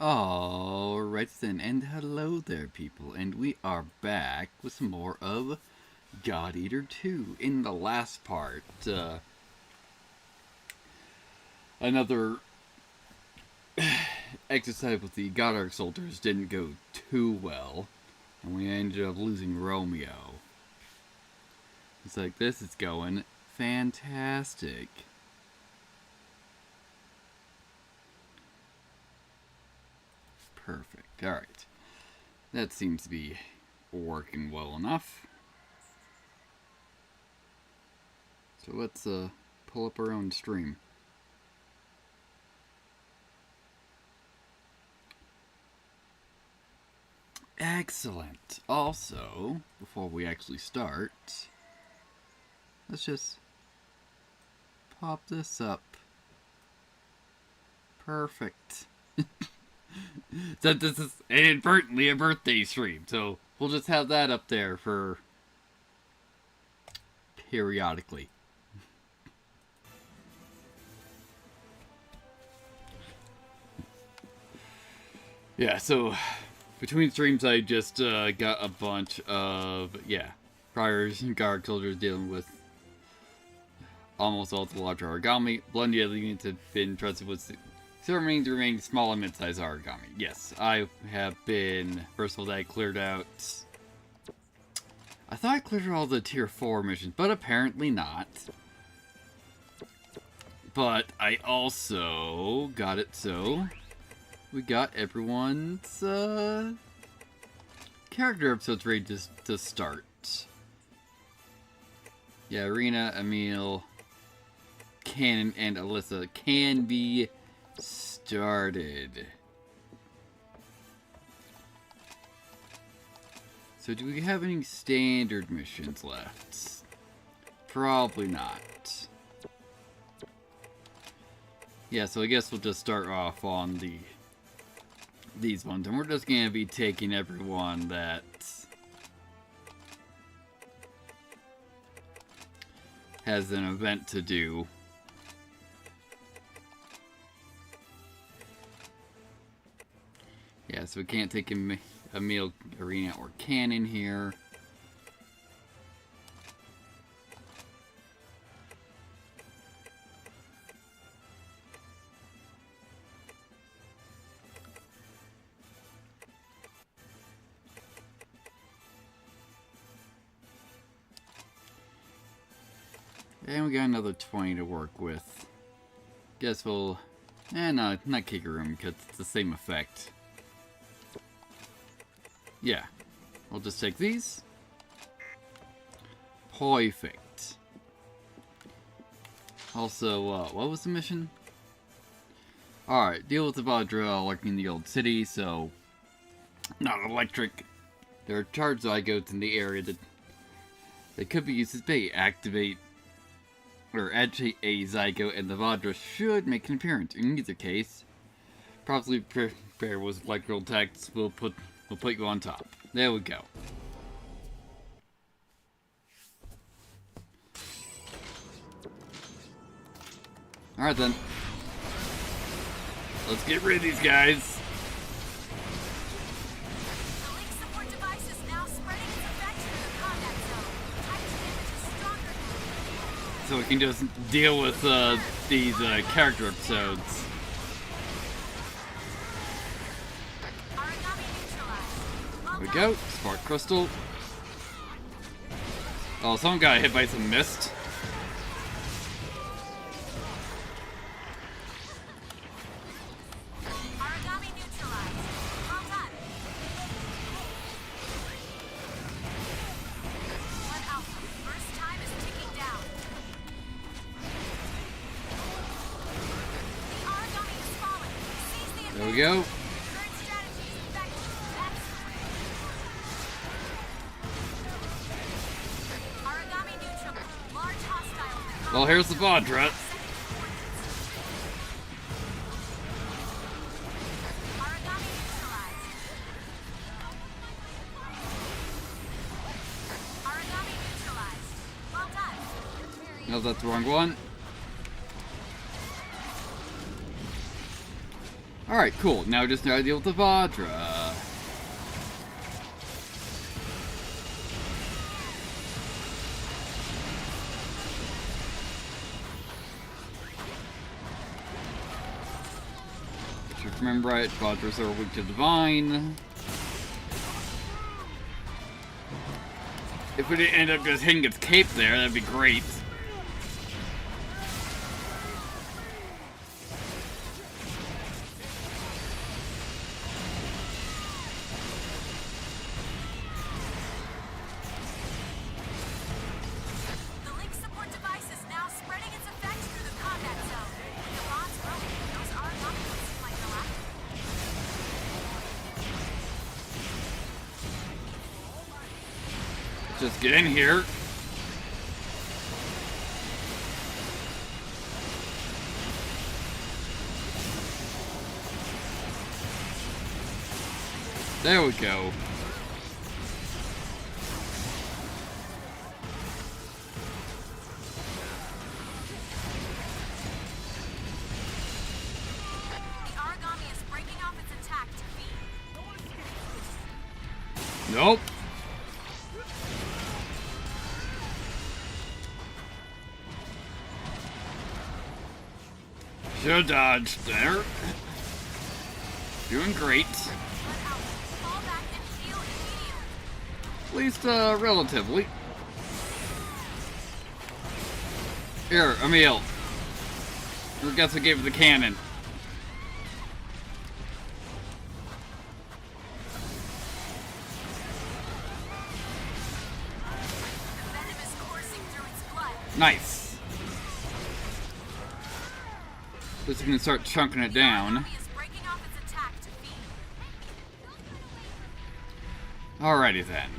Alright then, and hello there people, and we are back with some more of God Eater 2. In the last part, another exercise with the God soldiers didn't go too well, and we ended up losing Romeo. It's like, this is going fantastic. Perfect. Alright. That seems to be working well enough. So let's pull up our own stream. Excellent. Also, before we actually start, let's just pop this up. Perfect. So this is inadvertently a birthday stream, so we'll just have that up there for periodically. Yeah, so between streams I just got a bunch of, priors and guard soldiers dealing with almost all the larger origami. Blundy units have been trusted with ceremonies remaining small and mid-sized origami. Yes, I have been, first of all, I cleared out, I thought I cleared all the tier 4 missions, but apparently not. But I also got it so we got everyone's character episodes ready to start. Yeah, Irina, Emil, Cannon, and Alyssa can be started. So do we have any standard missions left? Probably not. Yeah, so I guess we'll just start off on these ones, and we're just gonna be taking everyone that has an event to do. Yeah, so we can't take Emil, Arena, or Cannon here. And we got another 20 to work with. Guess we'll... no, not kick a room, because it's the same effect. Yeah. We'll just take these. Perfect. Also, what was the mission? Alright, deal with the Vadra lurking in the old city, so... Not electric. There are charged zygotes in the area that could be used as bait. Activate or agitate a zygote, and the Vadra should make an appearance. In either case, probably prepare with electrical attacks. We'll put you on top. There we go. Alright then. Let's get rid of these guys. So we can just deal with these character episodes. There we go. Spark Crystal. Oh, someone got hit by some mist. There we go. Well, here's the Vadra. No, that's the wrong one. Alright, cool. Now just know how to deal with the Vajra. If I remember right, Vajras are weak to Divine. If we didn't end up just hitting its cape there, that'd be great. Just get in here. There we go. The Origami is breaking off its attack to B. Nope. Should dodged there. Doing great. At least, relatively. Here, Emil. Who gets to give the cannon? Nice. Just gonna start chunking it down. Alrighty then.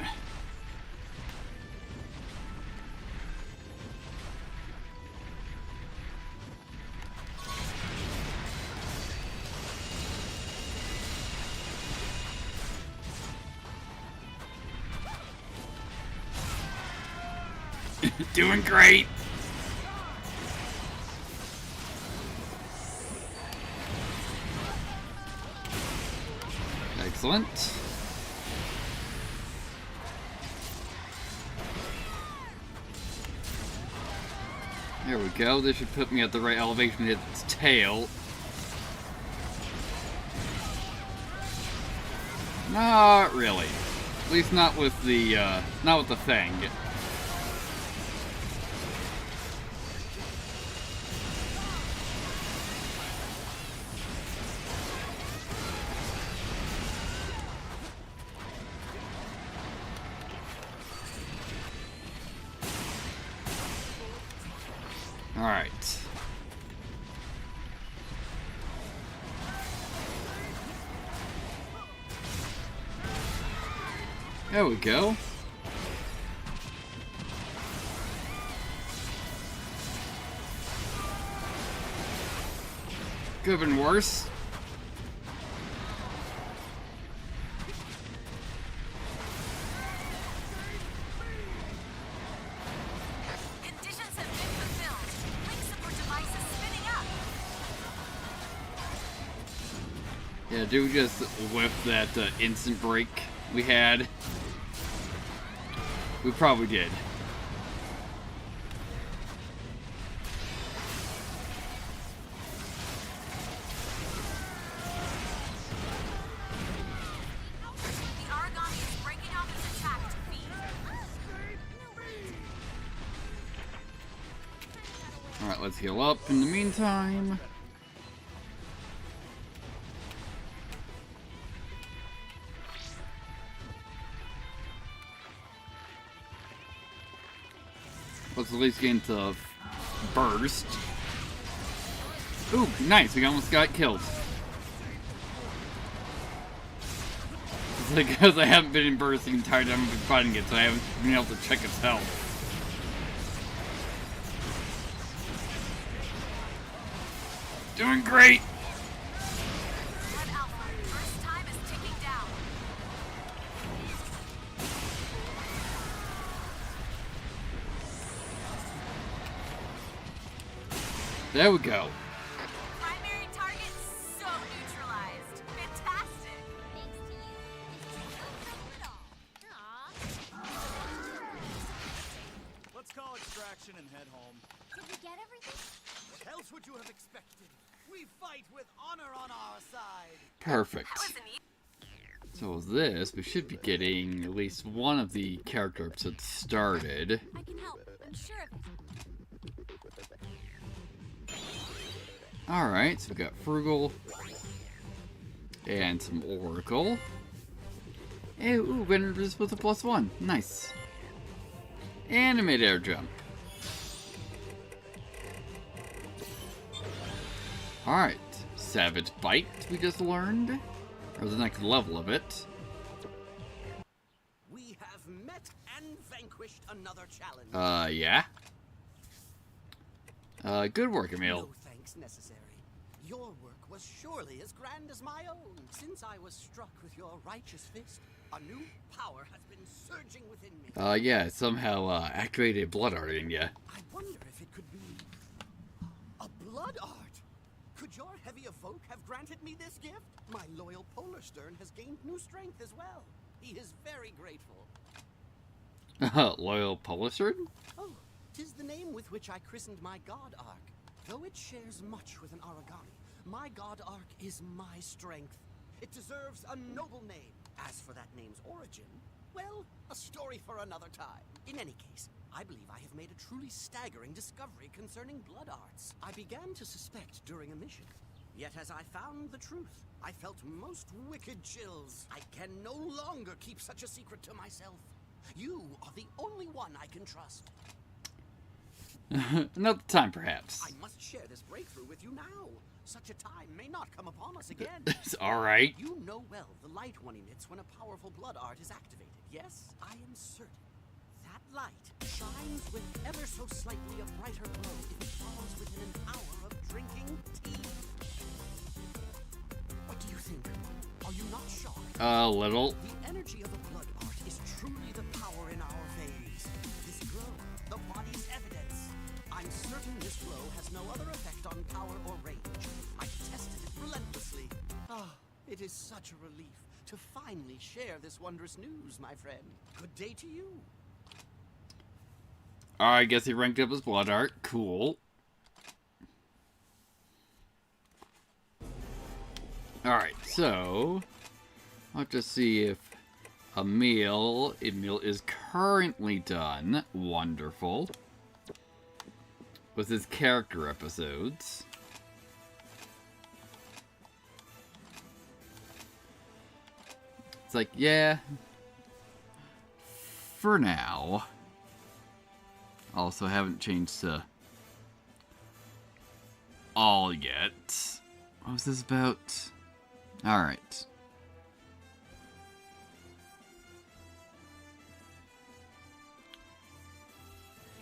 Doing great. Excellent. There we go. This should put me at the right elevation to hit its tail. Not really. At least not with the thing. Alright. There we go. Could have been worse. Yeah, do we just whip that instant break we had? We probably did. The Origami is breaking off its attack to B. Alright, let's heal up in the meantime. Let's at least get into burst. Ooh, nice, we almost got killed. It's because I haven't been in burst the entire time I've been fighting it, so I haven't been able to check its health. Doing great! There we go. Primary target so neutralized. would you have expected? We fight with honor on our side. Perfect. That was an So with this, we should be getting at least one of the character episodes started. I can help. I'm sure of it. Alright, so we got Frugal. And some Oracle. Hey, ooh, Vendors with a +1. Nice. And a mid-air jump. Alright. Savage Bite, we just learned. Or the next level of it. We have met and vanquished another challenge. Yeah. Good work, Emil. No thanks necessary. Your work was surely as grand as my own. Since I was struck with your righteous fist, a new power has been surging within me. Yeah, somehow, activated blood art in ya. I wonder if it could be a blood art. Could your heavy evoke have granted me this gift? My loyal Polar Stern has gained new strength as well. He is very grateful. Loyal Publisher? Oh, 'tis the name with which I christened my god arc. Though it shares much with an origami, my god arc is my strength. It deserves a noble name. As for that name's origin, well, a story for another time. In any case, I believe I have made a truly staggering discovery concerning blood arts. I began to suspect during a mission. Yet as I found the truth, I felt most wicked chills. I can no longer keep such a secret to myself. You are the only one I can trust. Another time, perhaps. I must share this breakthrough with you now. Such a time may not come upon us again. It's alright. You know well the light one emits when a powerful blood art is activated. Yes, I am certain. That light shines with ever so slightly a brighter glow if it falls within an hour of drinking tea. What do you think? Are you not shocked? A little. The energy of a blood art is truly the power in our veins. This glow, the body's evidence. I'm certain this glow has no other effect on power or range. I tested it relentlessly. Ah, it is such a relief to finally share this wondrous news, my friend. Good day to you. I guess he ranked up his blood art. Cool. Alright, so I'll just see if Emil is currently done. Wonderful. With his character episodes. It's like, yeah. For now. Also haven't changed to all yet. What was this about? Alright.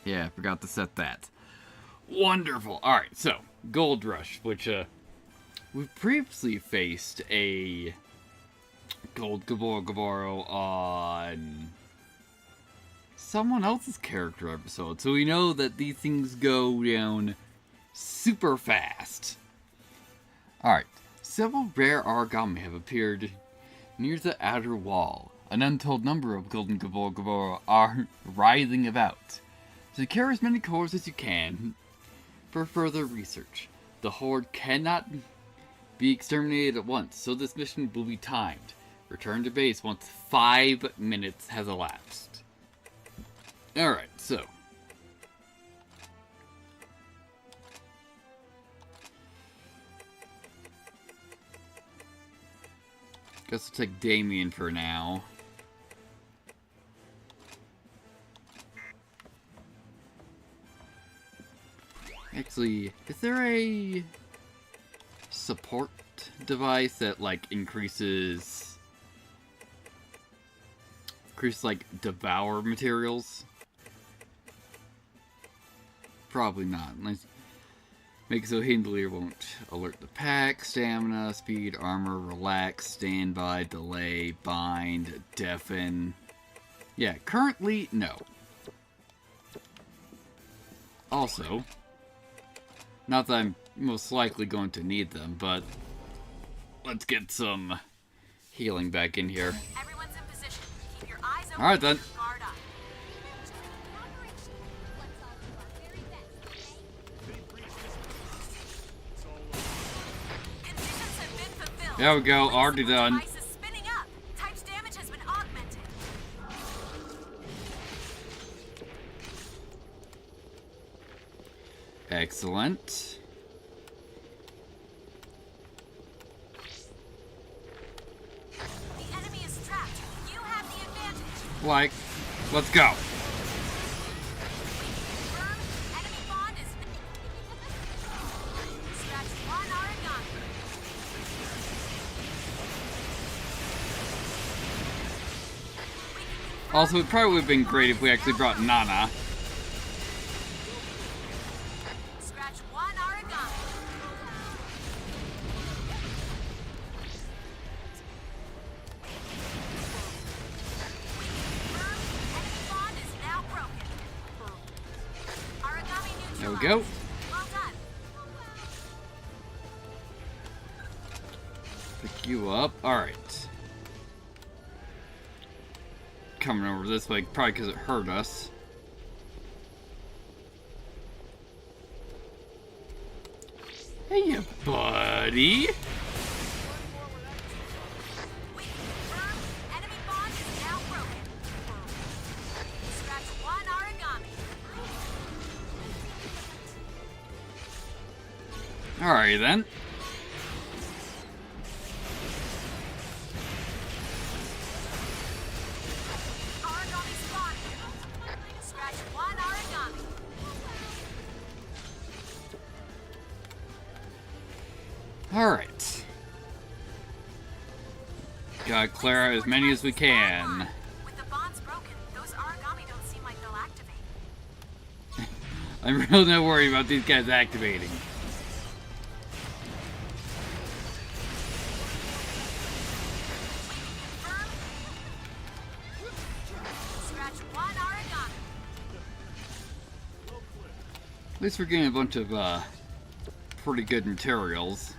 Yeah, I forgot to set that. Wonderful. Alright, so, Gold Rush, which, we've previously faced a Gold Gaboro on someone else's character episode, so we know that these things go down super fast. Alright, several rare origami have appeared near the outer wall. An untold number of Golden Gaboro are writhing about. Secure as many cores as you can for further research. The horde cannot be exterminated at once, so this mission will be timed. Return to base once 5 minutes has elapsed. Alright, so. Guess we'll take Damien for now. Actually, is there a support device that, like, increases like, devour materials? Probably not. Unless make so Handler won't alert the pack. Stamina, speed, armor, relax, standby, delay, bind, deafen. Yeah, currently, no. Also, not that I'm most likely going to need them, but let's get some healing back in here. Everyone's in position. Keep your eyes open. Alright then. and guard up. There we go, already done. Device is spinning up. Type's damage has been augmented. Excellent. The enemy is trapped. You have the advantage. Like, let's go. Confirm. Enemy bond is scratch one origami. Also, it probably would have been great if we actually brought Nana. Scratch one origami. Confirm. Enemy bond is now broken. Origami neutralized. There we go. Well done. Pick you up. Alright. Coming over this way, probably because it hurt us. Hey, buddy. We confirm. Enemy bond is now broken. Scratch one origami. Alright then. Origami spawning. Scratch one origami. Alright. Gotta clear out as many as we can. With the bonds broken, those origami don't seem like they'll activate. I'm really not worried about these guys activating. Confirm. Scratch one origami. At least we're getting a bunch of, pretty good materials.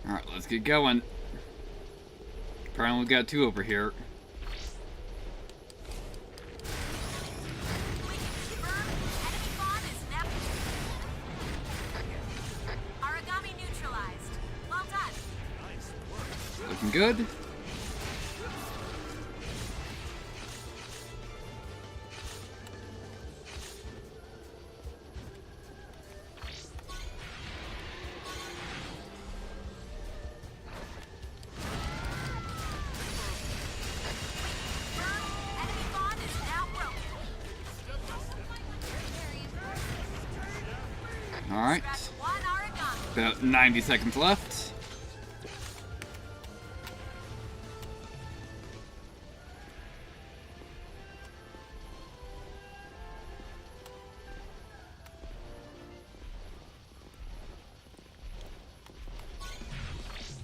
Alright, let's get going. Apparently we got two over here. We can confirm. Enemy bond is now. Origami neutralized. Well done. Looking good. Confirm. Enemy bond is now broken. Alright. Scratch one origami. About 90 seconds left.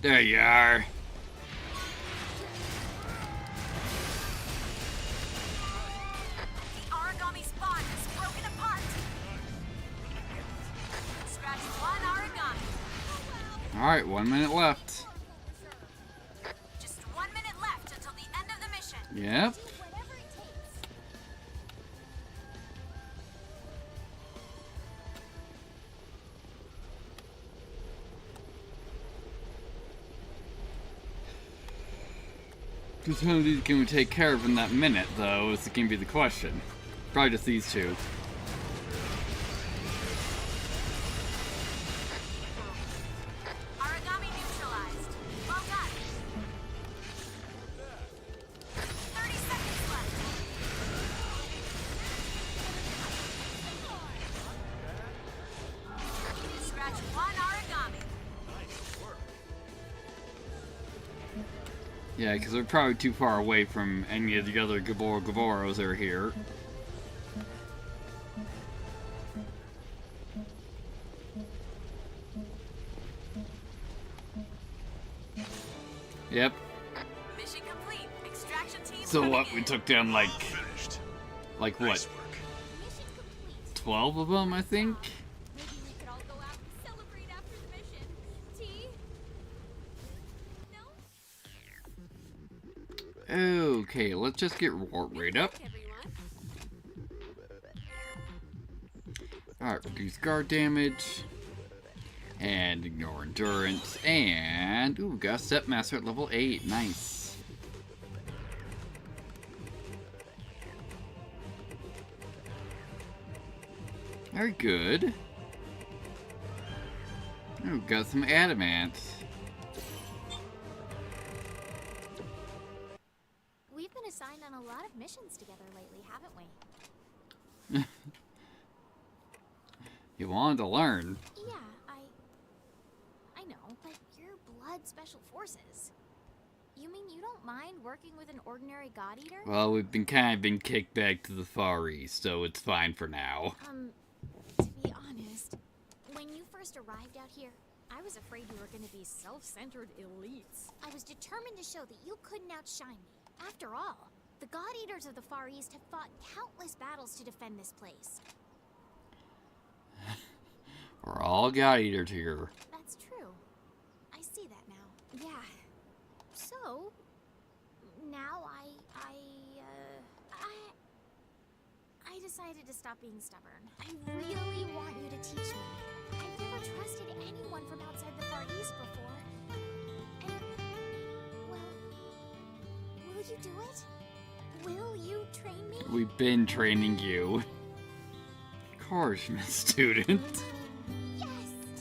There you are. The origami spawn is broken apart. Scratch one origami. Alright, 1 minute left. Just 1 minute left until the end of the mission. Yep. Whatever it takes. Just how many of these can we take care of in that minute, though, is going to be the question. Probably just these two. Origami neutralized. Well done. 30 seconds left. Scratch one origami. Yeah, because we're probably too far away from any of the other Gaboros that are here. Yep. Mission complete. Extraction team. So what? coming We in. took down like Finished. what? Nice work. Mission complete. 12 of them, I think. Maybe we could all go out and celebrate after the mission. Team. Okay, let's just get warp rate up. Alright, reduce guard damage. And ignore endurance. And, ooh, got Step Master at level 8. Nice. Very good. Ooh, got some adamant. We've been assigned on a lot of missions together lately, haven't we? You wanted to learn. Yeah, I know, but you're Blood Special Forces. You mean you don't mind working with an ordinary God Eater? Well, we've been kind of been kicked back to the Far East, so it's fine for now. To be honest, when you first arrived out here, I was afraid you were going to be self-centered elites. I was determined to show that you couldn't outshine me. After all, the God Eaters of the Far East have fought countless battles to defend this place. We're all God Eaters here. That's true. I see that now. Yeah. So, now I decided to stop being stubborn. I really want you to teach me. I've never trusted anyone from outside the Far East before. And, well, will you do it? Will you train me? We've been training you. Of course, Miss Student. Yes!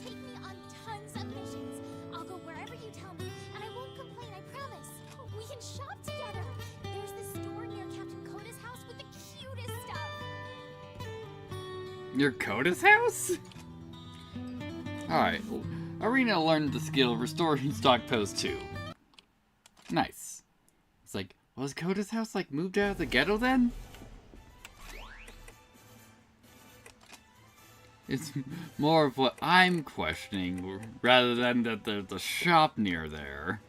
Take me on tons of missions. I'll go wherever you tell me, and I won't complain, I promise. We can shop together. There's this store near Captain Koda's house with the cutest stuff. Your Koda's house? Alright, Arena learned the skill Restoring Stock Post 2. Nice. It's like, was Koda's house like moved out of the ghetto then? It's more of what I'm questioning, rather than that there's a shop near there.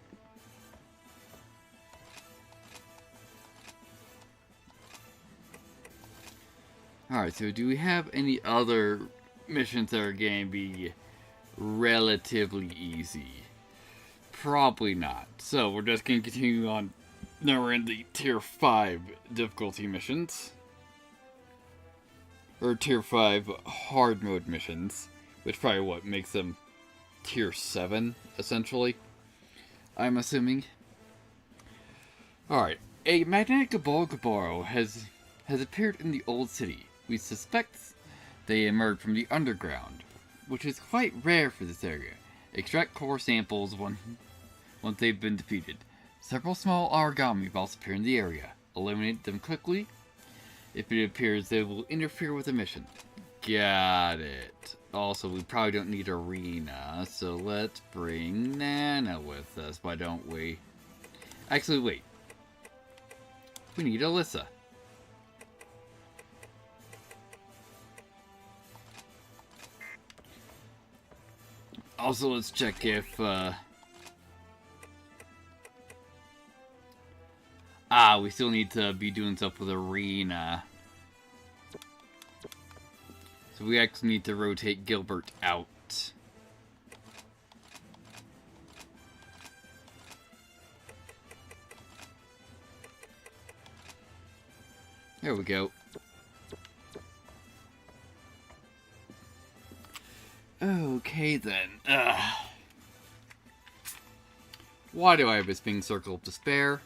Alright, so do we have any other missions that are going to be relatively easy? Probably not. So we're just going to continue on. Now we're in the Tier 5 difficulty missions. Or Tier 5 hard mode missions. Which probably what makes them Tier 7, essentially. I'm assuming. Alright. A magnetic Gaboro has appeared in the Old City. We suspect they emerged from the underground, which is quite rare for this area. Extract core samples once they've been defeated. Several small origami vaults appear in the area. Eliminate them quickly. If it appears they will interfere with the mission. Got it. Also, we probably don't need Arena, so let's bring Nana with us, why don't we? Actually, wait. We need Alyssa. Also, let's check if, we still need to be doing stuff with Arena. So we actually need to rotate Gilbert out. There we go. Okay then. Why do I have a spinning circle of despair?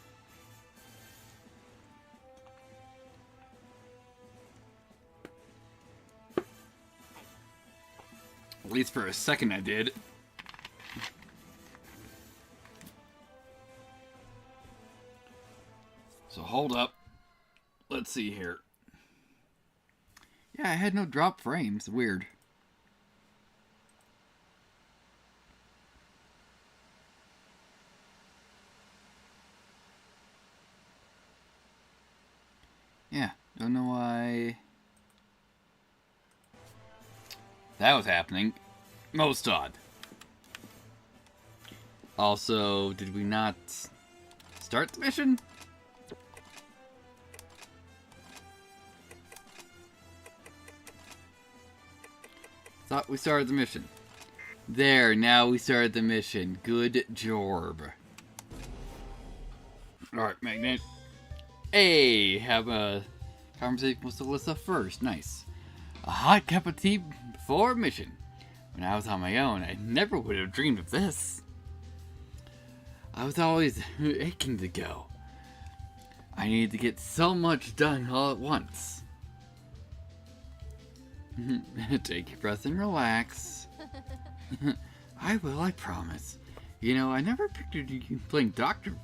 At least for a second I did. So hold up. Let's see here. Yeah, I had no drop frames. Weird. Yeah, don't know why that was happening. Most odd. Also, did we not start the mission? Thought we started the mission. There, now we started the mission. Good job. Alright, Magnet. Hey, have a conversation with Alyssa first. Nice. A hot cup of tea before mission. When I was on my own, I never would have dreamed of this. I was always aching to go. I needed to get so much done all at once. Take your breath and relax. I will, I promise. You know, I never pictured you playing doctor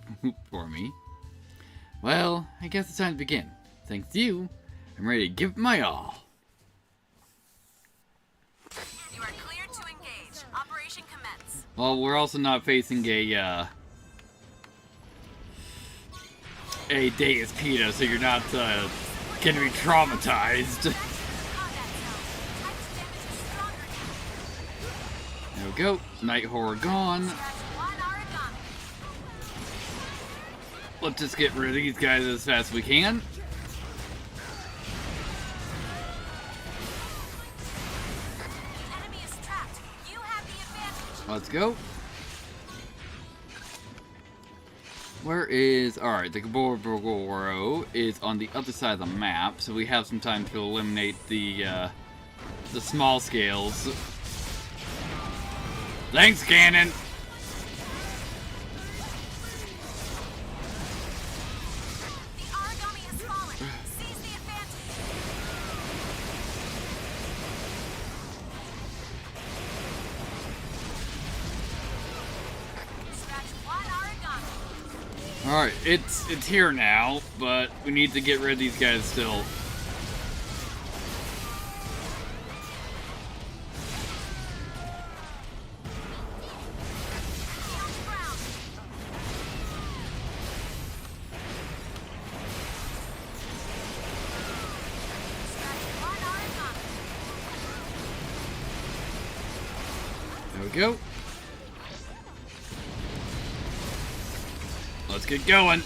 for me. Well, I guess it's time to begin. Thanks to you, I'm ready to give it my all. You are cleared to engage. Operation commence. Well, we're also not facing a Deus Peta, so you're not gonna be traumatized. Combat zone. Type's damage is stronger now. There we go. Night Horror gone. Scratch one origami. Let's just get rid of these guys as fast as we can. The enemy is trapped. You have the advantage. Let's go. Where is... Alright, the Gaboro is on the other side of the map, so we have some time to eliminate the small scales. Thanks, Cannon! The origami has fallen. Seize the advantage. Scratch one origami. Alright, it's here now, but we need to get rid of these guys still. Shield ground. Scratch one origami. There we go. Let's get going.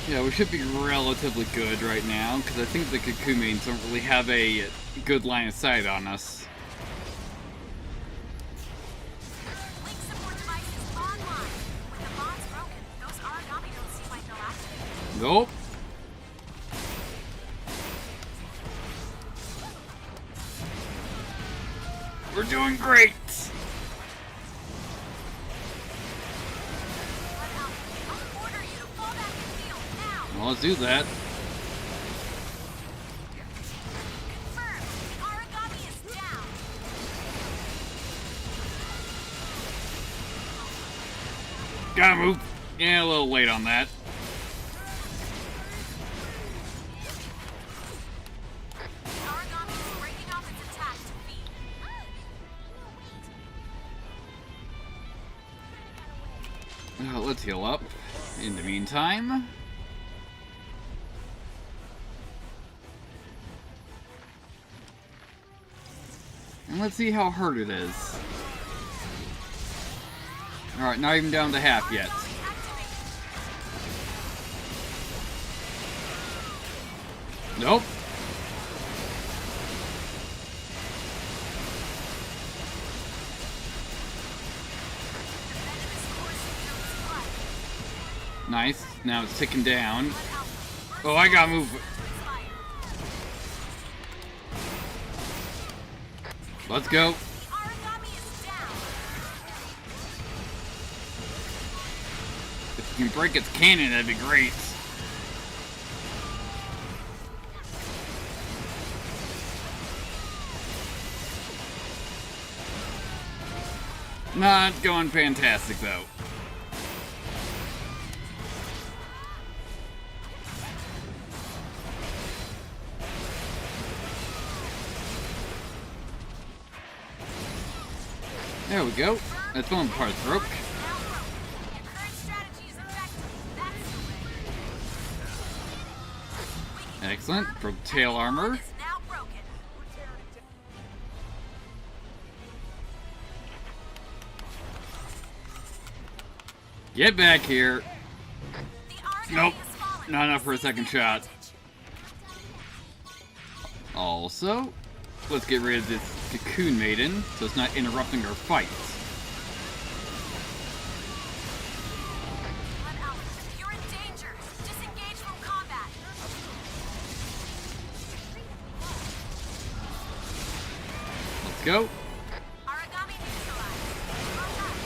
Yeah, we should be relatively good right now, because I think the Kakumains don't really have a good line of sight on us. Link support device is online. With the bonds broken, those origami don't seem like they'll activate. Nope. We're doing great! But I'll order you to fall back in field now. Well, let's do that. Confirmed. The origami is down. Gotta move. Yeah, a little late on that. The origami is breaking off its attack to feed. Let's heal up. In the meantime. And let's see how hard it is. Alright, not even down to half yet. Nope. Nice. Now it's ticking down. Oh, I gotta move. Let's go. The origami is down. If you can break its cannon, that'd be great. Not going fantastic, though. There we go. That's one part broke. Now broken. Your current strategy is effective. That's the way. Excellent. Broke tail armor. Is now broken. Get back here. The origami Nope. has fallen. Not enough for a Seize the second shot. advantage. Also, let's get rid of this cocoon maiden so it's not interrupting our fights. Blood Elf, you're in danger. Disengage from combat. Let's go. Origami neutralized. Well done.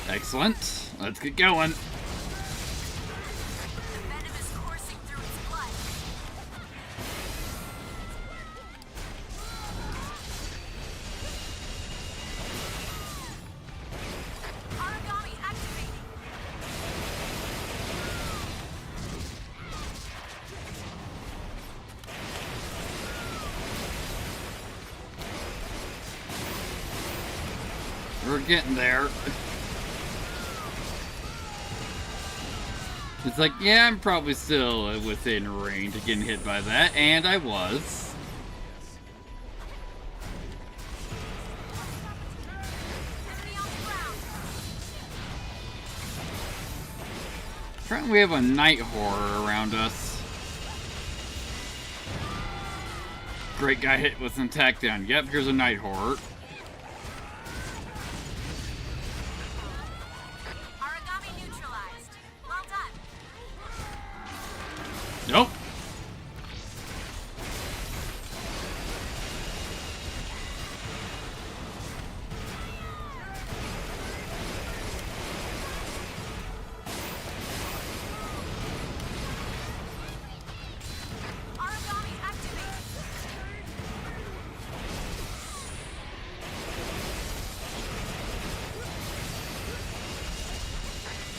Excellent. Let's get going. The venom is coursing through its blood. Origami activating. We're getting there. It's like, yeah, I'm probably still within range of getting hit by that, and I was. Enemy on the ground. Apparently we have a night horror around us. Great, guy hit with an attack down. Yep, here's a night horror. Origami neutralized. Well done. Nope. Origami activated.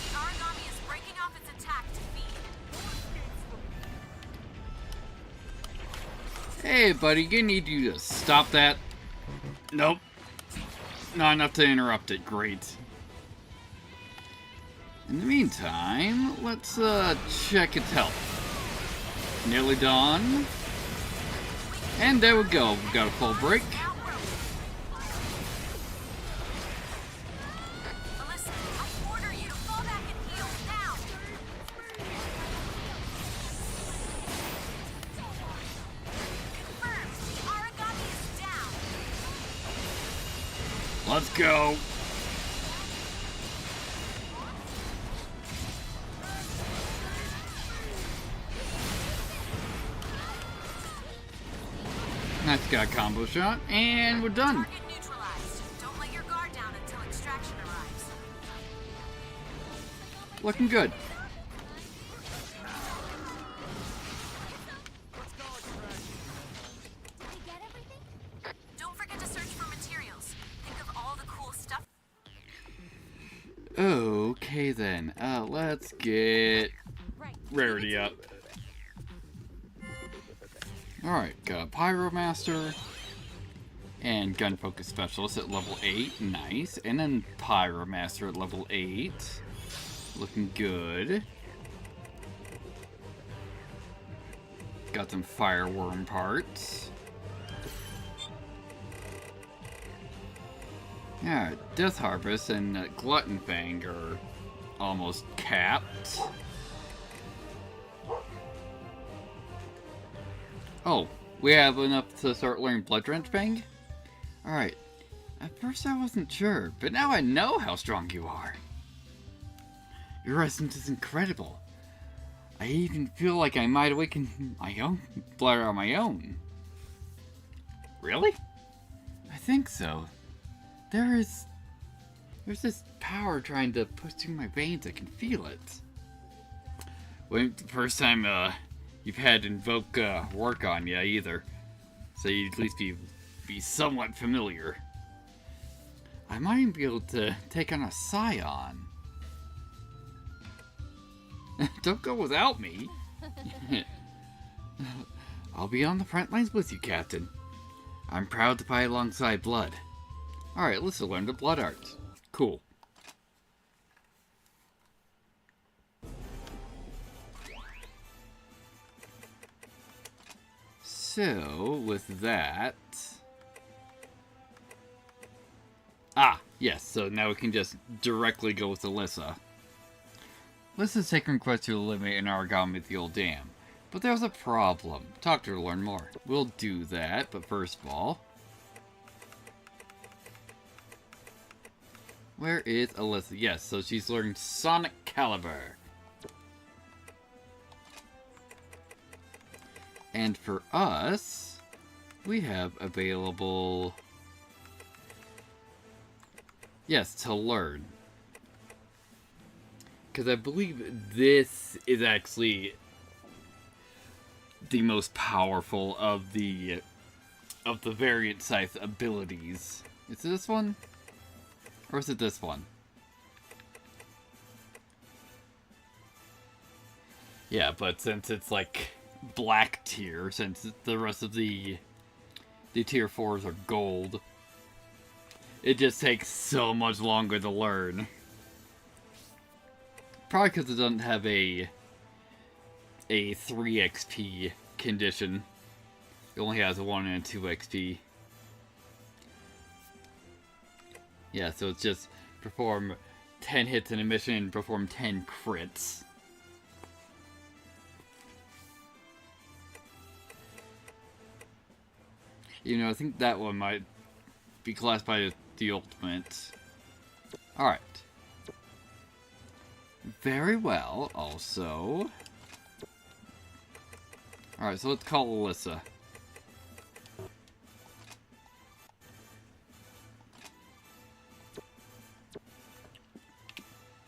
The origami is breaking off its attack to feed. Hey, buddy, you need you to stop that. Nope. Not enough to interrupt it. Great. In the meantime, let's check its health. Nearly done. And there we go. We got a full break. Alyssa, I order you to fall back and heal now. Confirmed. The origami is down. Let's go. That's got a combo shot, and we're done. Target neutralized. Don't let your guard down until extraction arrives. Looking good. Did we get everything? Don't forget to search for materials. Think of all the cool stuff. Okay then. Let's get Right. rarity up. Alright, got a Pyromaster and Gun Focus Specialist at level 8. Nice. And then Pyromaster at level 8. Looking good. Got some Fireworm parts. Yeah, Death Harvest and Glutton Fang are almost capped. Oh, we have enough to start learning Blood Drench Fang? Alright. At first I wasn't sure, but now I know how strong you are. Your essence is incredible. I even feel like I might awaken my own blood on my own. Really? I think so. There's this power trying to push through my veins. I can feel it. Well, the first time you've had Invoke work on you either, so you'd at least be somewhat familiar. I might even be able to take on a Scion. Don't go without me. I'll be on the front lines with you, Captain. I'm proud to fight alongside Blood. Alright, let's learn the Blood Arts. Cool. So, with that... Yes, so now we can just directly go with Alyssa. Alyssa's taken request to eliminate an origami at the old dam. But there's a problem. Talk to her to learn more. We'll do that, but first of all... Where is Alyssa? Yes, so she's learned Sonic Caliber. And for us, we have available... Yes, to learn. Because I believe this is actually the most powerful of the variant size abilities. Is it this one? Or is it this one? Yeah, but since it's like black tier, since the rest of the tier 4s are gold, it just takes so much longer to learn. Probably because it doesn't have a 3 XP condition. It only has a 1 and a 2 XP. Yeah, so it's just perform 10 hits in a mission and perform 10 crits. You know, I think that one might be classified as the ultimate. Alright. Very well, also. Alright, so let's call Alyssa.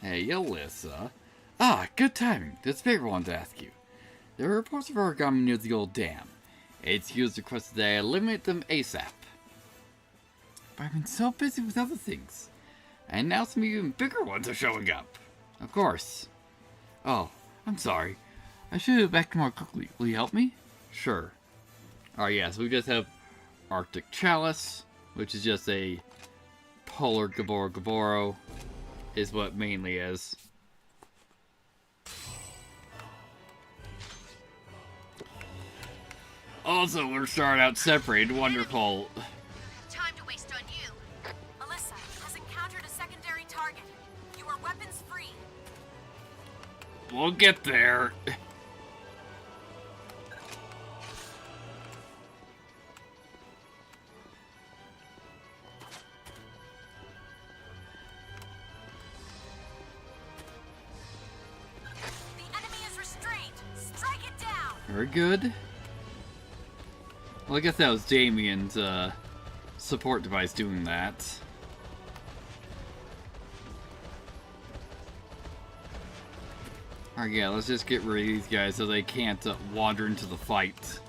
Hey, Alyssa. Ah, good timing. This favor I wanted to ask you. There are reports of origami near the old dam. ATU's requested that I eliminate them ASAP. But I've been so busy with other things. And now some even bigger ones are showing up. Of course. Oh, I'm sorry. I should have back more quickly. Will you help me? Sure. Alright, yeah, so we just have Arctic Chalice, which is just a Polar Gaboro, is what mainly is. Also, we're starting out separated. Wonderful. Time to waste on you. Alyssa has encountered a secondary target. You are weapons free. We'll get there. The enemy is restrained. Strike it down. Very good. Well, I guess that was Damien's support device doing that. Alright, yeah, let's just get rid of these guys so they can't wander into the fight.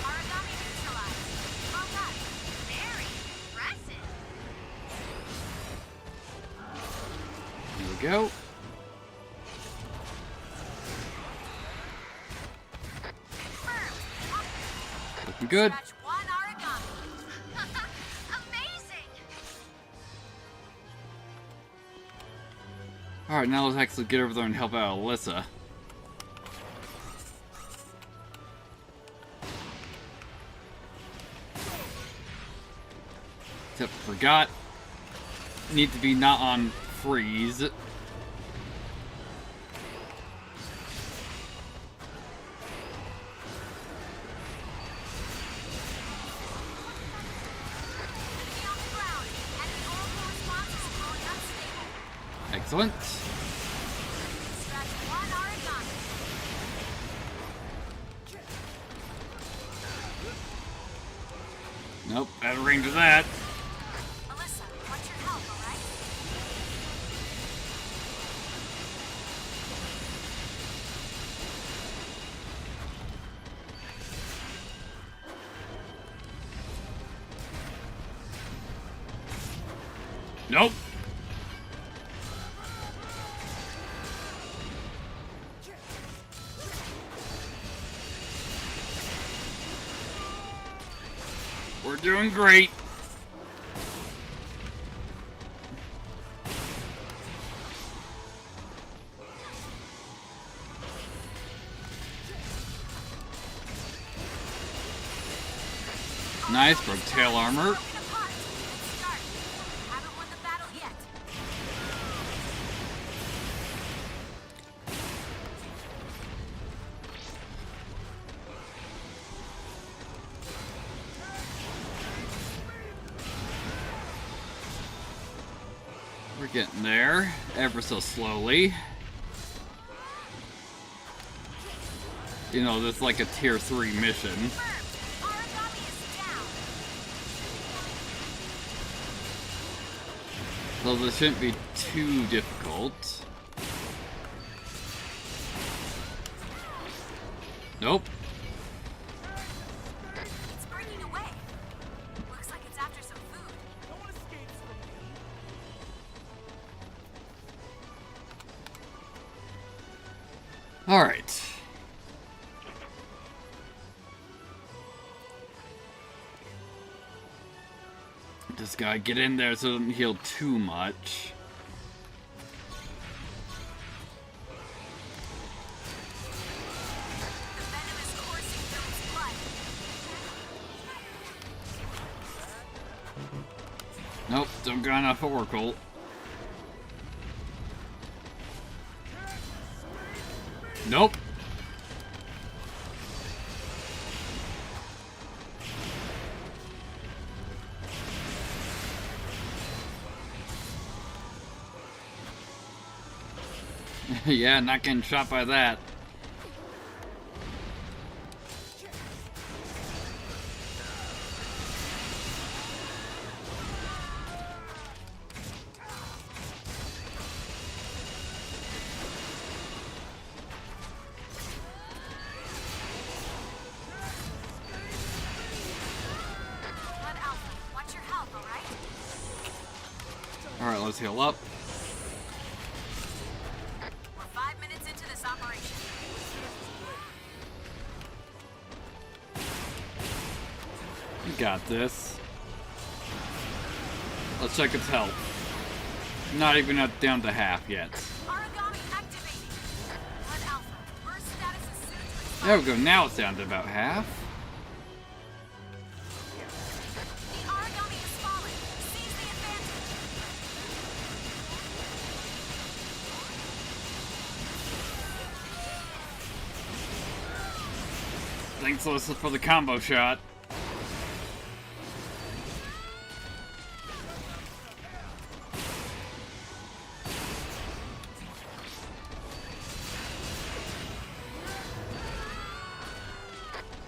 Origami neutralized. Well done. Very impressive. Here we go. Looking good. Scratch one origami. Amazing. Alright, now let's actually get over there and help out Alyssa. Except forgot. Need to be not on freeze. Enemy on the ground. Enemy oracle response is growing unstable. Excellent. Scratch one origami. Nope, out of range of that. Alyssa, what's your help, alright? Nope. We're doing great. Nice, broke tail armor. Broken apart. Good start. Haven't won the battle yet. We're getting there, ever so slowly. You know, this is like a tier 3 mission. Origami is down. So this shouldn't be too difficult. Nope. It's breaking away. Looks like it's after some food. No one escapes from me. Alright. Just gotta get in there so it doesn't heal too much. The venom is coursing through its blood. Nope, don't got enough Oracle. Nope. Yeah, not getting shot by that. Blood Alpha, watch your health, alright? Alright, let's heal up. We're 5 minutes into this operation. You got this. Let's check its health. Not even down to half yet. Origami activating. Blood Alpha, burst status is soon to expire. There we go, now it's down to about half. The origami is falling. Seize the advantage. Thanks, Alyssa, for the combo shot.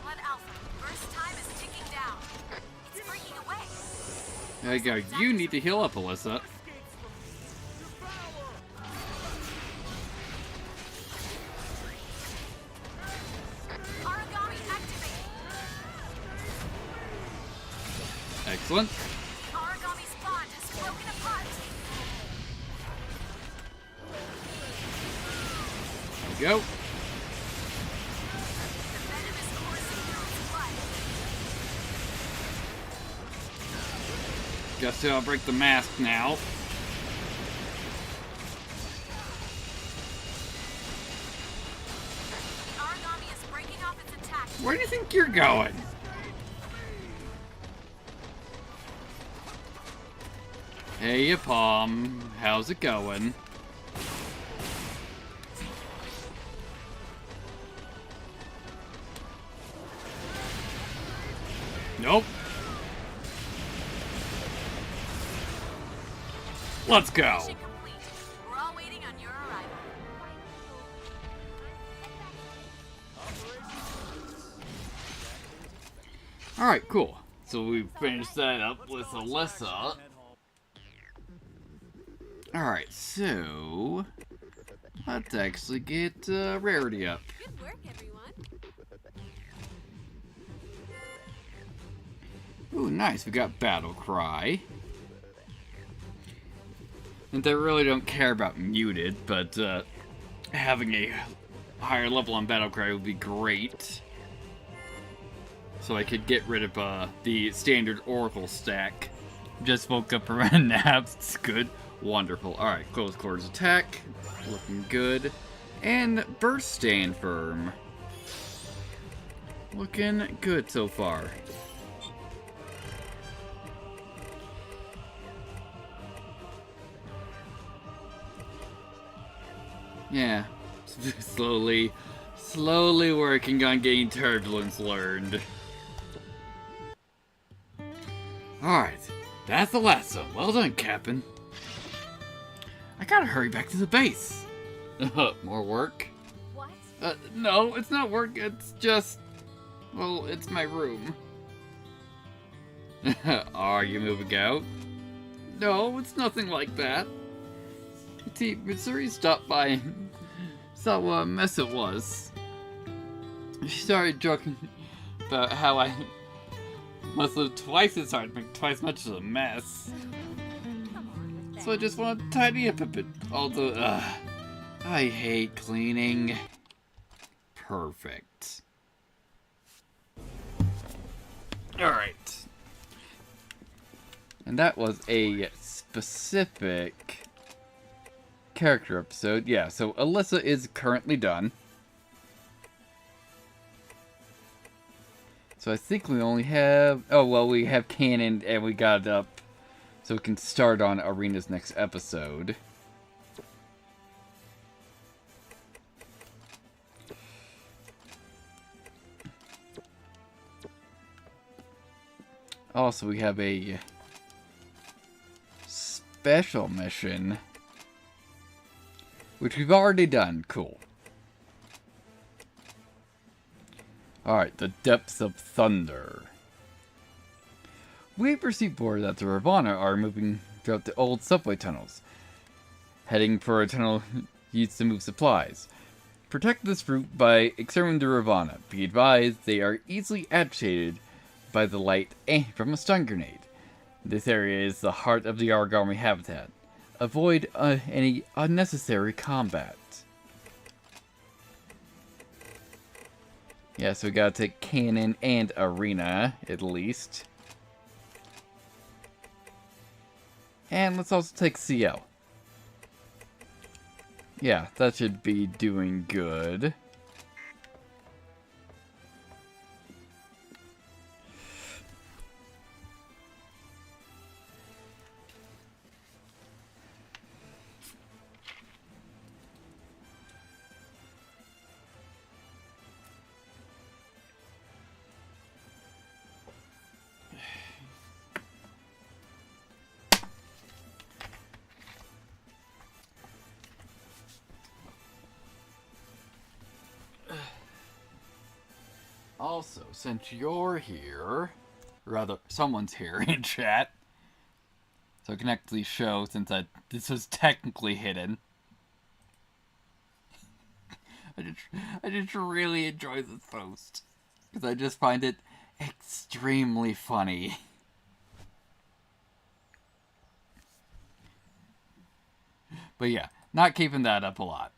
Blood Alpha, burst time is ticking down. It's breaking away. There you go. You need to heal up, Alyssa. Origami activating. Excellent. The origami's bond is broken apart. There we go. The venom is coursing through its blood. Guess I'll break the mask now. The origami is breaking off its attack. Where do you think you're going? Hey, Palm. How's it going? Nope. Let's go. Mission complete. We're all waiting on your arrival. Alright, cool. So we finished that up with Alyssa. Alright, so let's actually get rarity up. Good work, everyone. Ooh, nice. We got Battle Cry. And they really don't care about muted, but having a higher level on Battle Cry would be great. So I could get rid of the standard Oracle stack. Just woke up from a nap. It's good. Wonderful. Alright, close quarters attack. Looking good. And burst stand firm. Looking good so far. Yeah. Slowly working on getting turbulence learned. Alright, that's the last one. Well done, Captain. I gotta hurry back to the base. More work? What? No, it's not work, it's just... well, it's my room. Are you moving out? No, it's nothing like that. See, Mitsuri stopped by and saw what a mess it was. She started joking about how I must live twice as hard to make twice as much of a mess. Come on with So I just want to tidy up a bit. Although, I hate cleaning. Perfect. Alright. And that was a specific character episode. Yeah, so Alyssa is currently done. So I think we only have... oh, well, we have Canon and we got it up. So we can start on Arena's next episode. Also, we have a special mission, which we've already done. Cool. Alright, the Depths of Thunder. We've received word that the Ravana are moving throughout the old subway tunnels, heading for a tunnel used to move supplies. Protect this route by exterminating the Ravana. Be advised, they are easily agitated by the light and from a stun grenade. This area is the heart of the origami habitat. Avoid any unnecessary combat. Yeah, so we gotta take Cannon and Arena, at least. And let's also take CL. Yeah, that should be doing good. Also, since you're here, or rather, someone's here in chat, so I can actually show since this was technically hidden. I just really enjoy this post because I just find it extremely funny. But yeah, not keeping that up a lot.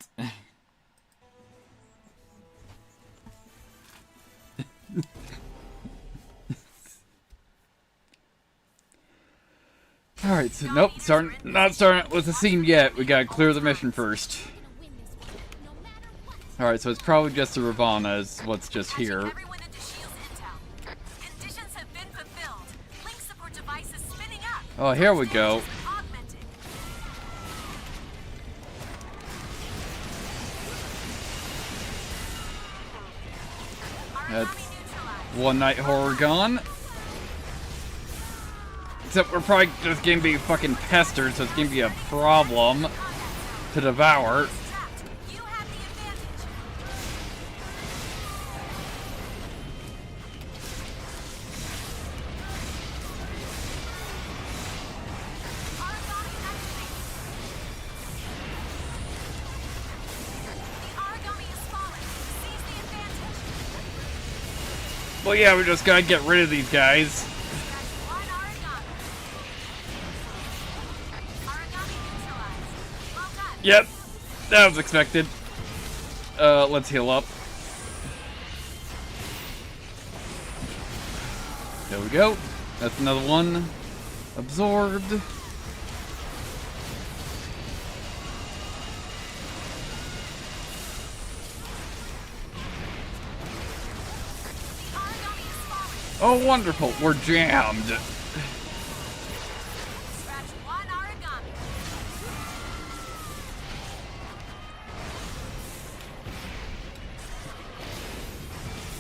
Alright, so nope, not starting with the scene yet. We gotta clear the mission first. Alright, so it's probably just the Ravana is what's just here. Everyone into Shield's intel. Conditions have been fulfilled. Link support device is spinning up. Oh, here we go. Augmented. That's Origami neutralized. one night horror gone. Except we're probably just gonna be fucking pestered, so it's gonna be a problem to devour. You have the advantage. Origami activated. The origami is falling. Seize the advantage. Well, yeah, we just gotta get rid of these guys. That's one origami. Origami neutralized. Well done. Yep, that was expected. Let's heal up. There we go. That's another one absorbed. The origami is falling. Oh, wonderful. We're jammed. Scratch one origami.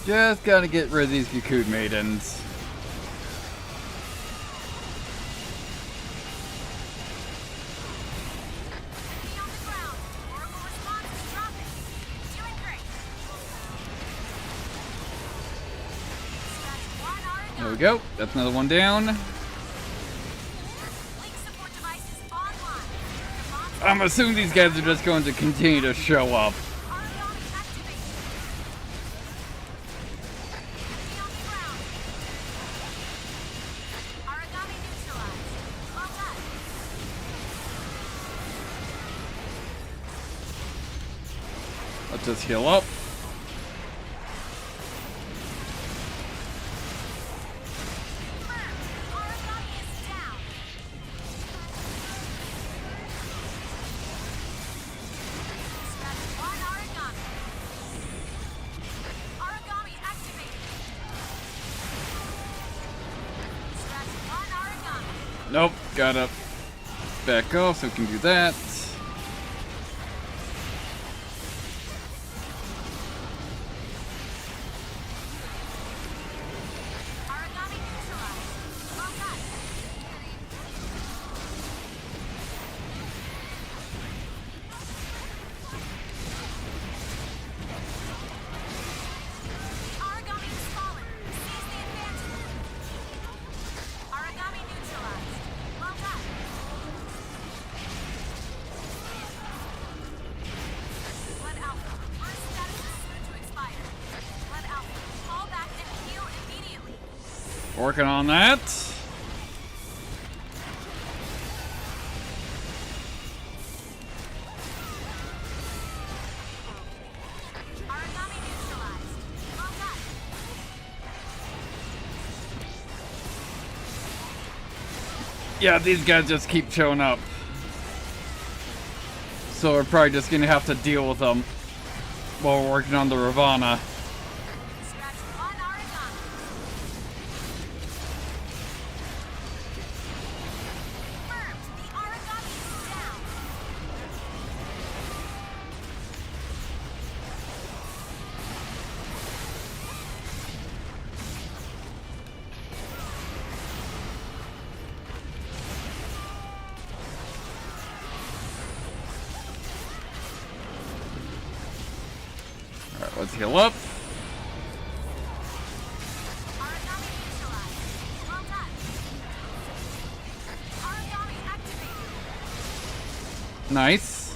Just gotta get rid of these Cocoon Maidens. Enemy on the ground. Oracle response is dropping. Doing great. Scratch one There origami. we go. That's another one down. Link support devices online. The bombs I'm assuming these guys are just going to continue to show up. origami activated. Enemy on the ground. Origami neutralized. Well done. Let's just heal up. Origami is down. Scratch one origami. Origami activated. Scratch one origami. Nope, gotta back off so we can do that. Origami neutralized. Well done. The origami has fallen. Seize the advantage. Origami neutralized. Well done. Blood Alpha. Burst status is soon to expire. Blood Alpha. Fall back and heal immediately. Working on that. Origami neutralized. Well done. Yeah, these guys just keep showing up. So we're probably just gonna have to deal with them while we're working on the Ravana. Scratch one origami. Confirmed. The origami is down. Alright, let's heal up. Origami neutralized. Well done. Origami activated. Nice.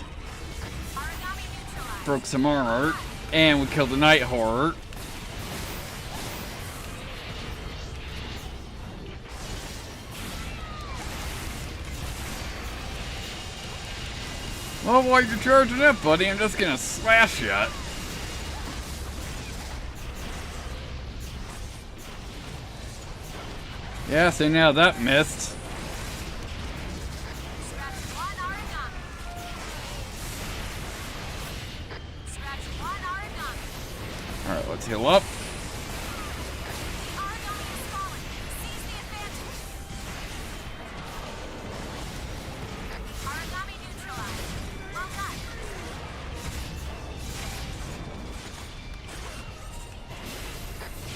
Origami neutralized. Broke some armor. And we killed the Night Horror. Well, while you're charging up, buddy, I'm just gonna slash you. Yeah, see now that missed. Scratch one origami. Scratch one origami. Alright, let's heal up. The origami has fallen. Seize the advantage. Origami neutralized. Well done.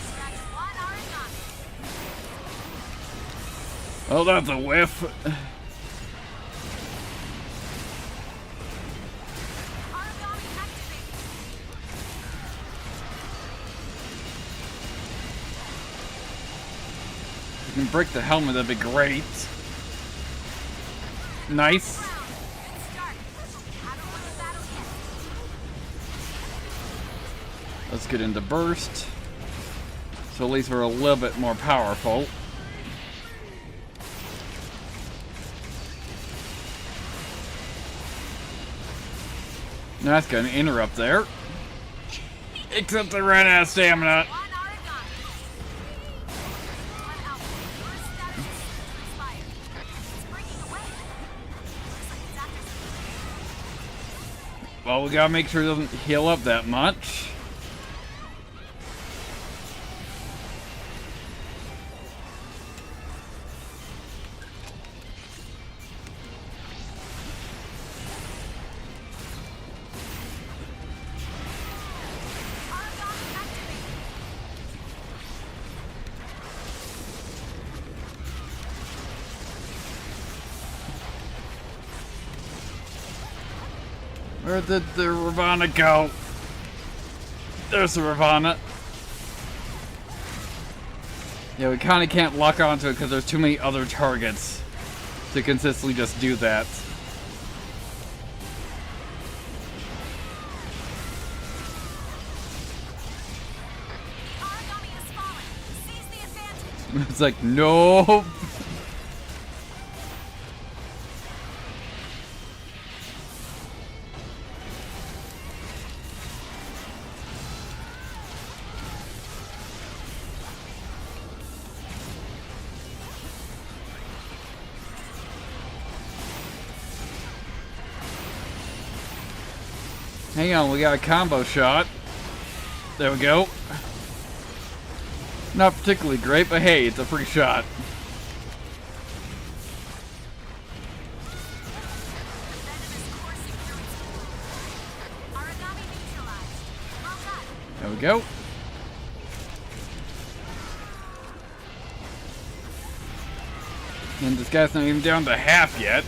Scratch one origami. Oh, that's a whiff. Origami activated. If you can break the helmet, that'd be great. Nice. Good start. Haven't won the battle yet. Let's get into burst. So at least we're a little bit more powerful. Now that's gonna interrupt there. Except I ran out of stamina. One origami. Blood Alpha. Burst status is soon to expire. It's breaking away. Looks like it's after some. Well, we gotta make sure it doesn't heal up that much. Origami activated. Where did the Ravana go? There's the Ravana. Yeah, we kind of can't lock onto it because there's too many other targets to consistently just do that. Origami has fallen. Seize the advantage. It's like, nope. Hang on, we got a combo shot. There we go. Not particularly great, but hey, it's a free shot. Origami neutralized. Well done. There we go. And this guy's not even down to half yet.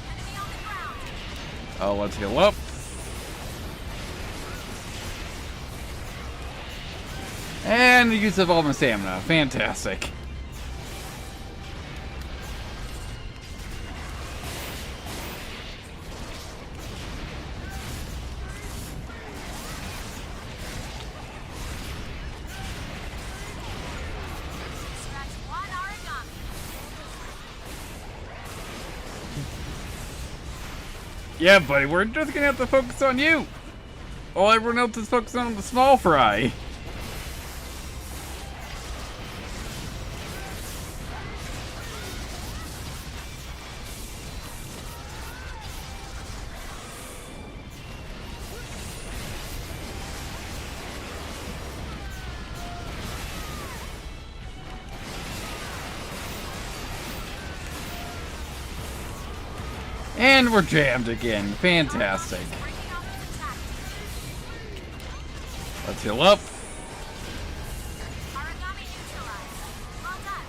Enemy on the ground. Oh, let's heal up. And the use of all my stamina. Fantastic. Scratch one origami. Yeah, buddy, we're just gonna have to focus on you. All everyone else is focused on the small fry. And we're jammed again. Fantastic. Breaking off his attack. Let's heal up. Origami neutralized. Well done.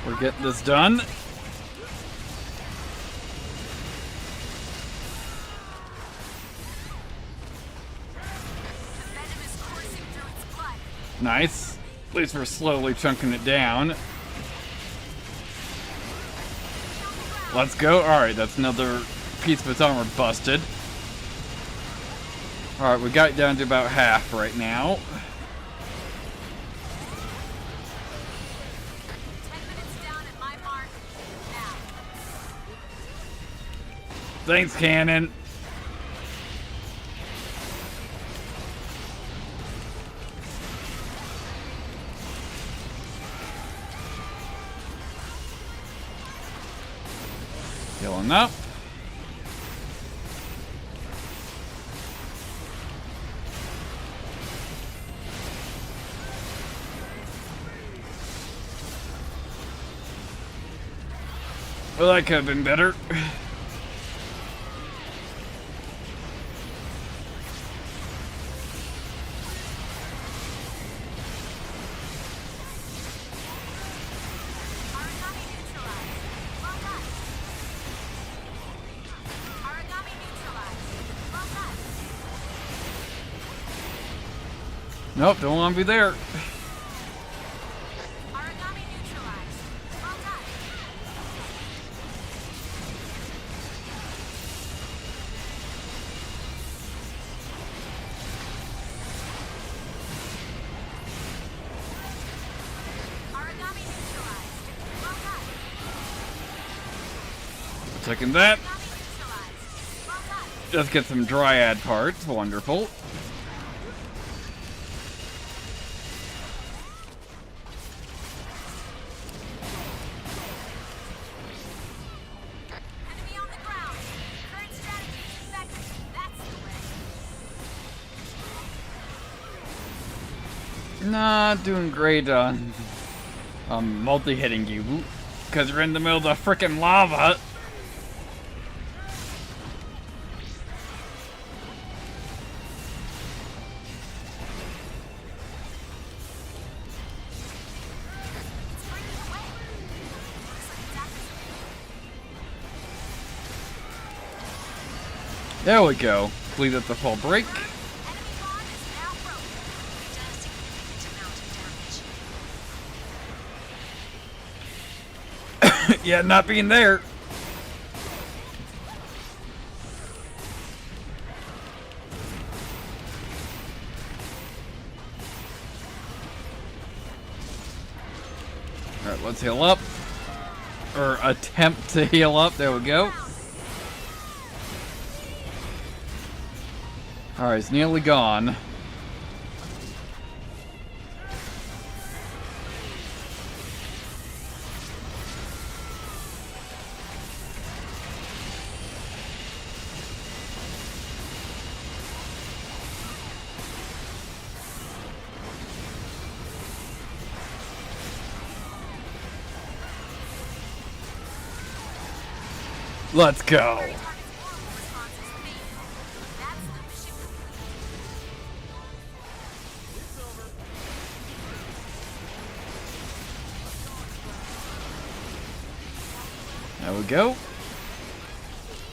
We're getting this done. The venom is coursing through its blood. Nice. At least we're slowly chunking it down. Let's go. Alright, that's another piece of its armor busted. Alright, we got it down to about half right now. 10 minutes down at my mark. Now. Thanks, Cannon. Healing up. Well, that could have been better. Origami neutralized. Well done. Origami neutralized. Well done. Nope, don't want to be there. Origami neutralized. Well done. Origami neutralized. Well done. Taking that. Origami neutralized. Well done. Just get some dryad parts. Wonderful. Enemy on the ground. Current strategy is effective. That's the way. Not doing great on multi-hitting you. because we're in the middle of the frickin' lava. There we go. Believe that's a full break. Enemy bond is now broken. It does significant amount of damage. Yeah, not being there. Alright, let's heal up. Or attempt to heal up. There we go. Alright, it's nearly gone. Let's go. There we go.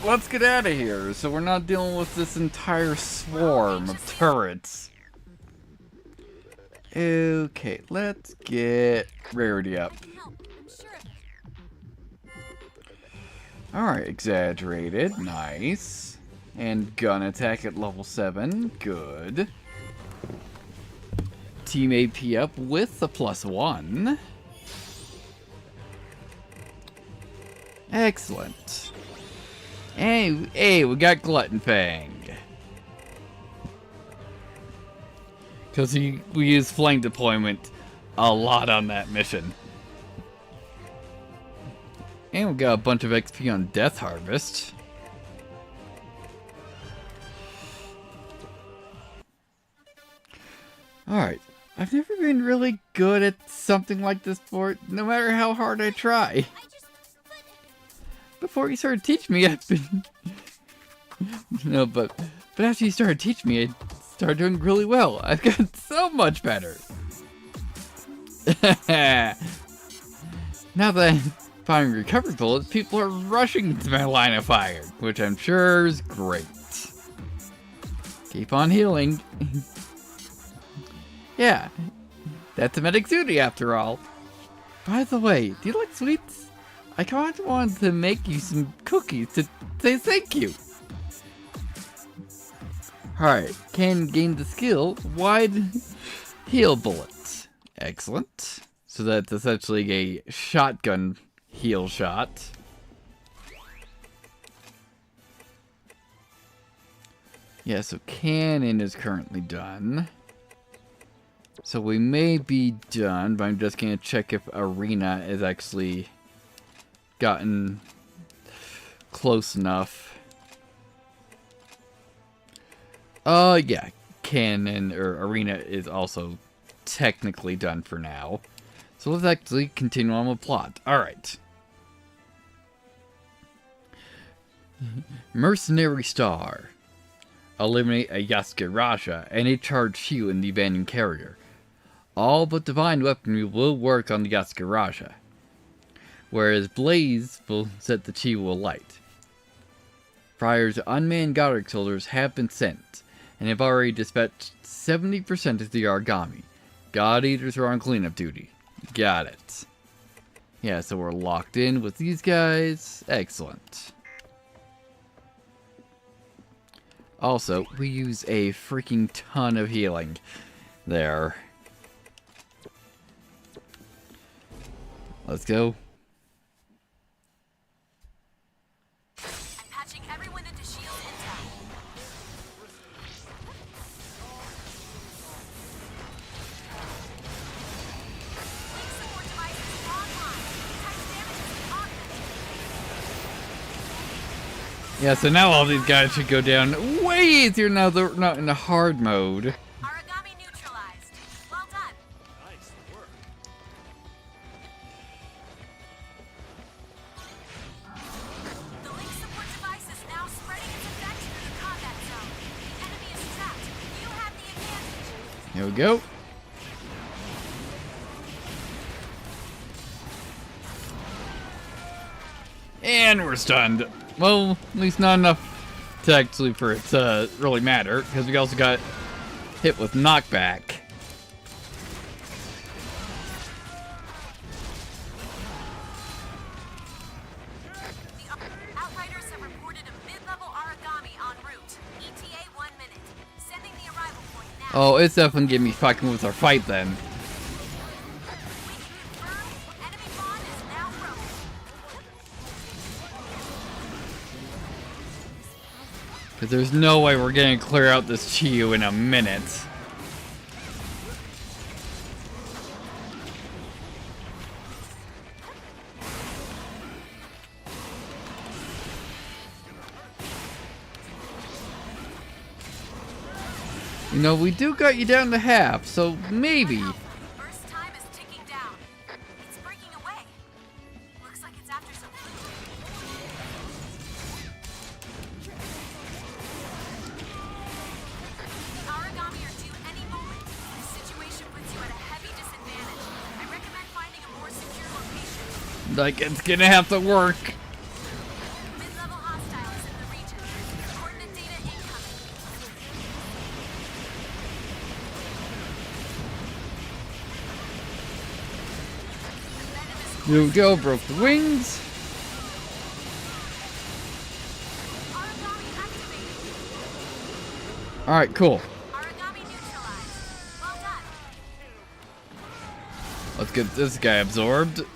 Let's get out of here so we're not dealing with this entire swarm of turrets. Okay, let's get rarity up. Alright, exaggerated. Nice. And gun attack at level 7. Good. Team AP up with the +1. Excellent. Hey, we got Glutton Fang. Because we use flank deployment a lot on that mission. And we got a bunch of XP on Death Harvest. Alright, I've never been really good at something like this before, no matter how hard I try. Before you started teaching me, I've been... No, but after you started teaching me, I started doing really well. I've gotten so much better. Now that I'm firing recovery bullets, people are rushing to my line of fire, which I'm sure is great. Keep on healing. Yeah, that's a medic duty after all. By the way, do you like sweets? I kind of wanted to make you some cookies to say thank you. Alright, can gain the skill wide heal bullets. Excellent. So that's essentially a shotgun heal shot. Yeah, so cannon is currently done. So we may be done, but I'm just gonna check if arena is actually gotten close enough. Yeah, cannon or arena is also technically done for now. So let's actually continue on with plot. Alright. Mercenary Star. Eliminate a Yaskirasha and a charged shield in the abandoned carrier. All but divine weaponry will work on the Yaskirasha, whereas Blaze will set the chi will light. Friar's unmanned God soldiers have been sent, and have already dispatched 70% of the Argami. God Eaters are on cleanup duty. Got it. Yeah, so we're locked in with these guys. Excellent. Also, we use a freaking ton of healing there. Let's go. I'm patching everyone into shield intact. Link support devices online. Type damage is augmented. Yeah, so now all these guys should go down way easier now they're not in a hard mode. Aragami neutralized. Well done. Nice work. Here we go. And we're stunned. Well, at least not enough to actually for it to really matter, because we also got hit with knockback. The Outriders have reported a mid-level origami en route. ETA 1 minute. Sending the arrival point now. Oh, it's definitely gonna be fucking with our fight then. We confirm enemy bond is now broken. Because there's no way we're gonna clear out this Chiyu in a minute. You know, we do got you down to half, so maybe. Burst time is ticking down. It's breaking away. Looks like it's after some food. The origami are due any moment. This situation puts you at a heavy disadvantage. I recommend finding a more secure location. Like, it's gonna have to work. Mid-level hostiles in the region. Coordinate data incoming. Here we go, broke the wings. Origami activated. Alright, cool. Origami neutralized. Well done. Let's get this guy absorbed.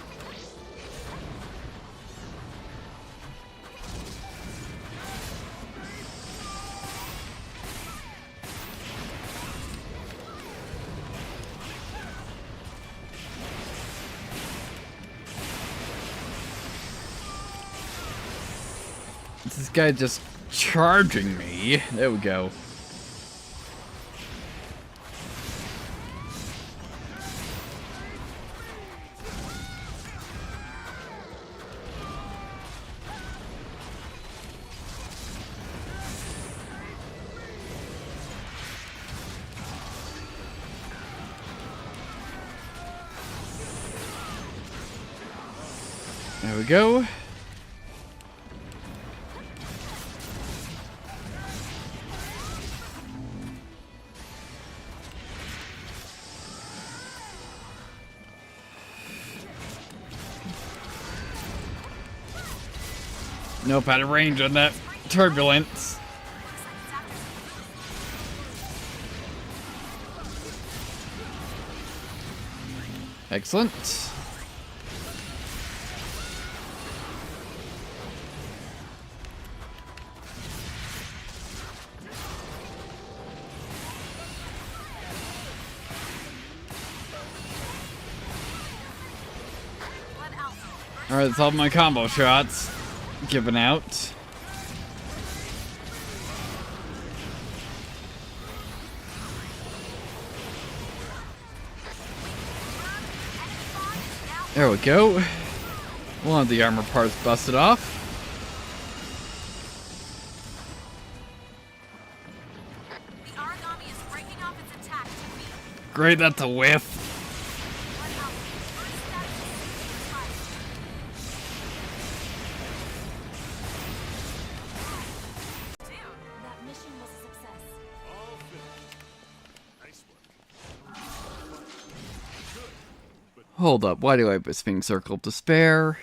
This guy just charging me. There we go. There we go. Nope, out of range on that turbulence. Excellent. Alright, that's all my combo shots. Given out. There we go. One of the armor parts busted off. The origami is breaking off its attack to me. Great, that's a whiff. What else? First status is fight. Dude, That mission was a success. All finished. Nice work. Hold up, why do I have a Sphinx Circle of Despair?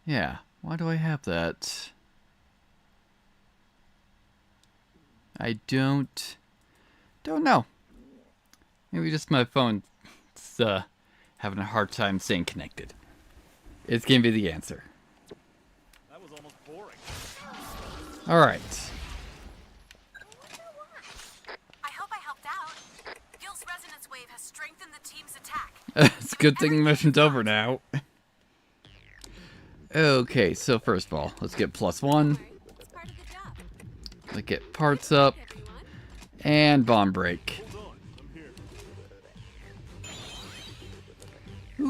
Yeah, why do I have that? I don't know. Maybe just my phone's having a hard time staying connected. It's gonna be the answer. That was almost boring. Alright. I hope I helped out. Gil's resonance wave has strengthened the team's attack. It's a good thing the mission's over now. Okay, so first of all, let's get +1. It's part of the job. Let's get parts up. And bomb break. Hold on, I'm here.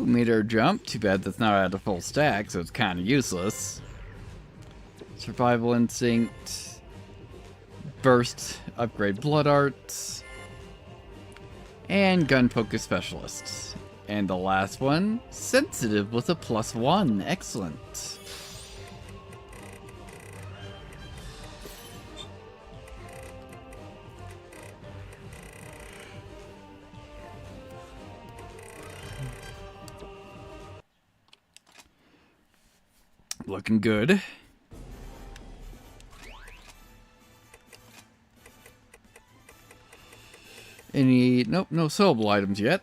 Ooh, made our jump. Too bad that's not at a full stack, so it's kind of useless. Survival instinct. Burst. Upgrade blood arts. And gun focus specialist. And the last one, sensitive with a +1. Excellent. Looking good. Any... Nope, no sellable items yet.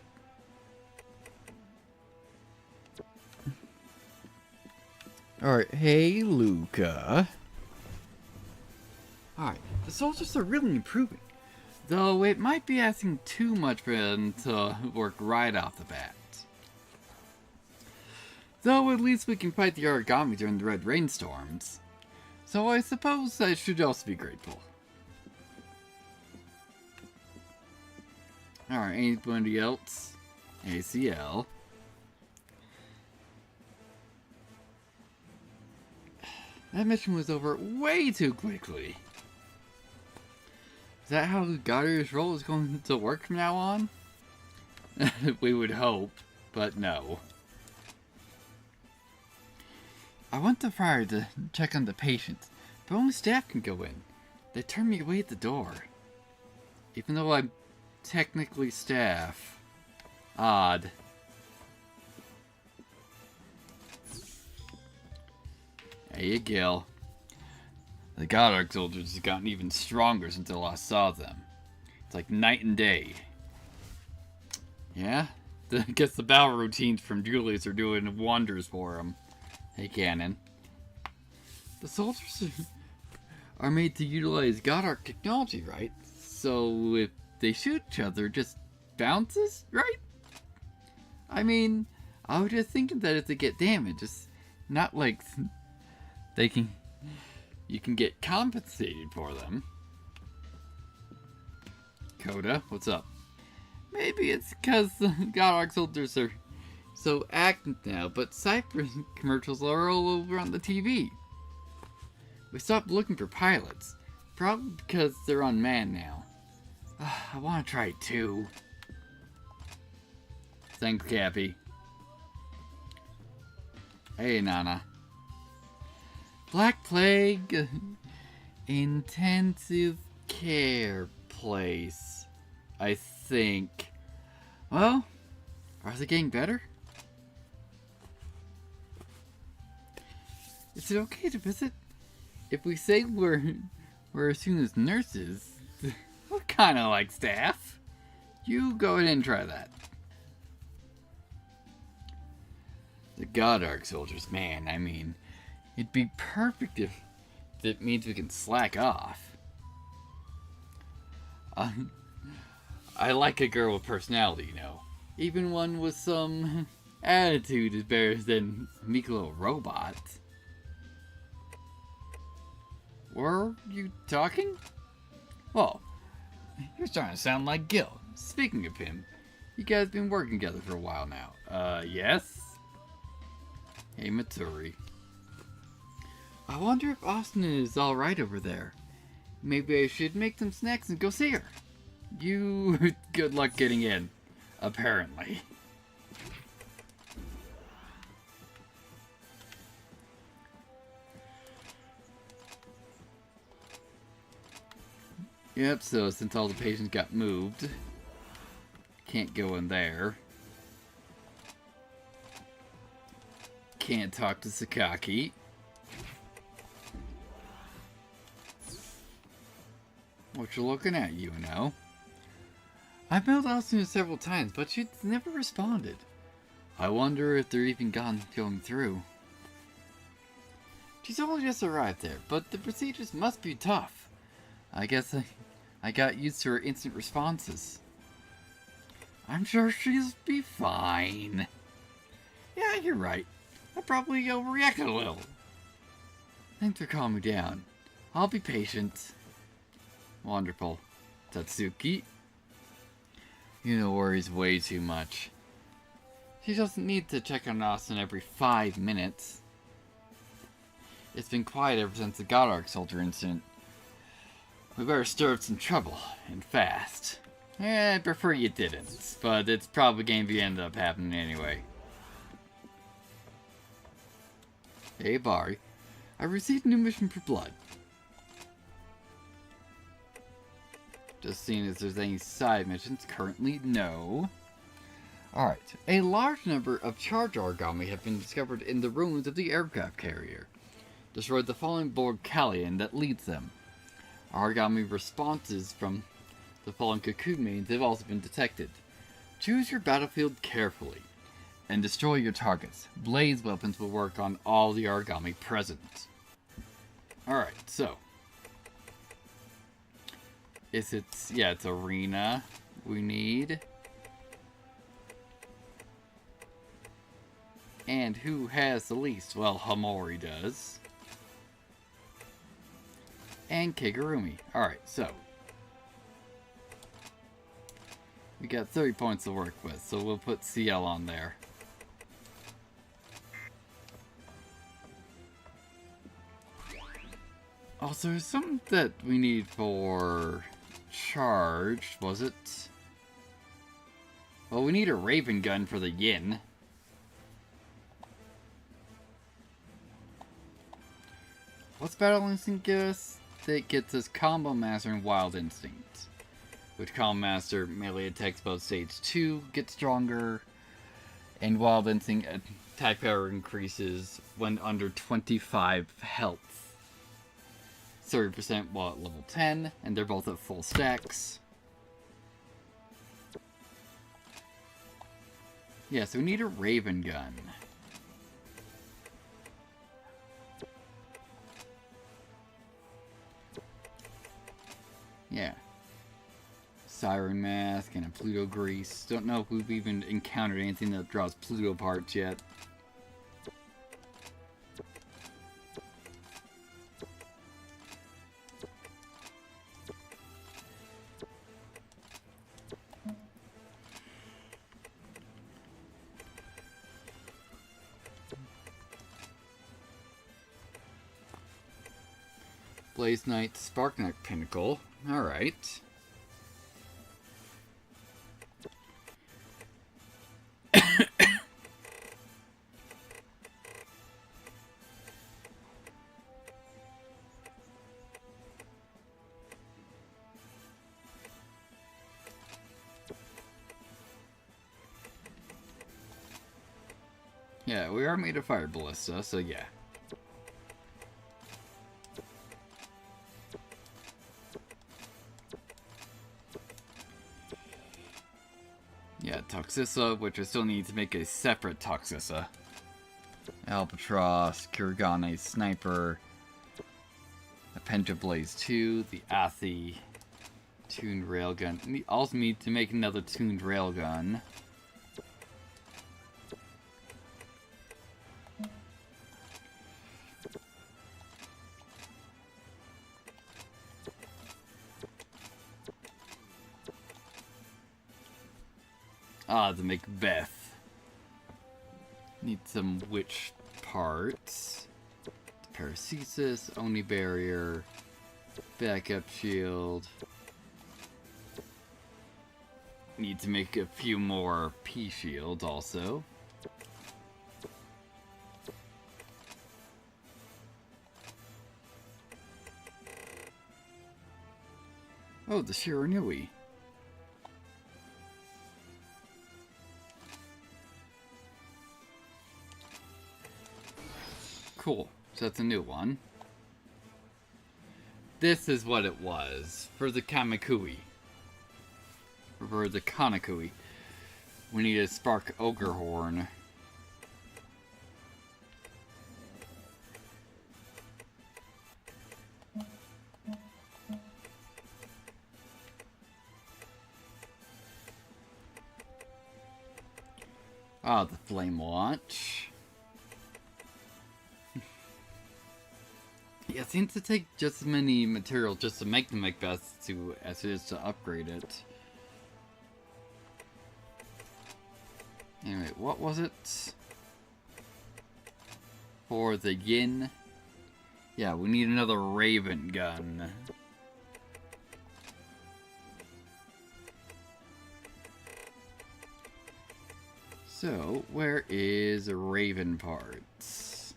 Alright, hey, Luca. Alright, the soldiers are really improving. Though it might be asking too much for them to work right off the bat. Though at least we can fight the origami during the red rainstorms. So I suppose I should also be grateful. Alright, anybody else? ACL. That mission was over way too quickly. Is that how Goddard's role is going to work from now on? We would hope, but no. I went to Friar to check on the patients, but only staff can go in. They turned me away at the door. Even though I'm technically staff. Odd. Hey, Gil. The Goddard soldiers have gotten even stronger since I last saw them. It's like night and day. Yeah? I guess the battle routines from Julius are doing wonders for him. Hey, Cannon. The soldiers are made to utilize Goddard technology, right? So if they shoot each other, it just bounces, right? I mean, I was just thinking that if they get damaged, it's not like you can get compensated for them. Coda, what's up? Maybe it's because the Goddard soldiers are so active now, but Cypress commercials are all over on the TV. We stopped looking for pilots, probably because they're unmanned now. I want to try it too. Thanks, Cappy. Hey, Nana. Black Plague intensive care place, I think. Well, are they getting better? Is it okay to visit? If we say we're as soon as nurses, we're kind of like staff. You go ahead and try that. The Goddard soldiers, man, I mean, it'd be perfect if that means we can slack off. I like a girl with personality, you know. Even one with some attitude is better than a meek little robot. Were you talking? Well, you're starting to sound like Gil. Speaking of him, you guys been working together for a while now. Yes? Hey, Matsuri. I wonder if Austin is alright over there. Maybe I should make some snacks and go see her. You... good luck getting in. Apparently. Yep, so since all the patients got moved, can't go in there. Can't talk to Sakaki. What you looking at, you know? I've mailed Austin several times, but she's never responded. I wonder if they're even going through. She's only just arrived there, but the procedures must be tough. I guess I got used to her instant responses. I'm sure she'll be fine. Yeah, you're right. I probably overreacted a little. Thanks for calming me down. I'll be patient. Wonderful. Tatsuki. You know worries way too much. She doesn't need to check on Austin every 5 minutes. It's been quiet ever since the Goddard soldier incident. We better stir up some trouble, and fast. I prefer you didn't, but it's probably going to end up happening anyway. Hey, Bari. I received a new mission for Blood. Just seeing if there's any side missions. Currently, no. Alright. A large number of charge origami have been discovered in the ruins of the aircraft carrier. Destroyed the fallen Borg Callion that leads them. Origami responses from the fallen cocoon mains have also been detected. Choose your battlefield carefully and destroy your targets. Blaze weapons will work on all the origami present. Alright, so. It's arena we need. And who has the least? Well, Hamori does. And Kigurumi. Alright, so. We got 30 points to work with, so we'll put CL on there. Also, there's something that we need for charge, was it? Well, we need a Raven gun for the Yin. What's Battle Instinct get us? That gets us Combo Master and Wild Instinct. Which Combo Master melee attacks above stage 2 get stronger. And Wild Instinct attack power increases when under 25 health. 30% while at level 10, and they're both at full stacks. Yeah, so we need a Raven gun. Yeah. Siren Mask and a Pluto Grease. Don't know if we've even encountered anything that draws Pluto parts yet. Blaze Knight, Spark Knight Pinnacle. Alright. Yeah, we are made of fire ballista, so yeah. Yeah, Toxissa, which I still need to make a separate Toxissa. Albatross, Kuragane Sniper, a Penta Blaze 2, the Athi tuned railgun. And we also need to make another tuned railgun. Ah, the Macbeth. Need some witch parts. Paracesis, Oni Barrier, backup shield. Need to make a few more P shields also. Oh, the Shiranui. Cool. So that's a new one. This is what it was for the Kamakui. For the Kanakui. We need a Spark Ogre Horn. Ah, the Flame Launch. Yeah, it seems to take just as many materials just to make the Macbeth as it is to upgrade it. Anyway, what was it? For the yin? Yeah, we need another Raven gun. So, where is Raven parts?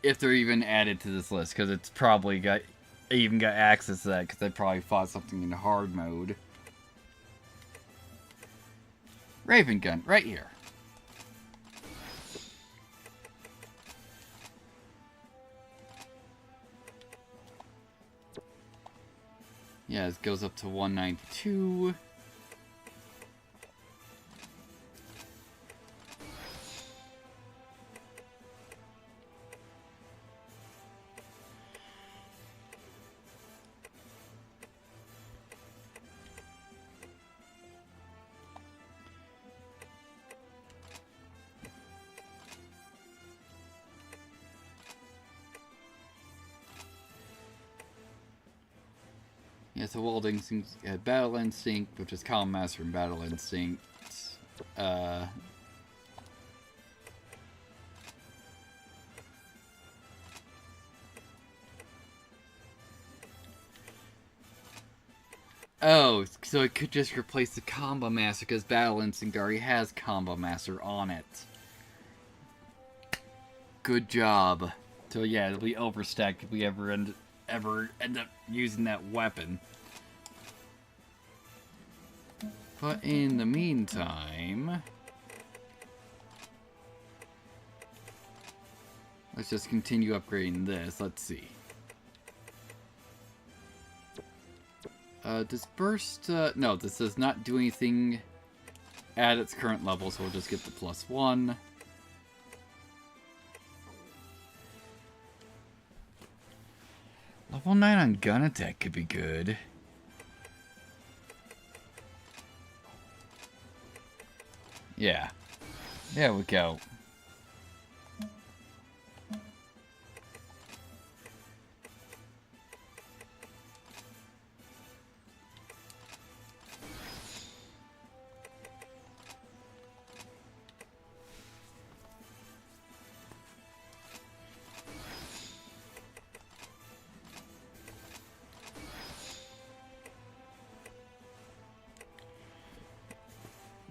If they're even added to this list, because it's probably got... I even got access to that, because I probably fought something in hard mode. Raven gun, right here. Yeah, it goes up to 192. Yeah, so welding seems battle instinct, which is common master and battle instinct. Oh, so it could just replace the combo master because battle instinct already has combo master on it. Good job. So yeah, it'll be overstacked if we ever end up using that weapon. But in the meantime, let's just continue upgrading this. Let's see. Does burst, no, this does not do anything at its current level, so we'll just get the +1. Level 9 on gun attack could be good. Yeah. There we go.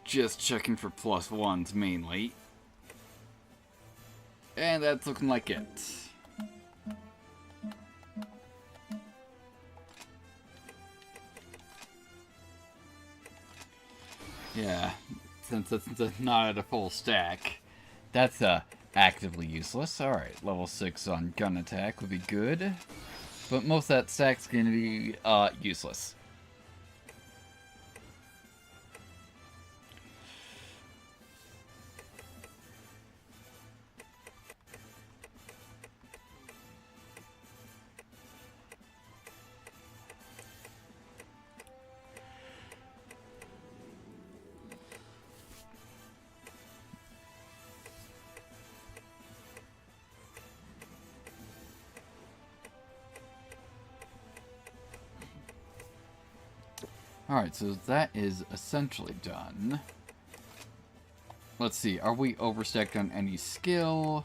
Just checking for +1s mainly. And that's looking like it. Yeah, since it's not at a full stack, that's actively useless. Alright, level 6 on gun attack would be good. But most of that stack's gonna be useless. Alright, so that is essentially done. Let's see, are we overstacked on any skill?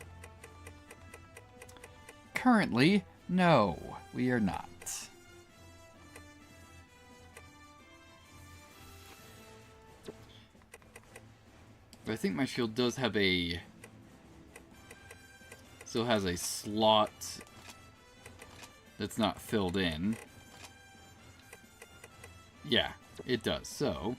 Currently, no, we are not. But I think my shield does have a... still has a slot that's not filled in. Yeah, it does, so...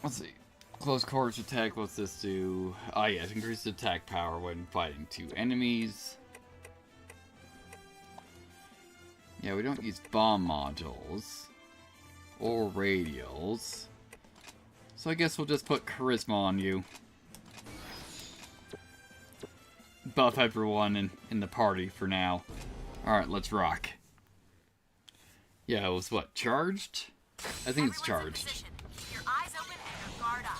let's see. Close quarters attack, what's this do? Ah yes, increased attack power when fighting 2 enemies. Yeah, we don't use bomb modules. Or radials. So I guess we'll just put charisma on you. Buff everyone in the party for now. Alright, let's rock. Yeah, it was what? Charged? I think it's Everyone's in charged. position. Keep your eyes open and your guard up.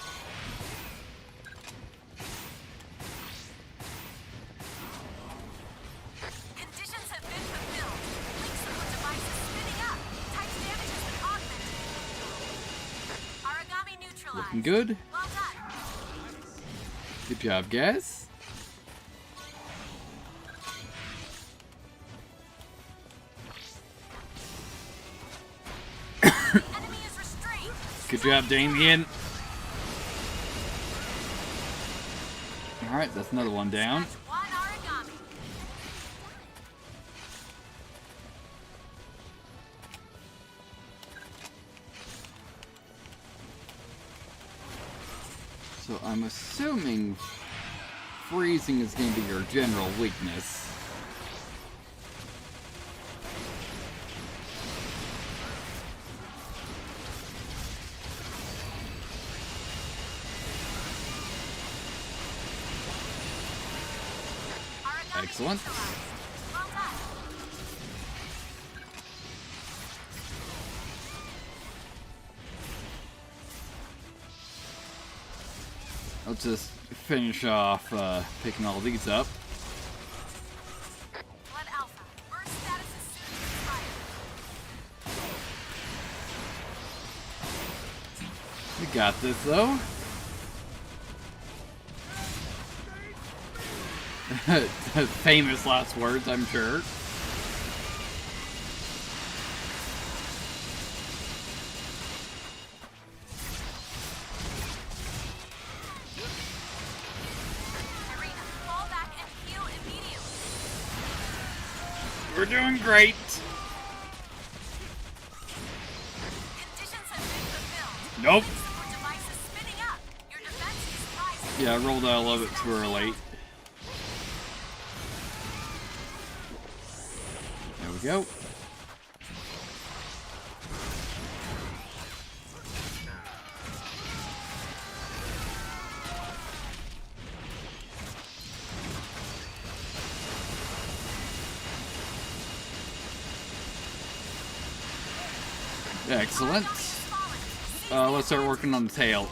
Conditions have been fulfilled. Link support device is spinning up. Titan's damage has been augmented. Origami neutralized. Looking good. Well done. Good job, guys. Enemy is restrained. Good job, Damien. Alright, that's another one down. That's one origami. So I'm assuming freezing is going to be your general weakness. Origami Excellent. neutralized. Well done. Let's just finish off picking all these up. Blood Alpha. Burst status is soon to expire. We got this, though. Famous last words, I'm sure. Irina, fall back and heal immediately. We're doing great. Conditions have been fulfilled. Nope. Link support device is spinning up. Your defense is rising. Yeah, I rolled out a little bit too early. There we go. Excellent. Let's start working on the tail.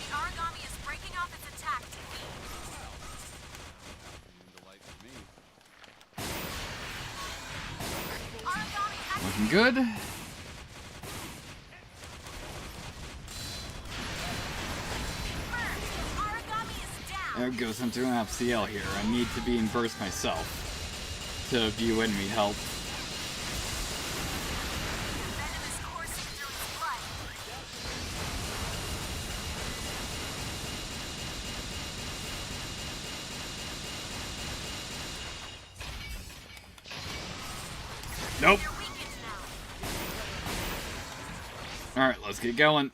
The origami is breaking off its attack to feed. Origami Looking good. confirmed. Origami is down. There it goes. I'm doing FCL here. I need to be in burst myself to view enemy help. Venom is coursing through its blood. Nope. You're weakened now. Alright, let's get going.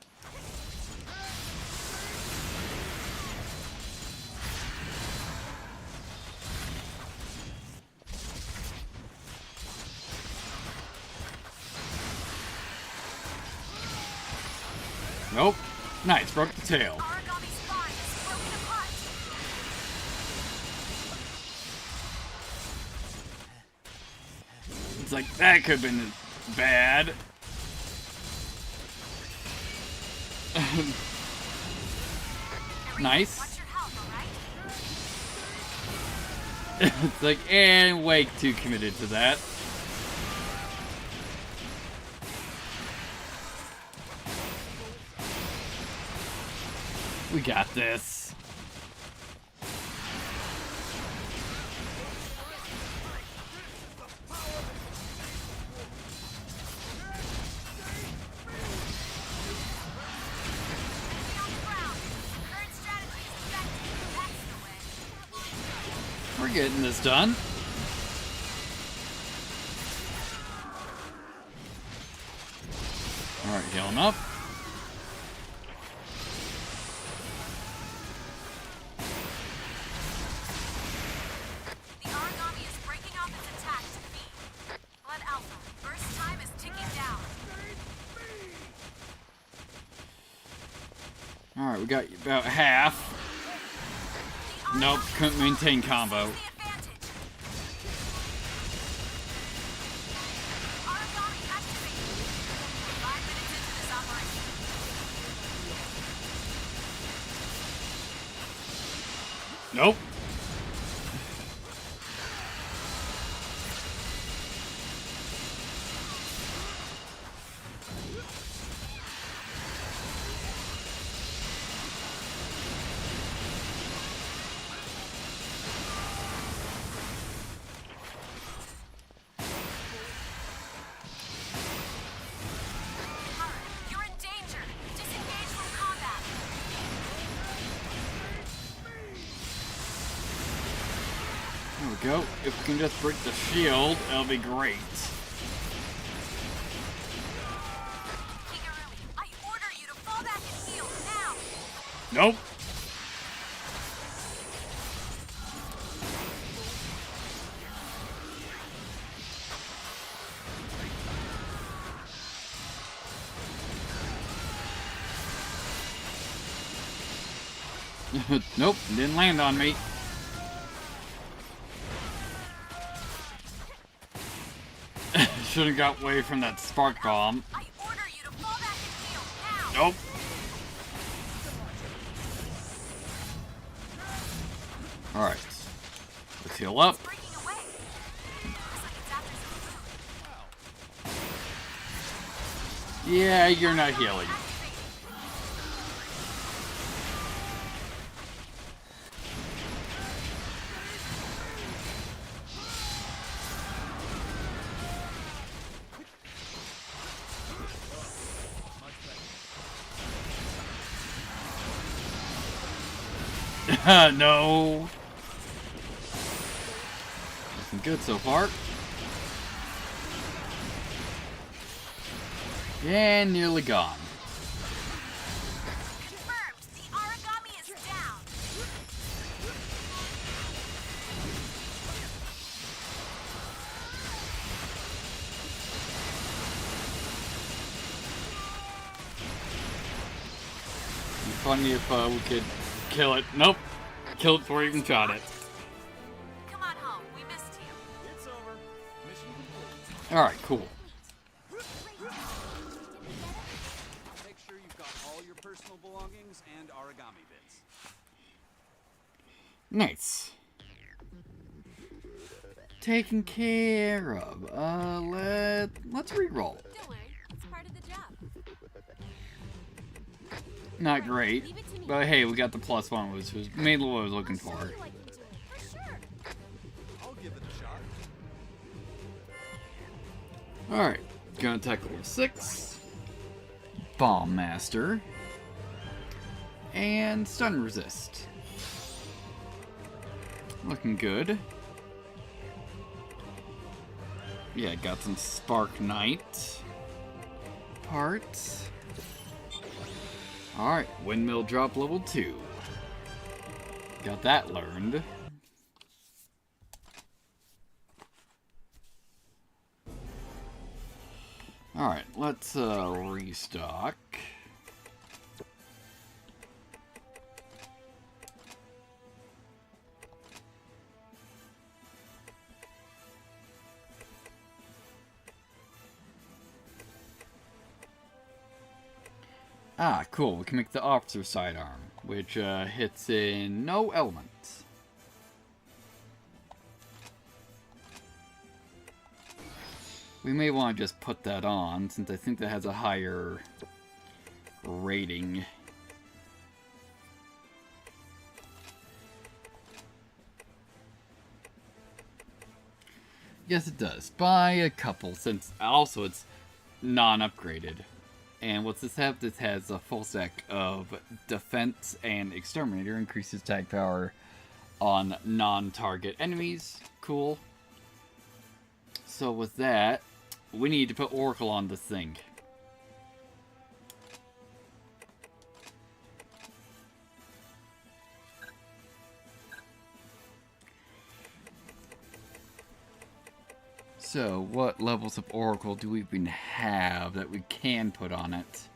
Nope. Nice, broke the tail. Origami's spine is broken apart. It's like, that could have been bad. Nice. Watch your health, alright? It's like, and way too committed to that. We got this. Stay on the ground. Current strategy is effective. That's the way. We're getting this done. Alright, healing up. The origami is breaking off its attack to feed. Blood Alpha. Burst time is ticking down. Alright, we got about half. Nope, couldn't maintain combo. Nope. You're in danger. Disengage from combat. There we go. If we can just break the shield, that'll be great. Kigarumi, I order you to fall back and heal now. Nope. Nope, didn't land on me. Should have got away from that spark bomb. I order you to fall back and heal now. Nope. Alright. Let's heal up. Breaking away. Looks like it's after some food. Yeah, you're not healing. No. Looking good so far. And nearly gone. Confirmed. The origami is down. It'd be funny if we could kill it. Nope. Kill it before we even shot it. Come on home. We missed you. It's over. Mission complete. Alright, cool. Make sure you've got all your personal belongings and origami bits. Nice. Taken care of. Let's re-roll. Don't worry, it's part of the job. Not great. But hey, we got the +1, which was mainly what I was looking for. Show you what you do. For sure. I'll give it a shot. Alright, gonna attack level 6. Bomb Master. And Stun Resist. Looking good. Yeah, got some Spark Knight parts. Alright, Windmill Drop level 2. Got that learned. Alright, let's restock. Ah, cool. We can make the officer sidearm, which hits in no elements. We may want to just put that on, since I think that has a higher rating. Yes, it does. By a couple, since also it's non-upgraded. And what's this have? This has a full stack of defense and exterminator. Increases tag power on non-target enemies. Cool. So with that, we need to put Oracle on this thing. So, what levels of Oracle do we even have that we can put on it?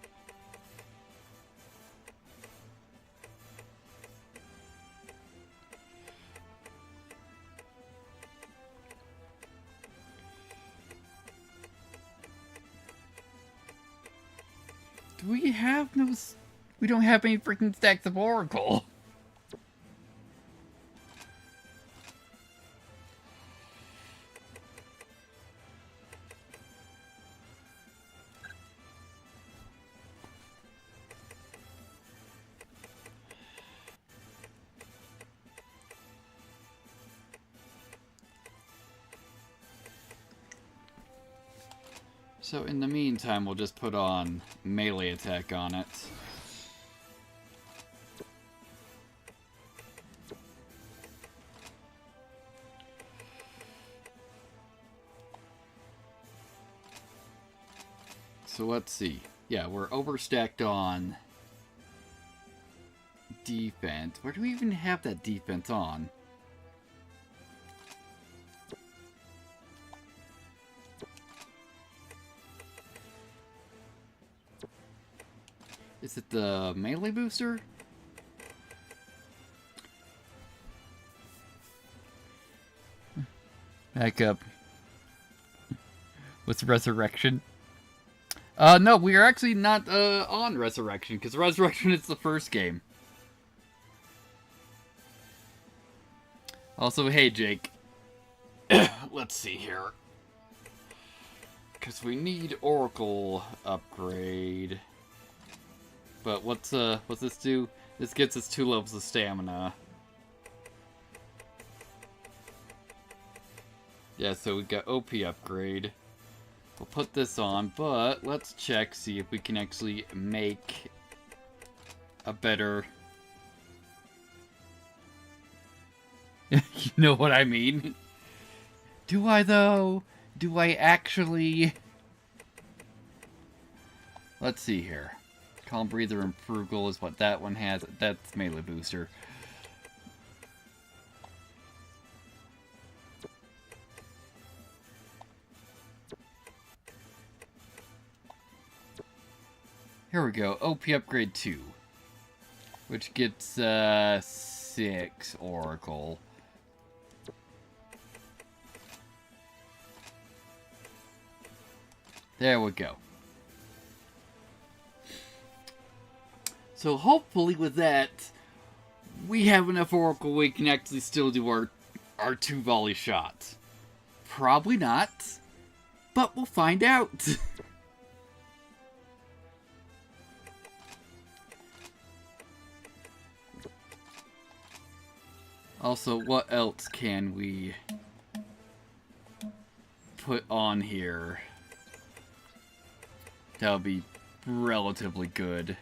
we have no... We don't have any freaking stacks of Oracle. So in the meantime, we'll just put on melee attack on it. So let's see. Yeah, we're overstacked on defense. Where do we even have that defense on? Is it the melee booster? Back up. What's Resurrection? No, we are actually not on Resurrection, because Resurrection is the first game. Also, hey Jake. Let's see here. Because we need Oracle upgrade. But what's this do? This gets us 2 levels of stamina. Yeah, so we got OP upgrade. We'll put this on, but let's check, see if we can actually make a better... You know what I mean? Do I, though? Do I actually? Let's see here. Calm Breather and Frugal is what that one has. That's melee booster. Here we go. OP upgrade 2. Which gets 6 Oracle. There we go. So hopefully with that, we have enough Oracle we can actually still do our 2 volley shots. Probably not, but we'll find out. Also, what else can we put on here? That would be relatively good.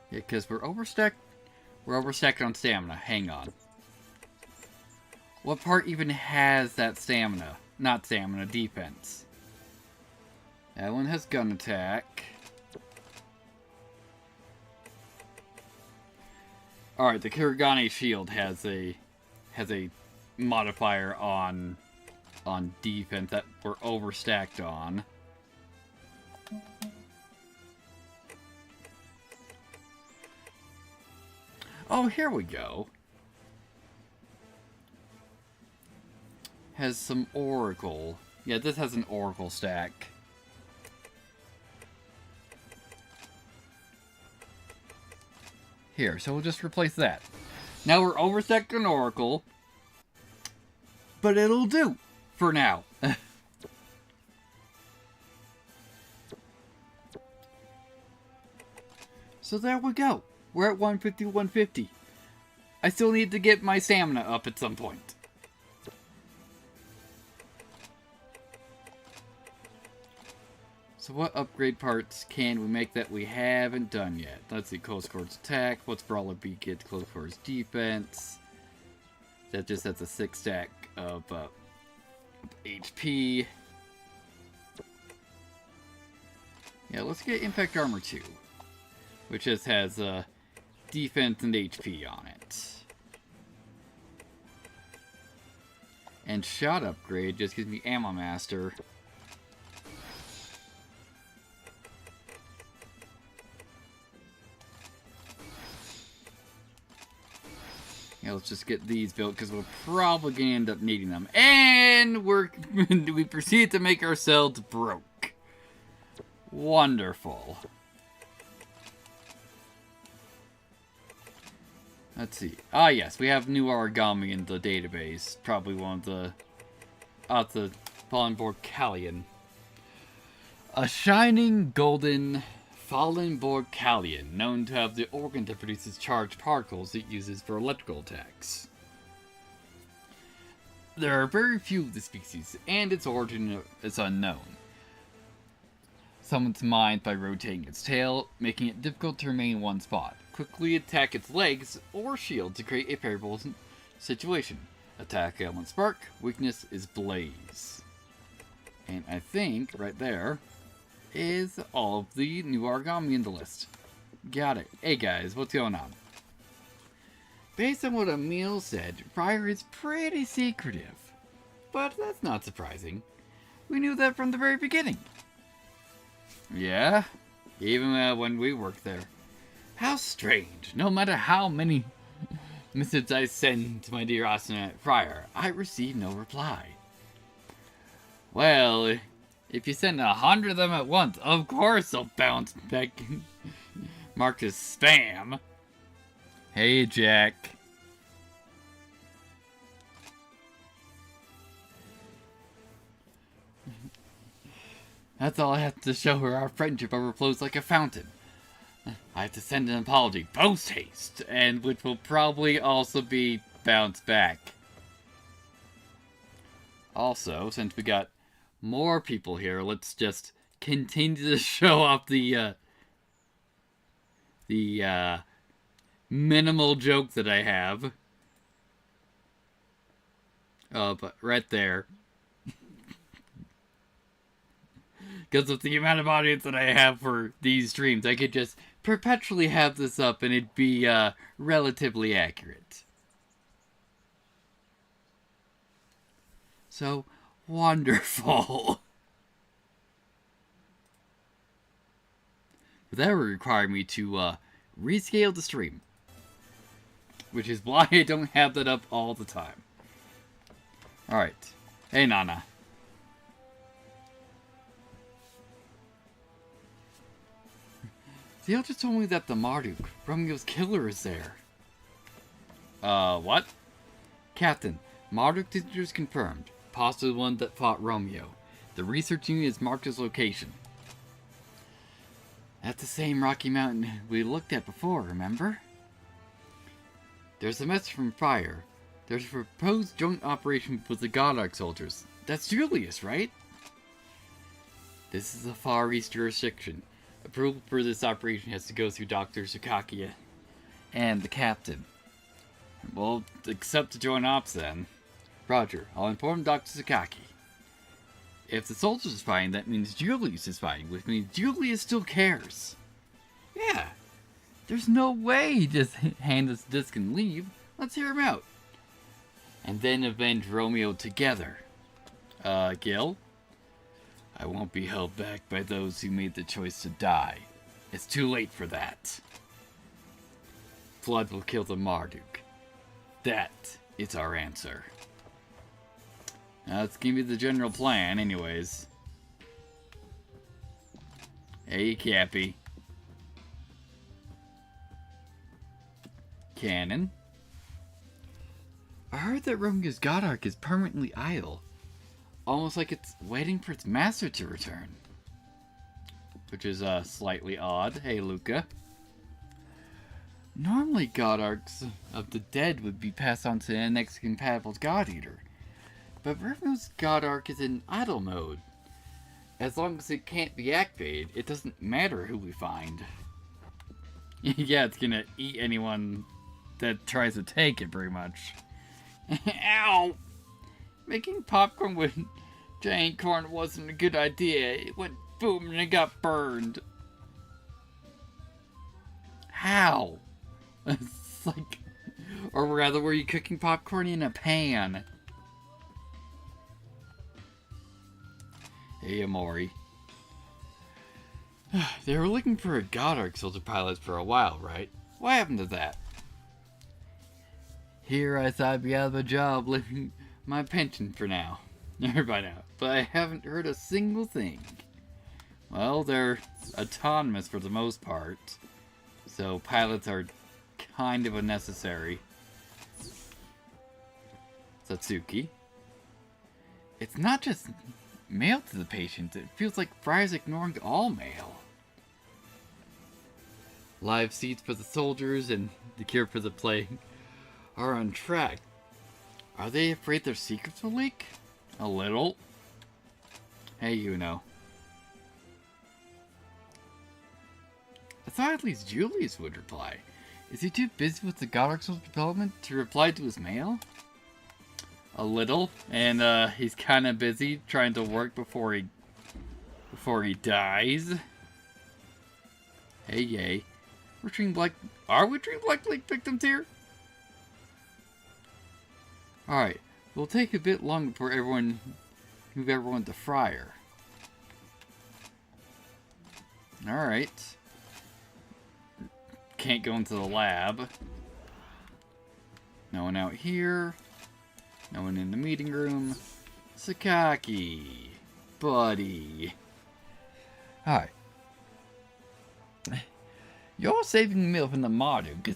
Yeah, because we're overstacked. We're overstacked on stamina. Hang on. What part even has that stamina? Not stamina, defense. That one has gun attack. Alright, the Kuragane shield has a modifier on defense that we're overstacked on. Oh, here we go. Has some Oracle. Yeah, this has an Oracle stack. Here, so we'll just replace that. Now we're overstacked on Oracle. But it'll do for now. So there we go. We're at 150, 150. I still need to get my stamina up at some point. So what upgrade parts can we make that we haven't done yet? Let's see, close quarters attack. What's Brawler B get? Close quarters defense. That just has a 6 stack of HP. Yeah, let's get Impact Armor 2. Which just has defense and HP on it. And shot upgrade just gives me Ammo Master. Yeah, let's just get these built because we're probably gonna end up needing them. And we proceed to make ourselves broke. Wonderful. Let's see. Ah, yes, we have new origami in the database. Probably one of the Fallenborg Callion. A shining golden Fallenborg Callion, known to have the organ that produces charged particles it uses for electrical attacks. There are very few of the species, and its origin is unknown. Summons mines by rotating its tail, making it difficult to remain in one spot. Quickly attack its legs or shield to create a favorable situation. Attack element spark, weakness is blaze. And I think right there is all of the new origami in the list. Got it. Hey guys, what's going on? Based on what Emil said, Friar is pretty secretive. But that's not surprising. We knew that from the very beginning. Yeah? Even when we worked there. How strange. No matter how many missives I send to my dear Astronaut Friar, I receive no reply. Well, if you send 100 of them at once, of course they'll bounce back marked as spam. Hey, Jack. That's all I have to show her. Our friendship overflows like a fountain. I have to send an apology post haste, and which will probably also be bounced back. Also, since we got more people here, let's just continue to show off the minimal joke that I have. Oh, but right there. Because of the amount of audience that I have for these streams, I could just perpetually have this up and it'd be relatively accurate. So, wonderful. But that would require me to rescale the stream. Which is why I don't have that up all the time. Alright. Hey, Nana. Theo just told me that the Marduk, Romeo's killer, is there. What? Captain, Marduk teachers confirmed. Possibly the one that fought Romeo. The research unit has marked his location. That's the same rocky mountain we looked at before, remember? There's a message from Friar. There's a proposed joint operation with the Godark soldiers. That's Julius, right? This is a Far East jurisdiction. Approval for this operation has to go through Dr. Sukakia and the captain. Well, accept to join ops then. Roger, I'll inform Dr. Sakaki. If the soldiers are spying, that means Julius is spying, which means Julius still cares. Yeah, there's no way he just hand us the disc and leave. Let's hear him out. And then avenge Romeo together. Gil? I won't be held back by those who made the choice to die. It's too late for that. Flood will kill the Marduk. That is our answer. Now let's give you the general plan, anyways. Hey, Cappy. Cannon. I heard that Romeo's Godark is permanently idle. Almost like it's waiting for its master to return. Which is slightly odd. Hey, Luca. Normally, Godarks of the dead would be passed on to the next compatible God Eater. But Romeo's Godark is in idle mode. As long as it can't be activated, it doesn't matter who we find. Yeah, it's gonna eat anyone that tries to take it, pretty much. Ow! Making popcorn with giant corn wasn't a good idea. It went boom and it got burned. How? It's like... Or rather, were you cooking popcorn in a pan? Hey, Amori. They were looking for a Godark soldier pilot for a while, right? What happened to that? Here I thought I'd be out of a job living my pension for now. Never by now. But I haven't heard a single thing. Well, they're autonomous for the most part. So pilots are kind of unnecessary. Satsuki. It's not just mail to the patient. It feels like Friar's ignoring all mail. Live seats for the soldiers and the cure for the plague are on track. Are they afraid their secrets will leak? A little. Hey, you know. I thought at least Julius would reply. Is he too busy with the Goddard's development to reply to his mail? A little, and he's kind of busy trying to work before he dies. Hey, yay. Are we treating Black Lake victims here? Alright, we'll take a bit longer before move everyone to Friar. Alright. Can't go into the lab. No one out here. No one in the meeting room. Sakaki. Buddy. Alright. You're saving me from the Marduk.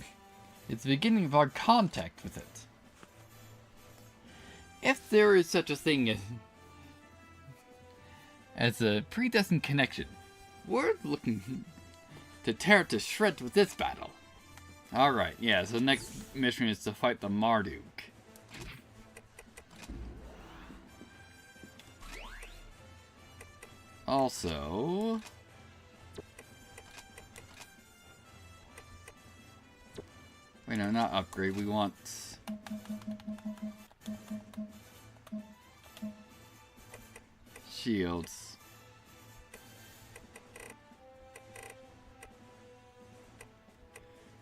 It's the beginning of our contact with it. If there is such a thing as a predestined connection, we're looking to tear it to shreds with this battle. Alright, yeah, so the next mission is to fight the Marduk. Also... wait, no, not upgrade, we want... shields.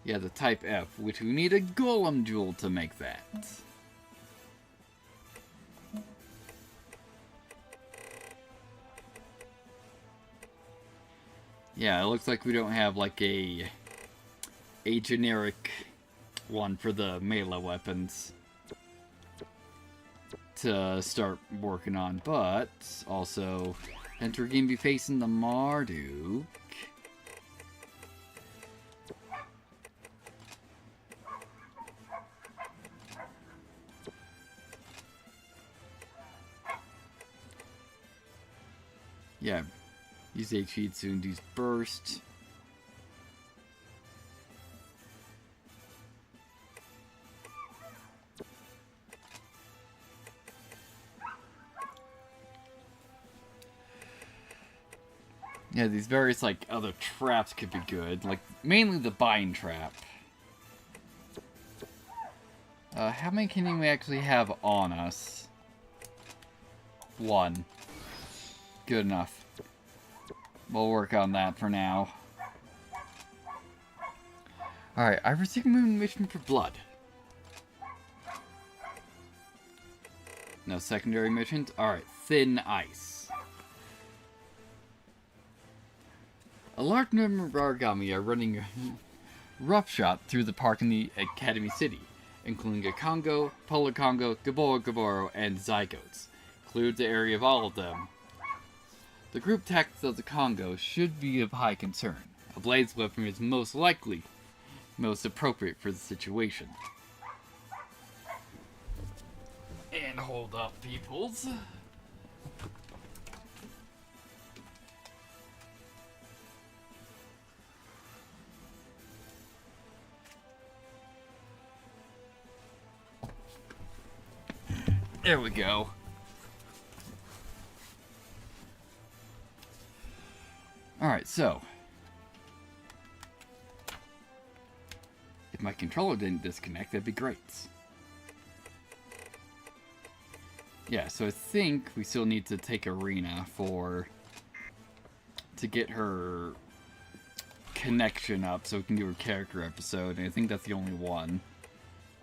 Yeah, the Type F, which we need a Golem Jewel to make that. Yeah, it looks like we don't have like a generic one for the melee weapons to start working on, but also since we're going to be facing the Marduk, yeah, use HP to induce burst. Yeah, these various, like, other traps could be good. Like, mainly the bind trap. How many can we actually have on us? 1. Good enough. We'll work on that for now. Alright, I received a mission for blood. No secondary missions? Alright, thin ice. A large number of origami are running roughshod through the park in the Academy City, including a Congo, Polar Congo, Gaboro, and Zygotes. Cleared the area of all of them. The group tactics of the Congo should be of high concern. A blaze weapon is most likely most appropriate for the situation. And hold up, peoples. There we go. Alright, so. If my controller didn't disconnect, that'd be great. Yeah, so I think we still need to take Arena to get her connection up so we can do her character episode, and I think that's the only one.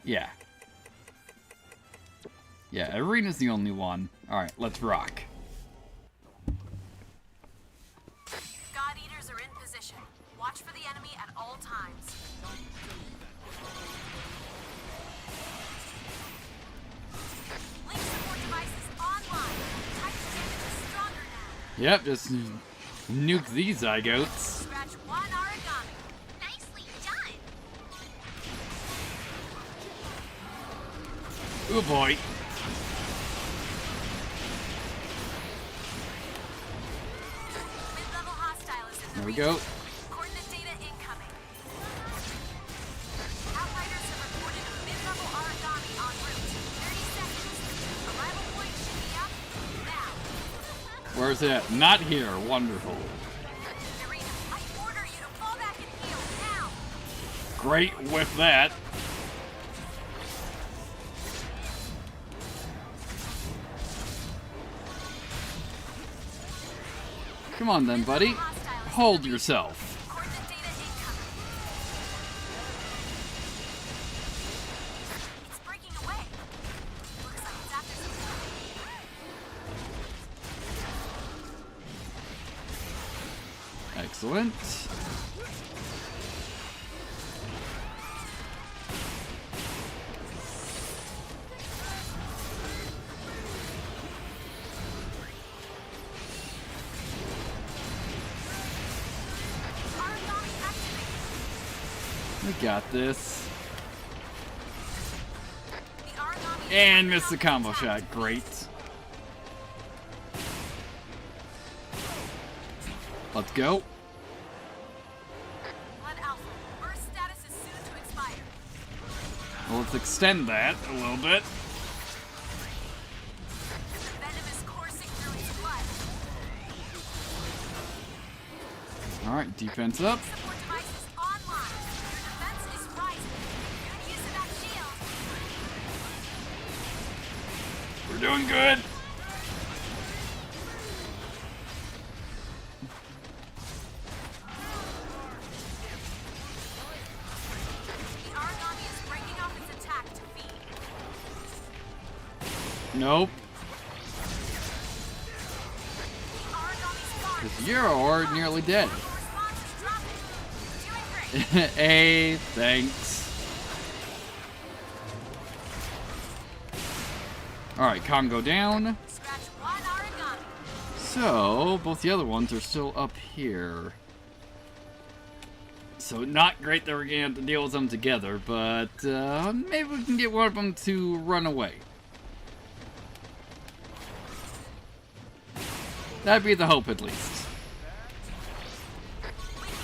Yeah. Yeah, Arena's the only one. Alright, let's rock. God Eaters are in position. Watch for the enemy at all times. Yep, just nuke these zygotes. Scratch one origami. Nicely done. Oh boy. Mid-level hostile is in the There we region. go. Coordinate data incoming. Outriders have reported a mid-level origami en route. 30 seconds. Arrival point should be up now. Where's it at? Not here. Wonderful. Irina, I order you to fall back and heal now. Great with that. Come on then, buddy. Hold yourself. Coordinate data incoming. It's breaking away. Looks like it's after some food. Excellent. Origami activated. We got this. The origami And missed the combo shot. Great. Let's go. Blood Alpha. Burst status is soon to expire. Well, let's extend that a little bit. The venom is coursing through its blood. Alright, defense up. Support devices online. Your defense is rising. Good use of that shield. We're doing good. The origami is breaking off its attack to feed. Nope. The origami's guard is You're nearly dead. response is dropping. Doing great. Hey, thanks. Alright, Congo down. Scratch one origami. So, both the other ones are still up here. So, not great that we're going to have to deal with them together, but maybe we can get one of them to run away. That'd be the hope, at least. Confirmed.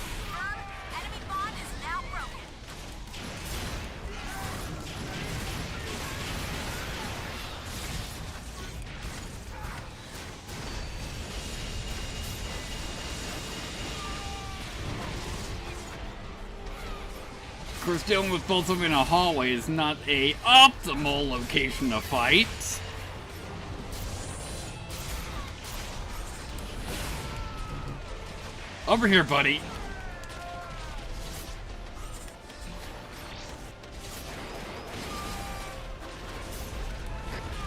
Enemy bond is now broken. Of course, dealing with both of them in a hallway is not a optimal location to fight. Over here, buddy.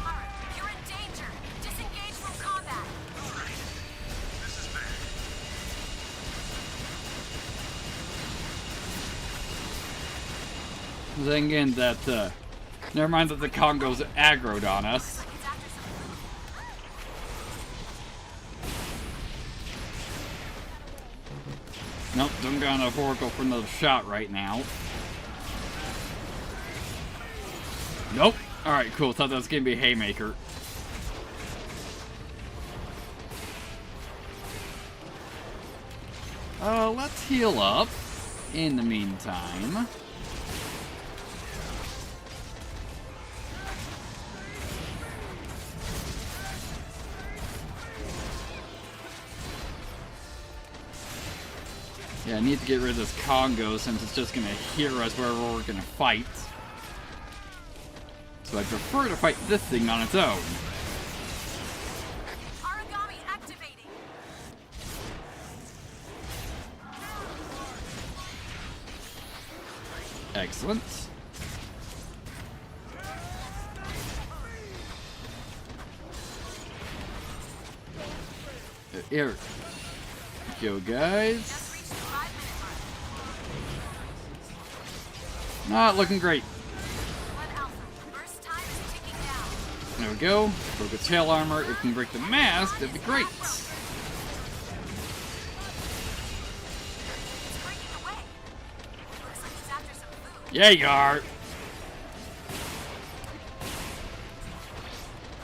Alright, you're in danger. Disengage from combat. Then again, that, never mind that the Congo's aggroed on us. Like it's after some food. Nope, don't got enough Oracle for another shot right now. Nope. Alright, cool. Thought that was gonna be a haymaker. Let's heal up in the meantime. Yeah, I need to get rid of this Congo since it's just gonna hear us wherever we're gonna fight. So I prefer to fight this thing on its own. Origami activating. Excellent. Here we go, guys. Just reached the 5-minute mark. Not looking great. Blood Alpha. Burst time is ticking down. There we go. Broke its tail armor. If we can break the mask, that'd be great. Yeah, you are.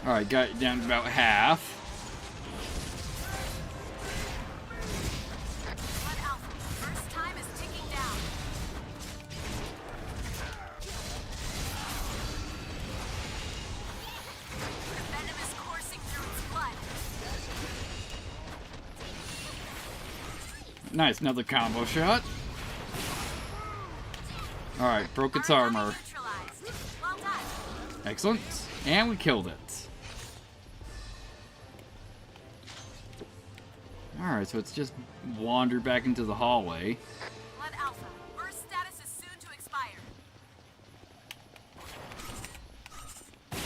Alright, got it down to about half. Blood Alpha, first time is ticking down. The venom is coursing through its blood. Nice, another combo shot. Alright, broke its armor. Neutralized. Well done. Excellent. And we killed it. Alright, so it's just wandered back into the hallway. Blood Alpha, burst status is soon to expire. The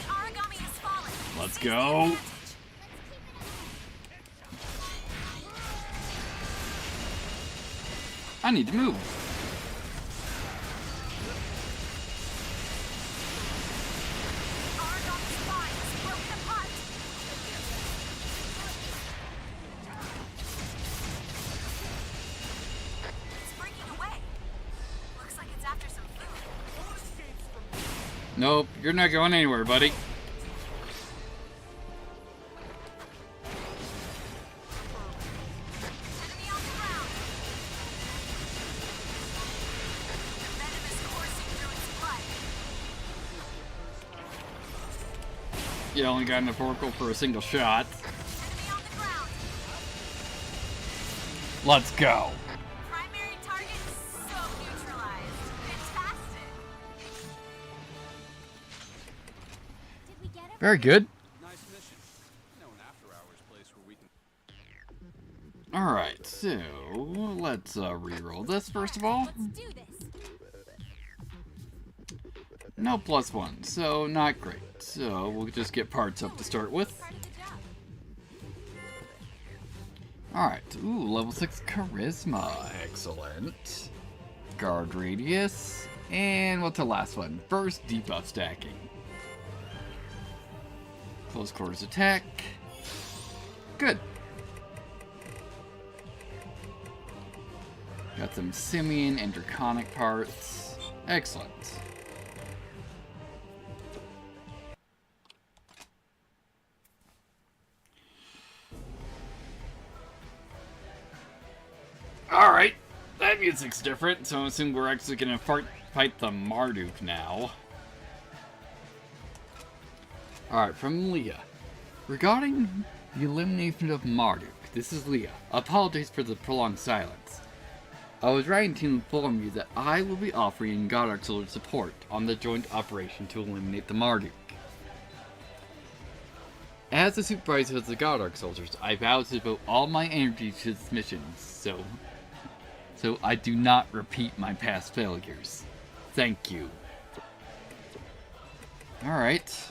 origami has fallen. Let's Seize the go. advantage. I need to move. Origami's spine is broken apart. It's breaking away. Looks like it's after some food. Nope, you're not going anywhere, buddy. Enemy on the ground. The venom is coursing through its blood. You only got enough oracle for a single shot. Enemy on the ground. Let's go. Primary target so neutralized. Fantastic. Did we get it? Very good. Nice mission. No an after-hours place where we can... Alright, so let's re-roll this first of all. Let's do this. No +1, so not great. So we'll just get parts up to start with. Part of the job. Alright, ooh, level 6 charisma. Excellent. Guard radius. And what's the last one? Burst debuff stacking. Close quarters attack. Good. Got some simian and draconic parts. Excellent. Alright, that music's different, so I assume we're actually gonna fight the Marduk now. Alright, from Leah. Regarding the elimination of Marduk, this is Leah. Apologies for the prolonged silence. I was writing to inform you that I will be offering Goddard Soldier support on the joint operation to eliminate the Marduk. As the supervisor of the Goddard Soldiers, I vow to devote all my energy to this mission, so I do not repeat my past failures. Thank you. Alright.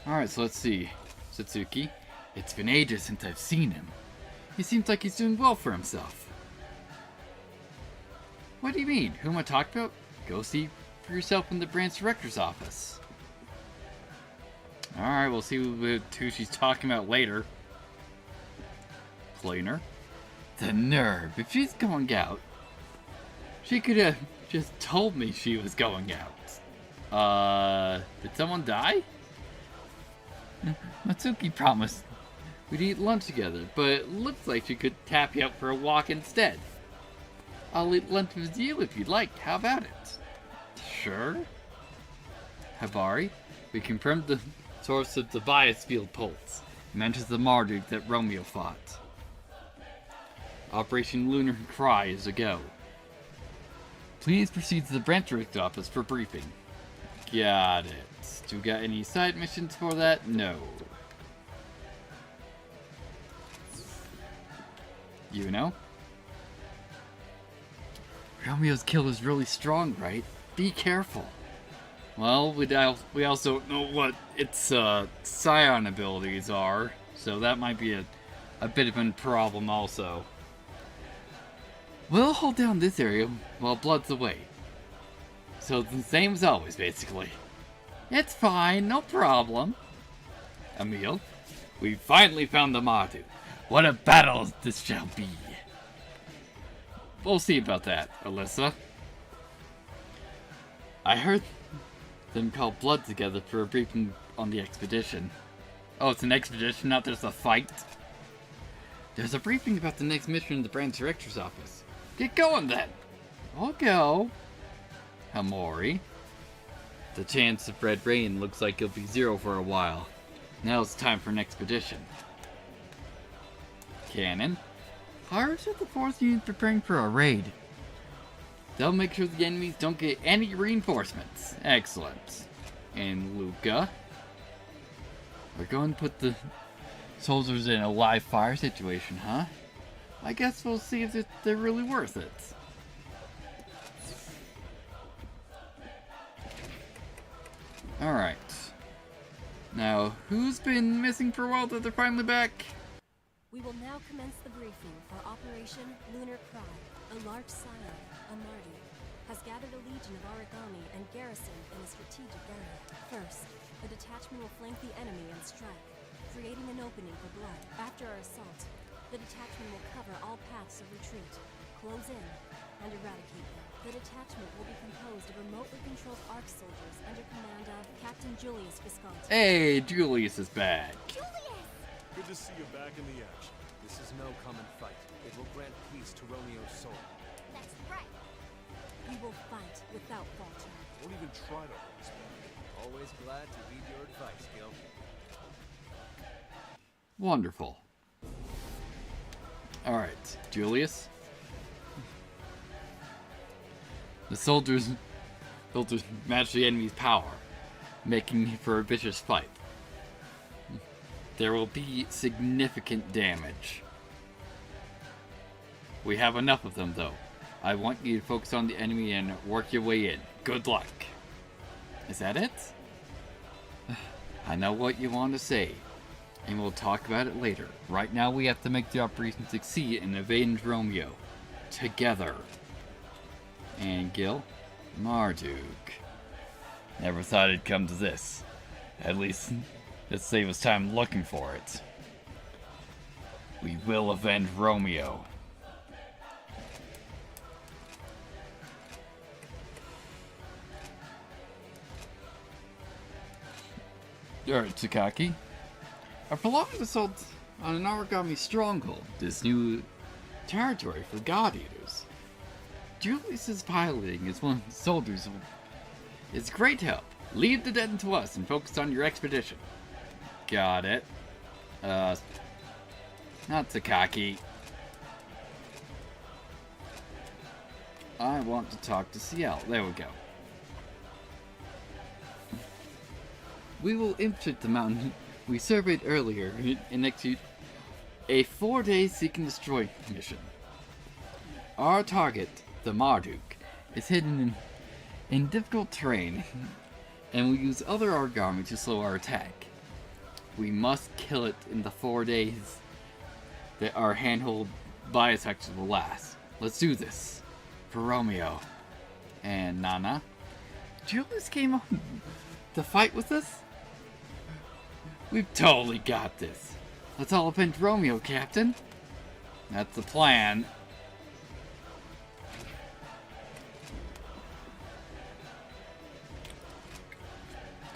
Alright, so let's see. Satsuki. It's been ages since I've seen him. He seems like he's doing well for himself. What do you mean? Who am I talking about? Go see for yourself in the branch director's office. Alright, we'll see who she's talking about later. Cleaner. The nerve. If she's going out, she could have just told me she was going out. Did someone die? Matsuki promised we'd eat lunch together, but it looks like she could tap you out for a walk instead. I'll eat lunch with you if you'd like. How about it? Sure. Habari, we confirmed the source of the bias field pulse. Mentions the Marduk that Romeo fought. Operation Lunar Cry is a go. Please proceed to the branch director's office for briefing. Got it. Do we got any side missions for that? No. You know? Romeo's kill is really strong, right? Be careful. Well, we also don't know what its scion abilities are, so that might be a bit of a problem also. We'll hold down this area while Blood's away. So it's the same as always, basically. It's fine, no problem. Emil, we finally found the Marduk. What a battle this shall be. We'll see about that, Alyssa. I heard them call blood together for a briefing on the expedition. Oh, it's an expedition, not just a fight. There's a briefing about the next mission in the branch director's office. Get going then. I'll go. Hamori. The chance of red rain looks like it'll be 0 for a while. Now it's time for an expedition. Cannon. Pirates of the 4th Unit preparing for a raid. They'll make sure the enemies don't get any reinforcements. Excellent. And Luca. We're going to put the soldiers in a live fire situation, huh? I guess we'll see if they're really worth it. Alright. Now, who's been missing for a while that they're finally back? We will now commence the briefing for Operation Lunar Cry. A large scion, Amardi, has gathered a legion of origami and garrisoned in a strategic area. First, a detachment will flank the enemy and strike, creating an opening for blood. After our assault, the detachment will cover all paths of retreat, close in, and eradicate them. The detachment will be composed of remotely controlled ARC soldiers under command of Captain Julius Visconti. Hey, Julius is back. Julius! Good to see you back in the action. This is no common fight. It will grant peace to Romeo's soul. That's right. We will fight without falter. Don't even try to hold us back. Always glad to heed your advice, Gil. Wonderful. Alright, Julius. The soldiers match the enemy's power, making for a vicious fight. There will be significant damage. We have enough of them, though. I want you to focus on the enemy and work your way in. Good luck. Is that it? I know what you want to say, and we'll talk about it later. Right now, we have to make the operation succeed and avenge Romeo. Together. And Gil? Marduk. Never thought it'd come to this. At least, let's save us time looking for it. We will avenge Romeo. Alright, Tsukaki. A prolonged assault on an origami stronghold, this new territory for God Eaters. Julius's piloting is one of the soldiers. It's great help. Leave the dead to us and focus on your expedition. Got it. Not Tsukaki. I want to talk to CL. There we go. We will infiltrate the mountain we surveyed earlier and execute a 4-day seek and destroy mission. Our target, the Marduk, is hidden in difficult terrain, and we use other origami to slow our attack. We must kill it in the 4 days that our handhold bias actions will last. Let's do this. For Romeo. And Nana. Julius came on to fight with us? We've totally got this. Let's all avenge Romeo, Captain. That's the plan.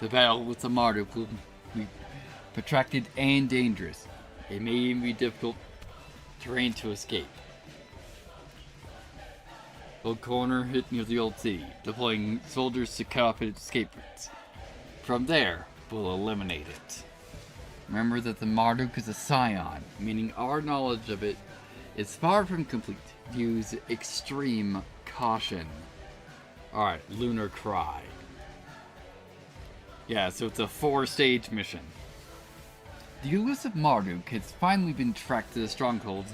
The battle with the Marduk will be protracted and dangerous. It may even be difficult terrain to escape. We'll corner it near the old city, deploying soldiers to cut off its escape routes. From there, we'll eliminate it. Remember that the Marduk is a scion, meaning our knowledge of it is far from complete. Use extreme caution. Alright, Lunar Cry. Yeah, so it's a 4-stage mission. The elusive Marduk has finally been tracked to the stronghold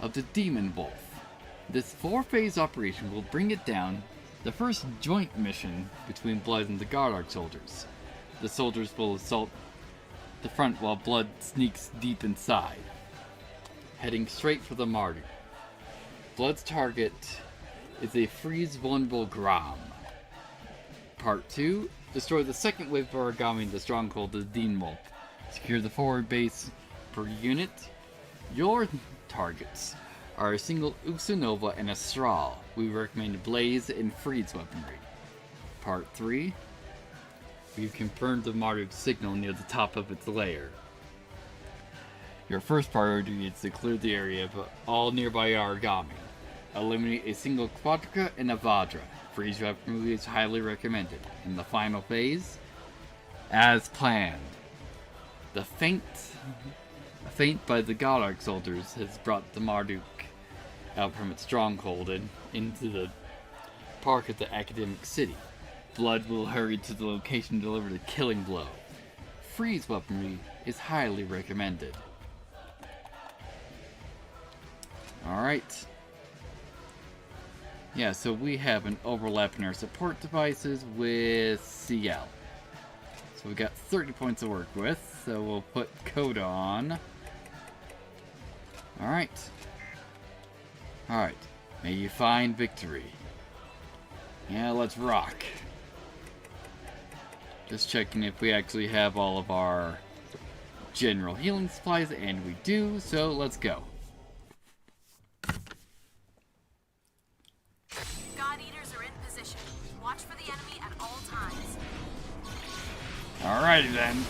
of the Demon Wolf. This 4-phase operation will bring it down, the first joint mission between Blood and the Gardark soldiers. The soldiers will assault the front while Blood sneaks deep inside, heading straight for the Marduk. Blood's target is a freeze vulnerable Gram. Part 2, destroy the second wave of origami in the stronghold of the Demon Wolf. Secure the forward base per unit. Your targets are a single Usanova and a Straw. We recommend Blaze and Freeze weaponry. Part 3. We've confirmed the Marduk signal near the top of its lair. Your first priority is to clear the area of all nearby origami. Eliminate a single Quadrica and a Vajra. Freeze weaponry is highly recommended. In the final phase, as planned, the feint by the Godark soldiers has brought the Marduk out from its stronghold and into the park at the academic city. Blood will hurry to the location to deliver the killing blow. Freeze weaponry is highly recommended. Alright. Yeah, so we have an overlap in our support devices with CL. So we got 30 points to work with, so we'll put Coda on. Alright. Alright. May you find victory. Yeah, let's rock. Just checking if we actually have all of our general healing supplies, and we do, so let's go. God Eaters are in position. Watch for the enemy at all times. Alrighty then. I'm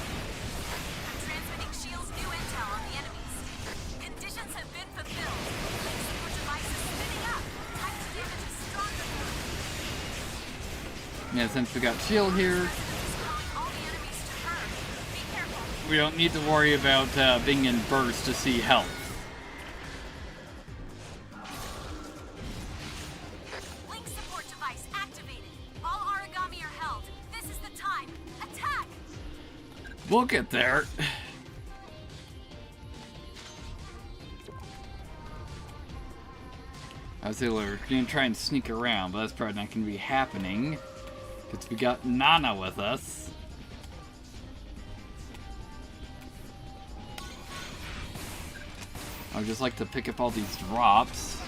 transmitting Shield's new intel on the enemies. Conditions have been fulfilled. Link support device is spinning up. Time to damage is stronger now. Yeah, since we got shield here, All the enemies to her. Be careful. we don't need to worry about being in burst to see health. Link support device activated. All origami are held. This is the time. Attack! We'll get there. I was saying we're gonna try and sneak around, but that's probably not gonna be happening. Because we got Nana with us. I would just like to pick up all these drops.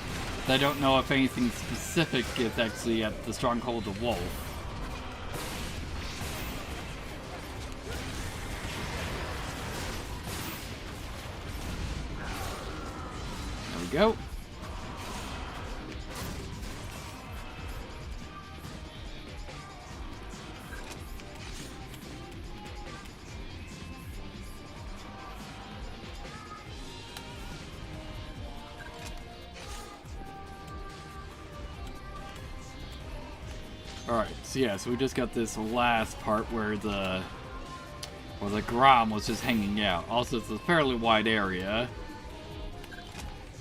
I don't know if anything specific is actually at the Stronghold of Wolf. There we go. Alright, so yeah, so we just got this last part where the Grom was just hanging out. Also, it's a fairly wide area,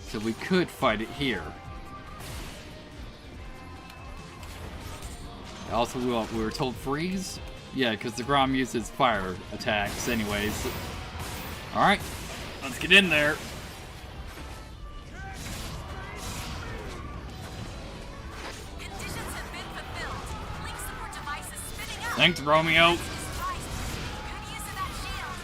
so we could fight it here. Also, we were told freeze? Yeah, because the Grom uses fire attacks anyways. Alright, let's get in there. Conditions have been fulfilled. Link support device is spinning up. Thanks, Romeo. Good use of that shield.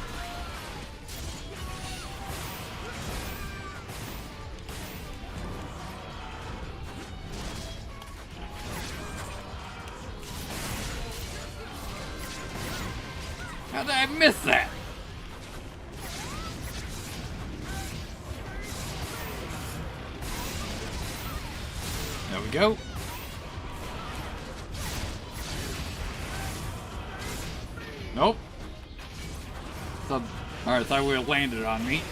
How did I miss that? There we go. Nope. Alright, I thought we had landed on me.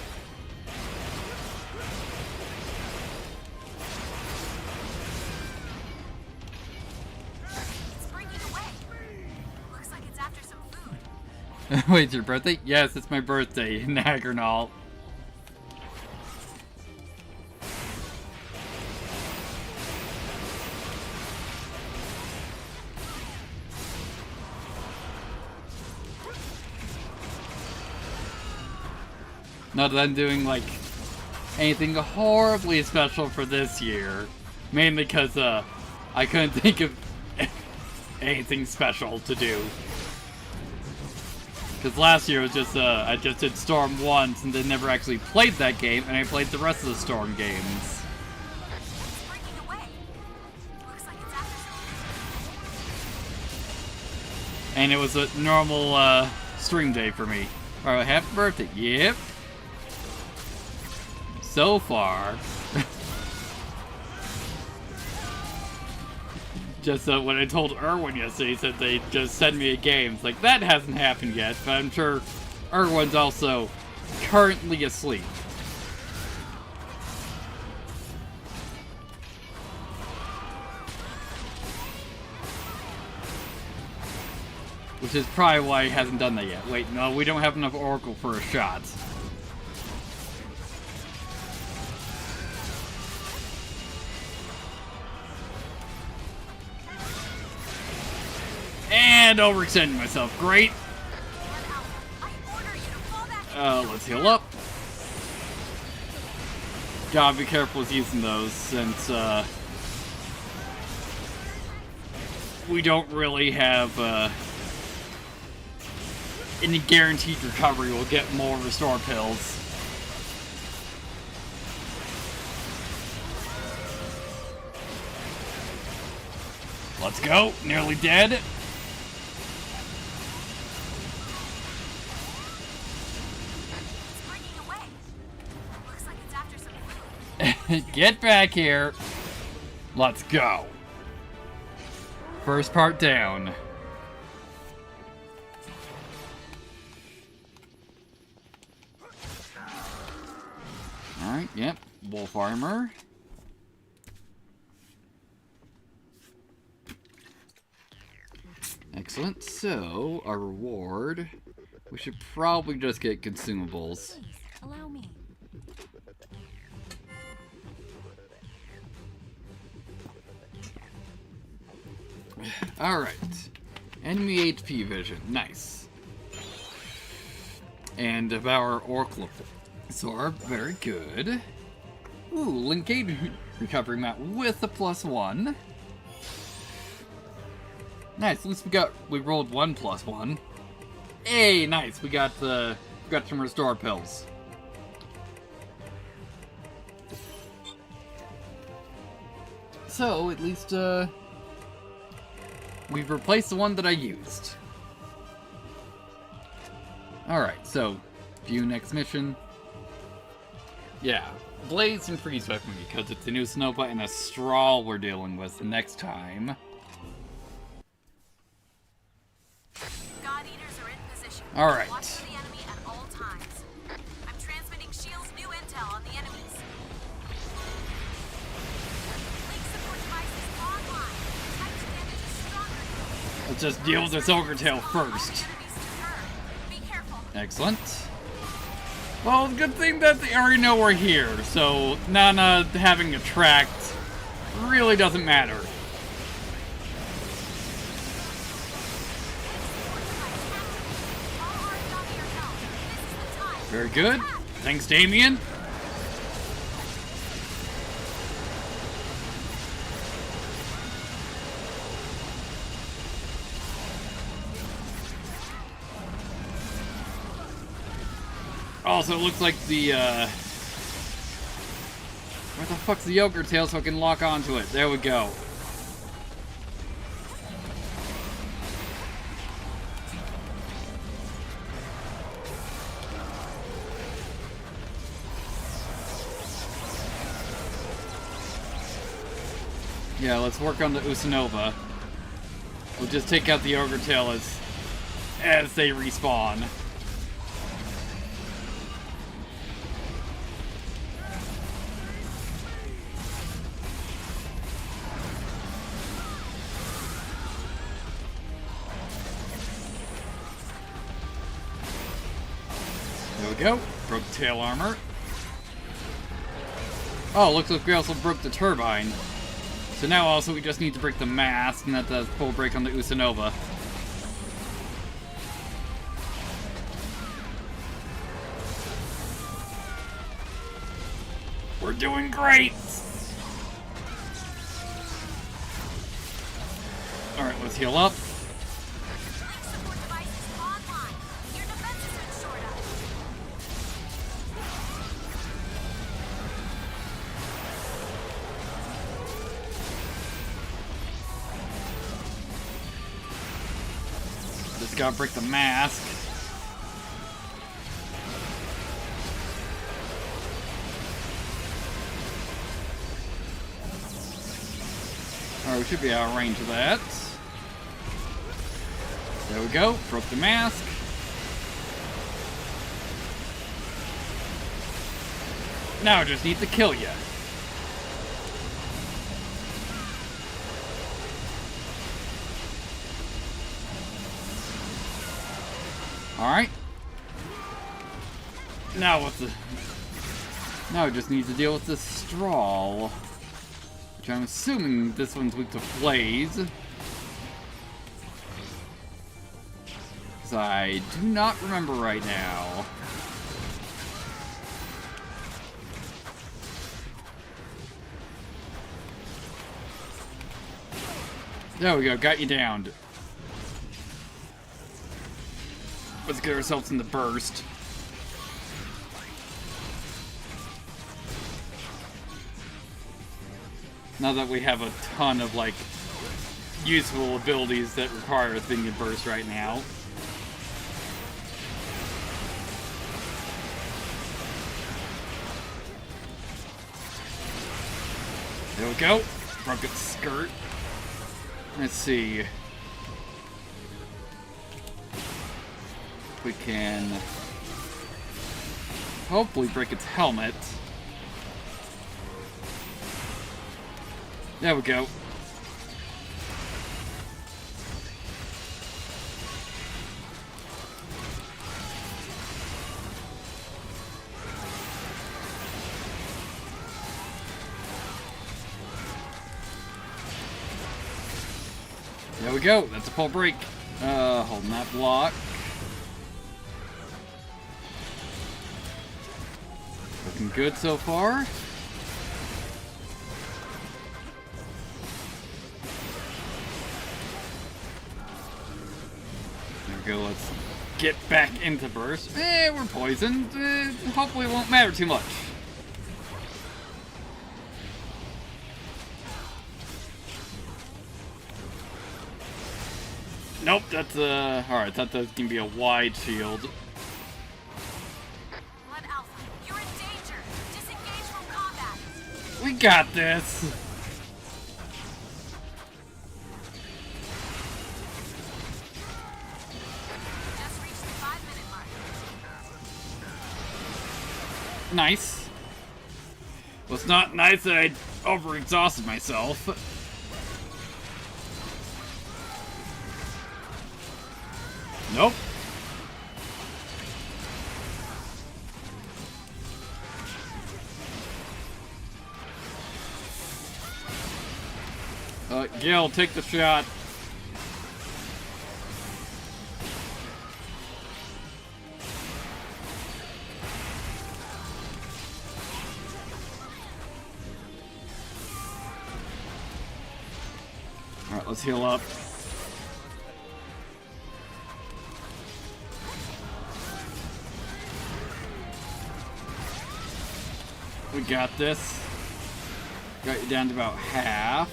It's breaking away. Looks like it's after some food. Wait, it's your birthday? Yes, it's my birthday, Nagernal. Not that I'm doing, like, anything horribly special for this year. Mainly because, I couldn't think of anything special to do. Because last year was just, I just did Storm once and then never actually played that game, and I played the rest of the Storm games. It's breaking away. Looks like it's after some And it was a normal, stream day for me. Alright, happy birthday. Yep. so far. Just when I told Erwin yesterday, he said they just sent me a game. It's like, that hasn't happened yet, but I'm sure Erwin's also currently asleep. Which is probably why he hasn't done that yet. Wait, no, we don't have enough Oracle for a shot. And overextending myself. Great. Let's heal up. Gotta be careful with using those since we don't really have any guaranteed recovery. We'll get more restore pills. Let's go. Nearly dead. Get back here. Let's go. First part down. Alright, yep. Wolf armor. Excellent. So, our reward. We should probably just get consumables. Please, allow me. Alright. Enemy HP vision. Nice. And our Oracle Sword. Very good. Ooh, Linkade recovery map with a +1. Nice, at least we rolled 1 +1. Hey, nice, we got some restore pills. So, at least, we've replaced the one that I used. Alright, so, view next mission. Yeah, Blaze and Freeze Weapon because it's a new Snowbite and a Straw we're dealing with next time. God Eaters are in position. Alright. Watch for the enemy at all times. I'm transmitting Shield's new intel on the enemies. Link support devices online. Type damage is stronger. Let's just deal with this Ogre Tail first. Be careful. Excellent. Well, good thing that they already know we're here, so Nana having a tract really doesn't matter. Very good. Thanks, Damien. Also, it looks like the, where the fuck's the Ogre Tail so I can lock onto it? There we go. Yeah, let's work on the Usanova. We'll just take out the Ogre Tail as they respawn. There we go. Broke tail armor. Oh, looks like we also broke the turbine. So now also we just need to break the mast, and that does full break on the Usanova. We're doing great! Alright, let's heal up. Link support devices online. Your defense has been shored up. Just gotta break the mask. Alright, we should be out of range of that. There we go. Broke the mask. Now I just need to kill you. Alright. Now what's the... Now I just need to deal with this straw. Which I'm assuming this one's weak to blaze. Because I do not remember right now. There we go, got you downed. Let's get ourselves in the burst. Now that we have a ton of, like, useful abilities that require us being in burst right now. There we go. Broke its skirt. Let's see. We can hopefully break its helmet. There we go. There we go. That's a full break. Holding that block. Looking good so far. There we go. Let's get back into burst. We're poisoned. Hopefully it won't matter too much. Nope, that's alright, that's gonna be a wide shield. Blood Alpha, you're in danger. Disengage from combat. We got this. Just reached the 5-minute mark. Nice. Well, it's not nice that I overexhausted myself. Nope. Gil, take the shot. Alright, let's heal up. We got this. Got you down to about half.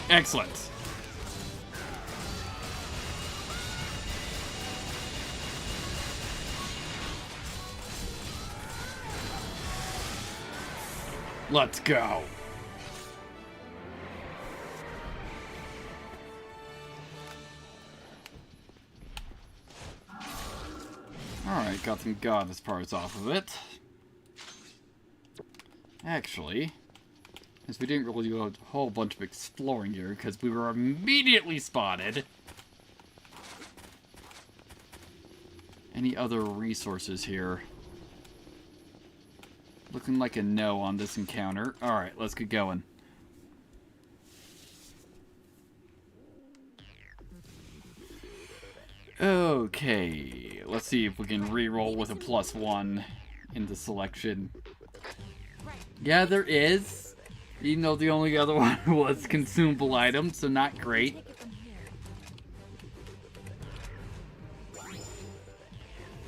Excellent. Let's go. Alright, got some goddess parts off of it. Actually, since we didn't really do a whole bunch of exploring here, because we were immediately spotted. Any other resources here? Looking like a no on this encounter. Alright, let's get going. Okay, let's see if we can re-roll with a +1 in the selection. Yeah, there is. Even though the only other one was consumable items, so not great.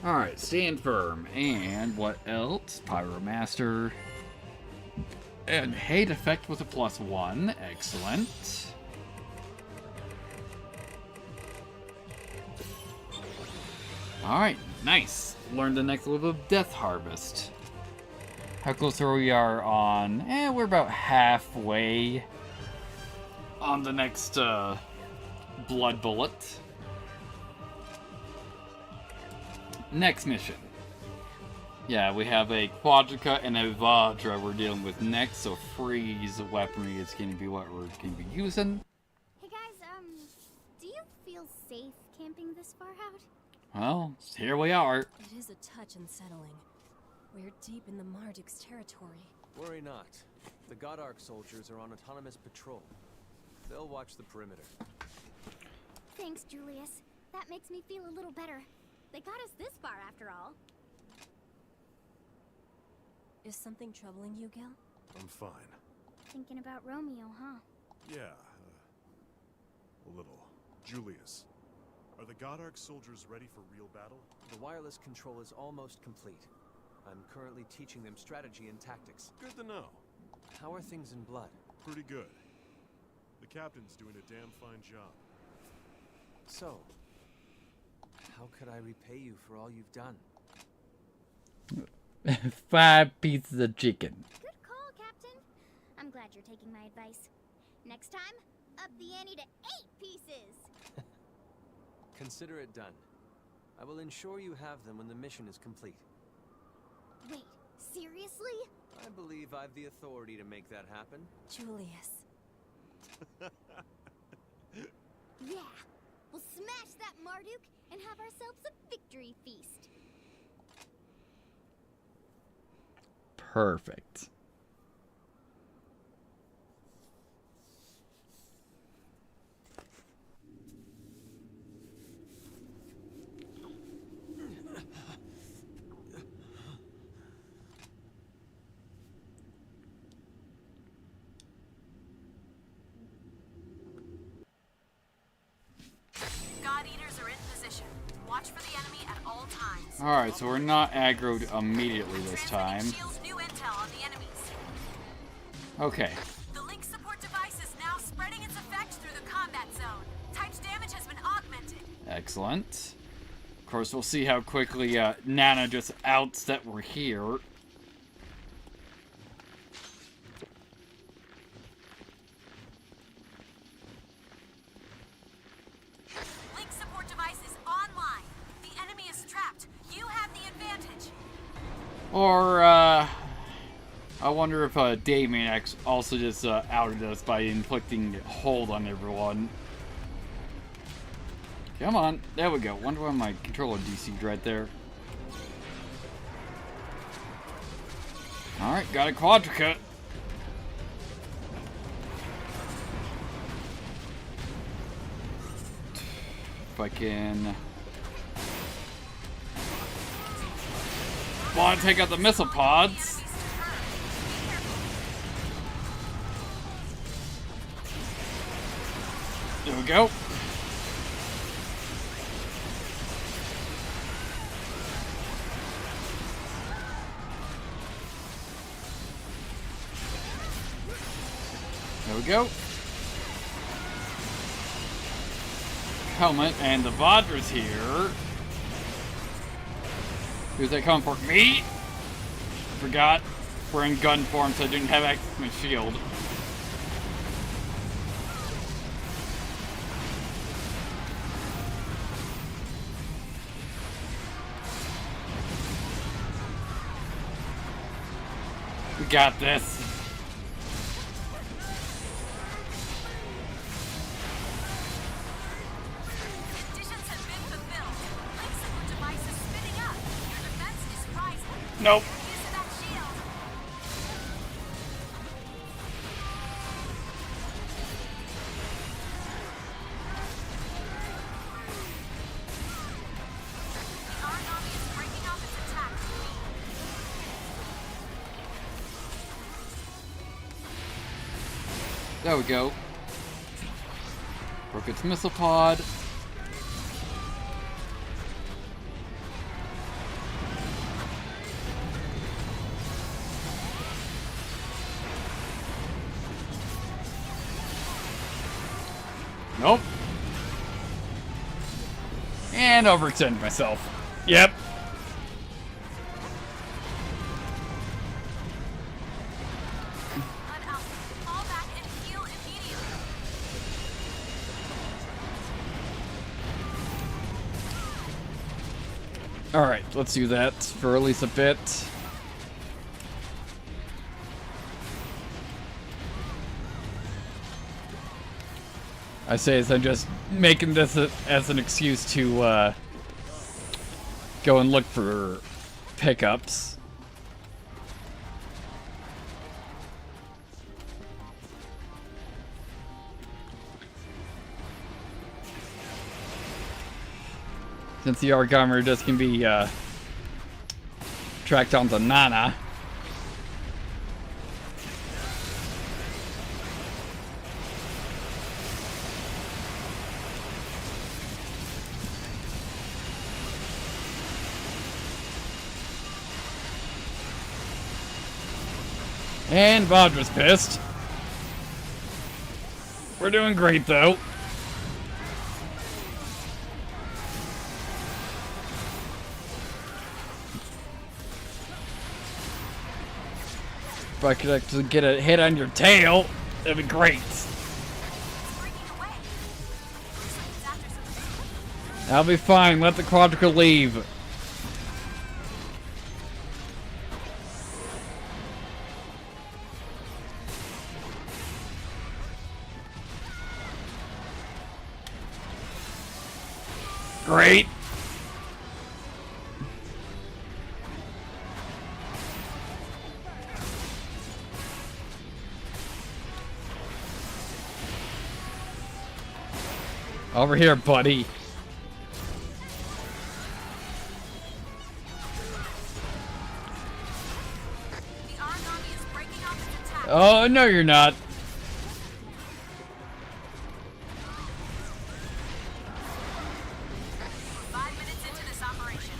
Alright, stand firm. And what else? Pyromaster. And hate effect with a +1. Excellent. Alright, nice. Learned the next level of Death Harvest. How close are we on? We're about halfway on the next Blood Bullet. Next mission. Yeah, we have a Quadrica and a Vajra we're dealing with next, so freeze weaponry is going to be what we're going to be using. Hey guys, do you feel safe camping this far out? Well, here we are. It is a touch unsettling. We're deep in the Marduk's territory. Worry not. The God Arc soldiers are on autonomous patrol. They'll watch the perimeter. Thanks, Julius. That makes me feel a little better. They got us this far after all. Is something troubling you, Gil? I'm fine. Thinking about Romeo, huh? Yeah, a little. Julius, are the God Arc soldiers ready for real battle? The wireless control is almost complete. I'm currently teaching them strategy and tactics. Good to know. How are things in Blood? Pretty good. The captain's doing a damn fine job. So, how could I repay you for all you've done? 5 pieces of chicken. Good call, Captain. I'm glad you're taking my advice. Next time, up the ante to 8 pieces. Consider it done. I will ensure you have them when the mission is complete. Wait, seriously? I believe I've the authority to make that happen. Julius. Yeah. We'll smash that Marduk and have ourselves a victory feast. Perfect. God Eaters are in position. Watch for the enemy at all times. Alright, so we're not aggroed immediately this time. Transmitting Shield's new intel on the enemies. Okay. The link support device is now spreading its effect through the combat zone. Type's damage has been augmented. Excellent. Of course, we'll see how quickly Nana just outs that we're here. Link support device is online. The enemy is trapped. You have the advantage. Or, I wonder if Damien also just outed us by inflicting hold on everyone. Come on, there we go. Wonder why my controller DC'd right there. Alright, got a Quadrica. If I can... want to take out the missile pods. There we go. There we go. Helmet and the Vadra's here. Who's that coming for? Me? Forgot. We're in gun form, so I didn't have access to my shield. We got this. Conditions have been fulfilled. Link support device is spinning up. Your defense is rising. Nope. Use of that shield. The Aragami is breaking off its attack. There we go. Broke its missile pod. Nope. And overextend myself. Yep. An alpha. Fall back and heal immediately. Alright, let's do that for at least a bit. I say as I'm just making this as an excuse to go and look for pickups. Since the origami just can be tracked onto Nana. And Vadra's pissed. We're doing great though. If I could actually get a hit on your tail, that'd be great. I'll be fine. Let the Quadrica leave. Great. Over here, buddy. The origami is breaking off its attack. Oh, no, you're not. We're 5 minutes into this operation.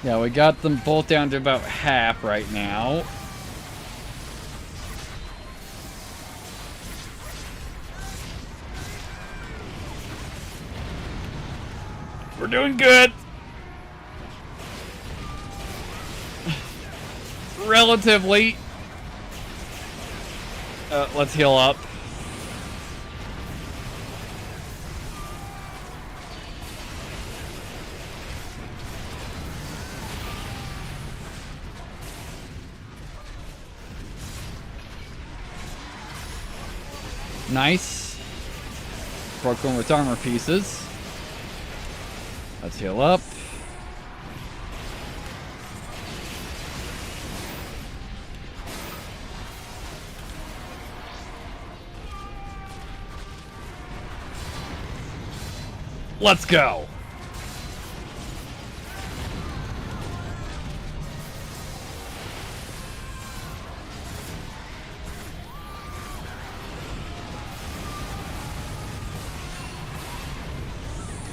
Yeah, we got them both down to about half right now. We're doing good. Relatively. Let's heal up. Nice. Broke one with armor pieces. Let's heal up. Let's go.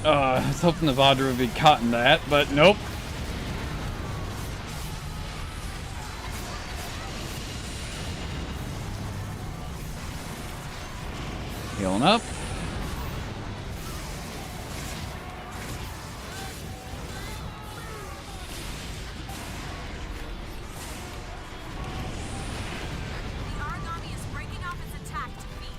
I was hoping the Vadra would be caught in that, but nope. Healing up. The origami is breaking off its attack to feed.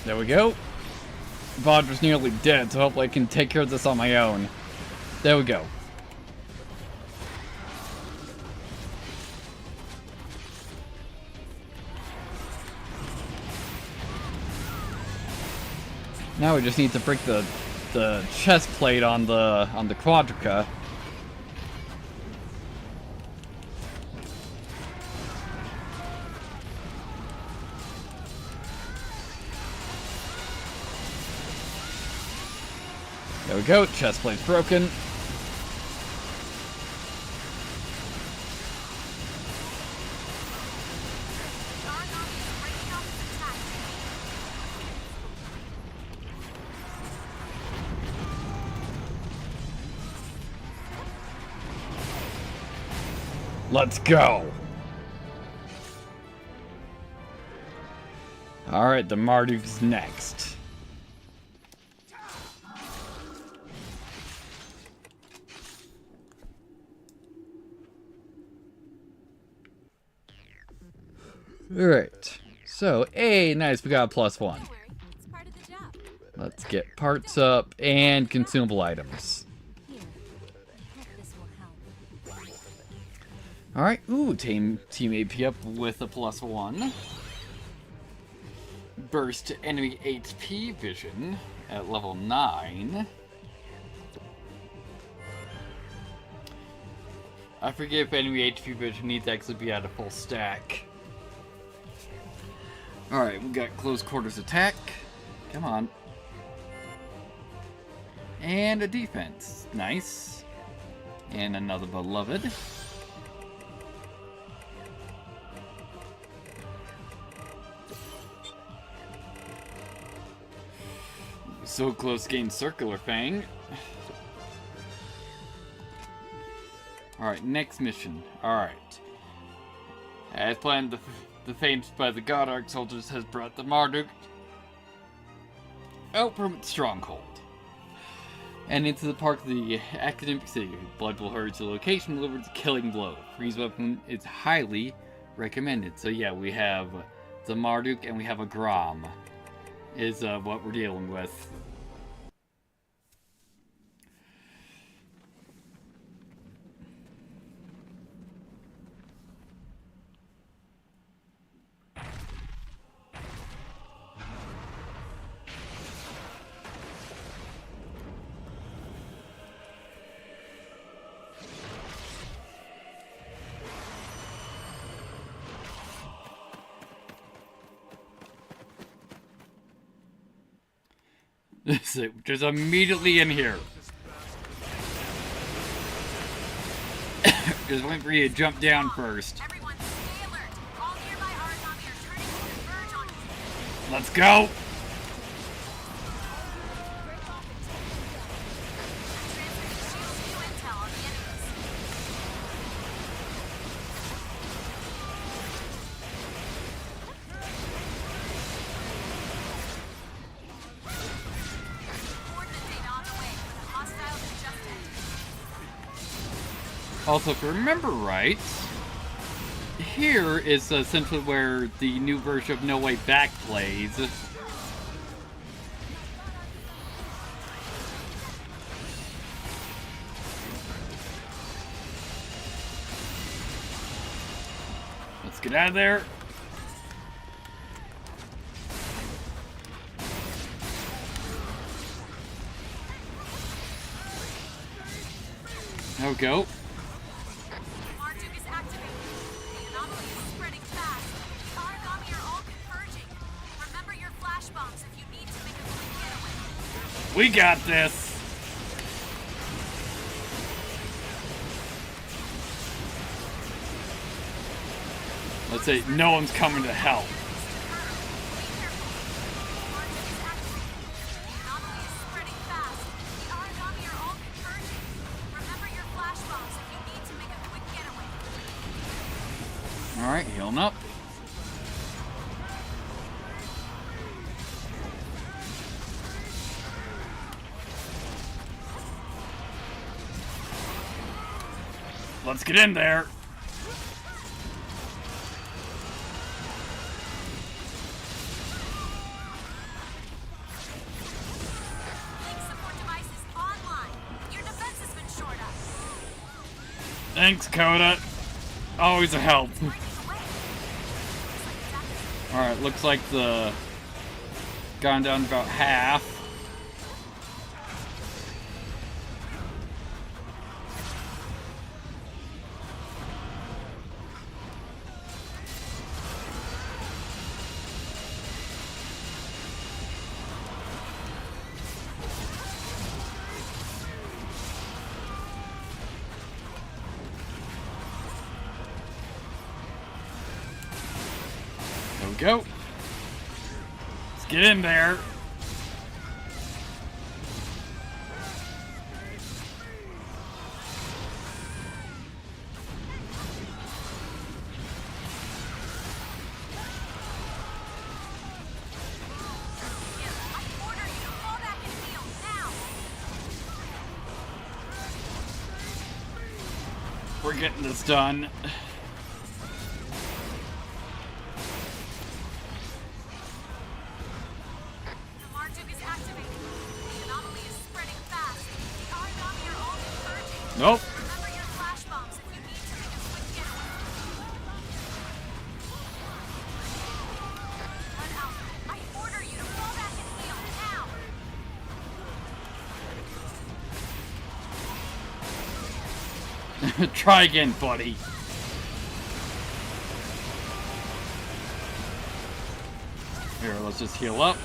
There we go. Vadra's nearly dead, so hopefully I can take care of this on my own. There we go. Now we just need to break the chest plate on the Quadrica. There we go, chest plate's broken. The origami is breaking off its attack to feed. Let's go! Alright, the Marduk's next. Alright. So, hey, nice, we got a +1. Don't worry, it's part of the job. Let's get parts up and consumable items. Here, I hope this will help. Alright, ooh, team AP up with a +1. Burst enemy HP vision at level 9. I forget if enemy HP vision needs to actually be at a full stack. Alright, we got close quarters attack. Come on. And a defense. Nice. And another beloved. So close to getting Circular Fang. Alright, next mission. Alright. As planned, the fate by the God Arc soldiers has brought the Marduk out from its stronghold and into the park of the academic city. Blood will hurt the location, delivers a killing blow. Freeze weapon is highly recommended. So yeah, we have the Marduk and we have a Grom is what we're dealing with. Just immediately in here. Just wait for you to jump down first. Everyone, stay alert. All nearby origami are turning to converge on you. Let's go! Transmitting shields new intel on the enemies. Coordinate data on the way for the hostiles that just entered. Also, if I remember right, here is essentially where the new version of No Way Back plays. Let's get out of there. There we go. Marduk is activated. The anomaly is spreading fast. The origami are all converging. Remember your flash bombs if you need to make a quick getaway. We got this. Let's say no one's coming to help. Be careful. Marduk is activated. The anomaly is spreading fast. The origami are all converging. Remember your flash bombs if you need to make a quick getaway. Alright, healing up. Let's get in there. Link support device is online. Your defense has been shored up. Thanks, Coda. Always a help. Finding a way. Looks like it's activated. Alright, looks like the gone down about half. There we go. Let's get in there. we're getting this done. The Marduk is activating. The anomaly is spreading fast. The Aragami are all converging. Nope. Remember your flash bombs if you need to make a quick getaway. Blood Alpha, I order you to fall back and heal now. Try again, buddy. Here, let's just heal up.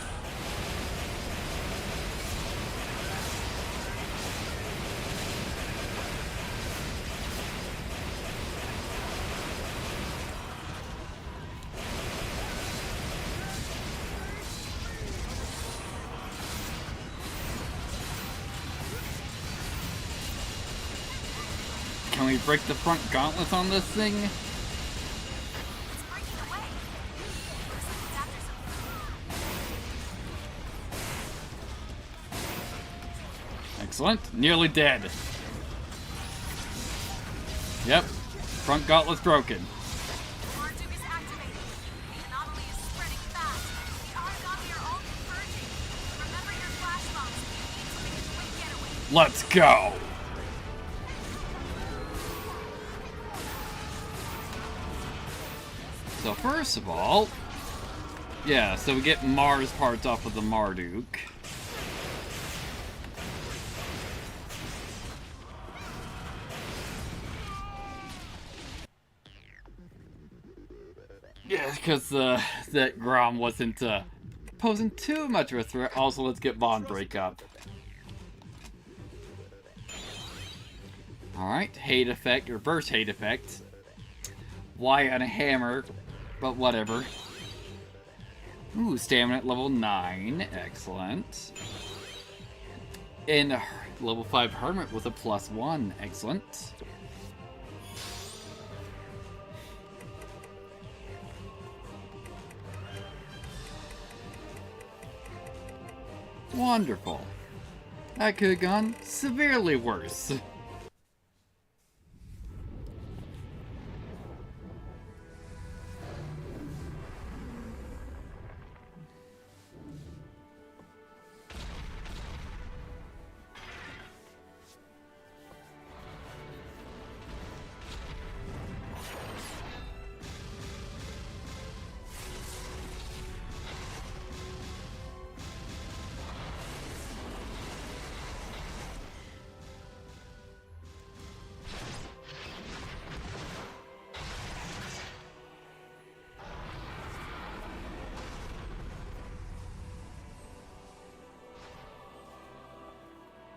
Can we break the front gauntlets on this thing? It's breaking away. Looks like it's after something. Excellent. Nearly dead. Yep. Front gauntlet's broken. The Marduk is activating. The anomaly is spreading fast. The Aragami are all converging. Remember your flash bombs if you need to make a quick getaway. Let's go. So first of all, yeah, so we get Mars parts off of the Marduk. Yeah, because that Grom wasn't posing too much of a threat. Also, let's get bond breakup. Alright, hate effect, reverse hate effect. Y on a hammer, but whatever. Ooh, stamina at level 9, excellent. And a level 5 hermit with a +1, excellent. Wonderful. That could have gone severely worse.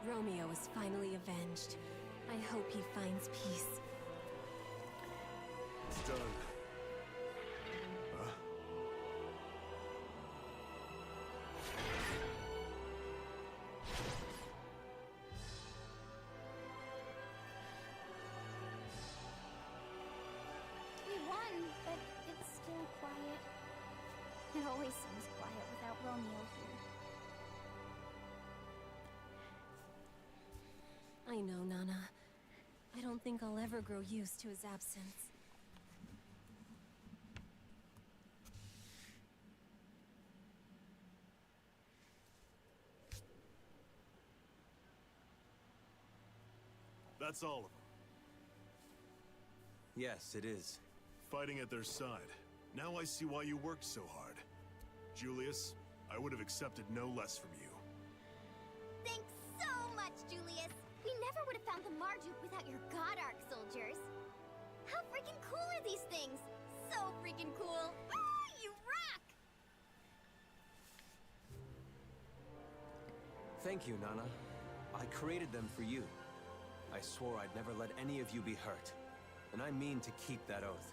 Romeo is finally avenged. I hope he finds peace. It's done. Huh? We won, but it's still quiet. It always seems quiet without Romeo here. I know, Nana. I don't think I'll ever grow used to his absence. That's all of them. Yes, it is. Fighting at their side. Now I see why you worked so hard. Julius, I would have accepted no less from you. Thanks so much, Julius. We never would have found the Marduk without your God Arc soldiers. How freaking cool are these things? So freaking cool. Ah, you rock! Thank you, Nana. I created them for you. I swore I'd never let any of you be hurt. And I mean to keep that oath.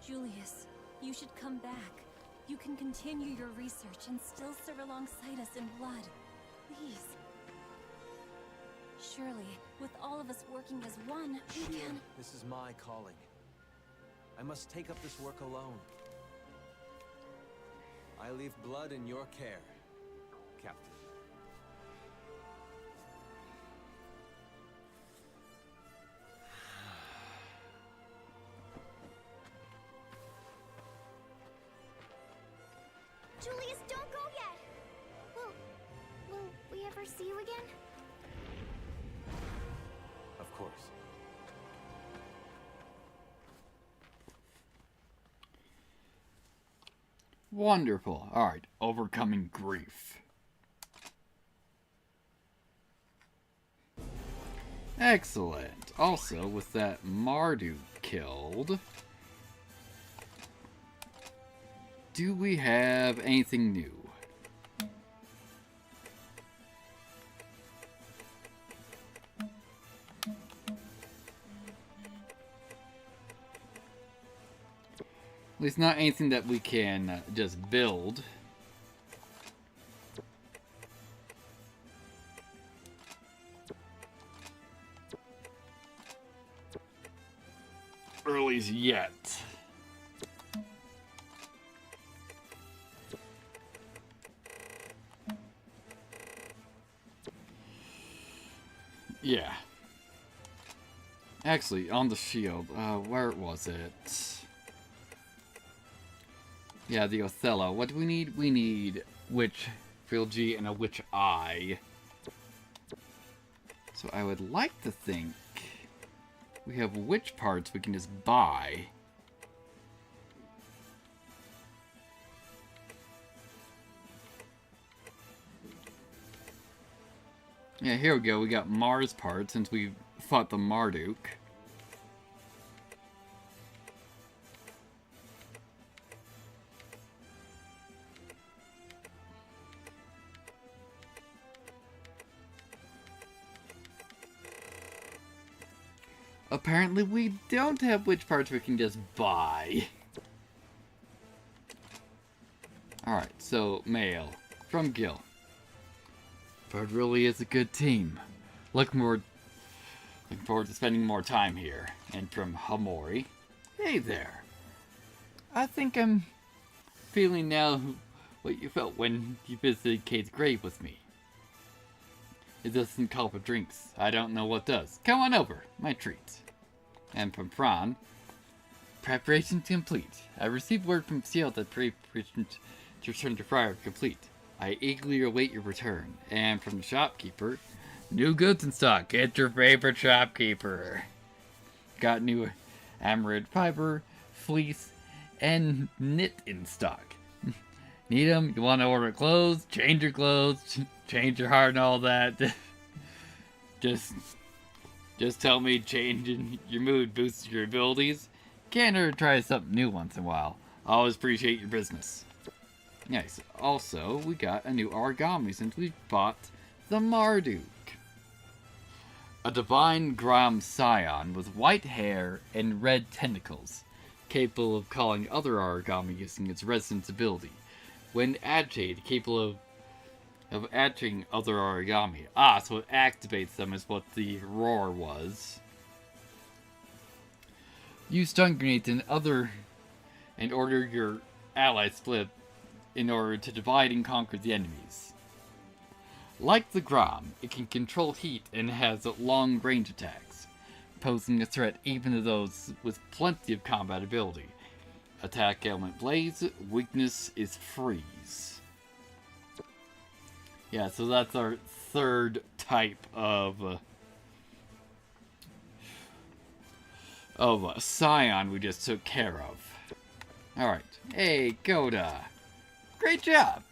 Julius, you should come back. You can continue your research and still serve alongside us in blood. Please. Surely, with all of us working as one, we Shir, can... this is my calling. I must take up this work alone. I leave blood in your care. Captain. Julius, don't go yet! Will we ever see you again? Of course. Wonderful. Alright, overcoming grief. Excellent. Also, with that Marduk killed, do we have anything new? At least not anything that we can just build. Or at least yet. Yeah. Actually, on the shield, where was it? Yeah, the Othello. What do we need? We need Witch Philgy and a Witch Eye. So I would like to think we have witch parts we can just buy. Yeah, here we go. We got Mars parts since we fought the Marduk. Apparently we don't have witch parts we can just buy. Alright, so mail from Gil. But really is a good team. Looking forward to spending more time here. And from Hamori. Hey there. I think I'm feeling now what you felt when you visited Kate's grave with me. It doesn't call for drinks. I don't know what does. Come on over. My treat. And from Fran. Preparations complete. I received word from Seal that preparations to return to Friar are complete. I eagerly await your return. And from the shopkeeper. New goods in stock. Get your favorite shopkeeper. Got new amaranth fiber, fleece, and knit in stock. Need them? You want to order clothes? Change your clothes? Change your heart and all that? Just tell me changing your mood boosts your abilities. Can't hurt to try something new once in a while. Always appreciate your business. Nice. Also, we got a new origami since we bought the Marduk. A divine Gram scion with white hair and red tentacles, capable of calling other origami using its resonance ability. When agitated, capable of agitating other origami. Ah, so it activates them is what the roar was. Use stun grenades and order your allies split in order to divide and conquer the enemies. Like the Gram, it can control heat and has long range attacks, posing a threat even to those with plenty of combat ability. Attack element blaze, weakness is freeze. Yeah, so that's our third type of scion we just took care of. Alright. Hey, Goda. Great job!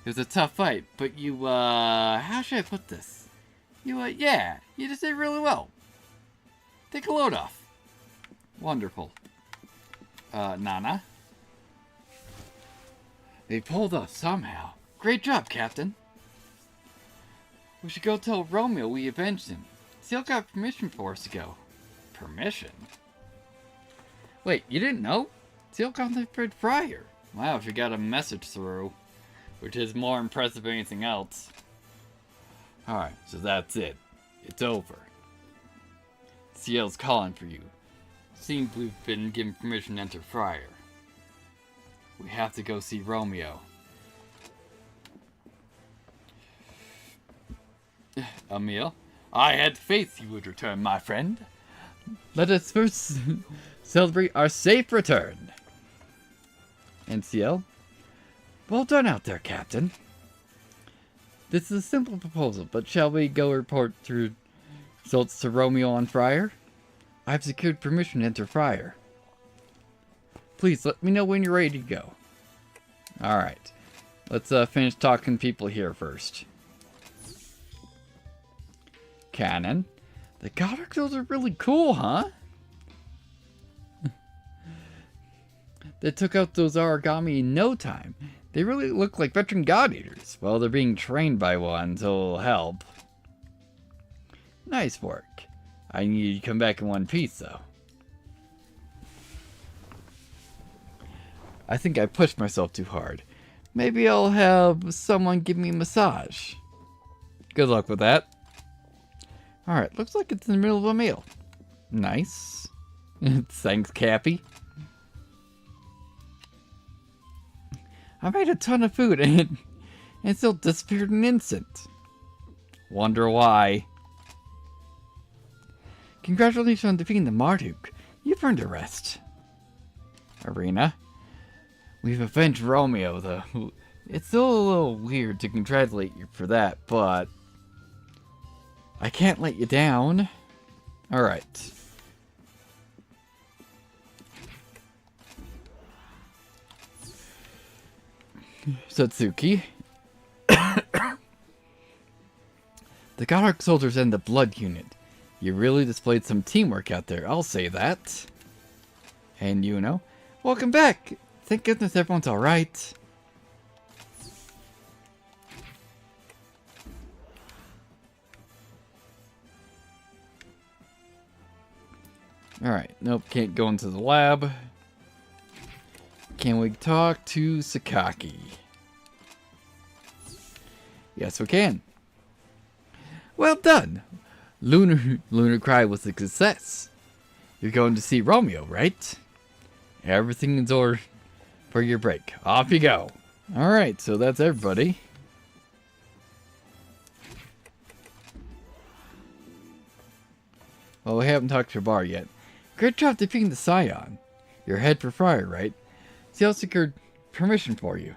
It was a tough fight, but you, how should I put this? Yeah, you just did really well. Take a load off. Wonderful. Nana? They pulled us somehow. Great job, Captain. We should go tell Romeo we avenged him. Seal got permission for us to go. Permission? Wait, you didn't know? Seal contacted Friar. Wow, she got a message through. Which is more impressive than anything else. Alright, so that's it. It's over. Ciel's calling for you. Seems we've been given permission to enter Friar. We have to go see Romeo. Emil, I had faith you would return, my friend. Let us first celebrate our safe return. NCL, well done out there, Captain. This is a simple proposal, but shall we go report through results to Romeo on Friar? I've secured permission to enter Friar. Please let me know when you're ready to go. Alright. Let's finish talking to people here first. Cannon. The Goddard Girls are really cool, huh? They took out those origami in no time. They really look like veteran God Eaters. Well, they're being trained by one, so it'll help. Nice work. I need you to come back in one piece, though. I think I pushed myself too hard. Maybe I'll have someone give me a massage. Good luck with that. Alright, looks like it's in the middle of a meal. Nice. Thanks, Cappy. I made a ton of food and it still disappeared in an instant. Wonder why. Congratulations on defeating the Marduk. You've earned a rest. Arena. We've avenged Romeo, though. It's still a little weird to congratulate you for that, but I can't let you down. Alright. Satsuki. The Goddard soldiers and the Blood Unit. You really displayed some teamwork out there, I'll say that. And Yuno. Welcome back! Thank goodness everyone's alright. Alright, nope, can't go into the lab. Can we talk to Sakaki? Yes, we can. Well done! Lunar Cry was a success. You're going to see Romeo, right? Everything is ordered for your break. Off you go. Alright, so that's everybody. Well, we haven't talked to Bar yet. Great job defeating the Scion. You're head for Friar, right? Seal secured permission for you.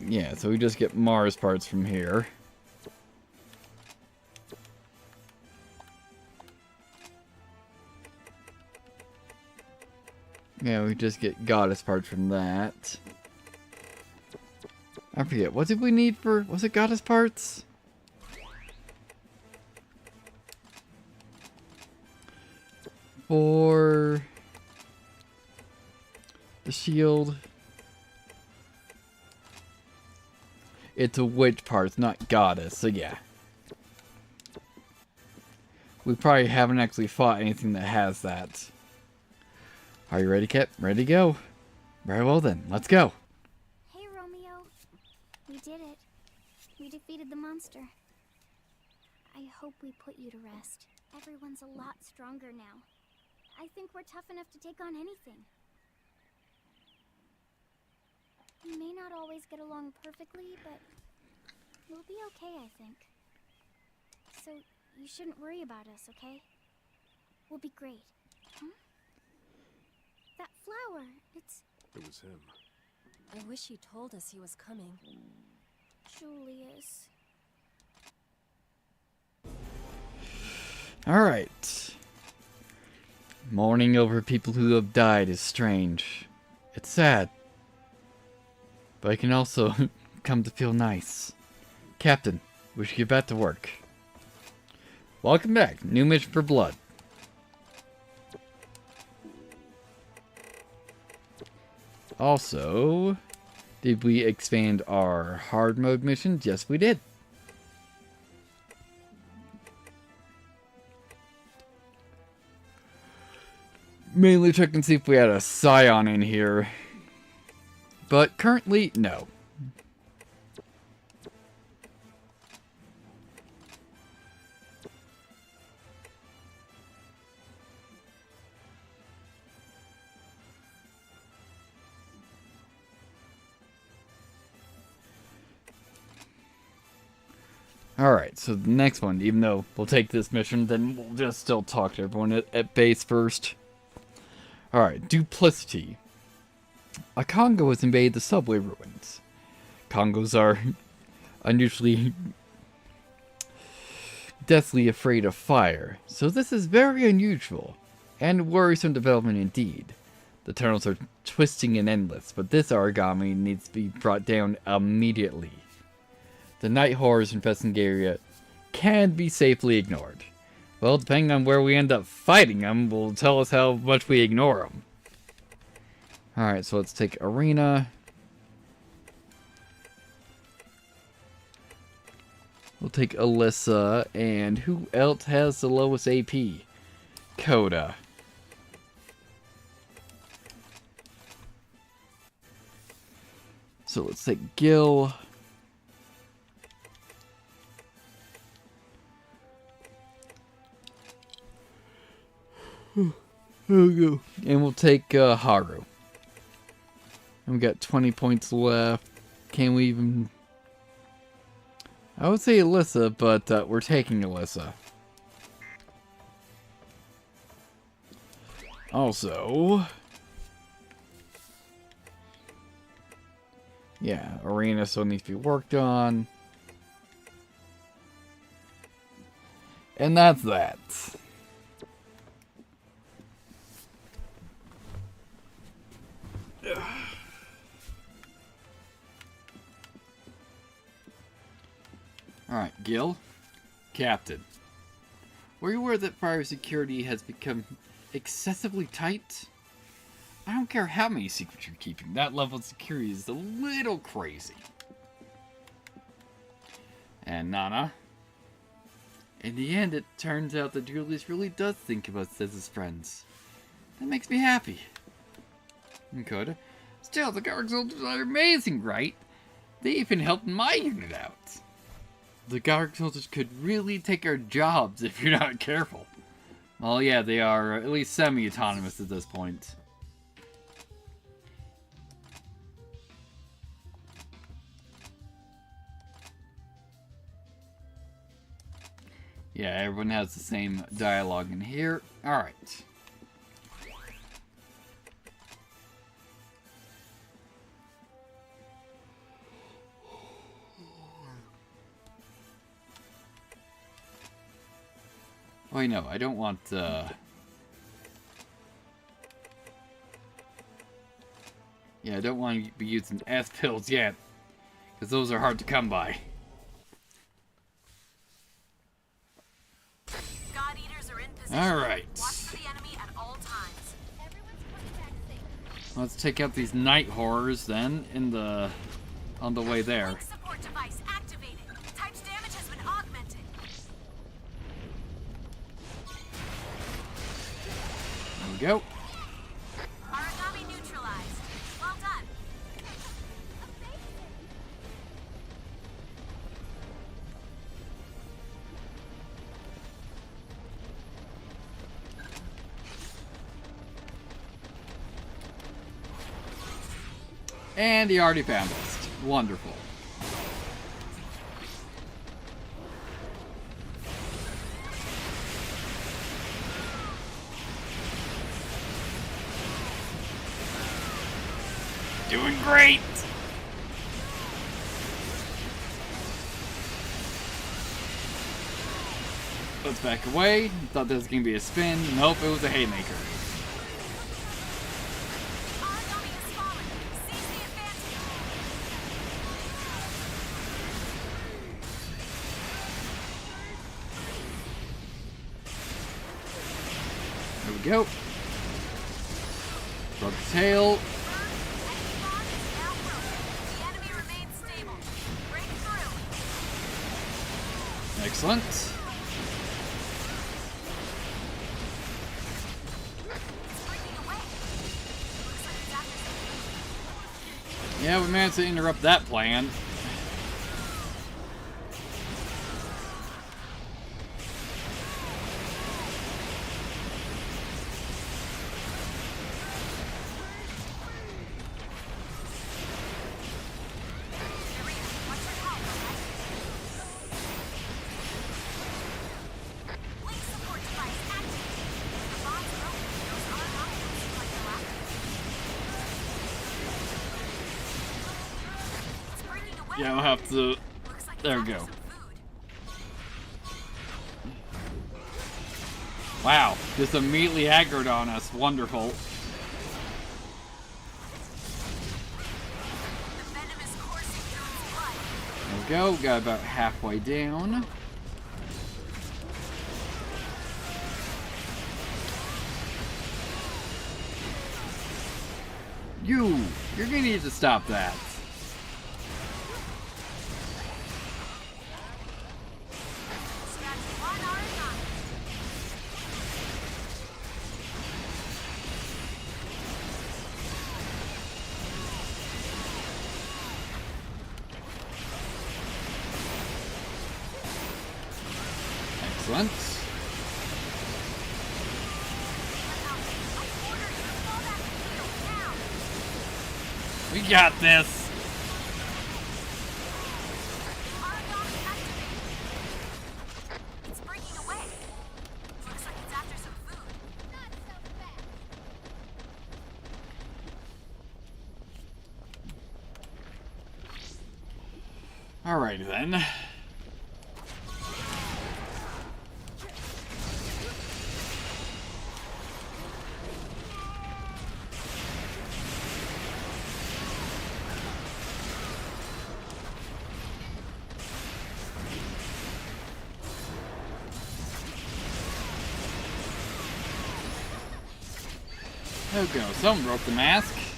Yeah, so we just get Mars parts from here. Yeah, we just get Goddess parts from that. I forget, what did we need for, was it Goddess parts? For the shield. It's a witch parts, not Goddess, so yeah. We probably haven't actually fought anything that has that. Are you ready, Kip? Ready to go? Very well then, let's go. Hey, Romeo. We did it. We defeated the monster. I hope we put you to rest. Everyone's a lot stronger now. I think we're tough enough to take on anything. We may not always get along perfectly, but we'll be okay, I think. So, you shouldn't worry about us, okay? We'll be great. Huh? That flower, It was him. I wish he told us he was coming. Julius. Alright. Mourning over people who have died is strange. It's sad. But I can also come to feel nice. Captain, we should get back to work. Welcome back. New mission for Blood. Also, did we expand our hard mode missions? Yes, we did. Mainly check and see if we had a Scion in here. But currently, no. Alright, so the next one, even though we'll take this mission, then we'll just still talk to everyone at base first. Alright, duplicity. A Congo has invaded the subway ruins. Congos are unusually deathly afraid of fire, so this is very unusual, and worrisome development indeed. The tunnels are twisting and endless, but this origami needs to be brought down immediately. The night horrors infesting the area can be safely ignored. Well, depending on where we end up fighting them, will tell us how much we ignore them. Alright, so let's take Arena. We'll take Alyssa, and who else has the lowest AP? Coda. So let's take Gil. There we go. And we'll take Haru. And we got 20 points left. Can we even... I would say Alyssa, but we're taking Alyssa. Also... yeah, Arena still needs to be worked on. And that's that. Alright, Gil. Captain. Were you aware that fire security has become excessively tight? I don't care how many secrets you're keeping, that level of security is a little crazy. And Nana? In the end, it turns out that Julius really does think of us as his friends. That makes me happy. Coda. Still, the guard soldiers are amazing, right? They even helped my unit out. The guard soldiers could really take our jobs if you're not careful. Well, yeah, they are at least semi-autonomous at this point. Yeah, everyone has the same dialogue in here. Alright. Oh, wait, no, I don't want, yeah, I don't want to be using S pills yet, because those are hard to come by. God Eaters are in position. Alright. Watch for the enemy at all times. Everyone's coming back safe. Let's take out these night horrors then, on the way there. Link support device activated. Type's damage has been augmented. There we go. Origami neutralized. Well done. And he already found us. Wonderful. Doing great! Let's back away. Thought this was gonna be a spin. Nope, it was a haymaker. Origami has fallen. Seize the advantage. There we go. Broke the tail. Enemy bond is now broken. The enemy remains stable. Break through. Excellent. It's breaking away. Looks like it's after something. Yeah, we managed to interrupt that plan. Arena, watch your help, okay? Yeah, I'll have to. Looks like There we it's go. after some food. Wow, just immediately aggroed on us. Wonderful. The venom is coursing through its blood. There we go. Got about halfway down. You're gonna need to stop that. Scratch one origami. Excellent. I order you to fall back in the field now. We got this. Origami activated. It's breaking away. Looks like it's after some food. Not so fast. Alrighty then. There we go. Someone broke the mask. Enemy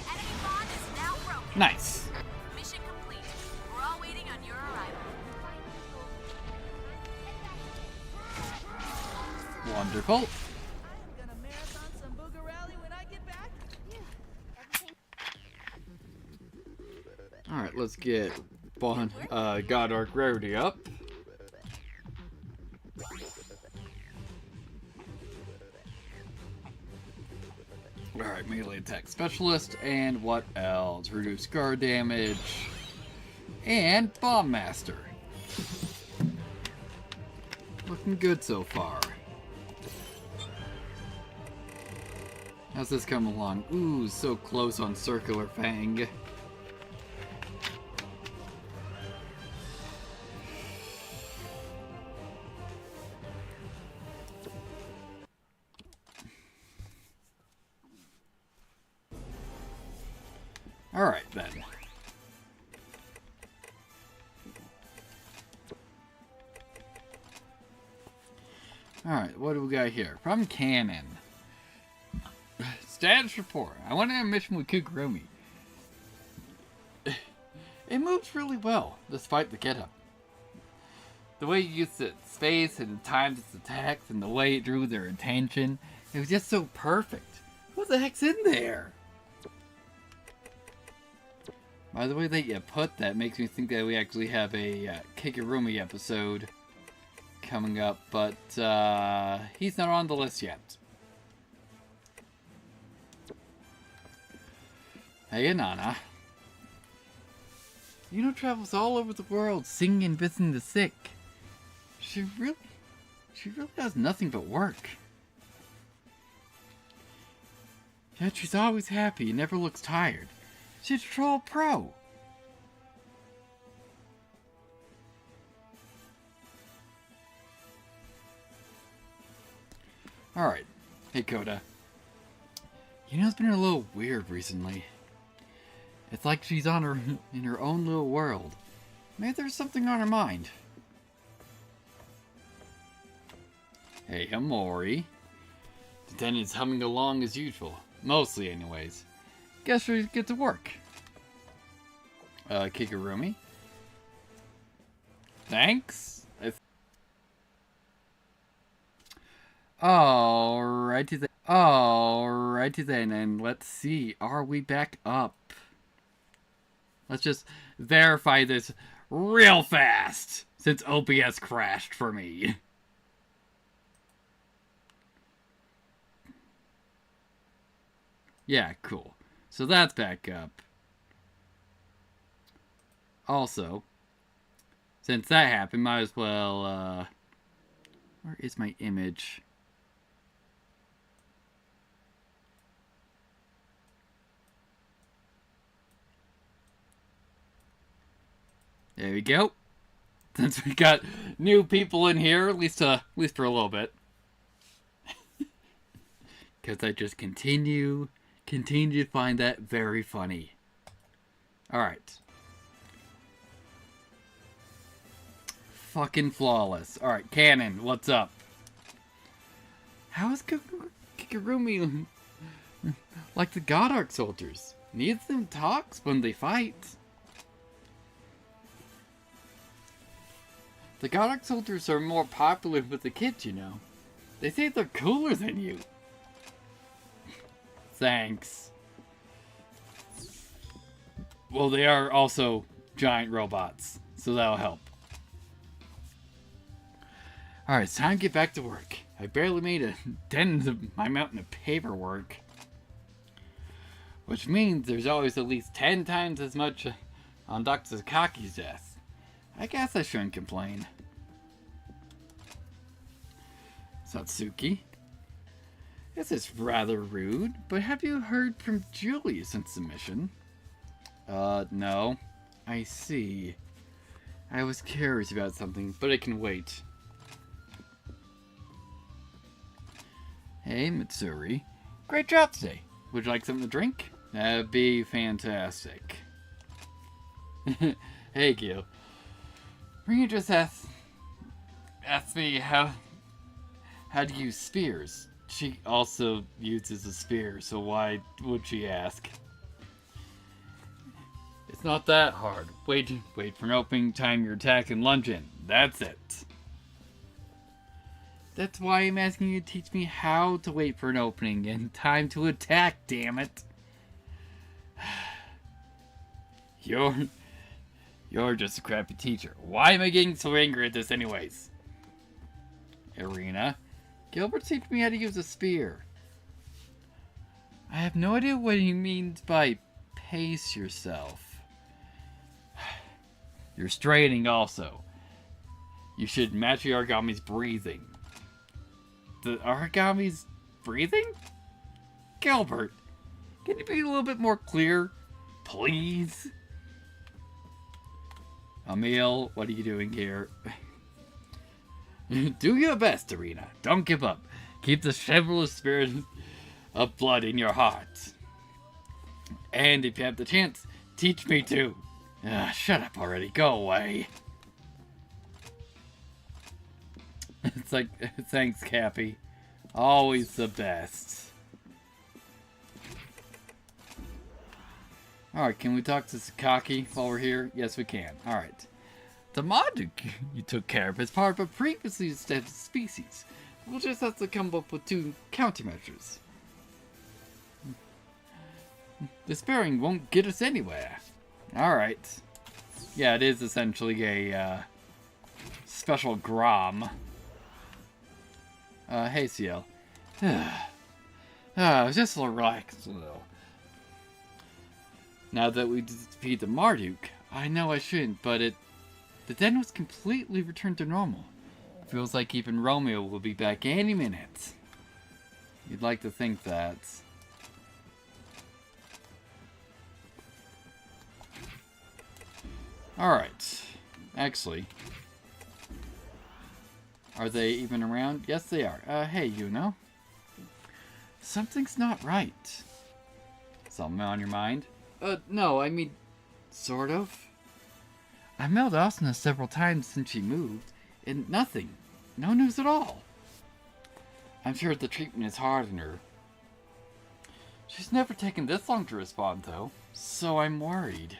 bond is now broken. Nice. Mission complete. We're all waiting on your arrival. Wonderful. I am gonna marathon some Booger Rally when I get back. Alright, let's get Godark Rarity up. Alright, melee attack specialist, and what else? Reduce guard damage, and bomb master. Looking good so far. How's this come along? Ooh, so close on Circular Fang. Alright then. Alright, what do we got here? From Cannon. Status report. I went on a mission with Kugurumi. It moves really well, despite the getup. The way you used its space and the times its attacks and the way it drew their attention, it was just so perfect. What the heck's in there? By the way that you put that makes me think that we actually have a Kigurumi episode coming up, but he's not on the list yet. Hey, Inanna. Travels all over the world singing and visiting the sick. She really does nothing but work. Yet she's always happy and never looks tired. She's a troll pro. Alright. Hey, Coda. It's been a little weird recently. It's like she's in her own little world. Maybe there's something on her mind. Hey, Amori. Detentive's humming along as usual. Mostly, anyways. Guess we get to work. Kigurumi. Thanks. Alrighty then, and let's see. Are we back up? Let's just verify this real fast, since OBS crashed for me. Yeah, cool. So that's back up. Also, since that happened, might as well, where is my image? There we go. Since we got new people in here, at least for a little bit. Because I just continue to find that very funny. Alright. Fucking flawless. Alright, Cannon, what's up? How is Kigurumi like the Godark soldiers? Needs them talks when they fight. The Godark soldiers are more popular with the kids, you know. They say they're cooler than you. Thanks. Well, they are also giant robots, so that'll help. Alright, it's time to get back to work. I barely made a dent in my mountain of paperwork. Which means there's always at least 10 times as much on Dr. Sakaki's desk. I guess I shouldn't complain. Satsuki. This is rather rude, but have you heard from Julie since the mission? No. I see. I was curious about something, but it can wait. Hey, Mitsuri. Great job today. Would you like something to drink? That'd be fantastic. Hey, Gil. Rina just asked me how to use spears. She also uses a spear, so why would she ask? It's not that hard. Wait for an opening, time your attack, and lunge in. That's it. That's why I'm asking you to teach me how to wait for an opening and time to attack, damn it. You're just a crappy teacher. Why am I getting so angry at this anyways? Irina, Gilbert teach me how to use a spear. I have no idea what he means by pace yourself. You're straining also. You should match the origami's breathing. The origami's breathing? Gilbert, can you be a little bit more clear? Please? Emil, what are you doing here? Do your best, Irina. Don't give up. Keep the chivalrous spirit of blood in your heart. And if you have the chance, teach me too. Shut up already. Go away. It's like, thanks, Cappy. Always the best. Alright, can we talk to Sakaki while we're here? Yes, we can. Alright. The Marduk you took care of is part of a previously established species. We'll just have to come up with 2 countermeasures. Despairing won't get us anywhere. Alright. Yeah, it is essentially a special Grom. Hey, CL. Just relax a little. Now that we defeat the Marduk, I know I shouldn't, but the den was completely returned to normal. Feels like even Romeo will be back any minute. You'd like to think that. Alright. Actually. Are they even around? Yes, they are. Hey, Yuno. Something's not right. Something on your mind? No, I mean, sort of. I've mailed Asuna several times since she moved, and nothing. No news at all. I'm sure the treatment is hard on her. She's never taken this long to respond, though, so I'm worried.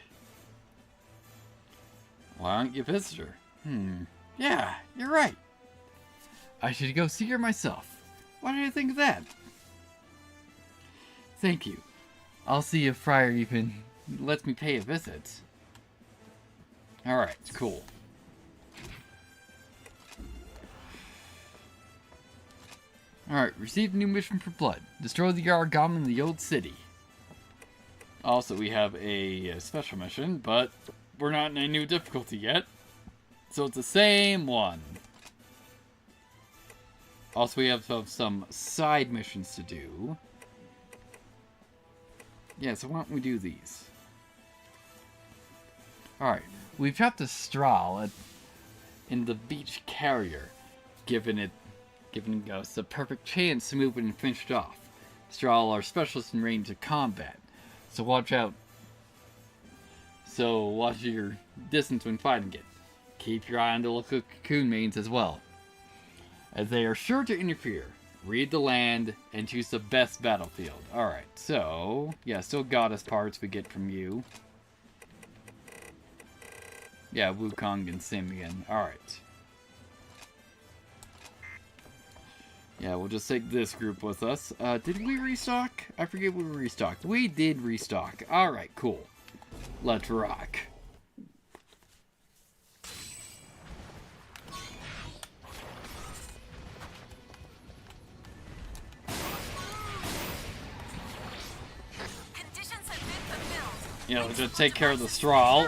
Why don't you visit her? Yeah, you're right. I should go see her myself. What do you think of that? Thank you. I'll see if Friar even lets me pay a visit. Alright, cool. Alright, receive a new mission for blood. Destroy the Aragam in the old city. Also, we have a special mission, but we're not in a new difficulty yet. So it's the same one. Also, we have some side missions to do. Yeah, so why don't we do these? Alright, we've dropped a straw in the beach carrier, giving us a perfect chance to move it and finish it off. Straw are specialists in range of combat, so watch out. So watch your distance when fighting it. Keep your eye on the local cocoon mains as well, as they are sure to interfere. Read the land and choose the best battlefield. Alright, so yeah, still goddess parts we get from you. Yeah, Wukong and Simeon. Alright. Yeah, we'll just take this group with us. Did we restock? I forget what we restocked. We did restock. Alright, cool. Let's rock. Conditions have been fulfilled. Yeah, we'll just take care of the straw.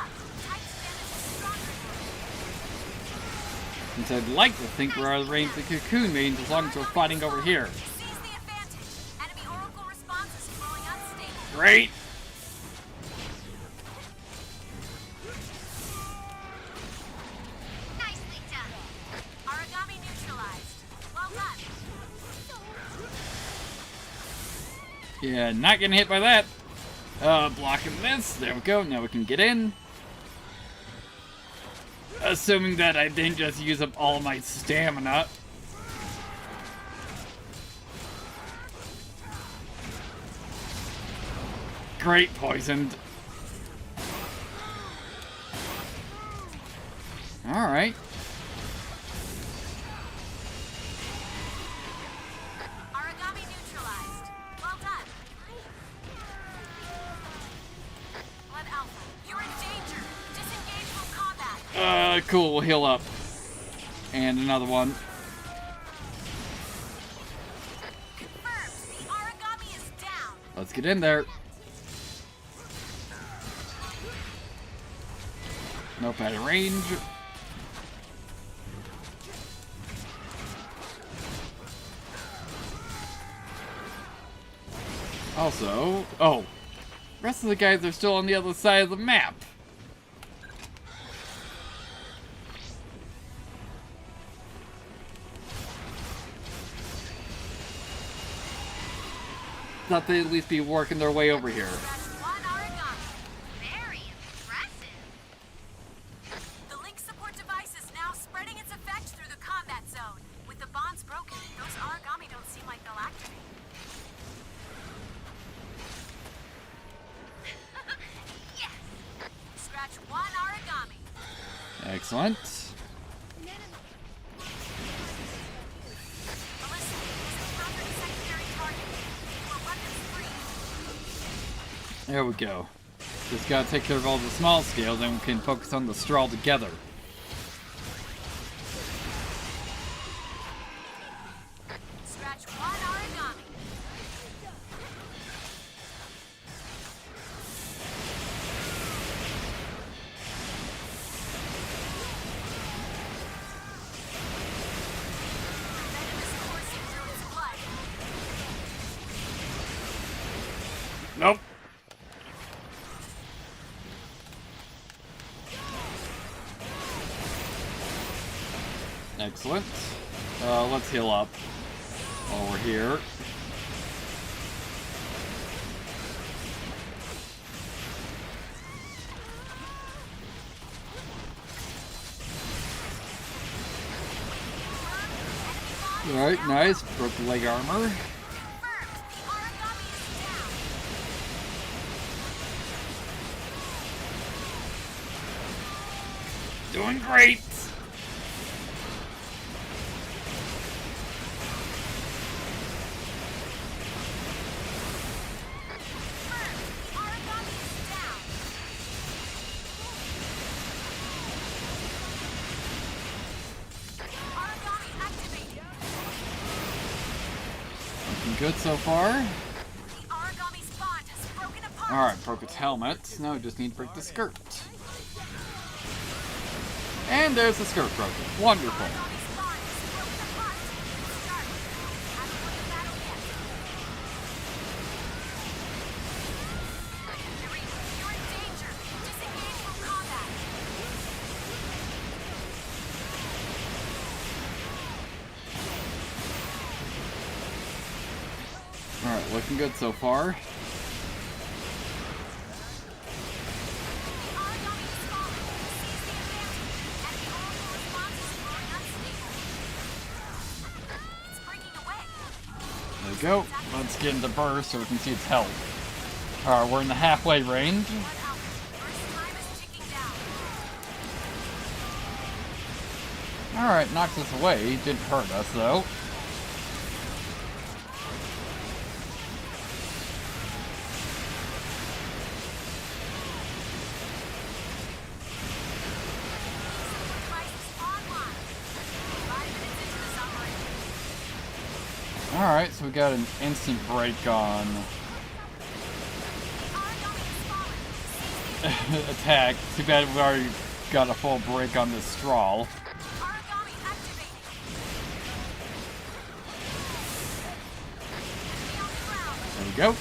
Since I'd like to think we're out of range of the cocoon mains as long as we're fighting over here. Seize the advantage. Enemy oracle response is growing unstable. Great! Nicely done. Origami neutralized. Well done. Yeah, not getting hit by that. Blocking this. There we go. Now we can get in. Assuming that I didn't just use up all my stamina. Great, poisoned. Alright. Origami neutralized. Well done. Blood Alpha, you're in danger. Disengage from combat. Cool, we'll heal up. And another one. Confirmed. The origami is down. Let's get in there. Nope, out of range. Also, oh, rest of the guys are still on the other side of the map. Thought they'd at least be working their way over here. One origami. Very impressive. The link support device is now spreading its effect through the combat zone. With the bonds broken, those origami don't seem like they'll activate. Yes. Scratch one origami. Excellent. Melissa has encountered a secondary target. We're weapons free. There we go. Just gotta take care of all the small scales and we can focus on the straw together. Scratch one origami. Venom is coursing through its blood. Nope. Excellent. Let's heal up while we're here. Alright, nice. Broke the leg armor. Confirmed. The origami is down. Doing great. Confirmed. The origami is down. Origami activated. Looking good so far. The origami's bond has broken apart. Alright, broke its helmet. Now we just need to break the skirt. And there's the skirt broken. Wonderful. Origami's bond is broken apart. Start. Haven't won the battle yet. Yuri, you're in danger. Disengage from combat. looking good so far. The origami is falling. Seize the advantage. Enemy orbital response is growing unstable. It's breaking away. There we go. Let's get into burst so we can see its health. Alright, we're in the halfway range. One out. Burst time is ticking down. Alright, knocked us away. Didn't hurt us though. Device is online. 5 minutes into this operation. Alright, so we got an instant break on Origami is falling. Seize the attack. Too bad we already got a full break on this straw. origami activating. Enemy on the ground. There we go.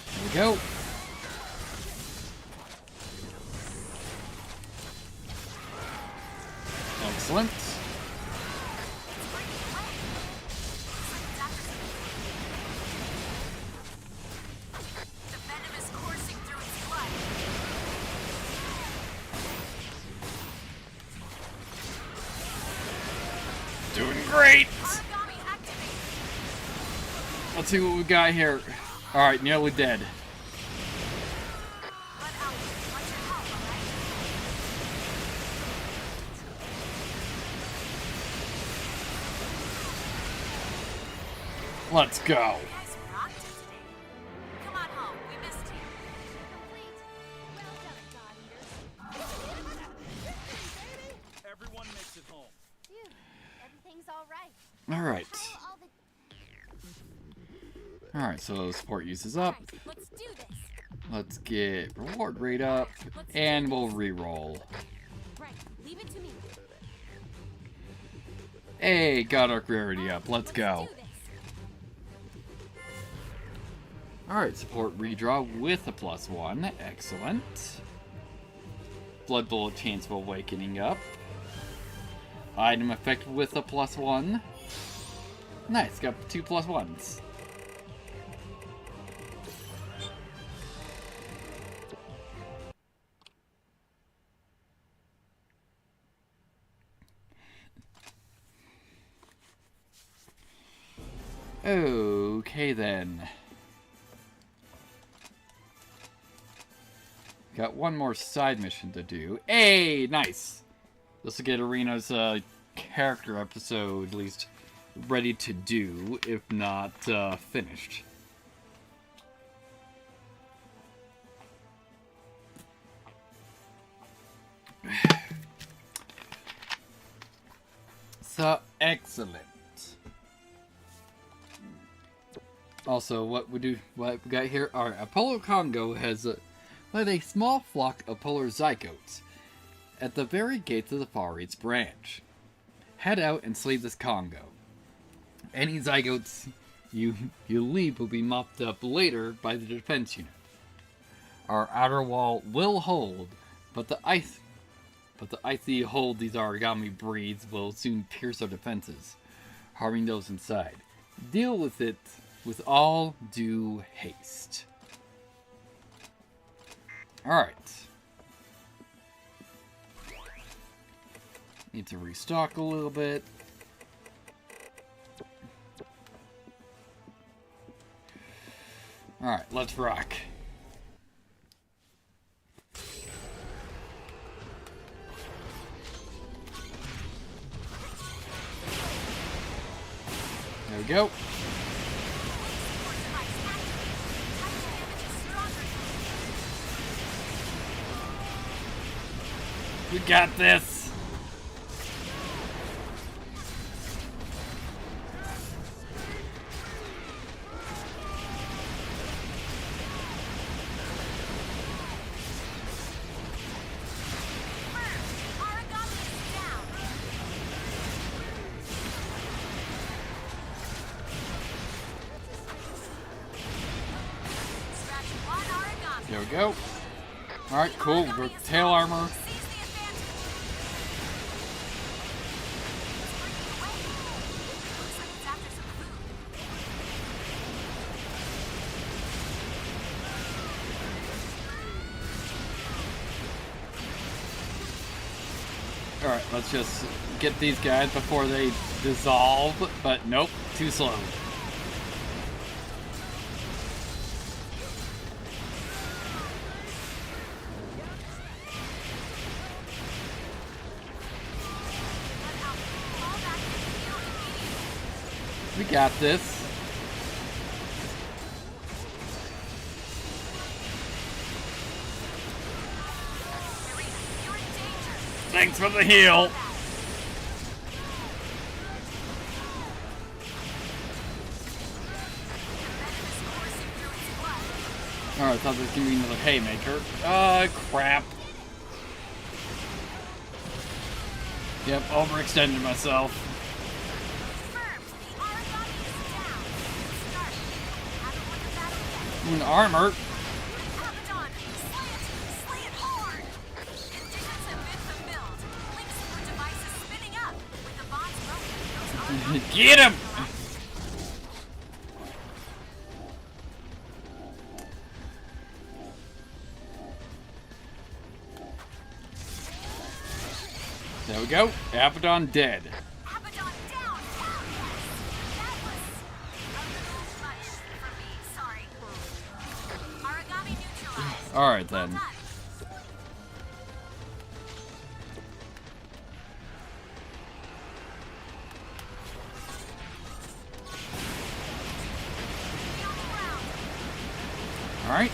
There we go. Excellent. It's breaking away. Looks like it's after something. The venom is coursing through its blood. Doing great. Origami activated. Let's see what we got here. Alright, nearly dead. One out. Want your help, alright? Let's go. You guys rocked it today. Come on home. We missed you. Complete. Well done, God Eaters. Everyone makes it home. Phew, everything's all right. Alright. How all the... Alright, so support uses up. Right, let's do this. Let's get reward rate up. And we'll re-roll. Right, leave it to me. Hey, got our rarity up. Let's go. Do this. Alright, support redraw with a +1. Excellent. Blood Bullet chance of awakening up. Item effect with a +1. Nice, got 2 +1s. Okay then. Got one more side mission to do. Hey, nice! This will get Arena's character episode at least ready to do, if not finished. So, excellent. Also, what we got here? Our Apollo Congo has led a small flock of polar zygotes at the very gates of the Far East branch. Head out and slay this Congo. Any zygotes you leave will be mopped up later by the defense unit. Our outer wall will hold, but the icy hold these origami breeds will soon pierce our defenses, harming those inside. Deal with it with all due haste. Alright. Need to restock a little bit. Alright, let's rock. There we go. We got this. go. Alright, cool. We're tail armor. Seize the advantage. Looks like it's after some food. Alright, let's just get these guys before they dissolve, but nope, too slow. We got this. Thanks for the heal. Oh, I thought this was gonna be another haymaker. Crap. Yep, overextended myself. An armor. Get him! There we go. Abaddon dead. Abaddon down! Yes! That was a little much for me, sorry. Origami neutralized. Alright then. Well done. Alright.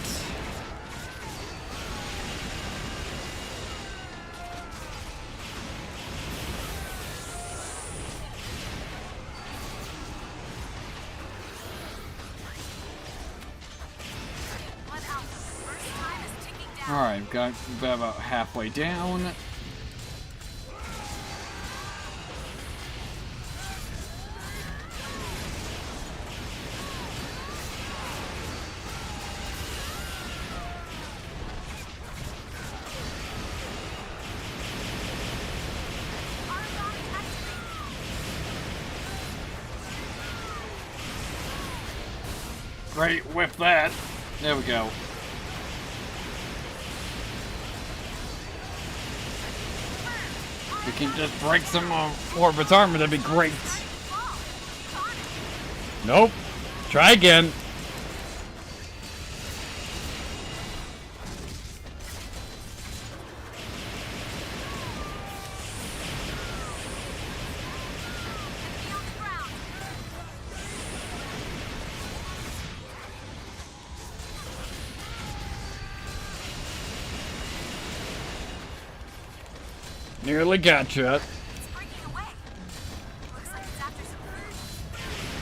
Alright, got about halfway down. Great, whip that. There we go. We can just break some Orbit's armor, that'd be great. Nope. Try again. Nearly gotcha.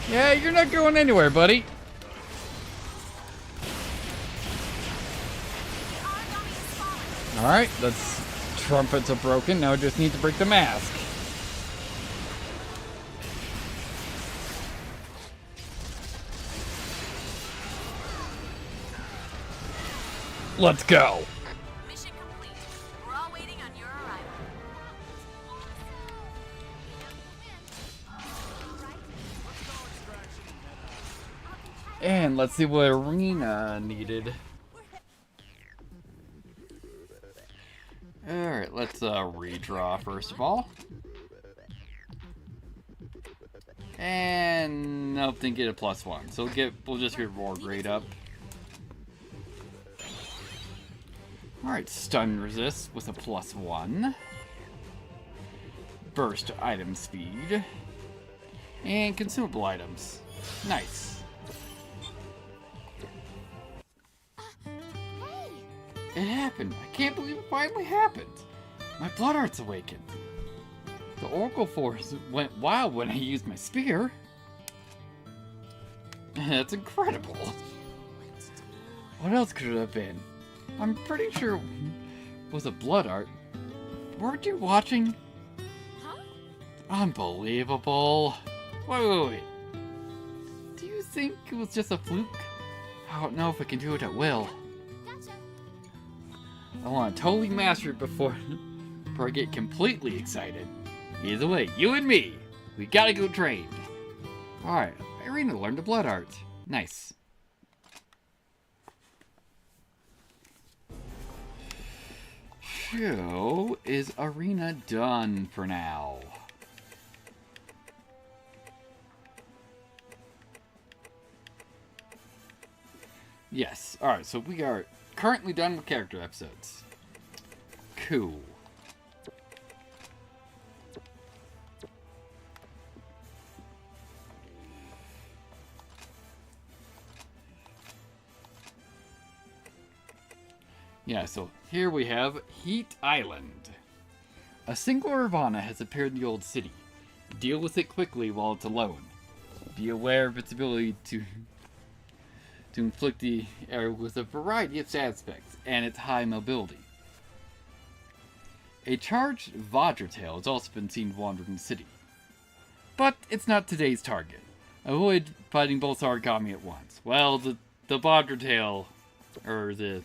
Yeah, you're not going anywhere, buddy. Alright, the trumpets are broken. Now I just need to break the mask. Let's go. Mission complete. We're all waiting on your arrival. And let's see what arena needed. Alright, let's redraw first of all. And nope, didn't get a +1. So we'll just get war grade up. Alright, stun resist with a +1. Burst item speed. And consumable items. Nice. It happened. I can't believe it finally happened. My blood art's awakened. The Oracle Force went wild when I used my spear. That's incredible. What else could it have been? I'm pretty sure it was a blood art. Weren't you watching? Huh? Unbelievable. Wait. Do you think it was just a fluke? I don't know if I can do it at will. Gotcha. I want to totally master it before I get completely excited. Either way, you and me, we gotta go train. Alright, Irina learned the blood art. Nice. So, is Irina done for now? Yes. Alright, so we are currently done with character episodes. Cool. Yeah, so here we have Heat Island. A single Ravana has appeared in the old city. Deal with it quickly while it's alone. Be aware of its ability to inflict the air with a variety of aspects, and its high mobility. A charged Vajra has also been seen wandering the city. But it's not today's target. Avoid fighting both origami at once. Well, the Vajra or the...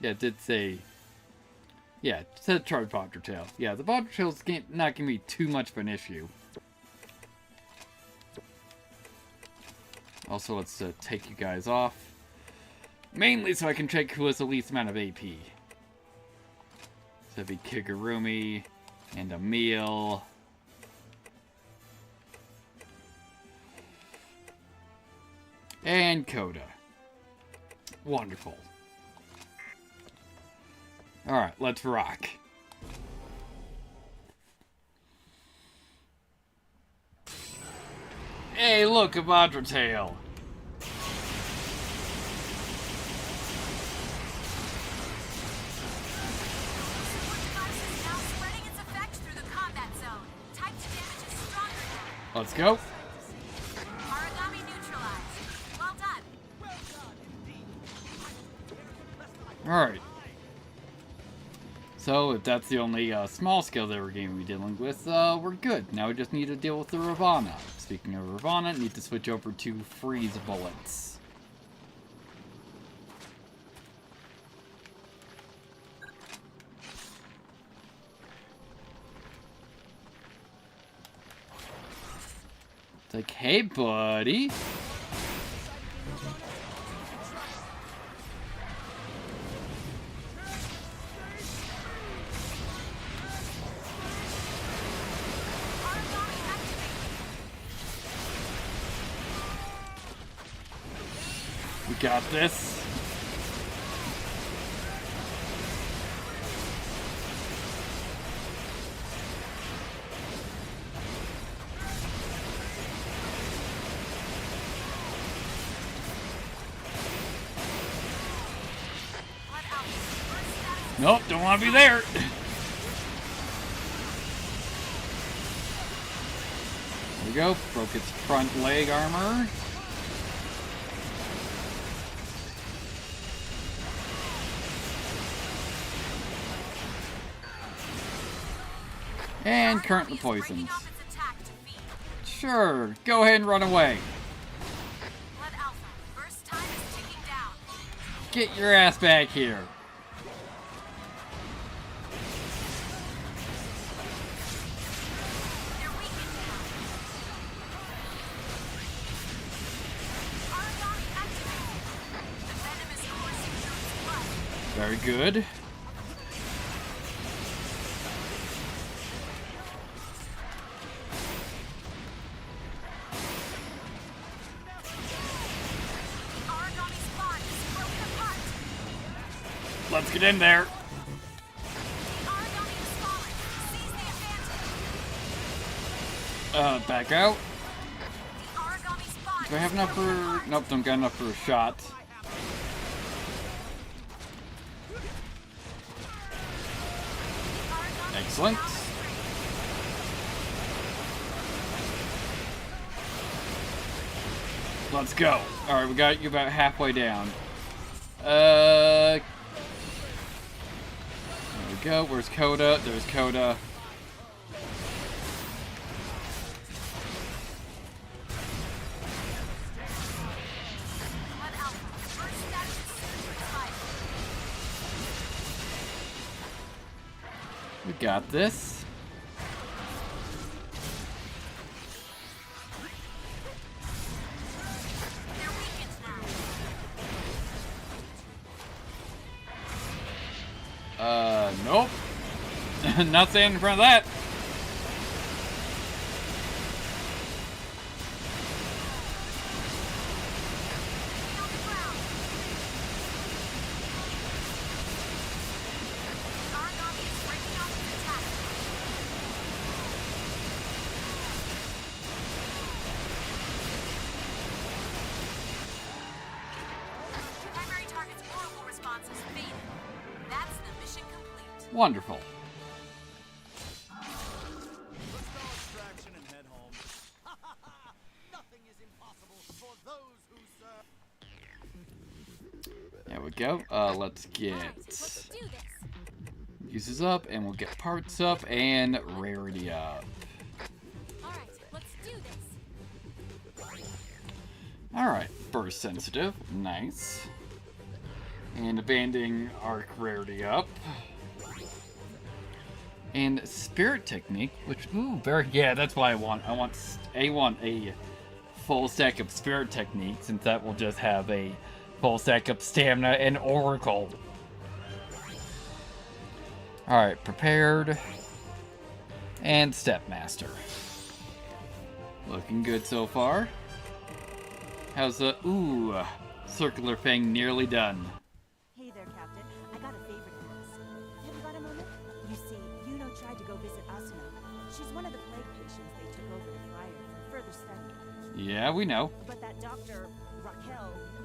Yeah, it did say... Yeah, it said charged Vajra. Yeah, the Vajra not going to be too much of an issue. Also, let's take you guys off. Mainly so I can check who has the least amount of AP. So it'd be Kigurumi and Emil. And Koda. Wonderful. Alright, let's rock. Hey, look, a Vajra Tail. Let's go. Origami neutralized. Well done. Alright. So, if that's the only small scale that we're going to be dealing with, we're good. Now we just need to deal with the Ravana. Speaking of Ravana, need to switch over to freeze bullets. It's like, hey buddy. We got this. Nope, don't want to be there. There we go. Broke its front leg armor. And currently poisoned. Sure, go ahead and run away. Get your ass back here. Very good. Let's get in there. Back out. Do I have enough for... Nope, don't got enough for a shot. Excellent. Let's go. Alright, we got you about halfway down. There we go. Where's Koda? There's Koda. got this. They're weakened now. Nope. Not staying in front of that. Stay on the ground. The Aragami is breaking off its attack. Primary target's oracle response has faded. That's the mission complete. Wonderful. Let's call extraction and head home. Nothing is impossible for those who serve. There we go. Let's get Alright, let's do this. uses up, and we'll get parts up and rarity up. Alright, let's do this. Alright, burst sensitive. Nice. And abandoning arc rarity up. And spirit technique, which, ooh, very, yeah, that's what I want. I want a full stack of spirit technique, since that will just have a full stack of stamina and oracle. Alright, prepared. And stepmaster. Looking good so far. How's the, ooh, circular fang nearly done. Hey there, Captain. I got a favor to ask. Have you got a moment? You see, Yuno tried to go visit Asuna. She's one of the plague patients they took over to Friar for further study. Yeah, we know. But that doctor,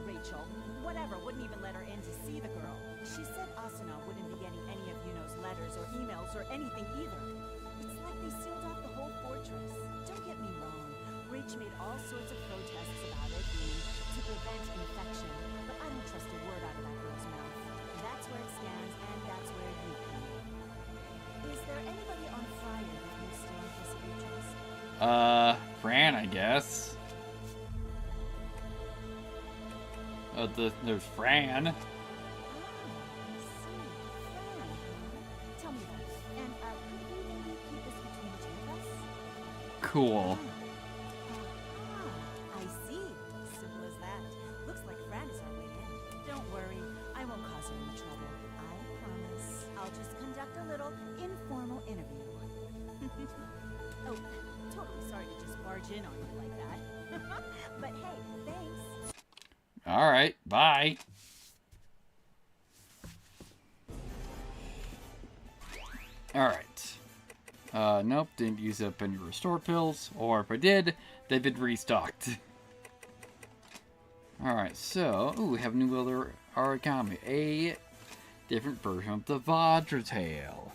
Rachel, whatever, wouldn't even let her in to see the girl. She said Asuna wouldn't be getting any of Yuno's letters or emails or anything either. It's like they sealed off the whole fortress. Don't get me wrong. Rach made all sorts of protests about it being to prevent infection, but I don't trust a word out of that girl's mouth. That's where it stands, and that's where you come in. Is there anybody on Friar that you still anticipate trust? Fran, I guess. There's Fran. Ah, I see. Fran, huh? Tell me that. And, could we maybe keep this between the two of us? Cool. I see. Simple as that. Looks like Fran is our way in. Don't worry, I won't cause her any trouble. I promise. I'll just conduct a little informal interview. Oh, totally sorry to just barge in on you like that. But hey, thanks. Alright, bye. Alright. Nope, didn't use up any restore pills. Or if I did, they've been restocked. Alright, so, ooh, we have a new other origami. A different version of the Vajra Tail.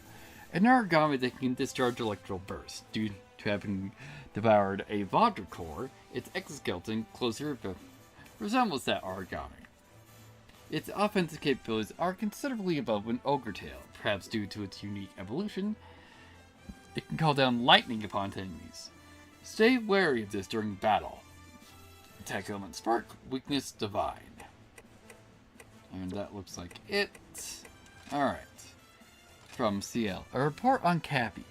An origami that can discharge electrical bursts. Due to having devoured a Vajra core, its exoskeleton closer resembles that origami. Its offensive capabilities are considerably above an ogre tail, perhaps due to its unique evolution. It can call down lightning upon enemies. Stay wary of this during battle. Attack element spark, weakness divine. And that looks like it. Alright. From CL. A report on Cappy.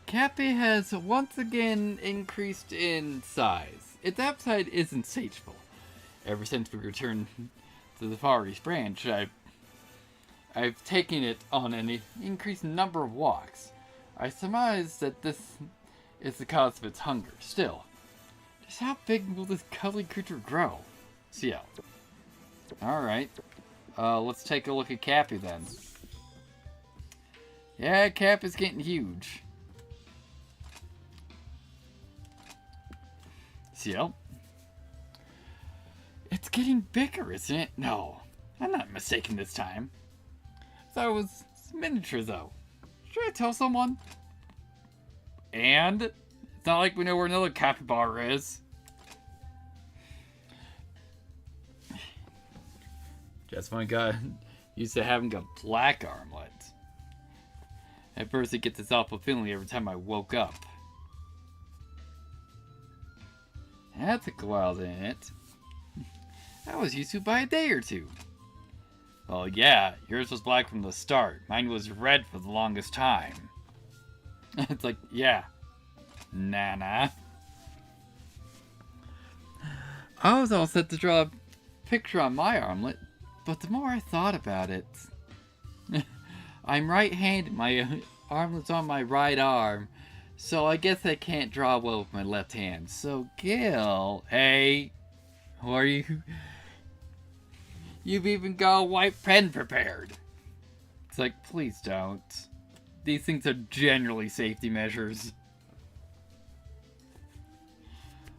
Cappy has once again increased in size. Its appetite is insatiable. Ever since we returned to the Far East Branch, I've taken it on an increased number of walks. I surmise that this is the cause of its hunger. Still, just how big will this cuddly creature grow? CL. Alright. Let's take a look at Cappy then. Yeah, Cap is getting huge. CL. It's getting bigger, isn't it? No, I'm not mistaken this time. Thought it was miniature, though. Should I tell someone? And it's not like we know where another capybara is. Just when I got used to having a black armlet. At first, it gets this awful feeling every time I woke up. That took a while, didn't it? I was used to by a day or two. Well, yeah, yours was black from the start. Mine was red for the longest time. It's like, yeah. Nana. I was all set to draw a picture on my armlet, but the more I thought about it... I'm right-handed, my armlet's on my right arm, so I guess I can't draw well with my left hand. So, Gil, hey, who are you? You've even got a white pen prepared. It's like, please don't. These things are generally safety measures.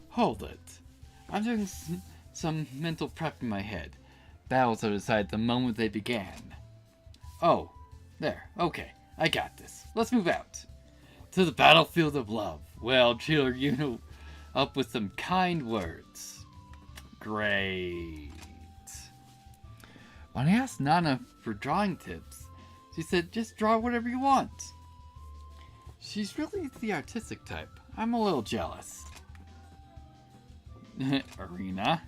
Hold it. I'm doing some mental prep in my head. Battles are decided the moment they began. Oh, there. Okay, I got this. Let's move out. To the battlefield of love. Well, cheer you up with some kind words. Great. When I asked Nana for drawing tips, she said, just draw whatever you want. She's really the artistic type. I'm a little jealous. Arena.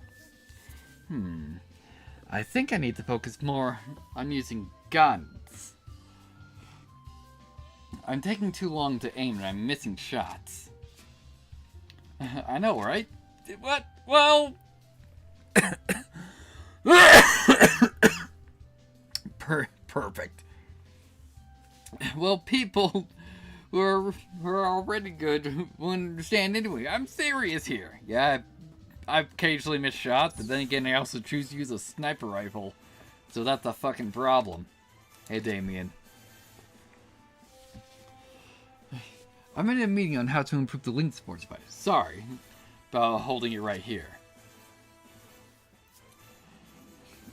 I think I need to focus more on using guns. I'm taking too long to aim and I'm missing shots. I know, right? What? Well... Perfect. Well, people who are already good will understand anyway. I'm serious here. Yeah, I occasionally miss shots, but then again, I also choose to use a sniper rifle. So that's a fucking problem. Hey, Damien. I'm in a meeting on how to improve the link sports device. Sorry about holding it right here.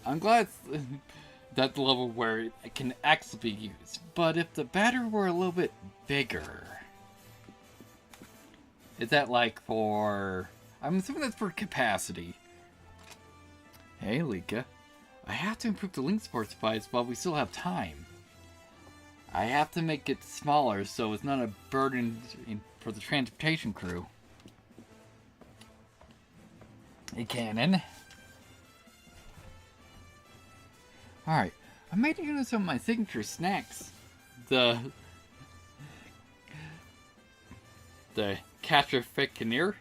I'm glad that's the level where it can actually be used. But if the battery were a little bit bigger... Is that like for... I'm assuming that's for capacity. Hey, Lika. I have to improve the link sports device while we still have time. I have to make it smaller so it's not a burden for the transportation crew. Hey, Cannon. Alright, I made you some of my signature snacks. The catcher fickineer.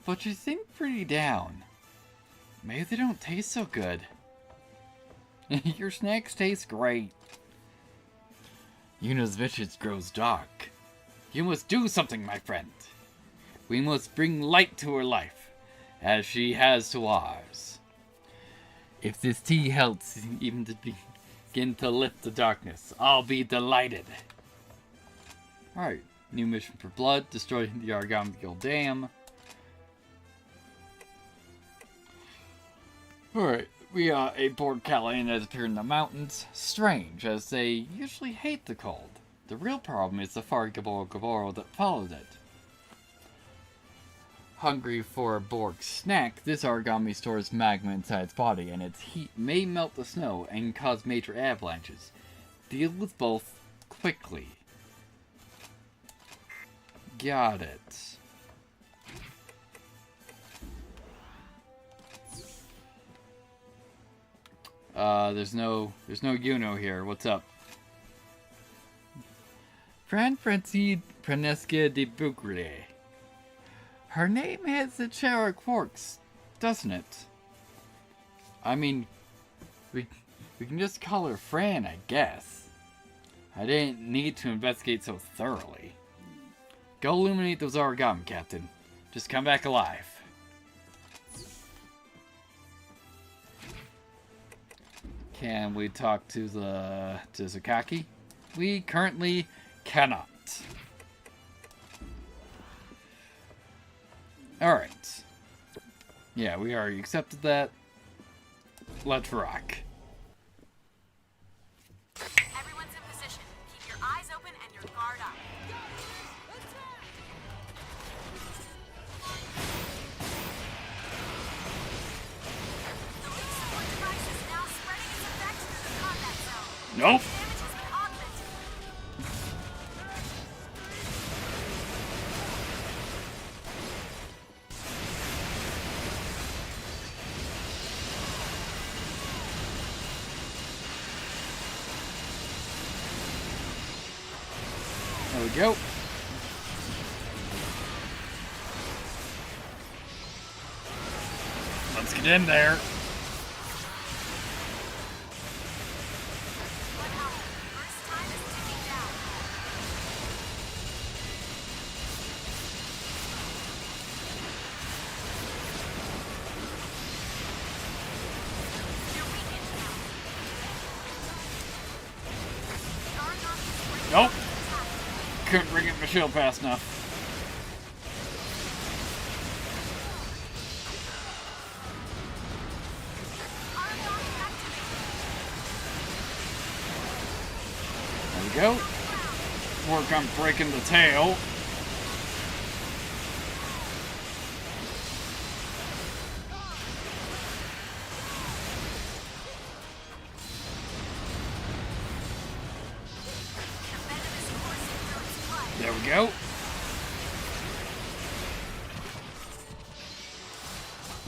But you seem pretty down. Maybe they don't taste so good. Your snacks taste great. Yuna's vision grows dark. You must do something, my friend. We must bring light to her life, as she has to ours. If this tea helps even to begin to lift the darkness, I'll be delighted. Alright, new mission for Blood, destroy the Origami Guild Dam. Alright, we are aboard Calayan that appeared in the mountains. Strange, as they usually hate the cold. The real problem is the far Gaboro that followed it. Hungry for a Borg snack, this origami stores magma inside its body, and its heat may melt the snow and cause major avalanches. Deal with both quickly. Got it. There's no Yuno here. What's up? Fran Francine Pranesca de Bugre. Her name has the Chara Quarks, doesn't it? I mean, we can just call her Fran, I guess. I didn't need to investigate so thoroughly. Go illuminate those origami, Captain. Just come back alive. Can we talk to Zukaki? We currently cannot. Alright. Yeah, we already accepted that. Let's rock. Everyone's in position. Keep your eyes open and your guard up. The leak support device is now spreading its effect through the combat zone. Nope. Damage has been augmented. we go. Let's get in there. Nope. Couldn't bring it my shield fast enough. There we go. Work on breaking the tail. There we go.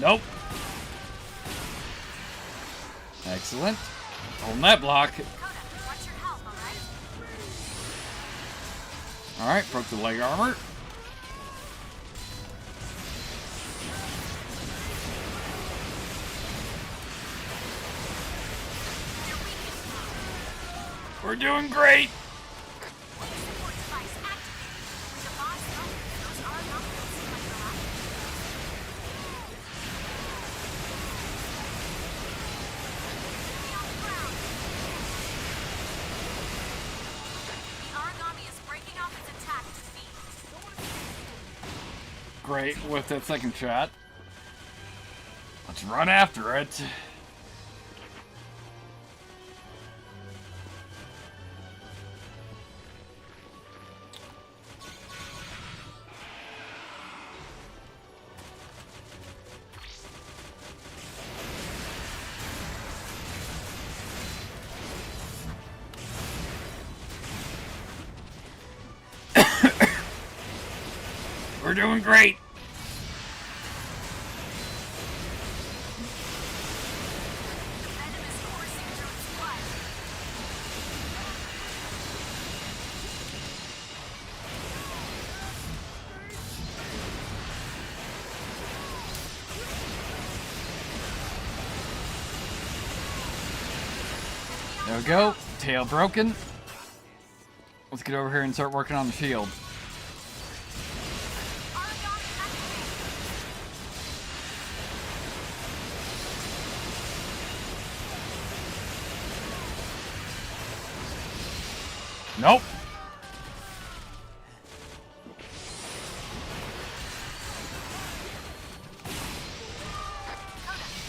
Nope. Excellent. Holding that block. Alright, broke the leg armor. We're doing great. Great with that second shot. Let's run after it. We're doing great. There we go. Tail broken. Let's get over here and start working on the shield. Nope.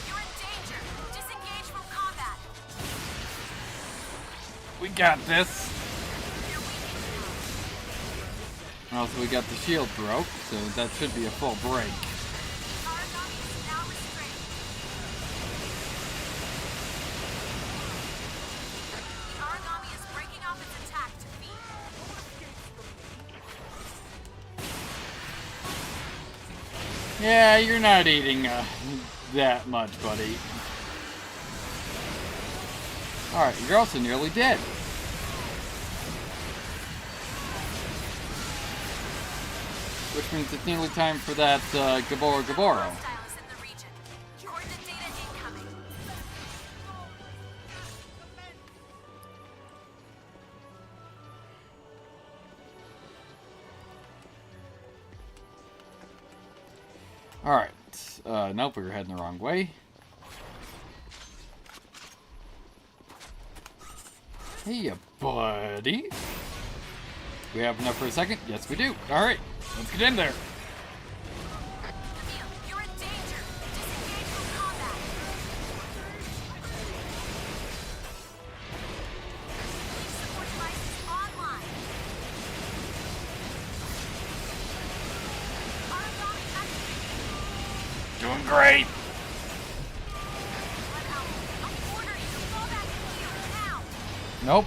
You're in danger. Disengage from combat. We got this. Also, we got the shield broke, so that should be a full break. Yeah, you're not eating that much, buddy. Alright, you're also nearly dead. Which means it's nearly time for that Gaboro. Alright, nope, we were heading the wrong way. Hey, buddy. We have enough for a second? Yes, we do. Alright, let's get in there. You're in danger. Disengage from combat. Police support devices online. Aragami activated. Doing great. I'll order you to fall back and heal now. Nope.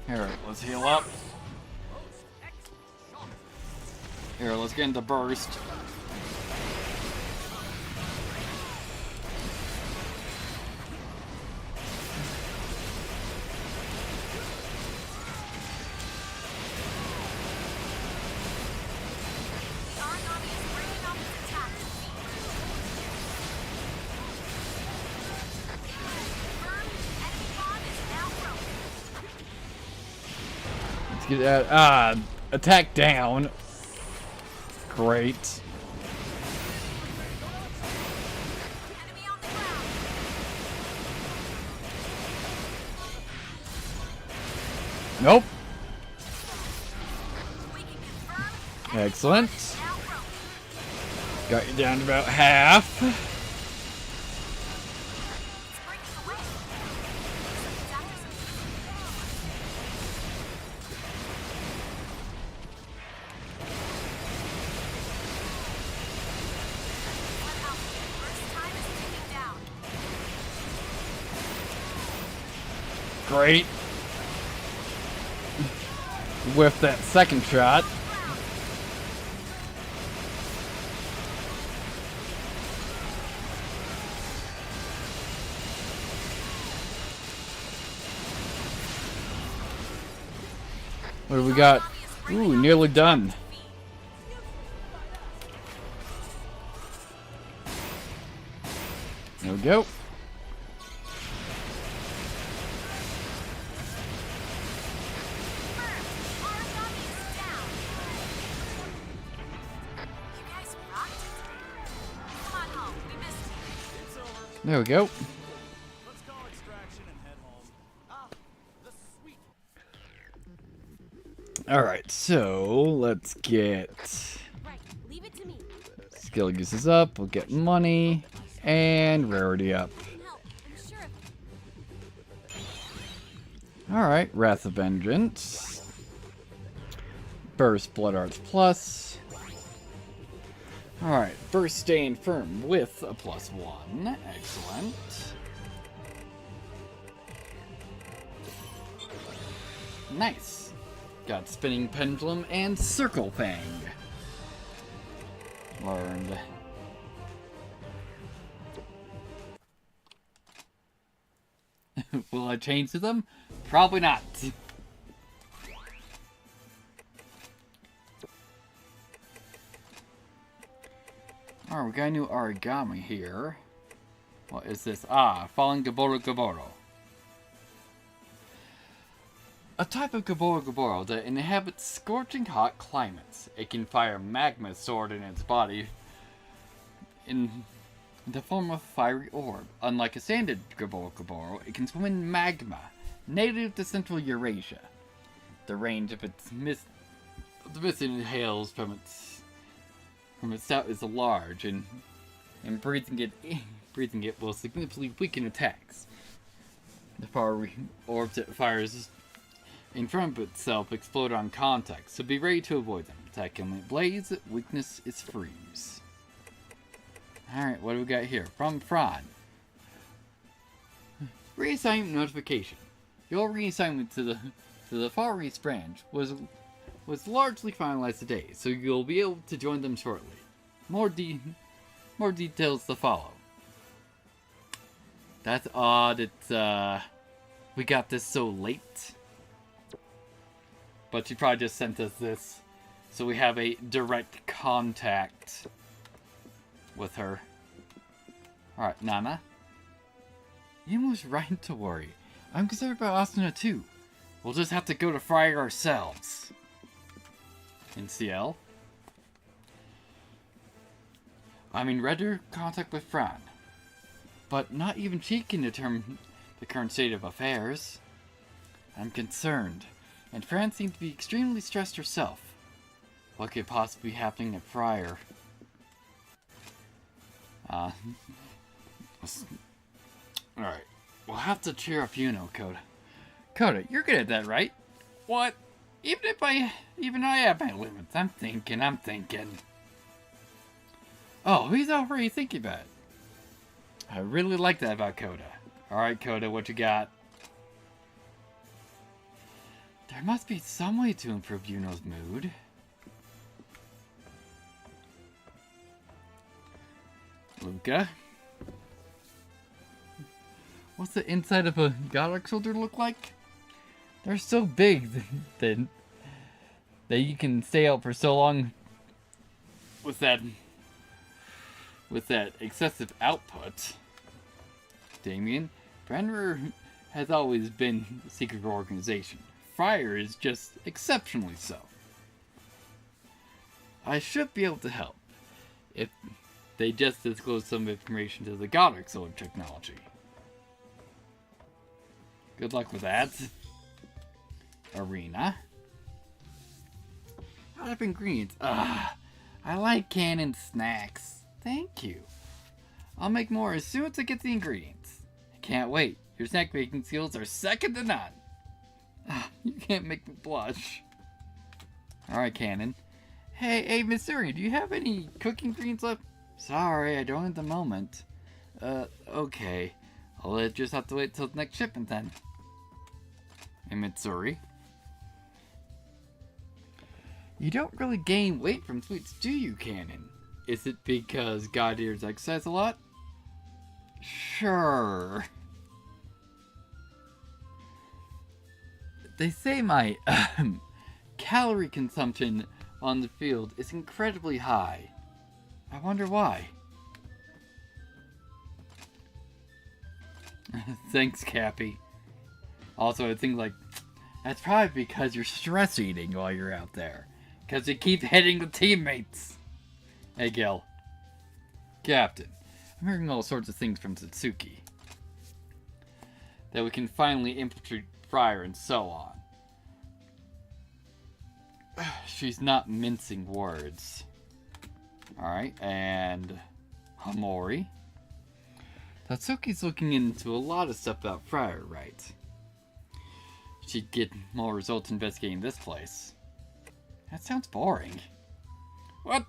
Here, let's heal up. Here, let's get into burst. Let's get that. Attack down. Great. Enemy on the ground. Nope. We can confirm. Excellent. Outro. Got you down to about half. It's breaking away. Looks like it's after some. One out. First time is ticking down. Great. With that second shot. What do we got? Ooh, nearly done. There we go. There we go. Let's call extraction and head home. Ah, the sweet. Alright, so let's get Right, leave it to me. skill uses up, we'll get money, and rarity up. Help, I'm sure of Alright, Wrath of Vengeance. Burst Blood Arts Plus. Alright, Burst Staying Firm with a +1. Excellent. Nice. Got Spinning Pendulum and Circle Fang. Learned. Will I change to them? Probably not. Alright, we got a new origami here. What is this? Ah, Falling Gaboro Gaboro. A type of Gaboro Gaboro that inhabits scorching hot climates. It can fire magma stored in its body in the form of a fiery orb. Unlike a standard Gaboro Gaboro, it can swim in magma, native to Central Eurasia. The range of its mist it inhales from its snout is large, and breathing it will significantly weaken attacks. The fiery orbs it fires in front of itself explode on contact, so be ready to avoid them. Attack only blaze, weakness is freeze. Alright, what do we got here? From Fran. Reassignment notification. Your reassignment to the Far East branch was largely finalized today, so you'll be able to join them shortly. More details to follow. That's odd. It's we got this so late. But she probably just sent us this, so we have a direct contact with her. Alright, Nana. You was right to worry. I'm concerned about Asuna too. We'll just have to go to Friar ourselves. In CL. I'm in regular contact with Fran. But not even she can determine the current state of affairs. I'm concerned. And Fran seems to be extremely stressed herself. What could possibly be happening at Friar? Alright. We'll have to cheer up Yuno, Coda. Coda, you're good at that, right? What? Even I have my limits. I'm thinking. Oh, he's already thinking about it. I really like that about Coda. Alright, Coda, what you got? There must be some way to improve Yuno's mood. Luca? What's the inside of a Goddark soldier look like? They're so big that you can stay out for so long with that excessive output. Damien, Brenner has always been a secret organization. Friar is just exceptionally so. I should be able to help, if they just disclose some information to the Goddard solar technology. Good luck with that. Arena. Out of ingredients. I like canned snacks. Thank you. I'll make more as soon as I get the ingredients. I can't wait. Your snack making skills are second to none. You can't make me blush. Alright, Cannon. Hey, Missouri, do you have any cooking ingredients left? Sorry, I don't at the moment. Okay. I'll just have to wait till the next shipment then. Hey, Missouri. You don't really gain weight from sweets, do you, Cannon? Is it because God ears exercise a lot? Sure. They say my calorie consumption on the field is incredibly high. I wonder why. Thanks, Cappy. Also, I think like that's probably because you're stress eating while you're out there. Because you keep hitting the teammates. Hey, Gil. Captain, I'm hearing all sorts of things from Satsuki. That we can finally infiltrate Friar and so on. She's not mincing words. Alright, and Hamori. Tatsuki's looking into a lot of stuff about Friar, right? She'd get more results investigating this place. That sounds boring. What?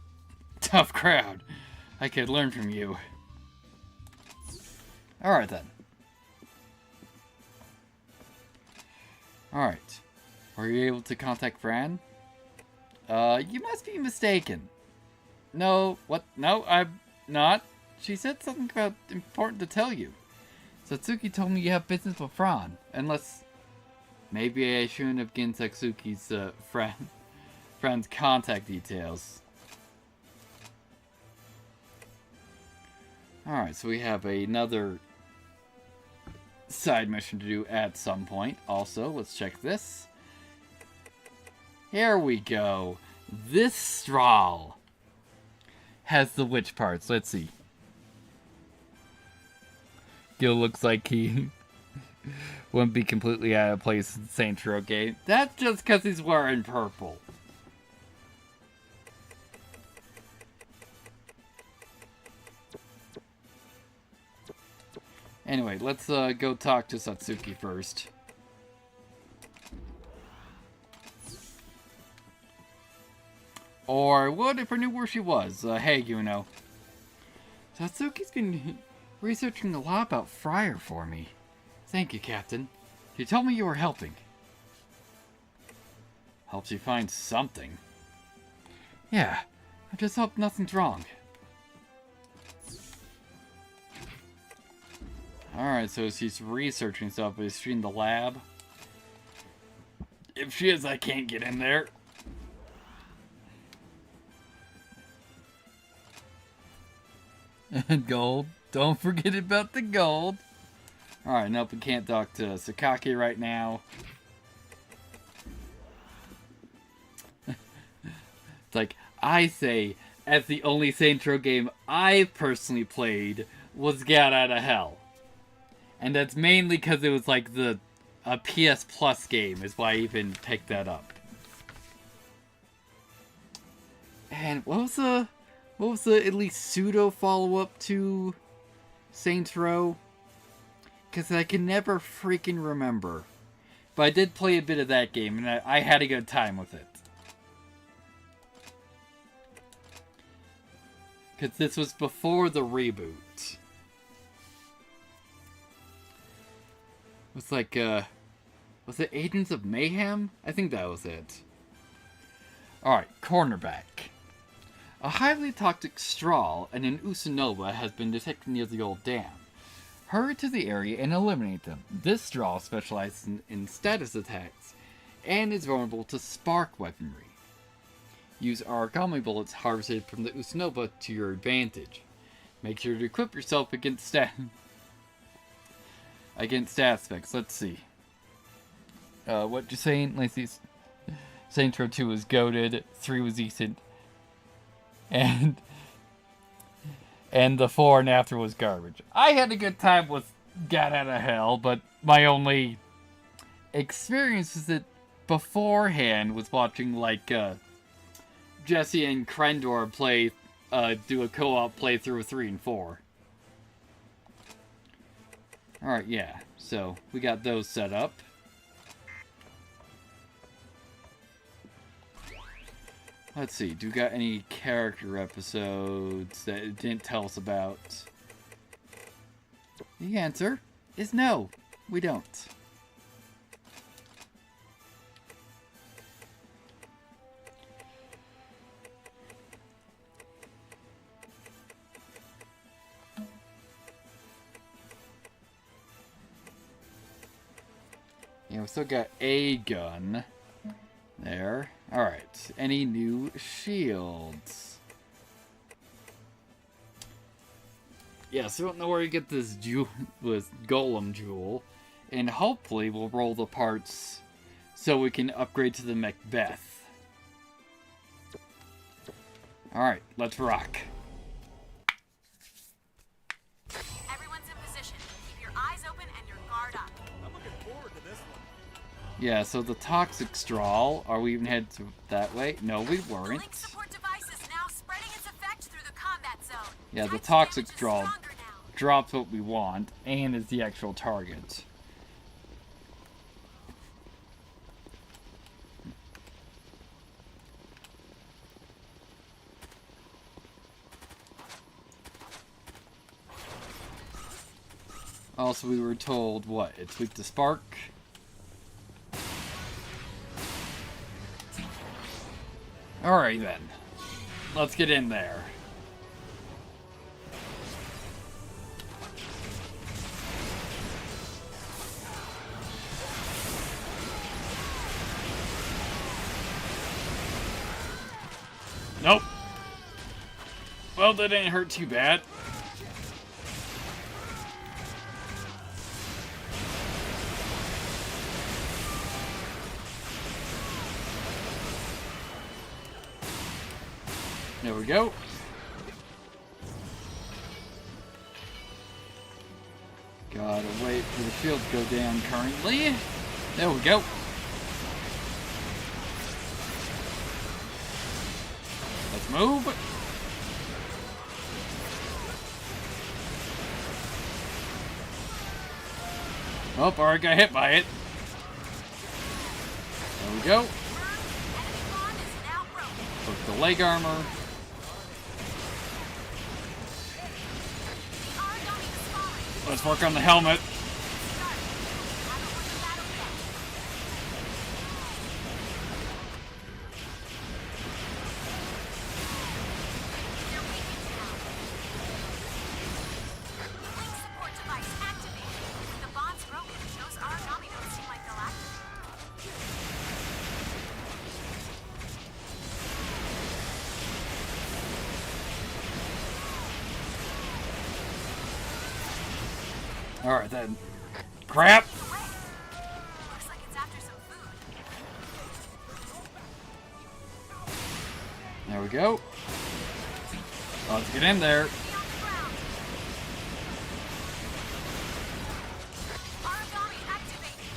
Tough crowd. I could learn from you. Alright then. Alright. Were you able to contact Fran? You must be mistaken. No, what? No, I'm not. She said something about important to tell you. Satsuki told me you have business with Fran. Unless... maybe I shouldn't have given Satsuki's, friend's contact details. Alright, so we have another side mission to do at some point. Also, let's check this. Here we go. This Strahl has the witch parts. Let's see. Gil looks like he wouldn't be completely out of place in the Saints Row game. That's just because he's wearing purple. Anyway, let's go talk to Satsuki first. Or what if I knew where she was? Hey, you know. Satsuki's been researching a lot about Friar for me. Thank you, Captain. You told me you were helping. Helps you find something. Yeah, I just hope nothing's wrong. Alright, so she's researching stuff, but is she in the lab? If she is, I can't get in there. And gold. Don't forget about the gold. Alright, nope, we can't talk to Sakaki right now. It's like, I say, as the only Saints Row game I personally played was Get Out of Hell. And that's mainly because it was like a PS Plus game is why I even picked that up. And what was the at least pseudo follow-up to Saints Row? Because I can never freaking remember. But I did play a bit of that game, and I had a good time with it. Because this was before the reboot. It was like, was it Agents of Mayhem? I think that was it. Alright, cornerback. A highly toxic Strahl and an Usanova has been detected near the old dam. Hurry to the area and eliminate them. This Strahl specializes in status attacks and is vulnerable to spark weaponry. Use origami bullets harvested from the Usanova to your advantage. Make sure to equip yourself against aspects. Let's see. what you saying? Lacey's Saints Row 2 was goated, 3 was decent, and the 4 and after was garbage. I had a good time with Got Out of Hell, but my only experience with it beforehand was watching like Jesse and Krendor play do a co-op playthrough of 3 and 4. Alright, yeah. So we got those set up. Let's see, do we got any character episodes that it didn't tell us about? The answer is no, we don't. Yeah, we still got a gun there. Alright, any new shields? Yeah, so I don't know where you get this golem jewel, and hopefully we'll roll the parts so we can upgrade to the Macbeth. Alright, let's rock. Everyone's in position. Keep your eyes open and your guard up. I'm looking forward to this one. Yeah, so the toxic straw, are we even headed that way? No, we The weren't. link support device is now spreading its effect through the combat zone. Yeah, the Titan's toxic damage is straw stronger now. drops what we want and is the actual target. Also, we were told, what, it's weak to spark? Alright then. Let's get in there. Nope. Well, that didn't hurt too bad. There we go. Gotta wait for the shield to go down currently. There we go. Let's move. Oh, already got hit by it. There we go. Enemy bond is now broken. Put the leg armor. The origami is falling. Let's work on the helmet. Start. Haven't won the battle yet. You're weakened now. Link support device activated. With the bonds broken, those origami don't seem like they'll activate. Alright then. Crap! Away. Looks like it's after some food. There we go. Let's get in there. Be on the ground. Origami activated.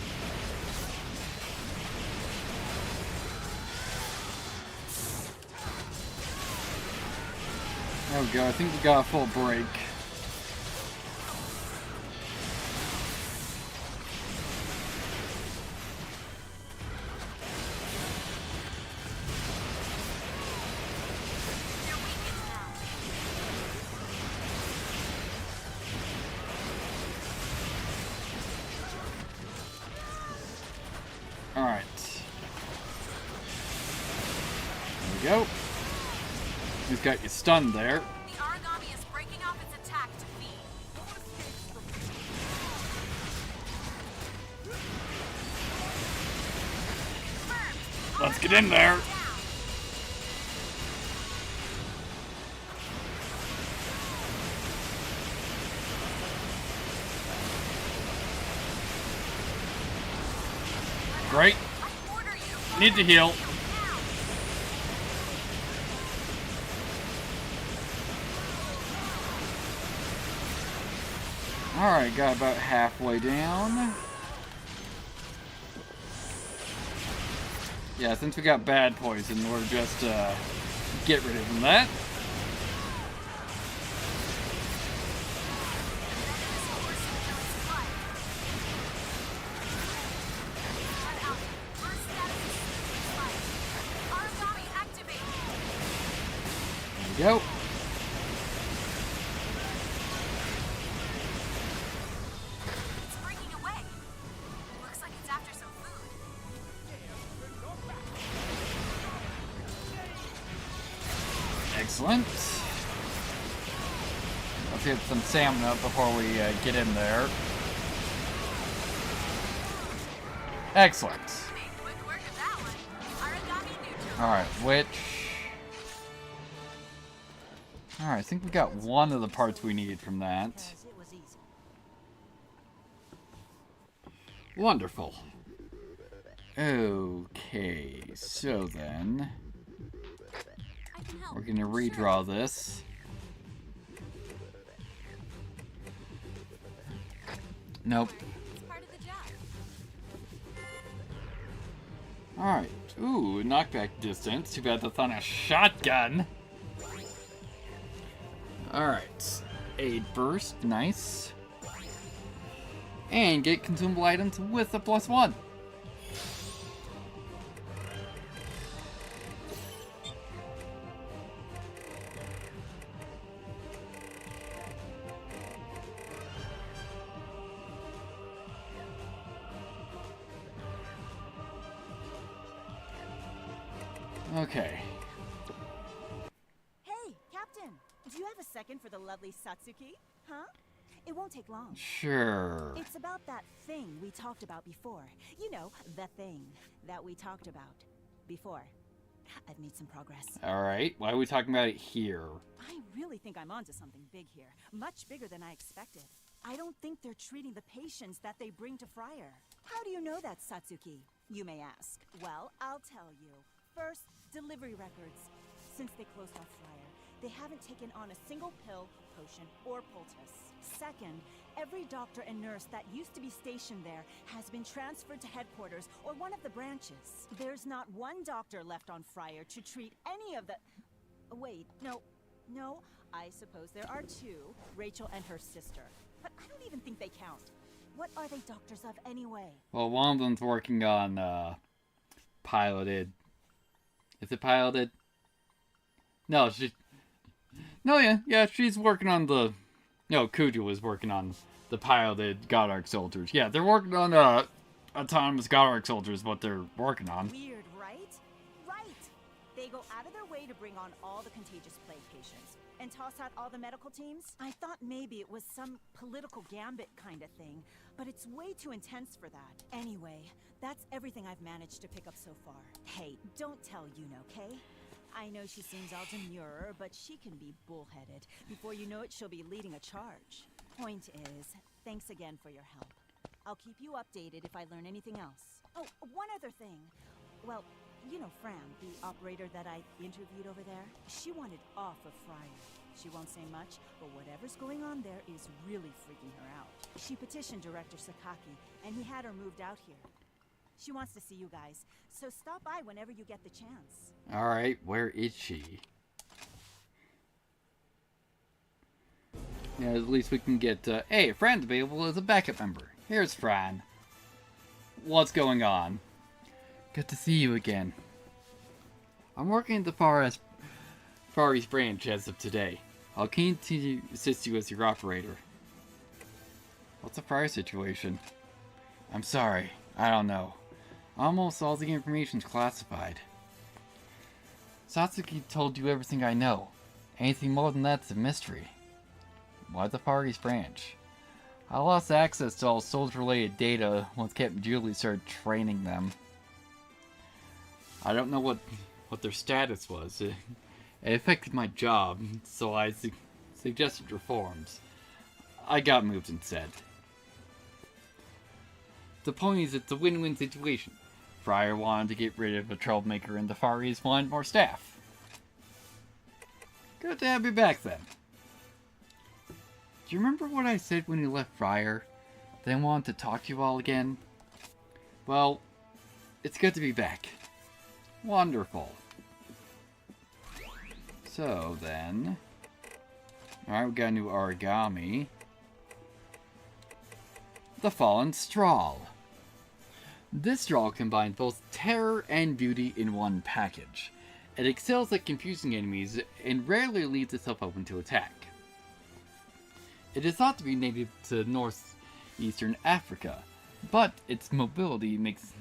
There we go. I think we got a full break. You're weakened now. Alright. There we go. He's got you stunned there. The origami is breaking off its attack to feed. Confirmed. Let's get in there. Down. right? Need to heal. Alright, got about halfway down. Yeah, since we got bad poison, we're just get rid of that. There we go. It's breaking away. Looks like it's after some food. Excellent. Let's get some stamina before we get in there. Excellent. Quick work of that one. Origami neutral. Alright, which... Alright, I think we got one of the parts we need from that. It was easy. Wonderful. Okay, so then... I can help. We're gonna redraw this. Nope. It's part of the job. Alright. Ooh, knockback distance. Too bad that's on a shotgun. Alright. Aid burst. Nice. And get consumable items with a +1. Okay. Hey, Captain! Do you have a second for the lovely Satsuki? Huh? It won't take long. Sure. It's about that thing we talked about before. You know, the thing that we talked about before. I've made some progress. Alright, why are we talking about it here? I really think I'm onto something big here. Much bigger than I expected. I don't think they're treating the patients that they bring to Friar. How do you know that, Satsuki? You may ask. Well, I'll tell you. First, delivery records. Since they closed off Friar, they haven't taken on a single pill, potion, or poultice. Second, every doctor and nurse that used to be stationed there has been transferred to headquarters or one of the branches. There's not one doctor left on Friar to treat any of the... Wait, no, I suppose there are two, Rachel and her sister. But I don't even think they count. What are they doctors of anyway? Well, one of them's working on, piloted. Is it piloted? No, she's working on the... No, Kuju was working on the piloted God Arc soldiers. Yeah, they're working on, autonomous God Arc soldiers, what they're working on. Weird, right? Right! They go out of their way to bring on all the contagious plague patients and toss out all the medical teams. I thought maybe it was some political gambit kind of thing, but it's way too intense for that. Anyway, that's everything I've managed to pick up so far. Hey, don't tell Yuno, okay? I know she seems all demure, but she can be bullheaded. Before you know it, she'll be leading a charge. Point is, thanks again for your help. I'll keep you updated if I learn anything else. Oh, one other thing. Well, you know Fran, the operator that I interviewed over there? She wanted off of Friar. She won't say much, but whatever's going on there is really freaking her out. She petitioned Director Sakaki, and he had her moved out here. She wants to see you guys, so stop by whenever you get the chance. Alright, where is she? Yeah, at least we can get, hey, Fran's available as a backup member. Here's Fran. What's going on? Good to see you again. I'm working at the Far East branch as of today. I'll continue to assist you as your operator. What's the fire situation? I'm sorry, I don't know. Almost all the information's classified. Satsuki told you everything I know. Anything more than that's a mystery. Why the Far East branch? I lost access to all soldier-related data once Captain Julie started training them. I don't know what their status was. It affected my job, so I suggested reforms. I got moved instead. The point is, it's a win-win situation. Friar wanted to get rid of a troublemaker and the Far East wanted more staff. Good to have you back then. Do you remember what I said when you left Friar? That I wanted to talk to you all again? Well, it's good to be back. Wonderful. So then... Alright, we got a new origami. The Fallen Straw. This straw combines both terror and beauty in one package. It excels at confusing enemies and rarely leaves itself open to attack. It is thought to be native to northeastern Africa, but its mobility makes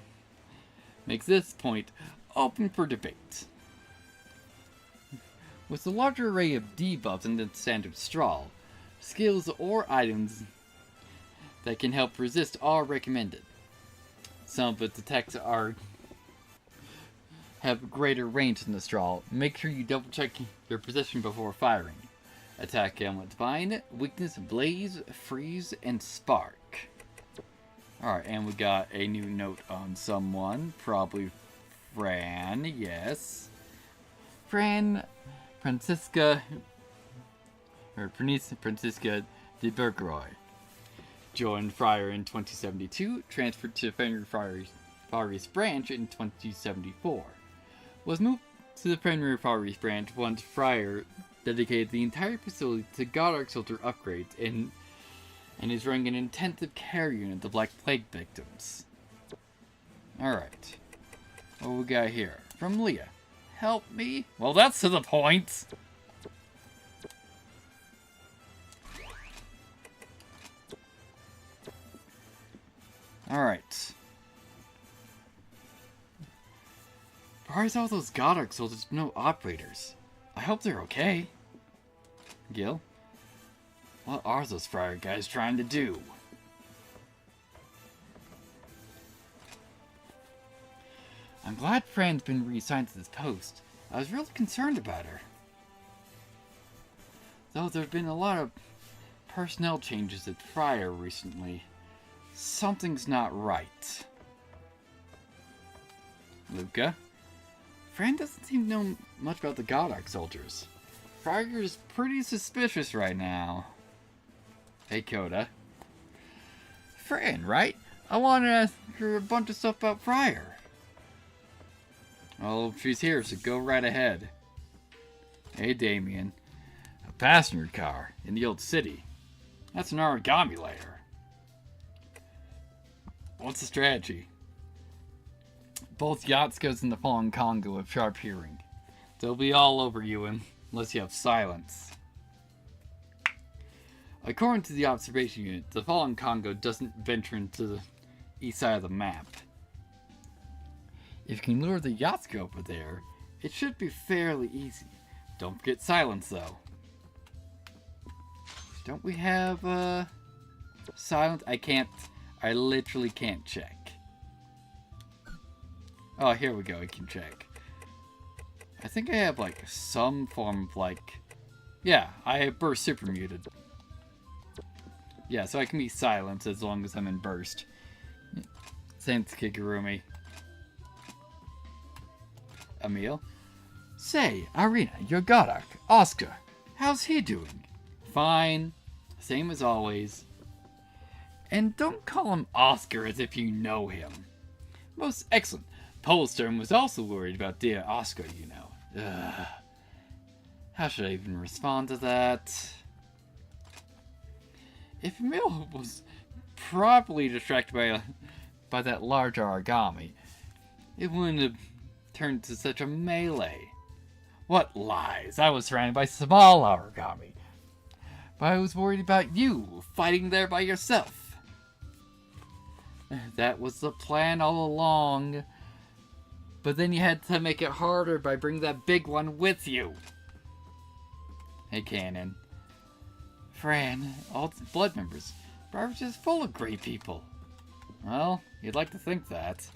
this point open for debate. With a larger array of debuffs than the standard straw, skills or items that can help resist are recommended. Some of its attacks have greater range than the straw. Make sure you double check your position before firing. Attack ailment Divine, Weakness, Blaze, Freeze, and Spark. Alright, and we got a new note on someone. Probably Fran, yes. Francisca de Bergeroy. Joined Friar in 2072, transferred to Fenrir Far East Branch in 2074. Was moved to the Fenrir Far East Branch once Friar dedicated the entire facility to Godark soldier upgrades and is running an intensive care unit to Black Plague victims. Alright. What we got here? From Leah. Help me? Well, that's to the point! Alright. Why is all those Godark soldiers no operators? I hope they're okay. Gil? What are those Friar guys trying to do? I'm glad Fran's been reassigned to this post. I was really concerned about her. Though there's been a lot of personnel changes at Friar recently. Something's not right. Luca? Fran doesn't seem to know much about the Godark soldiers. Friar's pretty suspicious right now. Hey, Coda. Fran, right? I want to ask her a bunch of stuff about Friar. Well, she's here, so go right ahead. Hey, Damien. A passenger car in the old city. That's an origami layer. What's the strategy? Both Yatskos and the Fallen Congo have sharp hearing. They'll be all over you unless you have silence. According to the observation unit, the Fallen Congo doesn't venture into the east side of the map. If you can lure the Yatsko over there, it should be fairly easy. Don't forget silence, though. Don't we have, silence? I literally can't check. Oh, here we go, I can check. I think I have, like, some form of, like... Yeah, I have burst super muted. Yeah, so I can be silent as long as I'm in burst. Thanks, Kigurumi. Emil? Say, Irina, your Godark, Oscar. How's he doing? Fine. Same as always. And don't call him Oscar as if you know him. Most excellent. Polstern was also worried about dear Oscar, you know. Ugh. How should I even respond to that? If Emil was properly distracted by that large origami, it wouldn't have turned to such a melee. What lies! I was surrounded by small origami. But I was worried about you, fighting there by yourself. That was the plan all along. But then you had to make it harder by bringing that big one with you. Hey, Cannon. Fran, all the blood members. Briar's just full of great people. Well, you'd like to think that.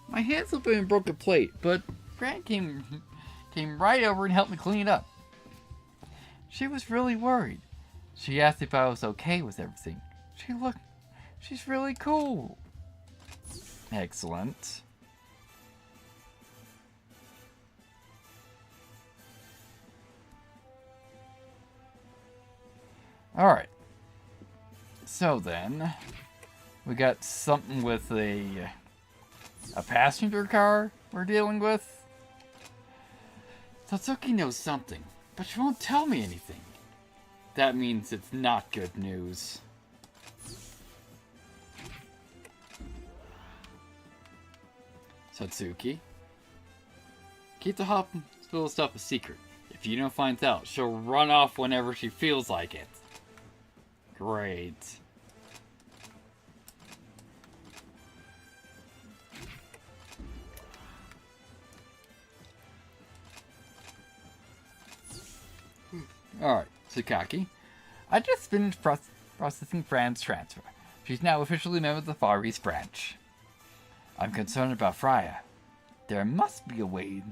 My hand slipped and broke a plate, but Fran came right over and helped me clean it up. She was really worried. She asked if I was okay with everything. She's really cool. Excellent. Alright. So then, we got something with a passenger car we're dealing with. Satsuki knows something, but she won't tell me anything. That means it's not good news. Satsuki, keep the hospital stuff a secret. If you don't find out, she'll run off whenever she feels like it. Great. Alright, Tsukaki. I just finished processing Fran's transfer. She's now officially a member of the Far East branch. I'm concerned about Freya. There must be a way to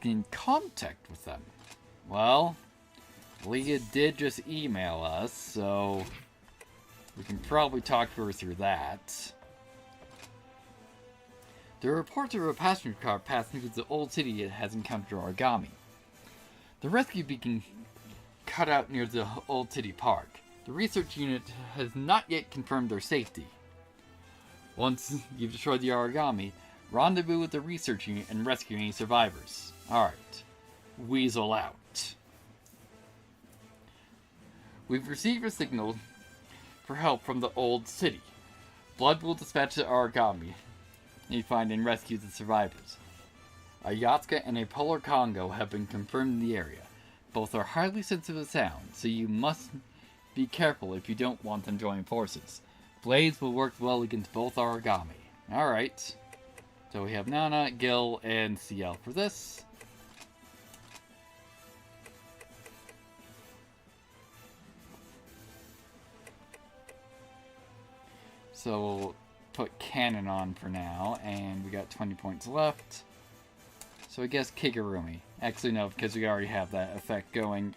get in contact with them. Well, Leah did just email us, so we can probably talk to her through that. There are reports of a passenger car passing through the old city that has encountered origami. The rescue beacon cut out near the old city park. The research unit has not yet confirmed their safety. Once you've destroyed the origami, rendezvous with the research unit and rescue any survivors. Alright. Weasel out. We've received a signal for help from the old city. Blood will dispatch the origami and find and rescue the survivors. A Yatsuka and a Polar Congo have been confirmed in the area. Both are highly sensitive to sound, so you must be careful if you don't want them joining forces. Blades will work well against both origami. Alright. So we have Nana, Gil, and CL for this. So we'll put Cannon on for now, and we got 20 points left. So I guess Kigurumi. Actually, no, because we already have that effect going.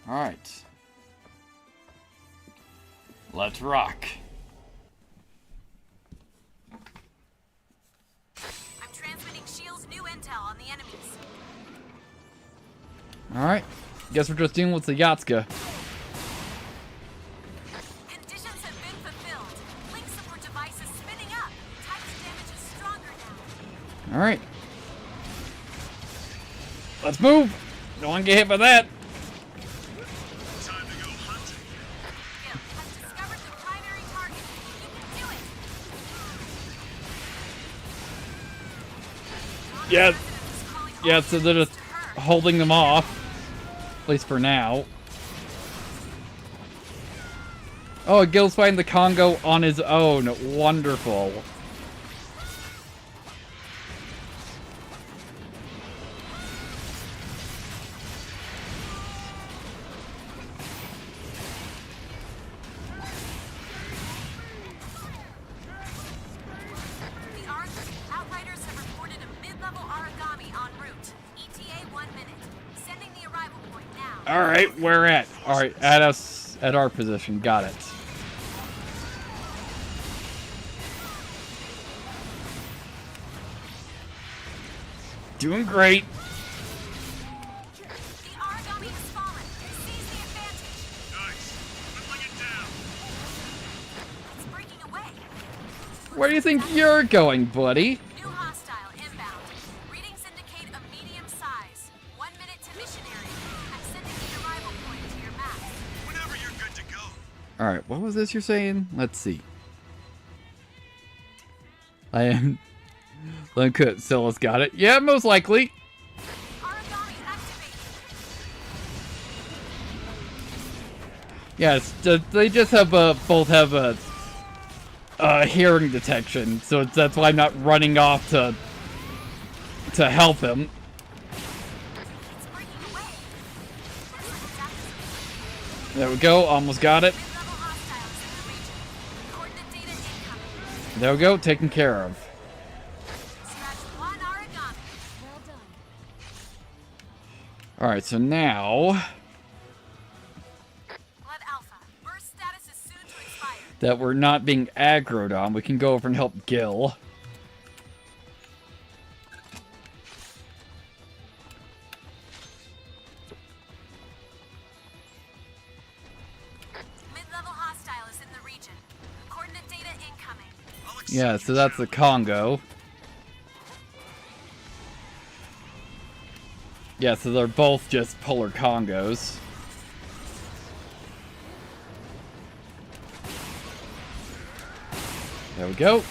Alright. Let's rock. I'm transmitting Shield's new intel on the enemies. Alright. Guess we're just dealing with the Yatsuka. Conditions have been fulfilled. Link support device is spinning up. Titan's damage is stronger now. Alright. Let's move! Don't want to get hit by that. Time to go hunting. Gil has discovered the primary target. You can do it. Yeah. President is calling Yeah, all so they're just units to her. holding them off. At least for now. Oh, Gil's fighting the Congo on his own. Wonderful. The Outriders have reported a mid-level origami en route. ETA 1 minute. Sending the arrival point now. Alright, where at? Alright, at us, at our position. Got it. Doing great. The origami has fallen. Seize the advantage. Nice. Whittling it down. It's breaking away. Where do you think you're going, buddy? New hostile inbound. Readings indicate a medium size. 1 minute to mission area. I'm sending the arrival point to your map. Whenever you're good to go. Alright, what was this you're saying? Let's see. I am... Uncut Silas got it. Yeah, most likely. Origami activated. Yes, they just have both have a hearing detection, so that's why I'm not running off to help him. It's breaking away. Looks like it's activated. There we go, almost got it. Mid-level hostiles in the region. Coordinate data incoming. There we go, taken care of. Scratch 1 origami. Well done. Alright, so now... Blood Alpha. that we're not being aggroed on, we can go over and help Gil. Mid-level hostile is in the region. Coordinate data incoming. Yeah, so that's the Congo. Yeah, so they're both just polar Congos. There we go.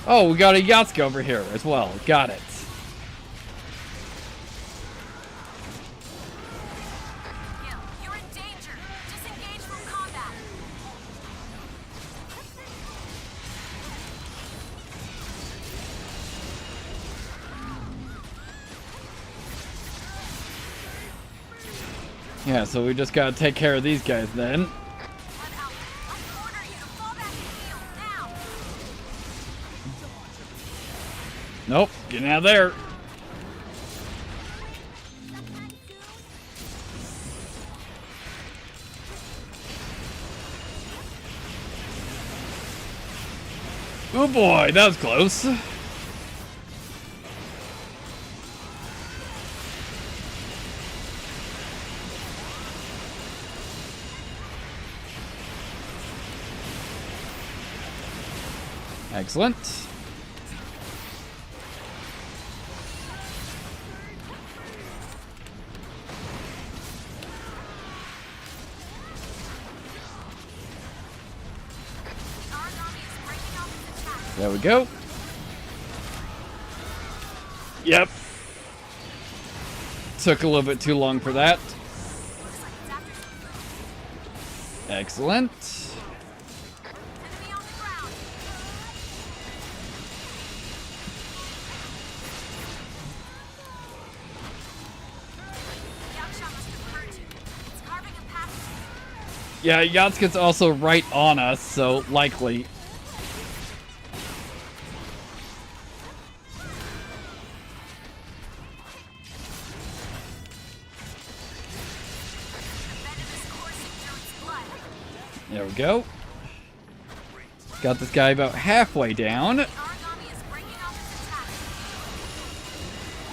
Oh, we got a Yatsuka over here as well. Got it. Gil, you're in danger. Disengage from combat. Yeah, so we just gotta take care of these guys then. One out. I order you to fall back and heal now. Nope, getting out of there. Oh boy, that was close. Excellent. There we go. Yep. Took a little bit too long for that. Excellent. Enemy on the ground. Yaksha must have hurt you. It's carving a path. Yeah, Yatsuka's also right on us, so likely. There we go. Got this guy about halfway down.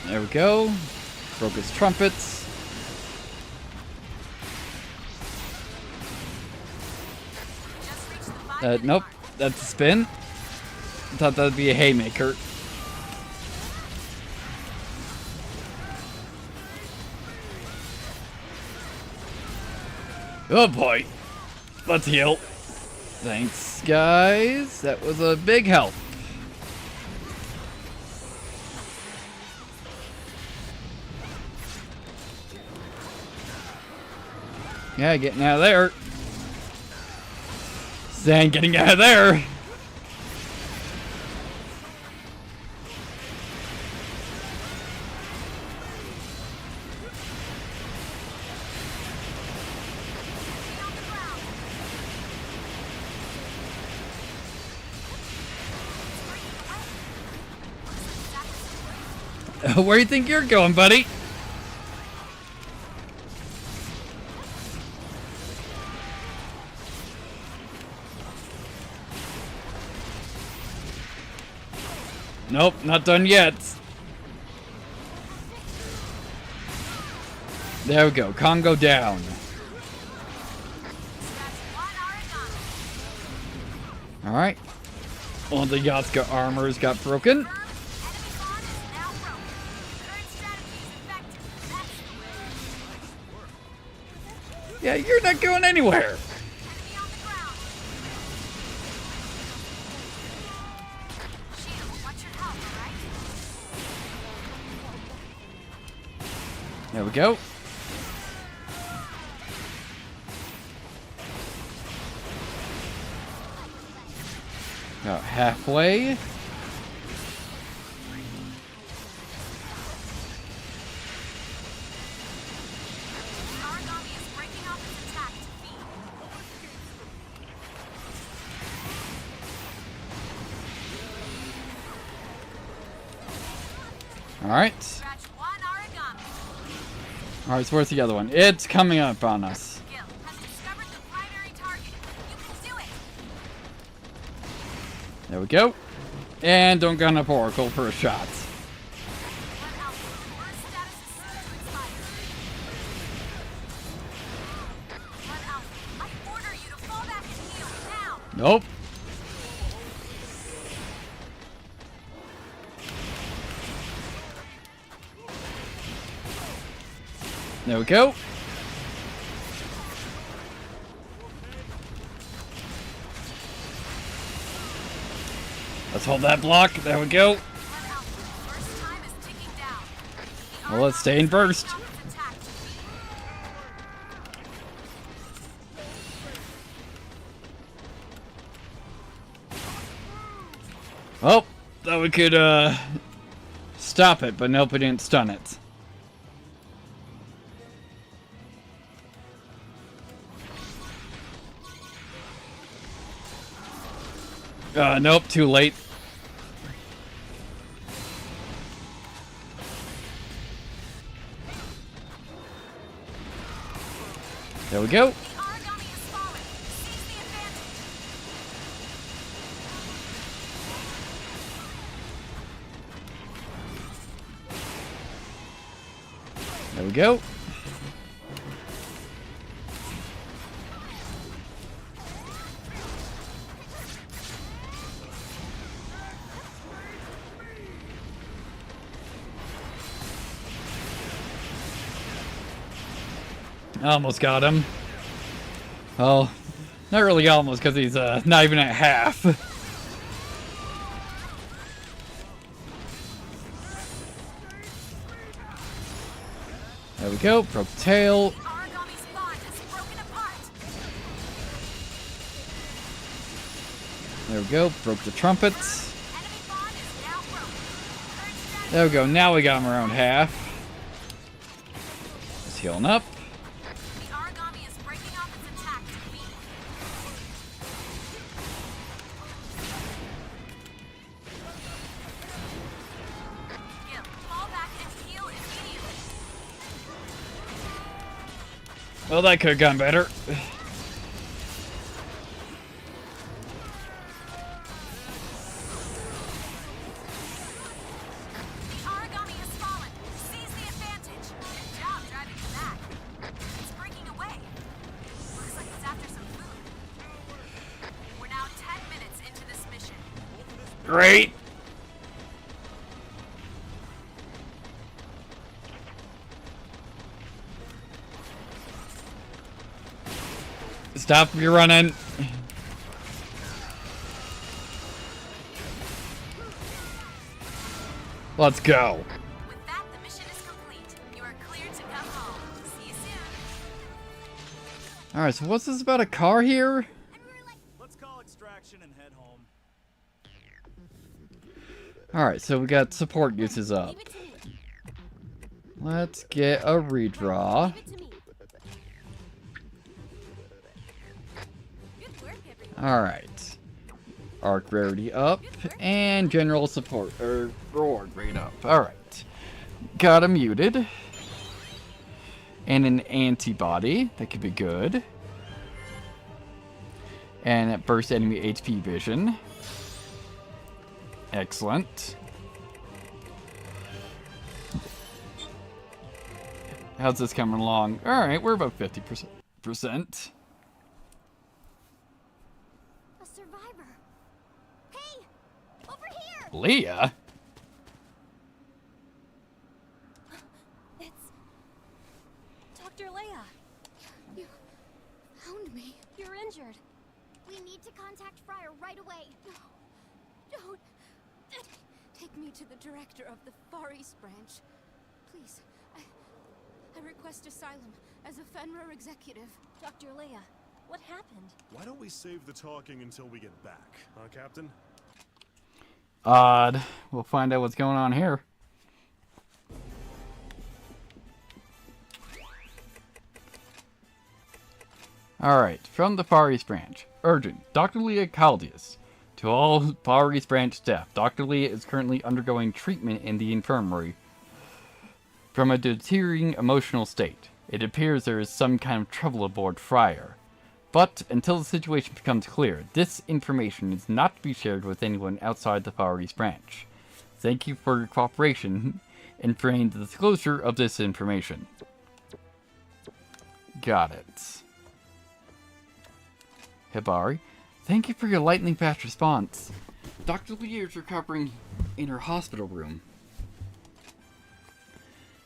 There we go. Broke his trumpets. Nope. That's a spin. I thought that'd be a haymaker. Oh boy. Let's heal. Thanks, guys. That was a big help. Yeah, getting out of there. Zan getting out of there. Where do you think you're going, buddy? Nope, not done yet. There we go, Congo down. Alright. One of the Yatsuka armors got broken. Yeah, you're not going anywhere. There we go. About halfway. Alright. Alright, so where's the other one? It's coming up on us. There we go. And don't gun up Oracle for a shot. One Alpha, your status is soon to expire. One Alpha, I order you to fall back and heal now. Nope. There we go. Let's hold that block. There we go. One Alpha, first time is ticking down. Well, let's stay in first. Now it's attacked. Oh, thought we could stop it, but nope, we didn't stun it. Nope, too late. There we go. The Aragami has fallen. Seize the advantage. There we go. Almost got him. Well, not really almost, because he's not even at half. There we go. Broke the tail. The Aragami's bond is broken apart. There we go. Broke the trumpets. Enemy bond is now broken. Current status There we go. Now we got him around half. Just healing up. The Aragami is breaking off its attack to me. Gil, fall back and heal immediately. Well, that could have gone better. The Aragami has fallen. Seize the advantage. Good job driving it back. It's breaking away. Looks like it's after some food. We're now 10 minutes into this mission. Great. Stop your running. Let's go. With that, the mission is complete. You are cleared to come home. See you soon. Alright, so what's this about a car here? Let's call extraction and head home. Alright, so we got support uses up. Leave it to me. Let's get a redraw. Leave it to me. Good work, everyone. Alright. Arc rarity up. And general support, or reward rate up. Alright. Got him muted. And an antibody. That could be good. And it bursts enemy HP vision. Excellent. How's this coming along? Alright, we're about 50%. A survivor. Hey! Over here! Leah? It's Dr. Leia. You found me. You're injured. We need to contact Friar right away. Don't take me to the director of the Far East branch. Please, I request asylum as a Fenrir executive. Dr. Leia, what happened? Why don't we save the talking until we get back, huh, Captain? Odd. We'll find out what's going on here. Alright, from the Far East branch. Urgent. Dr. Leah Caldius. To all Far East branch staff, Dr. Leah is currently undergoing treatment in the infirmary from a deteriorating emotional state. It appears there is some kind of trouble aboard Friar. But until the situation becomes clear, this information is not to be shared with anyone outside the Far East Branch. Thank you for your cooperation in preventing the disclosure of this information. Got it. Hibari, thank you for your lightning fast response. Dr. Lee is recovering in her hospital room.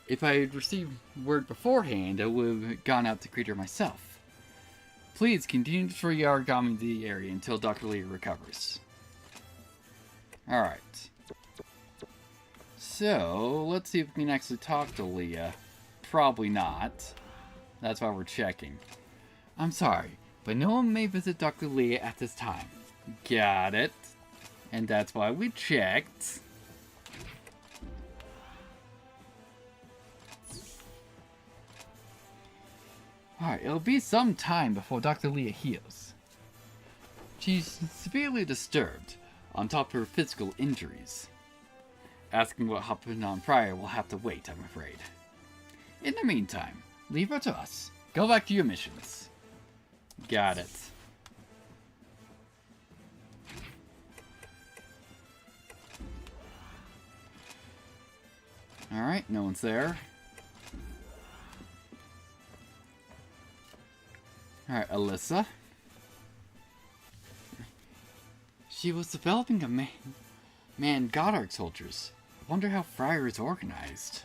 If I had received word beforehand, I would have gone out to greet her myself. Please continue to throw your origami into the area until Dr. Lee recovers. Alright. So, let's see if we can actually talk to Leah. Probably not. That's why we're checking. I'm sorry, but no one may visit Dr. Leah at this time. Got it. And that's why we checked. Alright, it'll be some time before Dr. Leah heals. She's severely disturbed, on top of her physical injuries. Asking what happened on Friar will have to wait, I'm afraid. In the meantime, leave her to us. Go back to your missions. Got it. Alright, no one's there. Alright, Alyssa. She was developing a man Goddard soldiers. I wonder how Friar is organized.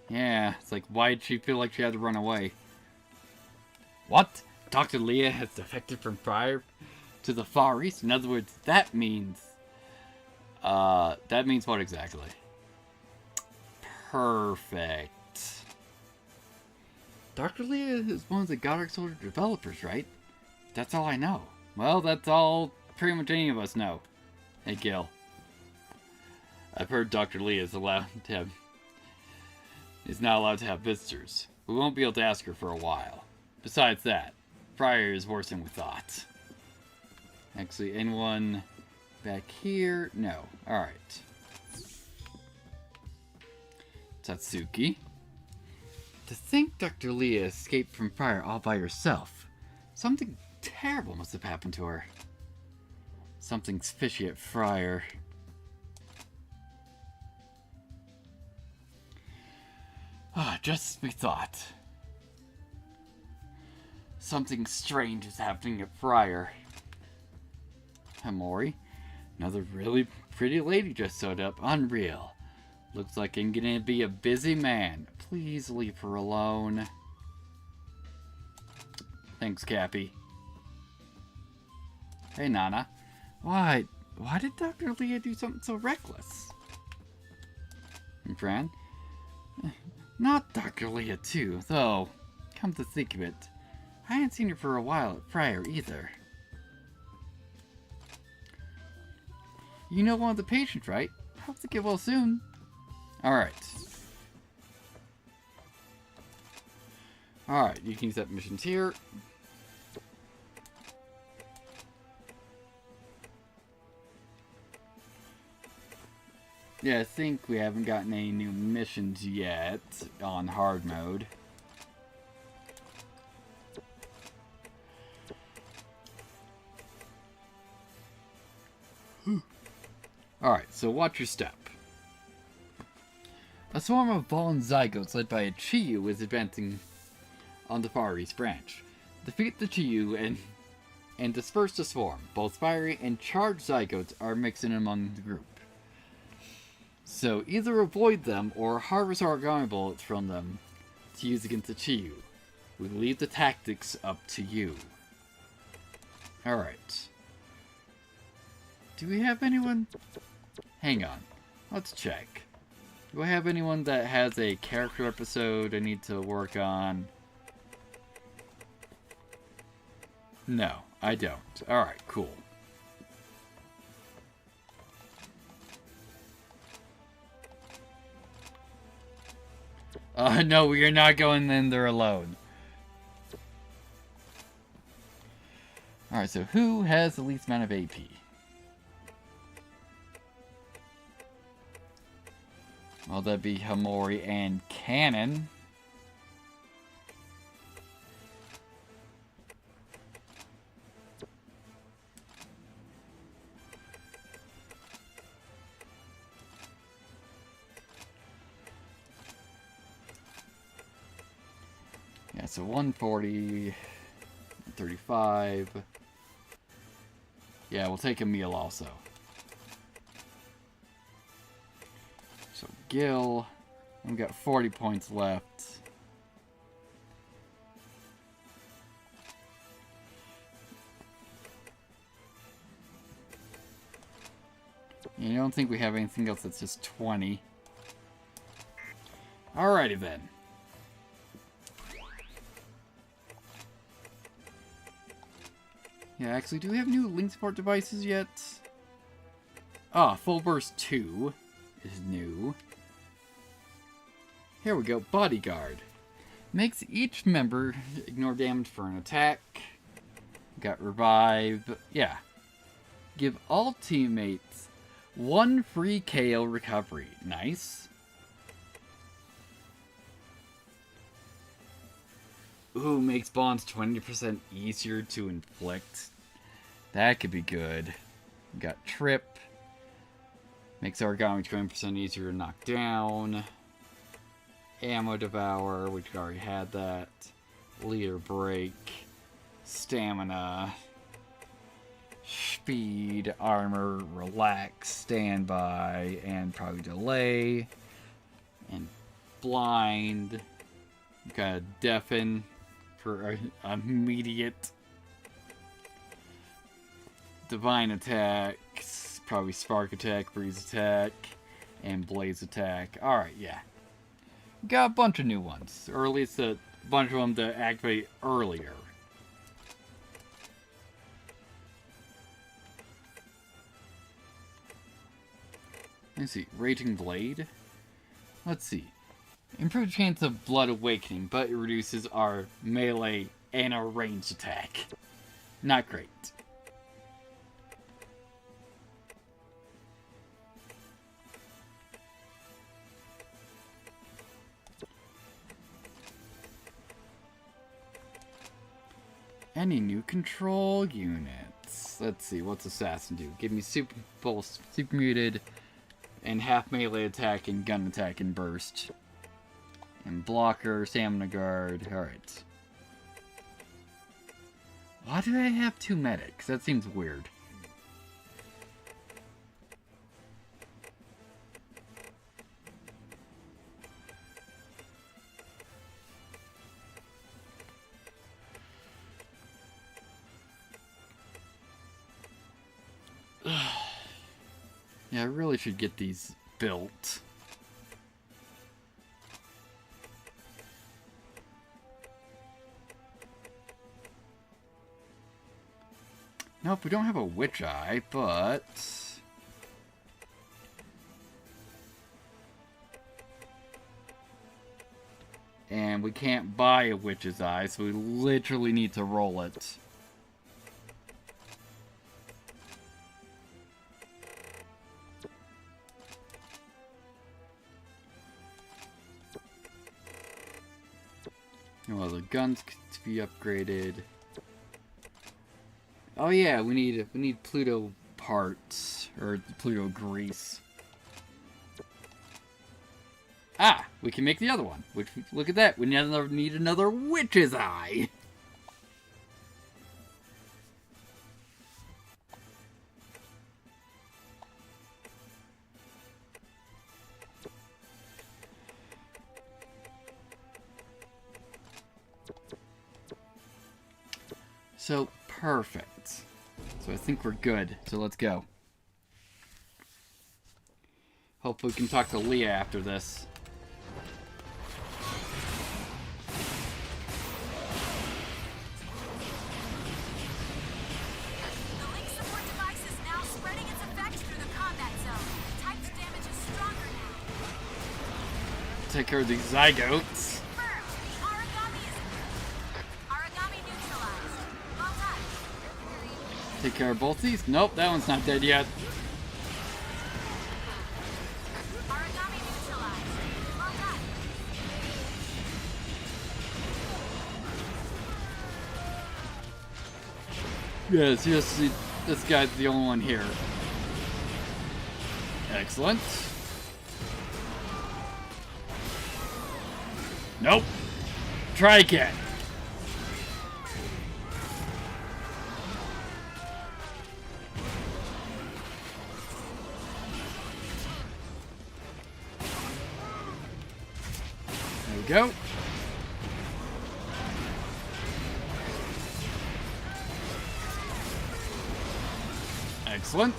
Yeah, it's like, why did she feel like she had to run away? What? Dr. Leah has defected from Friar to the Far East? In other words, that means what exactly? Perfect. Dr. Leah is one of the Goddard soldier developers, right? That's all I know. Well, that's all pretty much any of us know. Hey, Gil. I've heard Dr. Leah is not allowed to have visitors. We won't be able to ask her for a while. Besides that, Friar is worse than we thought. Actually, anyone back here? No. Alright. Tatsuki. To think Dr. Leah escaped from Friar all by herself. Something terrible must have happened to her. Something's fishy at Friar. Just as we thought. Something strange is happening at Friar. Hamori, another really pretty lady just showed up. Unreal. Looks like I'm gonna be a busy man. Please leave her alone. Thanks, Cappy. Hey, Nana. Why did Dr. Leah do something so reckless? And Fran? Not Dr. Leah, too, though. Come to think of it, I hadn't seen her for a while at Friar either. You know one of the patients, right? Hope to get well soon. Alright. Alright, you can set missions here. Yeah, I think we haven't gotten any new missions yet on hard mode. Alright, so watch your step. A swarm of fallen zygotes led by a Chiyu is advancing on the Far East Branch. Defeat the Chiyu and disperse the swarm. Both fiery and charged zygotes are mixing among the group. So either avoid them or harvest origami bullets from them to use against the Chiyu. We leave the tactics up to you. Alright. Do we have anyone? Hang on. Let's check. Do I have anyone that has a character episode I need to work on? No, I don't. Alright, cool. No, we are not going in there alone. Alright, so who has the least amount of AP? Well, that'd be Hamori and Cannon. so 140, 35. Yeah, we'll take a meal also. So Gil, we've got 40 points left. You don't think we have anything else that's just 20. Alrighty then. Yeah, actually, do we have new link support devices yet? Ah, Full Burst 2 is new. Here we go, Bodyguard. Makes each member ignore damage for an attack. Got Revive. Yeah. Give all teammates 1 free KO recovery. Nice. Ooh, makes bonds 20% easier to inflict. That could be good. Got Trip. Makes origami 20% easier to knock down. Ammo Devour, which we already had that. Leader Break. Stamina. Speed, Armor, Relax, Standby, and probably Delay. And Blind. Got Deafen for immediate. Divine Attacks, probably Spark Attack, Breeze Attack, and Blaze Attack. Alright, yeah. Got a bunch of new ones, or at least a bunch of them to activate earlier. Let's see, Raging Blade. Let's see. Improved chance of Blood Awakening, but it reduces our melee and our ranged attack. Not great. Any new control units? Let's see, what's Assassin do? Give me super pulse, super muted, and half melee attack and gun attack and burst. And blocker, stamina guard. Alright. Why do I have 2 medics? That seems weird. Yeah, I really should get these built. Nope, we don't have a Witch Eye, but... And we can't buy a Witch's Eye, so we literally need to roll it. Well, the guns to be upgraded. Oh yeah, we need Pluto parts, or Pluto grease. Ah, we can make the other one. Which, look at that, we need another Witch's Eye. So, perfect. So I think we're good. So let's go. Hopefully we can talk to Leah after this. The link support device is now spreading its effect through the combat zone. Typed damage is stronger now. Take care of these zygotes. Take care of both these? Nope, that one's not dead yet. Origami neutralized. Well done. Yeah, it's just this guy's the only one here. Excellent. Nope. Try again. we go. Excellent.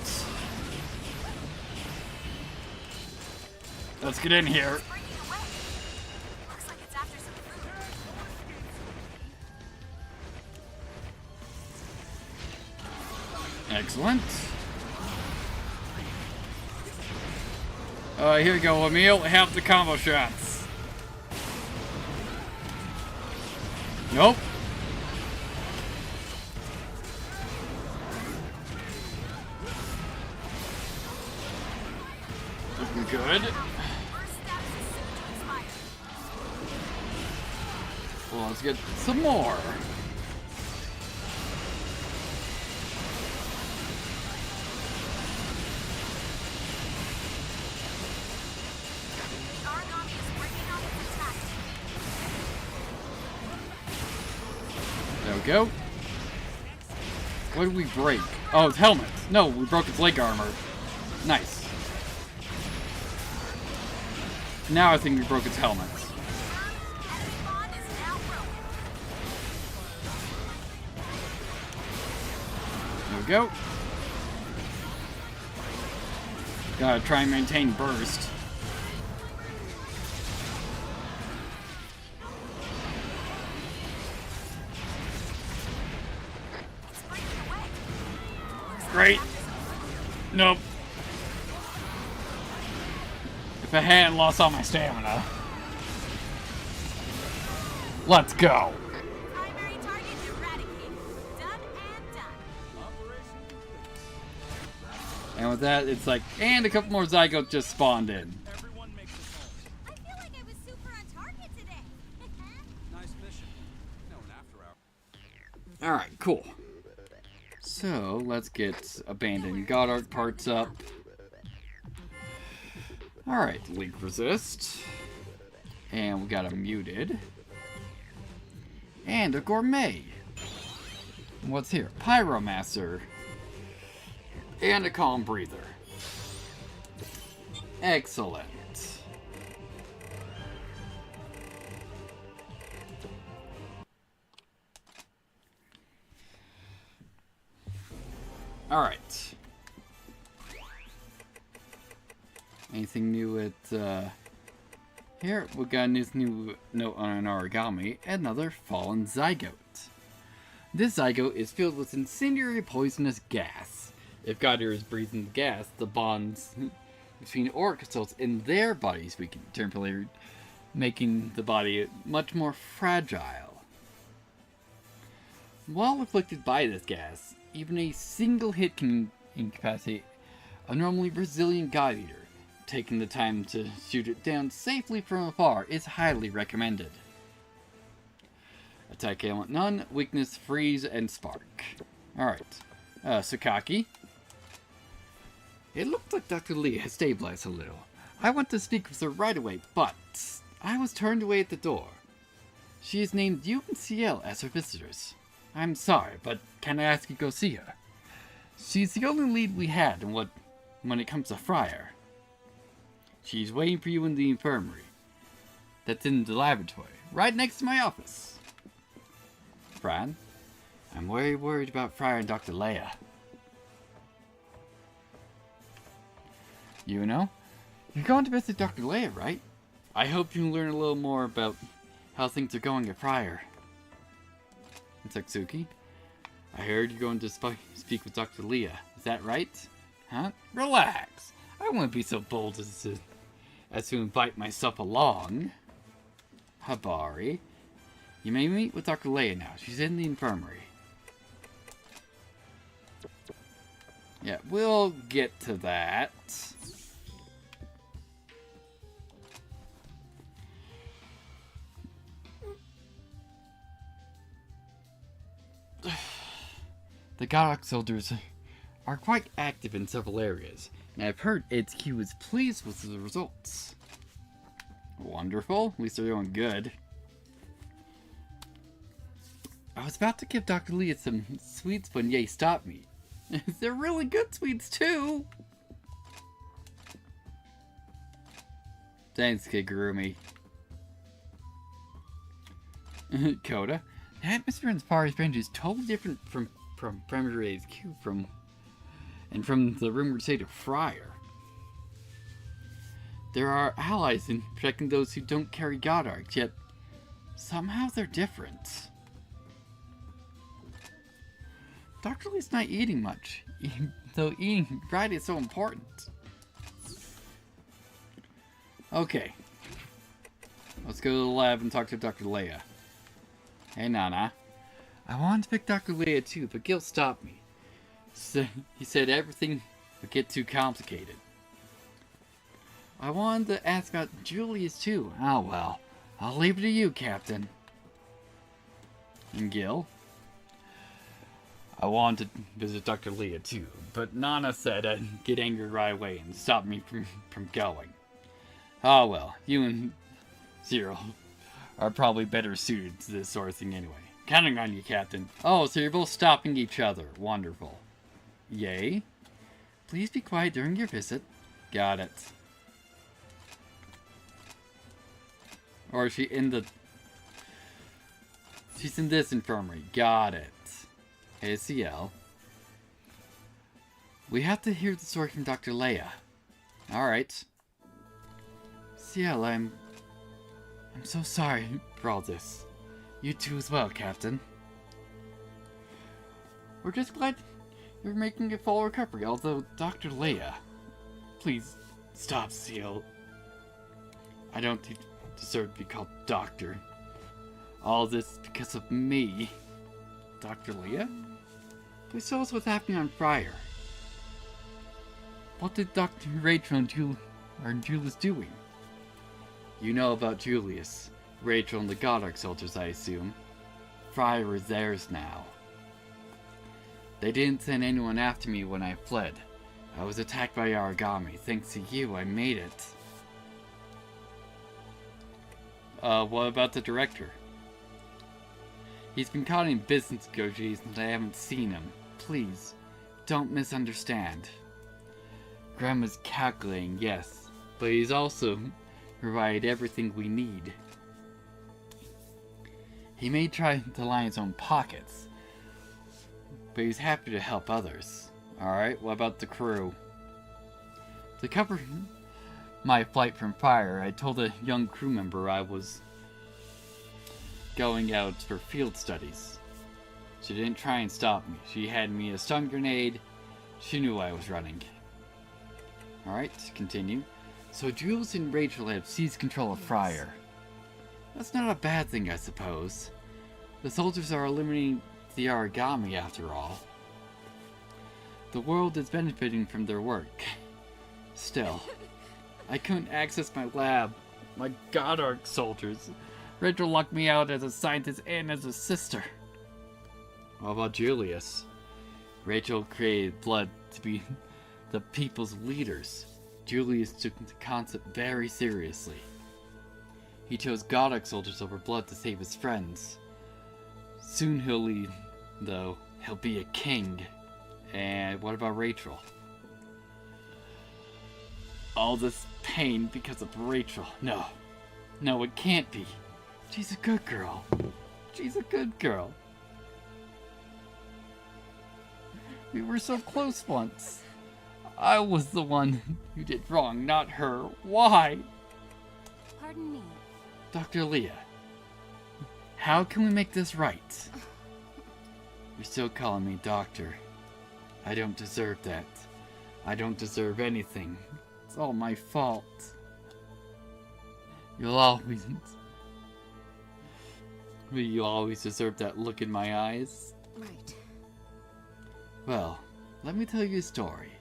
Let's get in here. Looks like it's after some food. Excellent. Here we go, Emil. Have the combo shots. Nope. Looking good. Well, let's get some more. There we go. What did we break? Oh, it's helmet. No, we broke its leg armor. Nice. Now I think we broke its helmet. There we go. Gotta try and maintain burst. Great. Nope. If I hadn't lost all my stamina. Let's go. Primary target eradicated. Done and done. And with that, it's like, and a couple more zygotes just spawned in. Everyone makes it home. I feel like I was super on target today. Nice mission. No, an after hour. Alright, cool. So, let's get abandoned Goddard parts up. Alright, link resist. And we got a muted. And a gourmet. What's here? Pyromancer. And a calm breather. Excellent. Alright. Anything new at, here? We got this new note on an origami. Another fallen zygote. This zygote is filled with incendiary poisonous gas. If Goddard is breathing the gas, the bonds between auric cells in their bodies weaken, temporarily making the body much more fragile. While afflicted by this gas, even a single hit can incapacitate a normally resilient God Eater. Taking the time to shoot it down safely from afar is highly recommended. Attack element none, weakness, freeze, and spark. Alright. Sakaki. It looked like Dr. Lee has stabilized a little. I want to speak with her right away, but I was turned away at the door. She has named you and CL as her visitors. I'm sorry, but can I ask you to go see her? She's the only lead we had when it comes to Friar. She's waiting for you in the infirmary. That's in the laboratory, right next to my office. Fran, I'm very worried about Friar and Dr. Leia. You know, you're going to visit Dr. Leia, right? I hope you can learn a little more about how things are going at Friar. And Satsuki, I heard you're going to speak with Dr. Leia. Is that right? Huh? Relax. I won't be so bold as to invite myself along. Habari, you may meet with Dr. Leia now. She's in the infirmary. Yeah, we'll get to that. The Godok soldiers are quite active in several areas, and I've heard HQ is pleased with the results. Wonderful, at least they're doing good. I was about to give Dr. Lee some sweets when Ye stopped me. They're really good sweets too! Thanks, Kigurumi. Coda, the atmosphere in Spar's range is totally different from Premier's Q from the rumored state of Friar. There are allies in protecting those who don't carry God Arcs, yet somehow they're different. Dr. Lee's not eating much, though eating right is so important. Okay. Let's go to the lab and talk to Dr. Leia. Hey, Nana. I wanted to pick Dr. Leia too, but Gil stopped me. He said everything would get too complicated. I wanted to ask about Julius too. Oh well, I'll leave it to you, Captain. And Gil? I wanted to visit Dr. Leia too, but Nana said I'd get angry right away and stop me from going. Oh well, you and Zero are probably better suited to this sort of thing anyway. Counting on you, Captain. Oh, so you're both stopping each other. Wonderful. Yay. Please be quiet during your visit. Got it. Or is she in the... She's in this infirmary. Got it. ACL. We have to hear the story from Dr. Leia. Alright. CL, I'm so sorry for all this. You too as well, Captain. We're just glad you're making a full recovery, although Dr. Leia... Please, stop, CL. I don't deserve to be called Doctor. All this because of me. Dr. Leia? Please tell us what's happening on Friar. What did Dr. Rachel and Julius doing? You know about Julius, Rachel, and the Goddard soldiers, I assume. Friar is theirs now. They didn't send anyone after me when I fled. I was attacked by Aragami. Thanks to you, I made it. What about the director? He's been caught in business negotiations and I haven't seen him. Please, don't misunderstand. Grandma's calculating, yes, but he's also provided everything we need. He may try to line his own pockets, but he's happy to help others. Alright, what about the crew? To cover my flight from fire, I told a young crew member I was going out for field studies. She didn't try and stop me. She had me a stun grenade. She knew I was running. Alright, continue. So Jules and Rachel have seized control of Friar. That's not a bad thing, I suppose. The soldiers are eliminating the Aragami after all. The world is benefiting from their work. Still, I couldn't access my lab. My Goddard soldiers. Rachel locked me out as a scientist and as a sister. What about Julius? Rachel created blood to be the people's leaders. Julius took the concept very seriously. He chose Goddard soldiers over blood to save his friends. Soon he'll lead, though. He'll be a king. And what about Rachel? All this pain because of Rachel. No. No, it can't be. She's a good girl. She's a good girl. We were so close once. I was the one who did wrong, not her. Why? Pardon me. Dr. Leia, how can we make this right? You're still calling me doctor. I don't deserve that. I don't deserve anything. It's all my fault. You'll always deserve that look in my eyes. Right. Well, let me tell you a story.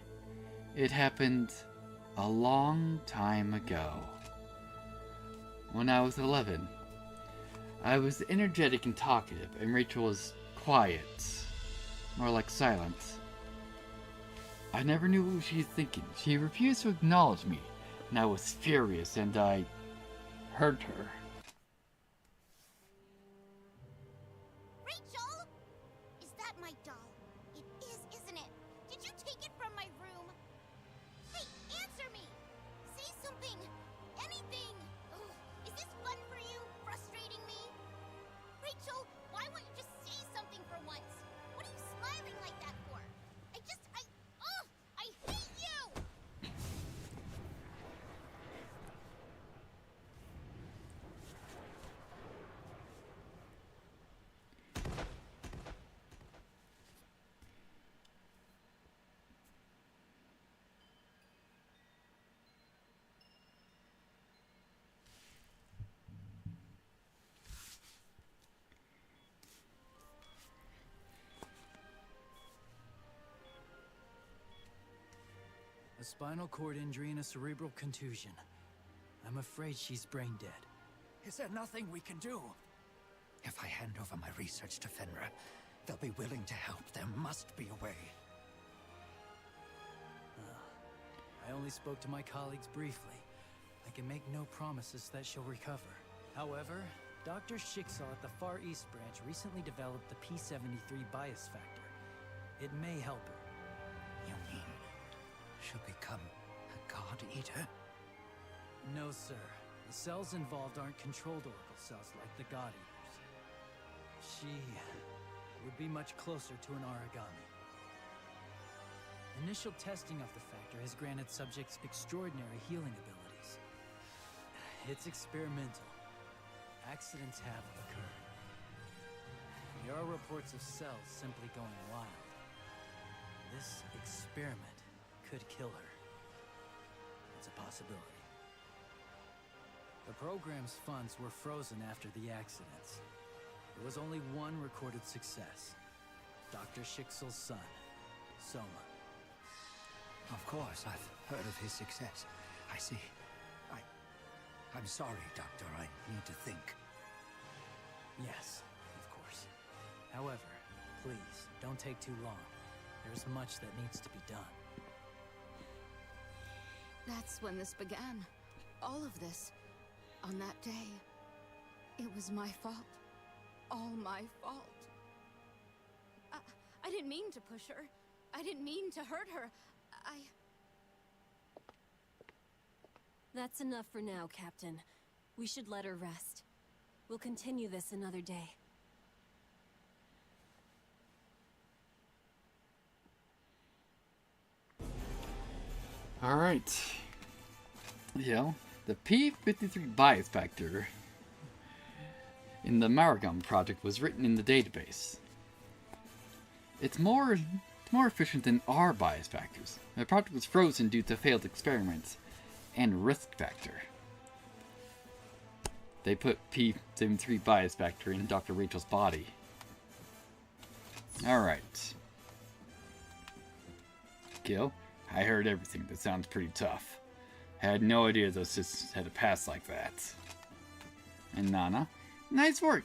It happened a long time ago. When I was 11, I was energetic and talkative, and Rachel was quiet, more like silent. I never knew what she was thinking. She refused to acknowledge me, and I was furious, and I hurt her. Rachel? Is that my doll? It is, isn't it? Did you take it from my room? Hey, answer me! Say something! Anything! Ugh, is this fun for you? Frustrating me? A spinal cord injury and a cerebral contusion. I'm afraid she's brain dead. Is there nothing we can do? If I hand over my research to Fenrir, they'll be willing to help. There must be a way. I only spoke to my colleagues briefly. I can make no promises that she'll recover. However, Dr. Schicksal at the Far East branch recently developed the P73 bias factor. It may help her. You mean she'll become a god eater? No, sir. The cells involved aren't controlled oracle cells like the god eaters. She would be much closer to an origami. Initial testing of the factor has granted subjects extraordinary healing abilities. It's experimental. Accidents have occurred. There are reports of cells simply going wild. This experiment could kill her. It's a possibility. The program's funds were frozen after the accidents. There was only one recorded success. Dr. Schicksal's son, Soma. Of course, I've heard of his success. I see. I'm sorry, Doctor. I need to think. Yes, of course. However, please, don't take too long. There's much that needs to be done. That's when this began. All of this. On that day. It was my fault. All my fault. I didn't mean to push her. I didn't mean to hurt her. That's enough for now, Captain. We should let her rest. We'll continue this another day. Alright. Yeah, the P53 bias factor in the Amalgam project was written in the database. It's more efficient than our bias factors. The project was frozen due to failed experiments and risk factor. They put P73 bias factor in Dr. Rachel's body. Alright. Gil, I heard everything. That sounds pretty tough. I had no idea those systems had a past like that. And Nana, nice work.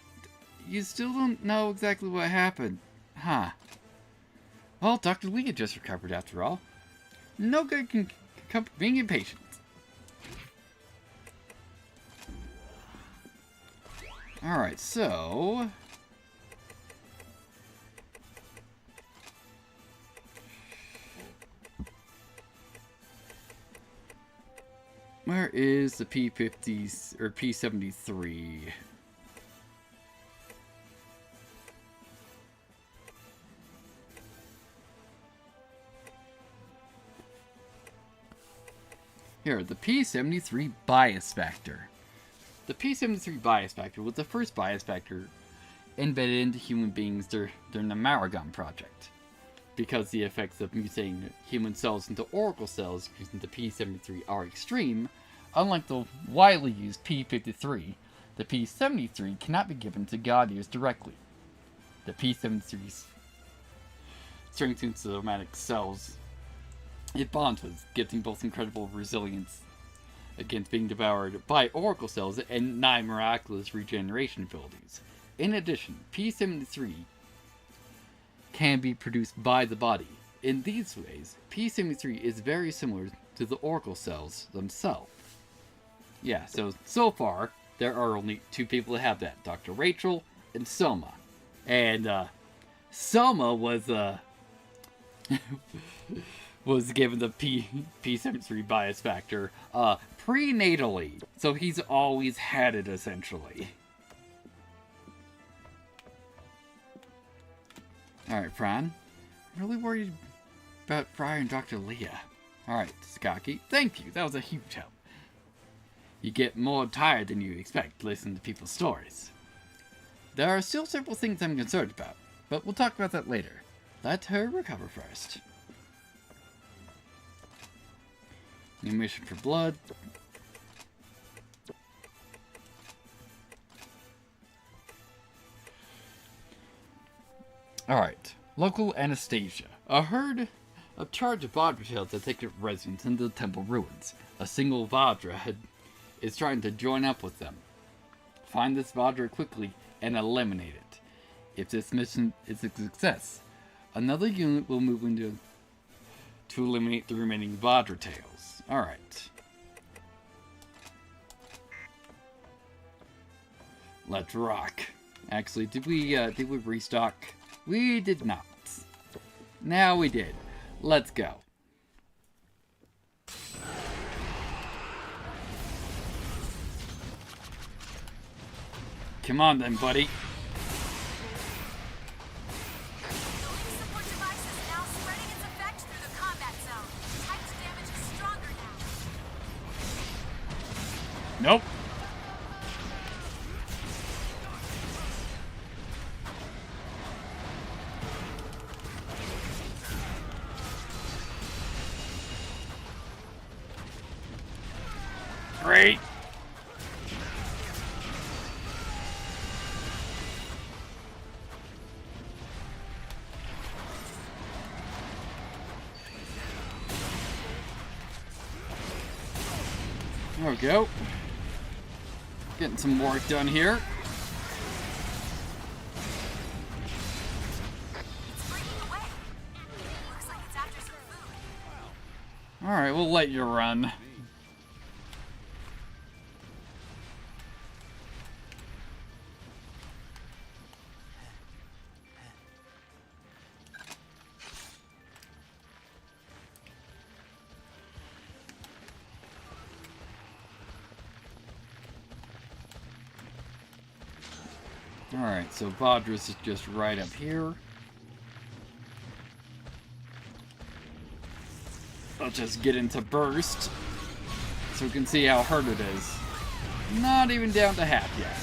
You still don't know exactly what happened, huh? Well, Dr. Leah just recovered after all. No good can come from being impatient. Alright, so... where is the P50s, or P73? Here, the P73 bias factor. The P73 bias factor was the first bias factor embedded into human beings during the Amalgam project. Because the effects of mutating human cells into oracle cells using the P73 are extreme, unlike the widely used P53, the P73 cannot be given to god eaters directly. The P73's strengthens the somatic cells it bonds with, giving both incredible resilience against being devoured by oracle cells and 9 miraculous regeneration abilities. In addition, P73 can be produced by the body. In these ways, P73 is very similar to the oracle cells themselves. Yeah, so far, there are only 2 people that have that, Dr. Rachel and Soma. And, Soma was, was given the P73 bias factor, prenatally. So he's always had it, essentially. Alright, Fran. I'm really worried about Friar and Dr. Leah. Alright, Skaki, thank you. That was a huge help. You get more tired than you expect listening to people's stories. There are still several things I'm concerned about, but we'll talk about that later. Let her recover first. New mission for blood. Alright, local Anastasia. A herd A charge of Vajra tails has taken residence in the temple ruins. A single Vajra is trying to join up with them. Find this Vajra quickly and eliminate it. If this mission is a success, another unit will move into to eliminate the remaining Vajra tails. Alright. Let's rock. Actually, did we restock? We did not. Now we did. Let's go. Come on then, buddy. The life support device is now spreading its effect through the combat zone. Typed damage is stronger now. Nope. Great. There we go. Getting some work done here. It's breaking away. Looks like it's after some food. Alright, we'll let you run. Alright, so Vadra's is just right up here. Let's just get into burst so we can see how hurt it is. Not even down to half yet.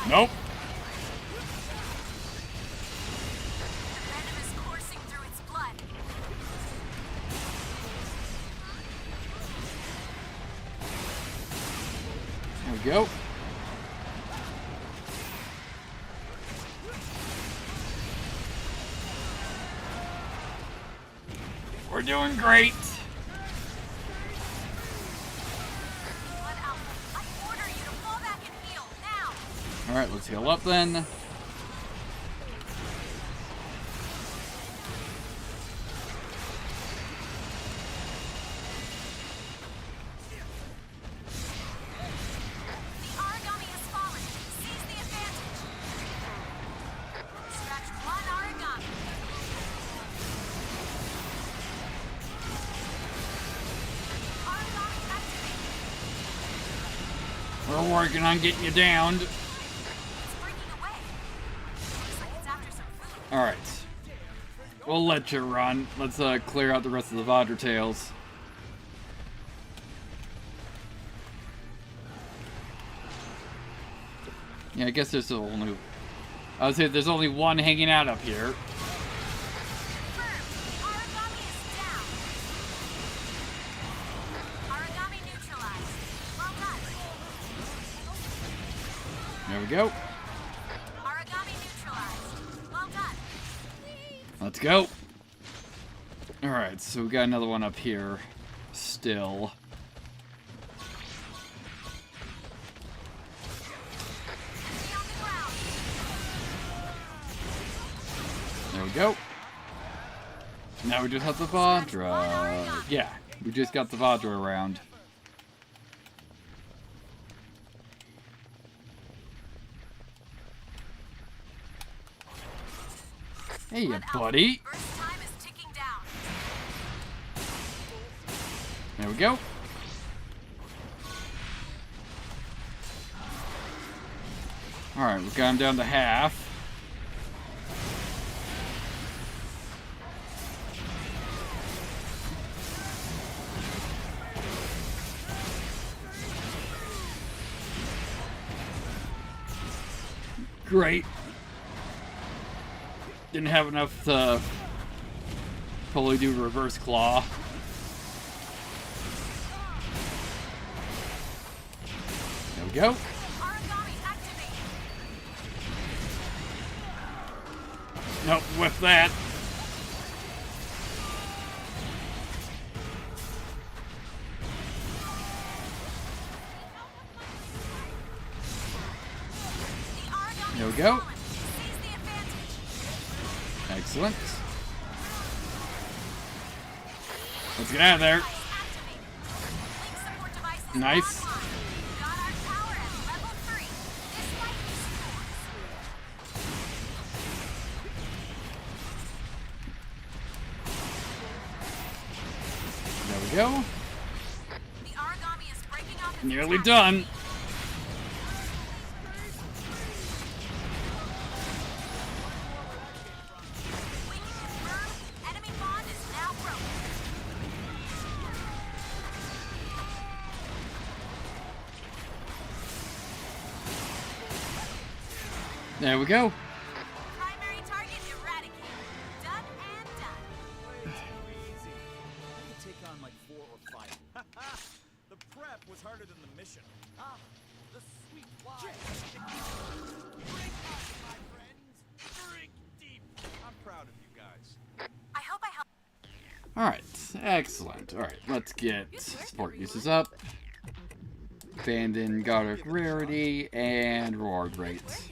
Nope. The venom is coursing through its blood. There we go. We're doing great. Alright, let's heal up then. We're working on getting you downed. Alright. We'll let you run. Let's clear out the rest of the Vajra tails. Yeah, I guess there's only... I would say there's only one hanging out up here. There we go. Let's go. Alright, so we got another one up here. Still. There we go. Now we just have the Vajra. Yeah, we just got the Vajra around. Hey, buddy. There we go. Alright, we've got him down to half. Great. Didn't have enough Probably do reverse claw. There we go. Nope, with that. There we go. Excellent. Let's get out of there. Nice. There we go. Nearly done. There we go. Primary target eradicated. Done and done. Easy. I could take on like 4 or 5. The prep was harder than the mission. Ah, the sweet wine. Drink up, my friends. Drink deep. I'm proud of you guys. I hope I helped. Alright, excellent. Alright, let's get support uses up. Abandon Godric rarity and reward rates.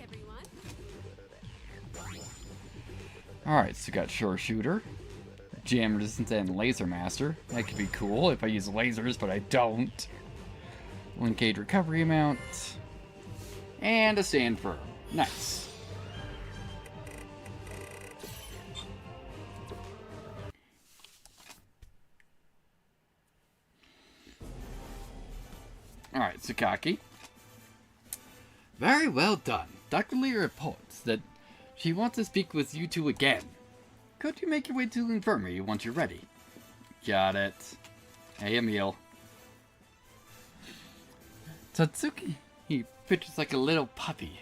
Alright, so we got Shore Shooter, Jam Resistance, and Laser Master. That could be cool if I use lasers, but I don't. Linkage recovery amount. And a Stand Firm. Nice. Alright, Tsukaki. Very well done. Dr. Lee reports that she wants to speak with you two again. Could you make your way to the infirmary once you're ready? Got it. Hey, Emil. Tatsuki, he pictures like a little puppy.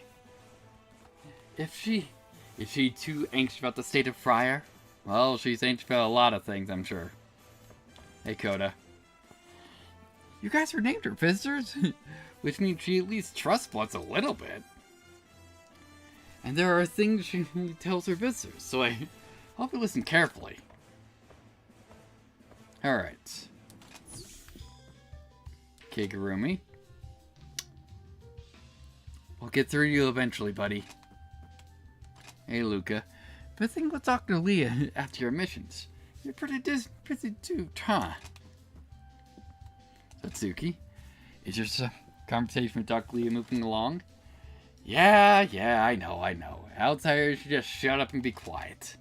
Is she too anxious about the state of Friar? Well, she's anxious about a lot of things, I'm sure. Hey, Coda. You guys are named her visitors? Which means she at least trusts Bloods a little bit. And there are things she tells her visitors, so I hope you listen carefully. Alright. Kigurumi. We'll get through you eventually, buddy. Hey, Luca. But think with Dr. Leah after your missions. You're pretty too, huh? Satsuki. Is your conversation with Dr. Leah moving along? Yeah, I know. Outsiders should just shut up and be quiet.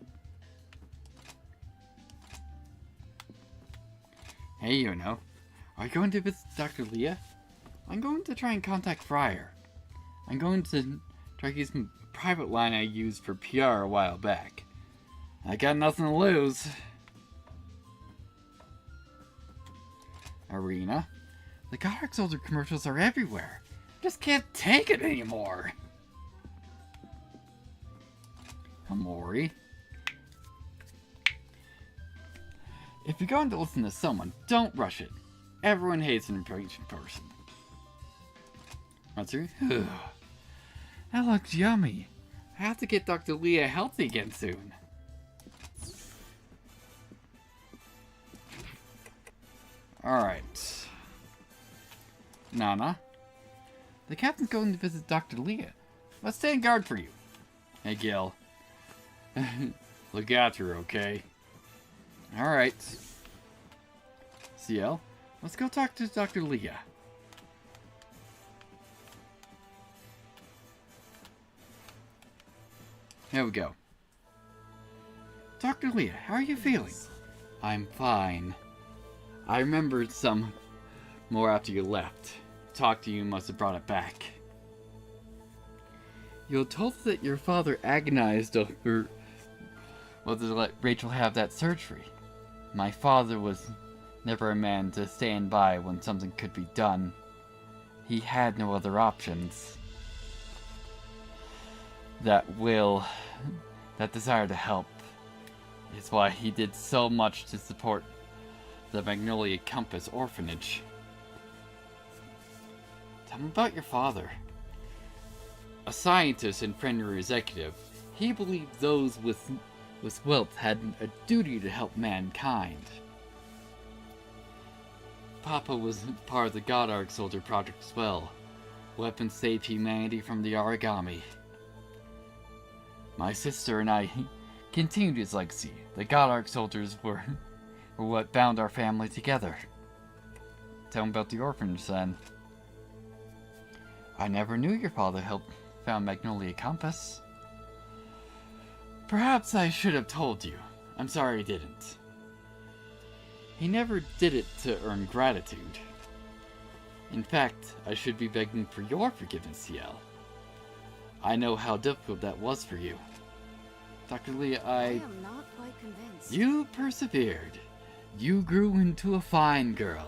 Hey, Yuno. Are you going to visit Dr. Leah? I'm going to try and contact Friar. I'm going to try to use some private line I used for PR a while back. I got nothing to lose. Arena. The Godric Soldier commercials are everywhere. Just can't take it anymore. Amori. If you're going to listen to someone, don't rush it. Everyone hates an impatient person. Matsuri? That looks yummy. I have to get Dr. Leah healthy again soon. Alright. Nana. The captain's going to visit Dr. Leah. Let's stand guard for you. Hey, Gil. Look after her, okay? Alright. CL, let's go talk to Dr. Leah. There we go. Dr. Leah, how are you feeling? I'm fine. I remembered some more after you left. Talk to you must have brought it back. You told that your father agonized over whether to let Rachel have that surgery. My father was never a man to stand by when something could be done. He had no other options. That desire to help, is why he did so much to support the Magnolia Compass orphanage. Tell me about your father. A scientist and Fenrir executive, he believed those with wealth had a duty to help mankind. Papa was part of the Goddard Soldier Project as well. Weapons saved humanity from the origami. My sister and I continued his legacy. The Goddard Soldiers were what bound our family together. Tell me about the orphanage then. I never knew your father helped found Magnolia Compass. Perhaps I should have told you. I'm sorry I didn't. He never did it to earn gratitude. In fact, I should be begging for your forgiveness, CL. I know how difficult that was for you. Dr. Lee, I am not quite convinced. You persevered. You grew into a fine girl,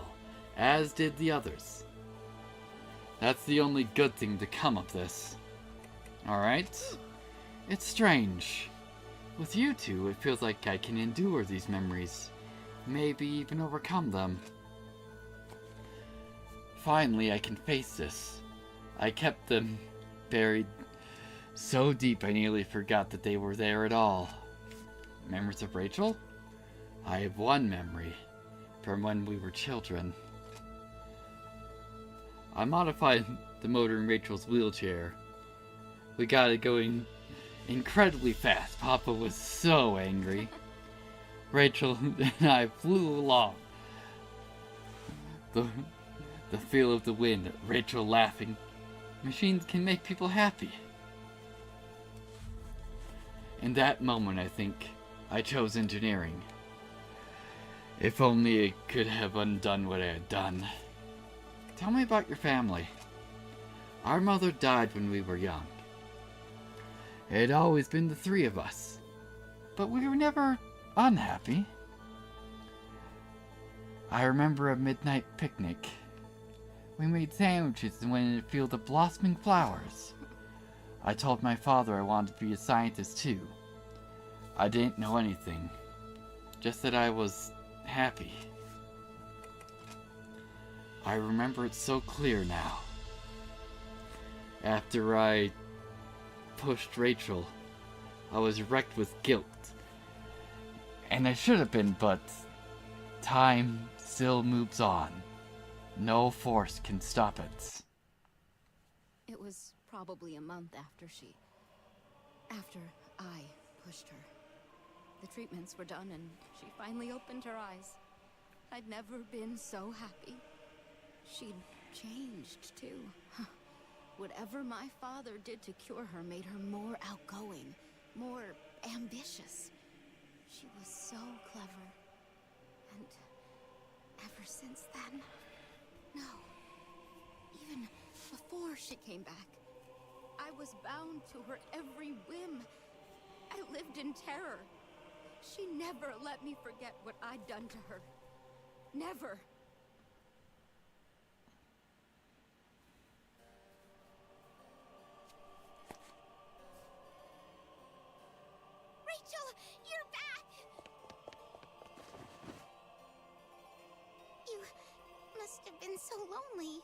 as did the others. That's the only good thing to come of this. Alright? It's strange. With you two, it feels like I can endure these memories. Maybe even overcome them. Finally, I can face this. I kept them buried so deep I nearly forgot that they were there at all. Memories of Rachel? I have one memory from when we were children. I modified the motor in Rachel's wheelchair. We got it going incredibly fast. Papa was so angry. Rachel and I flew along. The feel of the wind, Rachel laughing. Machines can make people happy. In that moment, I think I chose engineering. If only I could have undone what I had done. Tell me about your family. Our mother died when we were young. It had always been the three of us. But we were never unhappy. I remember a midnight picnic. We made sandwiches and went in a field of blossoming flowers. I told my father I wanted to be a scientist too. I didn't know anything. Just that I was happy. I remember it so clear now. After I pushed Rachel, I was wrecked with guilt. And I should have been, but time still moves on. No force can stop it. It was probably a month after I pushed her. The treatments were done and she finally opened her eyes. I'd never been so happy. She'd changed too. Whatever my father did to cure her made her more outgoing, more ambitious. She was so clever. And ever since then, no, even before she came back, I was bound to her every whim. I lived in terror. She never let me forget what I'd done to her. Never. Rachel, you're back! You must have been so lonely.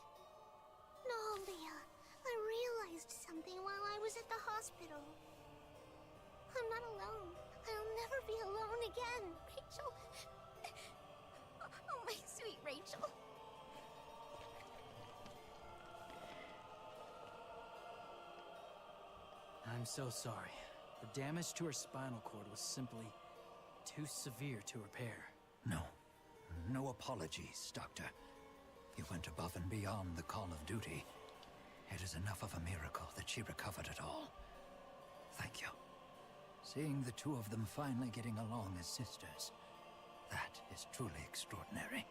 No, Leah. I realized something while I was at the hospital. I'm not alone. I'll never be alone again, Rachel. Oh, my sweet Rachel. I'm so sorry. The damage to her spinal cord was simply too severe to repair. No apologies, Doctor. You went above and beyond the call of duty. It is enough of a miracle that she recovered at all. Thank you. Seeing the two of them finally getting along as sisters, that is truly extraordinary.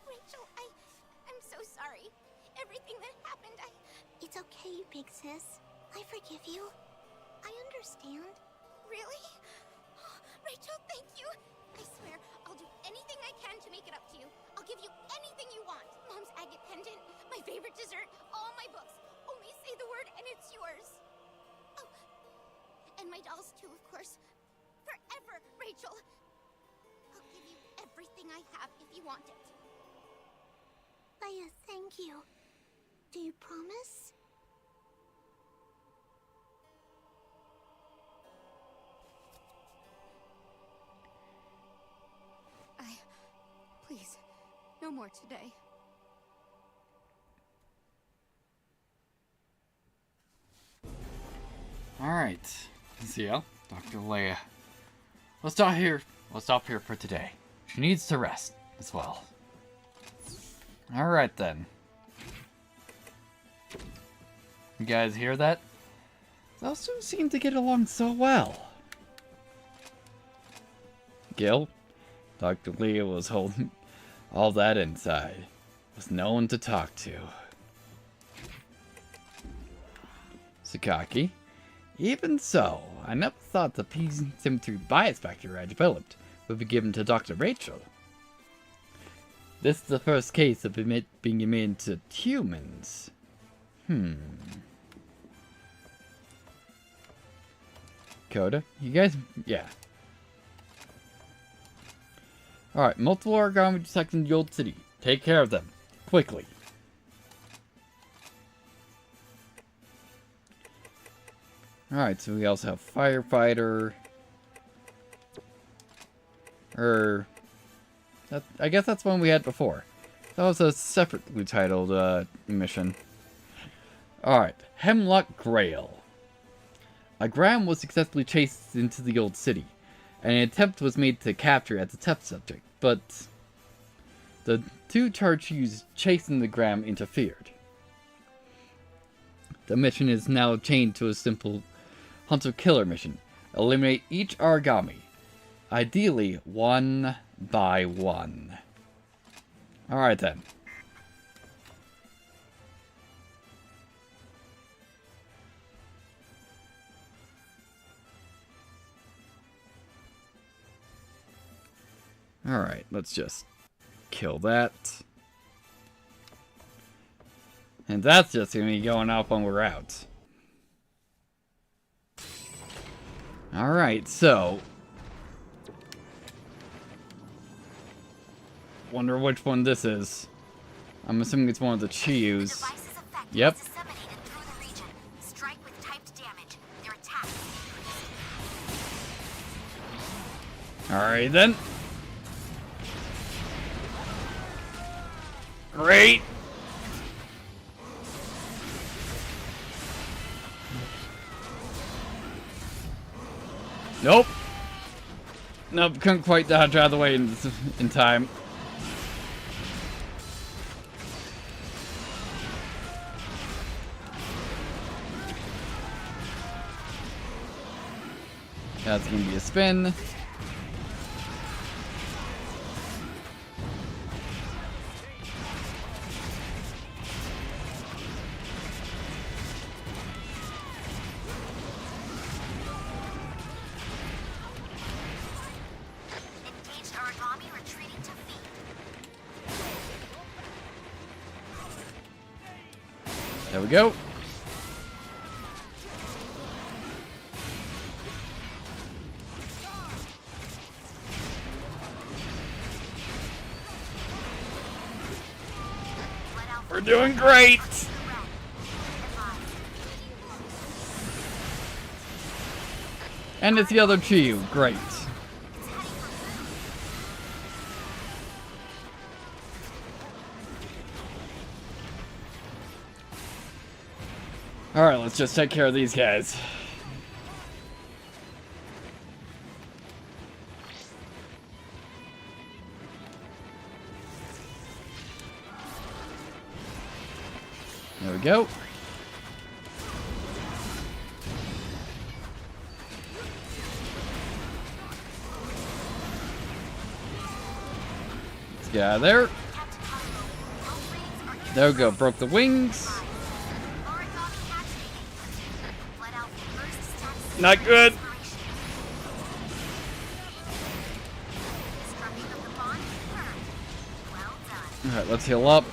Rachel, I'm so sorry. Everything that happened, It's okay, big sis. I forgive you. I understand. Really? Rachel, thank you. I swear, I'll do anything I can to make it up to you. I'll give you anything you want. Mom's agate pendant, my favorite dessert, all my books. Only say the word and it's yours. Oh, And my dolls too, of course. Forever, Rachel! I'll give you everything I have if you want it. Leia, thank you. Do you promise? Please, no more today. Alright. Zia, Dr. Leia. Let's stop here. Let's stop here for today. She needs to rest as well. Alright then. You guys hear that? Those two seem to get along so well. Gil, Dr. Leia was holding all that inside. With no one to talk to. Sakaki. Even so, I never thought the P-Symmetry bias factor I developed would be given to Dr. Rachel. This is the first case of it being made to humans. Coda, you guys, yeah. Alright, multiple origami detected in the old city. Take care of them. Quickly. Alright, so we also have Firefighter. I guess that's one we had before. That was a separately titled mission. Alright, Hemlock Grail. A gram was successfully chased into the old city, and an attempt was made to capture it as a test subject, but the two Charchus chasing the gram interfered. The mission is now changed to a simple hunter-killer mission. Eliminate each origami, ideally one by one. Alright then. Alright, let's just kill that. And that's just gonna be going off when we're out. Alright, so wonder which one this is. I'm assuming it's one of the Chius. Yep. Alright then. Great. Nope. Nope, couldn't quite dodge out of the way in time. That's gonna be a spin. There we go. We're doing great. And it's the other Chiyu. Great. Alright, let's just take care of these guys. There we go. Let's get out of there. There we go, broke the wings. Not good. Alright, let's heal up.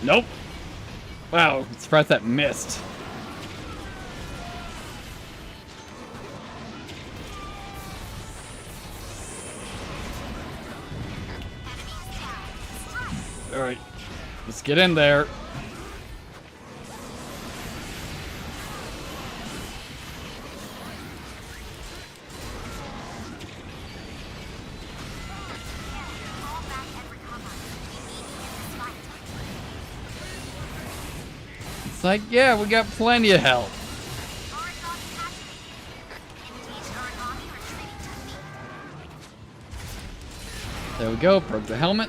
Nope. Wow, surprised that missed. Alright, let's get in there. It's like, yeah, we got plenty of help. There we go, broke the helmet.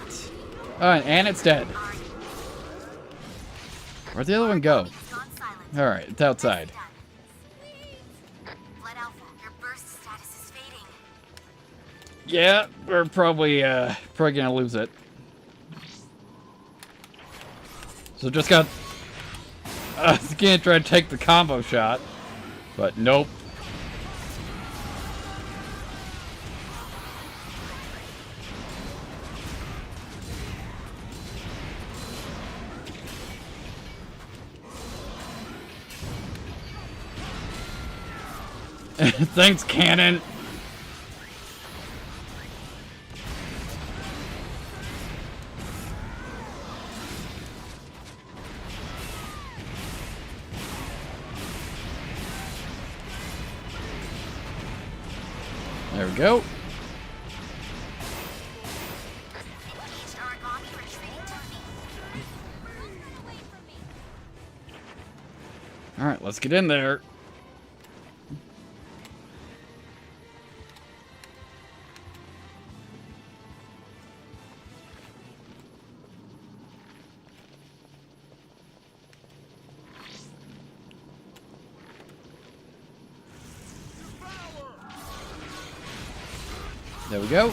And it's dead. Where'd the other one go? Alright, it's outside. Yeah, we're probably gonna lose it. So just got... I was gonna try to take the combo shot, but nope. Thanks, Cannon. There we go. All right, let's get in there. There we go.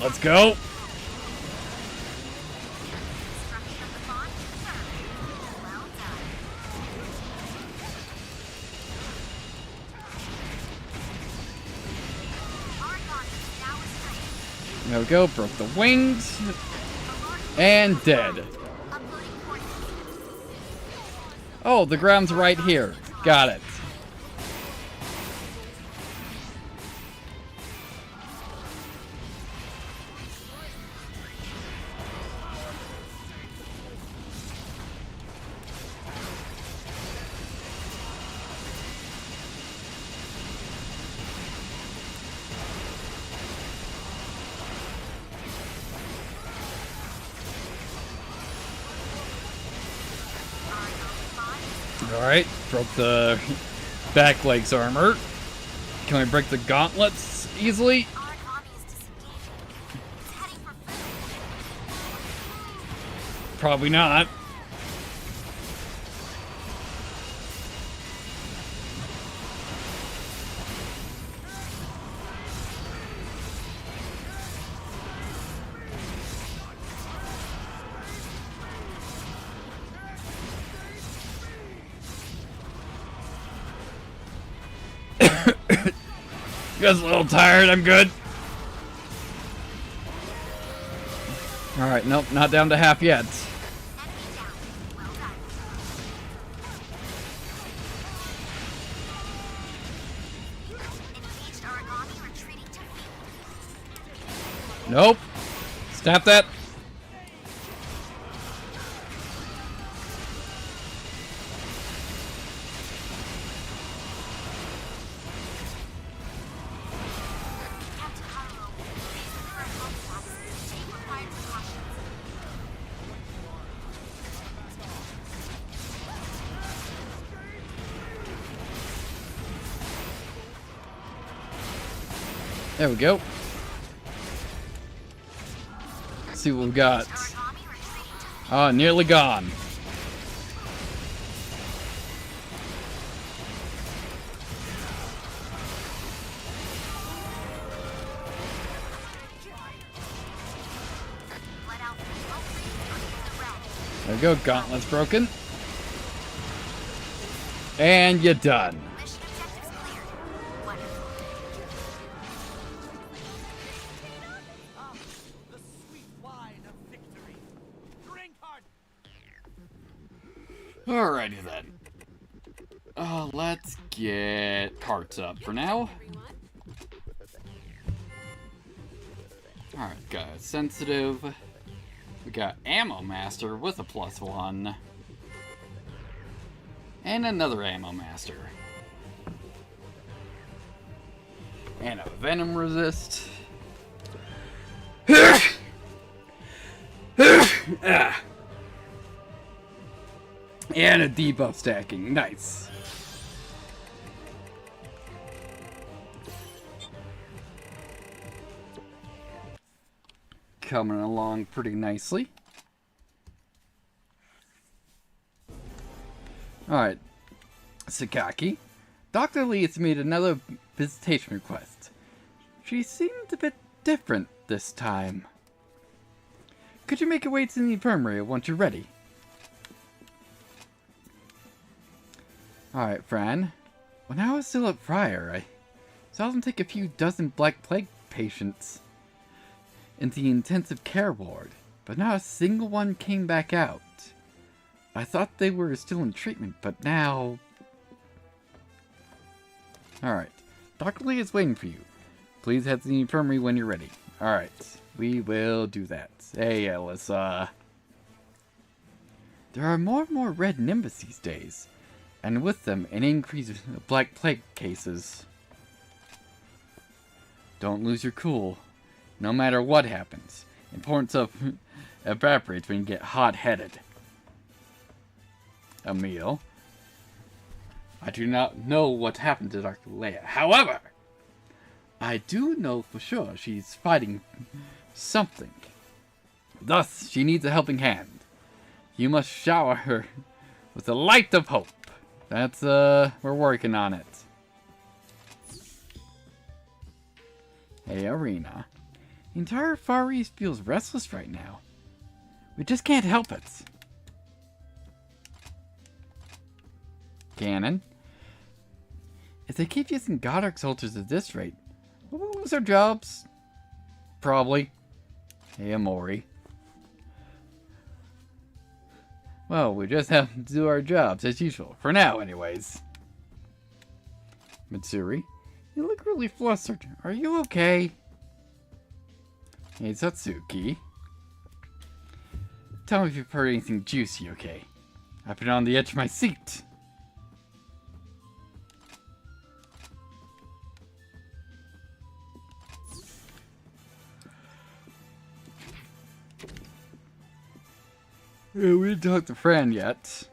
Let's go. There we go. Broke the wings. And dead. Oh, the ground's right here. Got it. Alright, broke the back legs armor. Can we break the gauntlets easily? Probably not. You guys a little tired? I'm good. Alright, nope, not down to half yet. Nope. Snap that. There we go. Let's see what we've got. Oh, nearly gone. There we go, gauntlets broken. And you're done. Alrighty then. Let's get parts up for now. Alright, got a sensitive. We got Ammo Master with a +1. And another Ammo Master. And a Venom Resist. And a debuff stacking. Nice. Coming along pretty nicely. Alright. Sakaki. Dr. Lee has made another visitation request. She seemed a bit different this time. Could you make your way to the infirmary once you're ready? Alright, Fran. When I was still at Friar, I saw them take a few dozen Black Plague patients in the intensive care ward, but not a single one came back out. I thought they were still in treatment, but now... Alright. Dr. Lee is waiting for you. Please head to the infirmary when you're ready. Alright. We will do that. Hey, Alyssa. There are more and more red nimbus these days, and with them, an increase of Black Plague cases. Don't lose your cool. No matter what happens, importance of evaporates when you get hot-headed. Emil. I do not know what happened to Dr. Leia. However, I do know for sure she's fighting something. Thus, she needs a helping hand. You must shower her with the light of hope. That's, we're working on it. Hey, Arena. The entire Far East feels restless right now. We just can't help it. Ganon. If they keep using Godark soldiers at this rate, we'll lose our jobs. Probably. Hey, Amori. Well, we just have to do our jobs as usual. For now, anyways. Mitsuri. You look really flustered. Are you okay? Hey, Satsuki. Tell me if you've heard anything juicy, okay? I've been on the edge of my seat. Yeah, we didn't talk to Fran yet.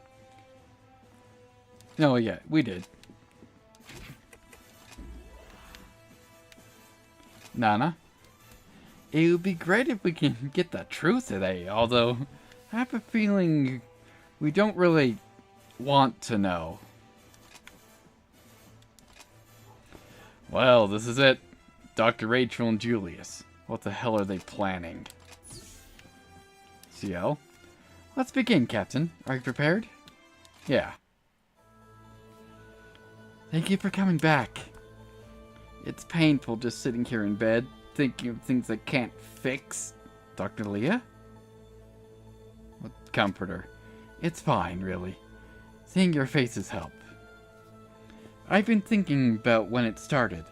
No, yeah, we did. Nana? It would be great if we can get the truth today, although I have a feeling we don't really want to know. Well, this is it. Dr. Rachel and Julius. What the hell are they planning? CL? Let's begin, Captain. Are you prepared? Yeah. Thank you for coming back. It's painful just sitting here in bed, thinking of things I can't fix. Dr. Leah? What comforter? It's fine, really. Seeing your faces help. I've been thinking about when it started.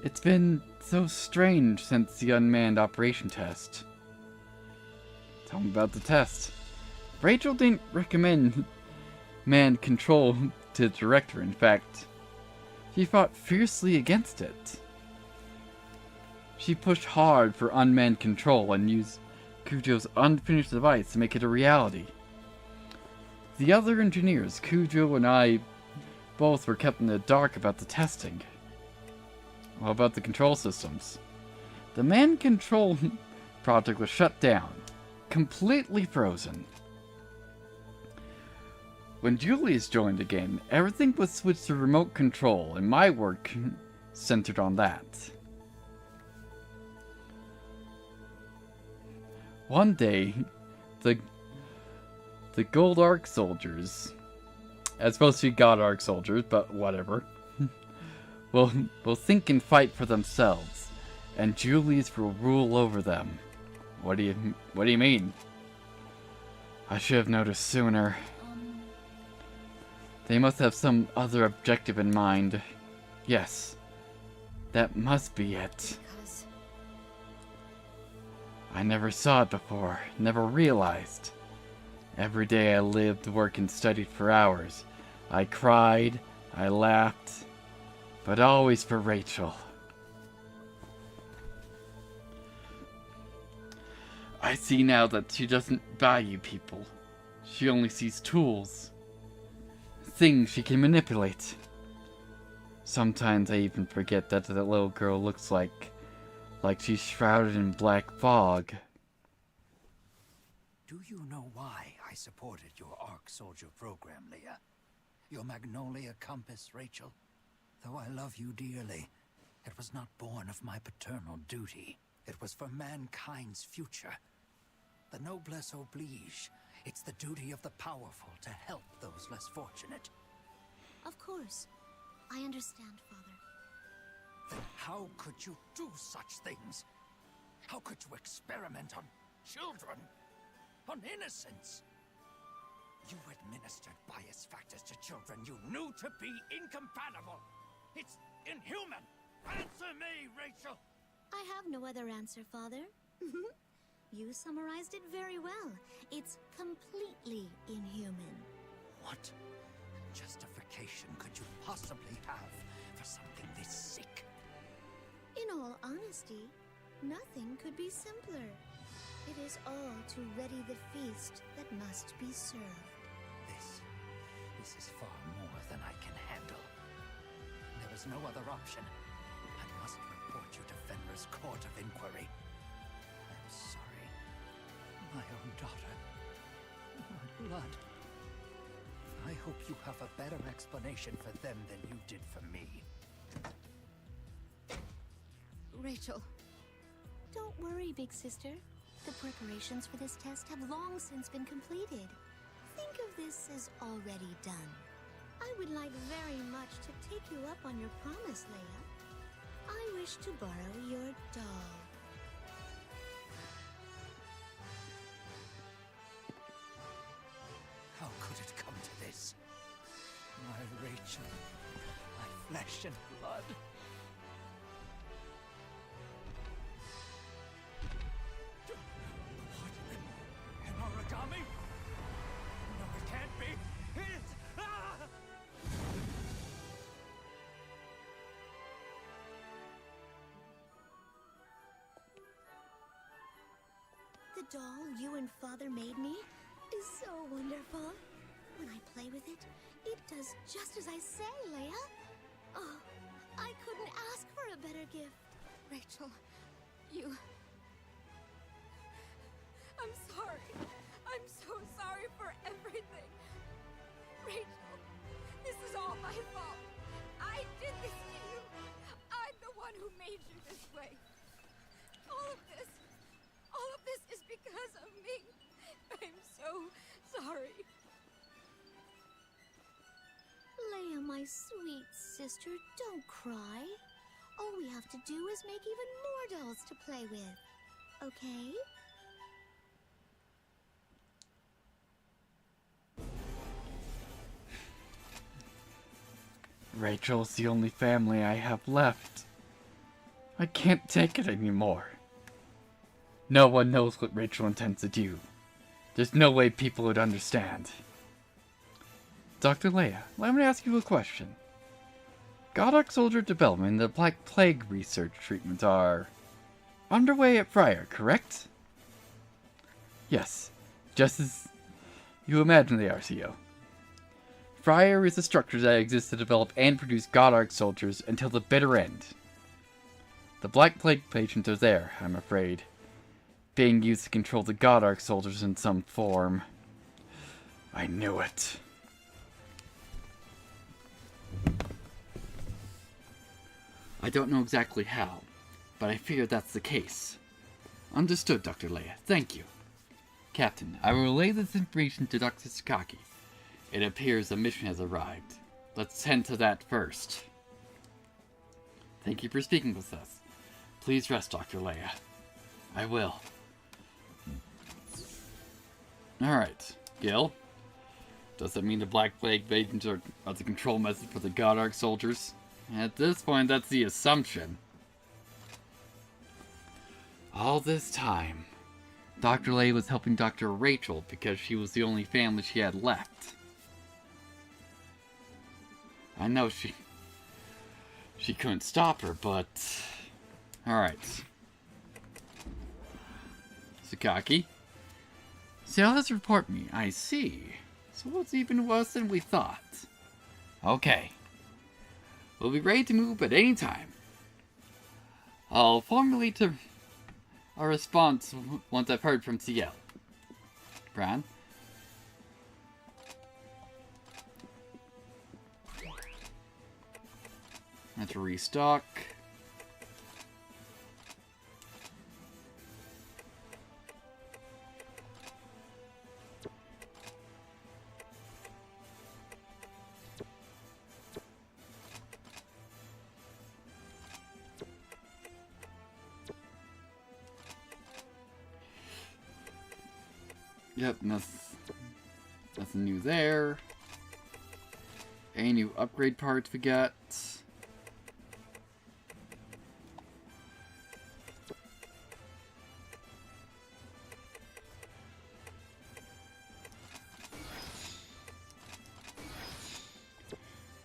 It's been so strange since the unmanned operation test. Tell me about the test. Rachel didn't recommend manned control to the director. In fact, she fought fiercely against it. She pushed hard for unmanned control and used Kujo's unfinished device to make it a reality. The other engineers, Kujo and I, both were kept in the dark about the testing. What about the control systems? The manned control project was shut down, completely frozen. When Julius joined again, everything was switched to remote control, and my work centered on that. One day, the Gold Arc soldiers, as supposed to be God Arc soldiers, but whatever, will think and fight for themselves, and Julius will rule over them. What do you mean? I should have noticed sooner. They must have some other objective in mind. Yes, that must be it. Because I never saw it before, never realized. Every day I lived, worked, and studied for hours. I cried, I laughed, but always for Rachel. I see now that she doesn't value people. She only sees tools. Things she can manipulate. Sometimes I even forget that the little girl looks like she's shrouded in black fog. Do you know why I supported your Ark Soldier program, Leah? Your Magnolia Compass, Rachel? Though I love you dearly, it was not born of my paternal duty. It was for mankind's future. The noblesse oblige. It's the duty of the powerful to help those less fortunate. Of course. I understand, Father. Then how could you do such things? How could you experiment on children? On innocents? You administered bias factors to children you knew to be incompatible. It's inhuman. Answer me, Rachel. I have no other answer, Father. You summarized it very well. It's completely inhuman. What justification could you possibly have for something this sick? In all honesty, nothing could be simpler. It is all to ready the feast that must be served. This is far more than I can handle. There is no other option. I must report you to Fenrir's Court of Inquiry. I'm sorry. My own daughter. My blood. I hope you have a better explanation for them than you did for me. Rachel. Don't worry, big sister. The preparations for this test have long since been completed. Think of this as already done. I would like very much to take you up on your promise, Leia. I wish to borrow your doll. How could it come to this? My Rachel. My flesh and blood. What? An origami? No, it can't be. It's... Ah! The doll you and Father made me is so wonderful. When I play with it, it does just as I say, Leia. Oh, I couldn't ask for a better gift. Rachel, you... I'm sorry. I'm so sorry for everything. Rachel, this is all my fault. I did this to you. I'm the one who made you this way. All of this is because of me. I'm so sorry. Leia, my sweet sister, don't cry. All we have to do is make even more dolls to play with. Okay? Rachel's the only family I have left. I can't take it anymore. No one knows what Rachel intends to do. There's no way people would understand. Dr. Leia, let me ask you a question. Goddard Soldier development and the Black Plague research treatment are underway at Friar, correct? Yes, just as you imagine they are, CEO. Friar is a structure that exists to develop and produce Goddard soldiers until the bitter end. The Black Plague patients are there, I'm afraid, being used to control the Goddard soldiers in some form. I knew it. I don't know exactly how, but I fear that's the case. Understood, Dr. Leia. Thank you. Captain, I will relay this information to Dr. Sakaki. It appears a mission has arrived. Let's tend to that first. Thank you for speaking with us. Please rest, Dr. Leia. I will. Alright, Gil. Does that mean the Black Plague agents are the control method for the Godark soldiers? At this point, that's the assumption. All this time, Dr. Lay was helping Dr. Rachel because she was the only family she had left. I know she couldn't stop her, but... Alright. Sakaki? Sales report me, I see. So it's even worse than we thought. Okay. We'll be ready to move at any time. I'll formulate a response once I've heard from CL. Bran? I have to restock. Yep, nothing new there. Any new upgrade parts we got?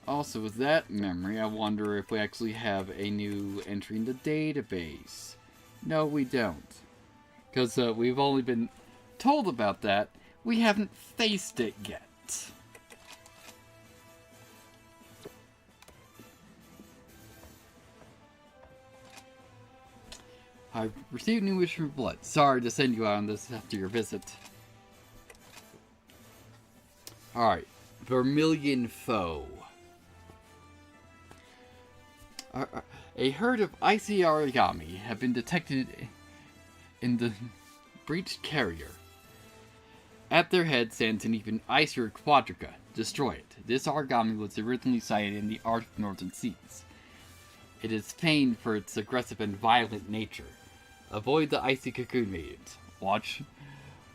Also, with that memory, I wonder if we actually have a new entry in the database. No, we don't. Because we've only been told about that. We haven't faced it yet. I've received new wish from blood. Sorry to send you out on this after your visit. Alright. Vermilion Foe. A herd of icy origami have been detected in the breached carrier. At their head stands an even icier quadrica. Destroy it. This origami was originally sighted in the Arctic Northern Seas. It is famed for its aggressive and violent nature. Avoid the icy cocoon maidens. Watch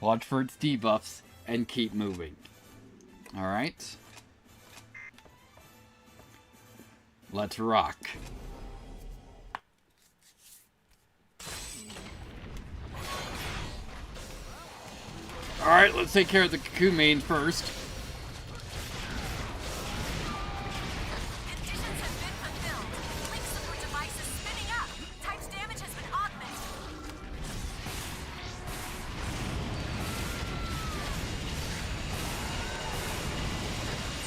for its debuffs and keep moving. Alright. Let's rock. Alright, let's take care of the cocoon main first. Conditions have been fulfilled. Link support device is spinning up. Type's damage has been augmented.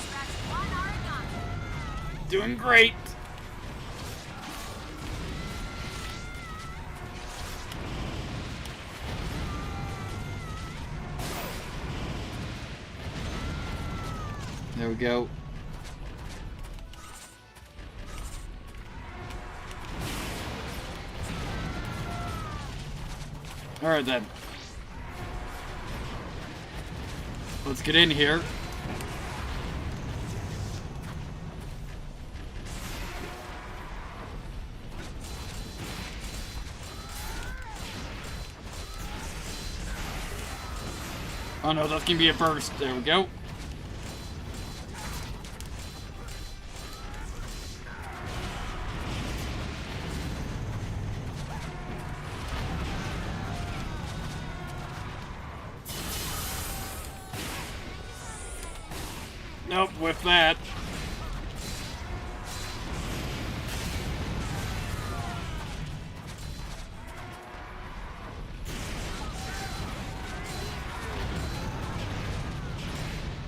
Scratch one origami. Doing great. There we go. Alright then. Let's get in here. Oh no, that's gonna be a burst. There we go. Nope, with that.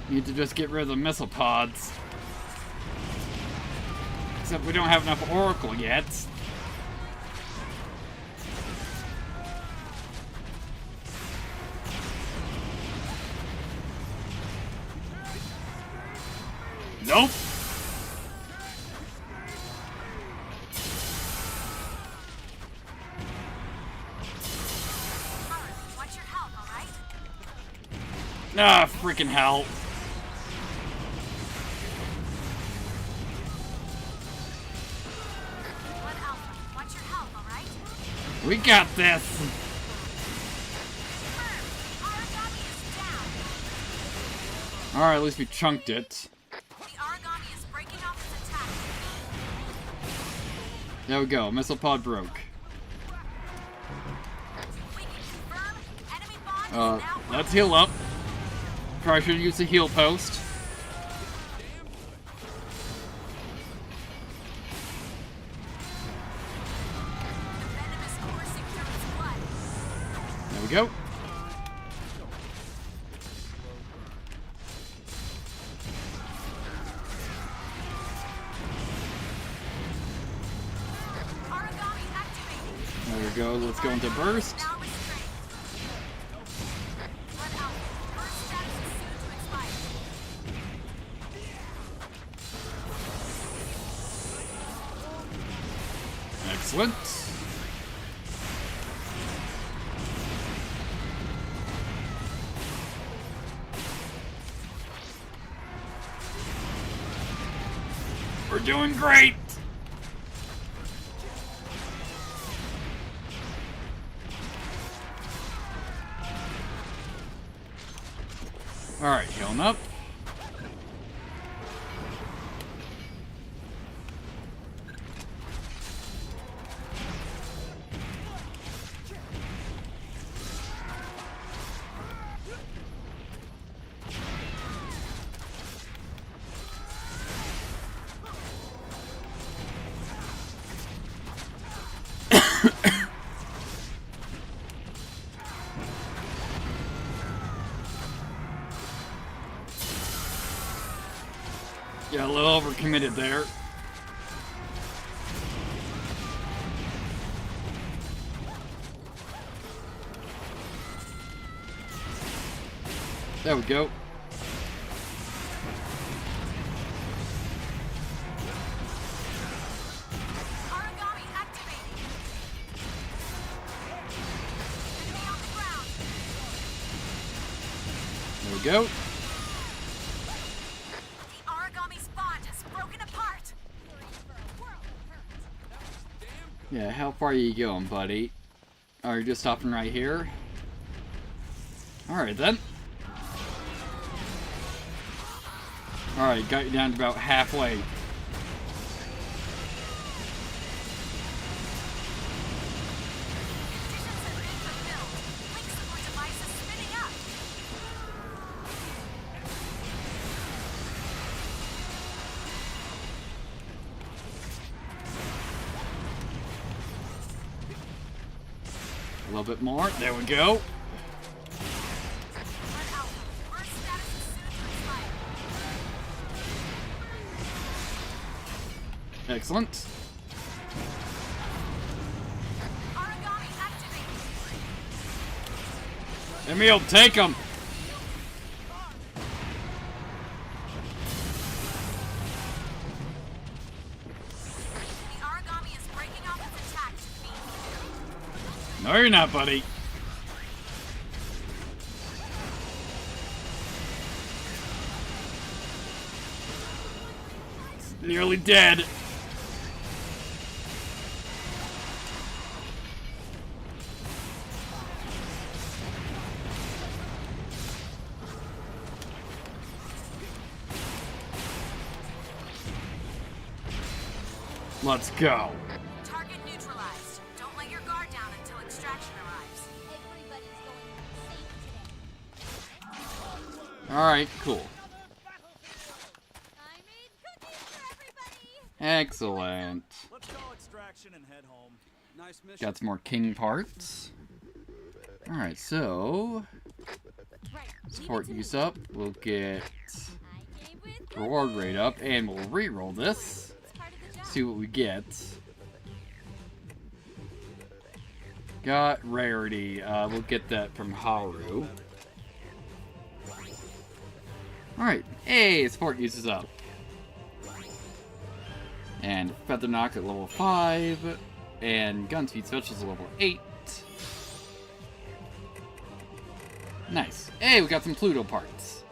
Need to just get rid of the missile pods. Except we don't have enough Oracle yet. Nope. Watch your health, alright? Ah, freaking hell. Blood Alpha, watch your health, alright? We got this. Origami is down. Alright, at least we chunked it. The origami is breaking off its attack. There we go. Missile pod broke. We can confirm enemy bond is now Let's heal up. Probably should use the heal post. the venom is coursing through its blood. There we go. Origami activating. There we go. Let's go into burst. Now restrained. Blood out. Burst status is soon to expire. Excellent. We're doing great. Alright, healing up. Yeah, a little overcommitted there. There we go. Origami activating. Enemy on the ground. There we go. The origami's bond has broken apart. Yeah, how far are you going, buddy? Oh, you're just stopping right here? Alright then. Alright, got you down to about halfway. Conditions have been fulfilled. Link support device is spinning up. A little bit more. There we go. Blood out. Burst status is soon to expire. Excellent. Origami activating. Emil, take him! The origami is breaking off its attack to feed. No, you're not, buddy. It's nearly dead. Let's go. Target neutralized. Don't let your guard down until extraction arrives. Everybody's going safe today. Alright, cool. I made cookies for everybody. Excellent. Let's call extraction and head home. Nice mission. Got some more king parts. Alright, so Right. support leave it to use me. up. We'll get I came with reward rate up, and we'll re-roll this. It's part of the job. See what we get. Got rarity. We'll get that from Haru. Alright. Hey, support uses up. And Feather Knock at level 5. And Gun Speed Specials at level 8. Nice. Hey, we got some Pluto parts.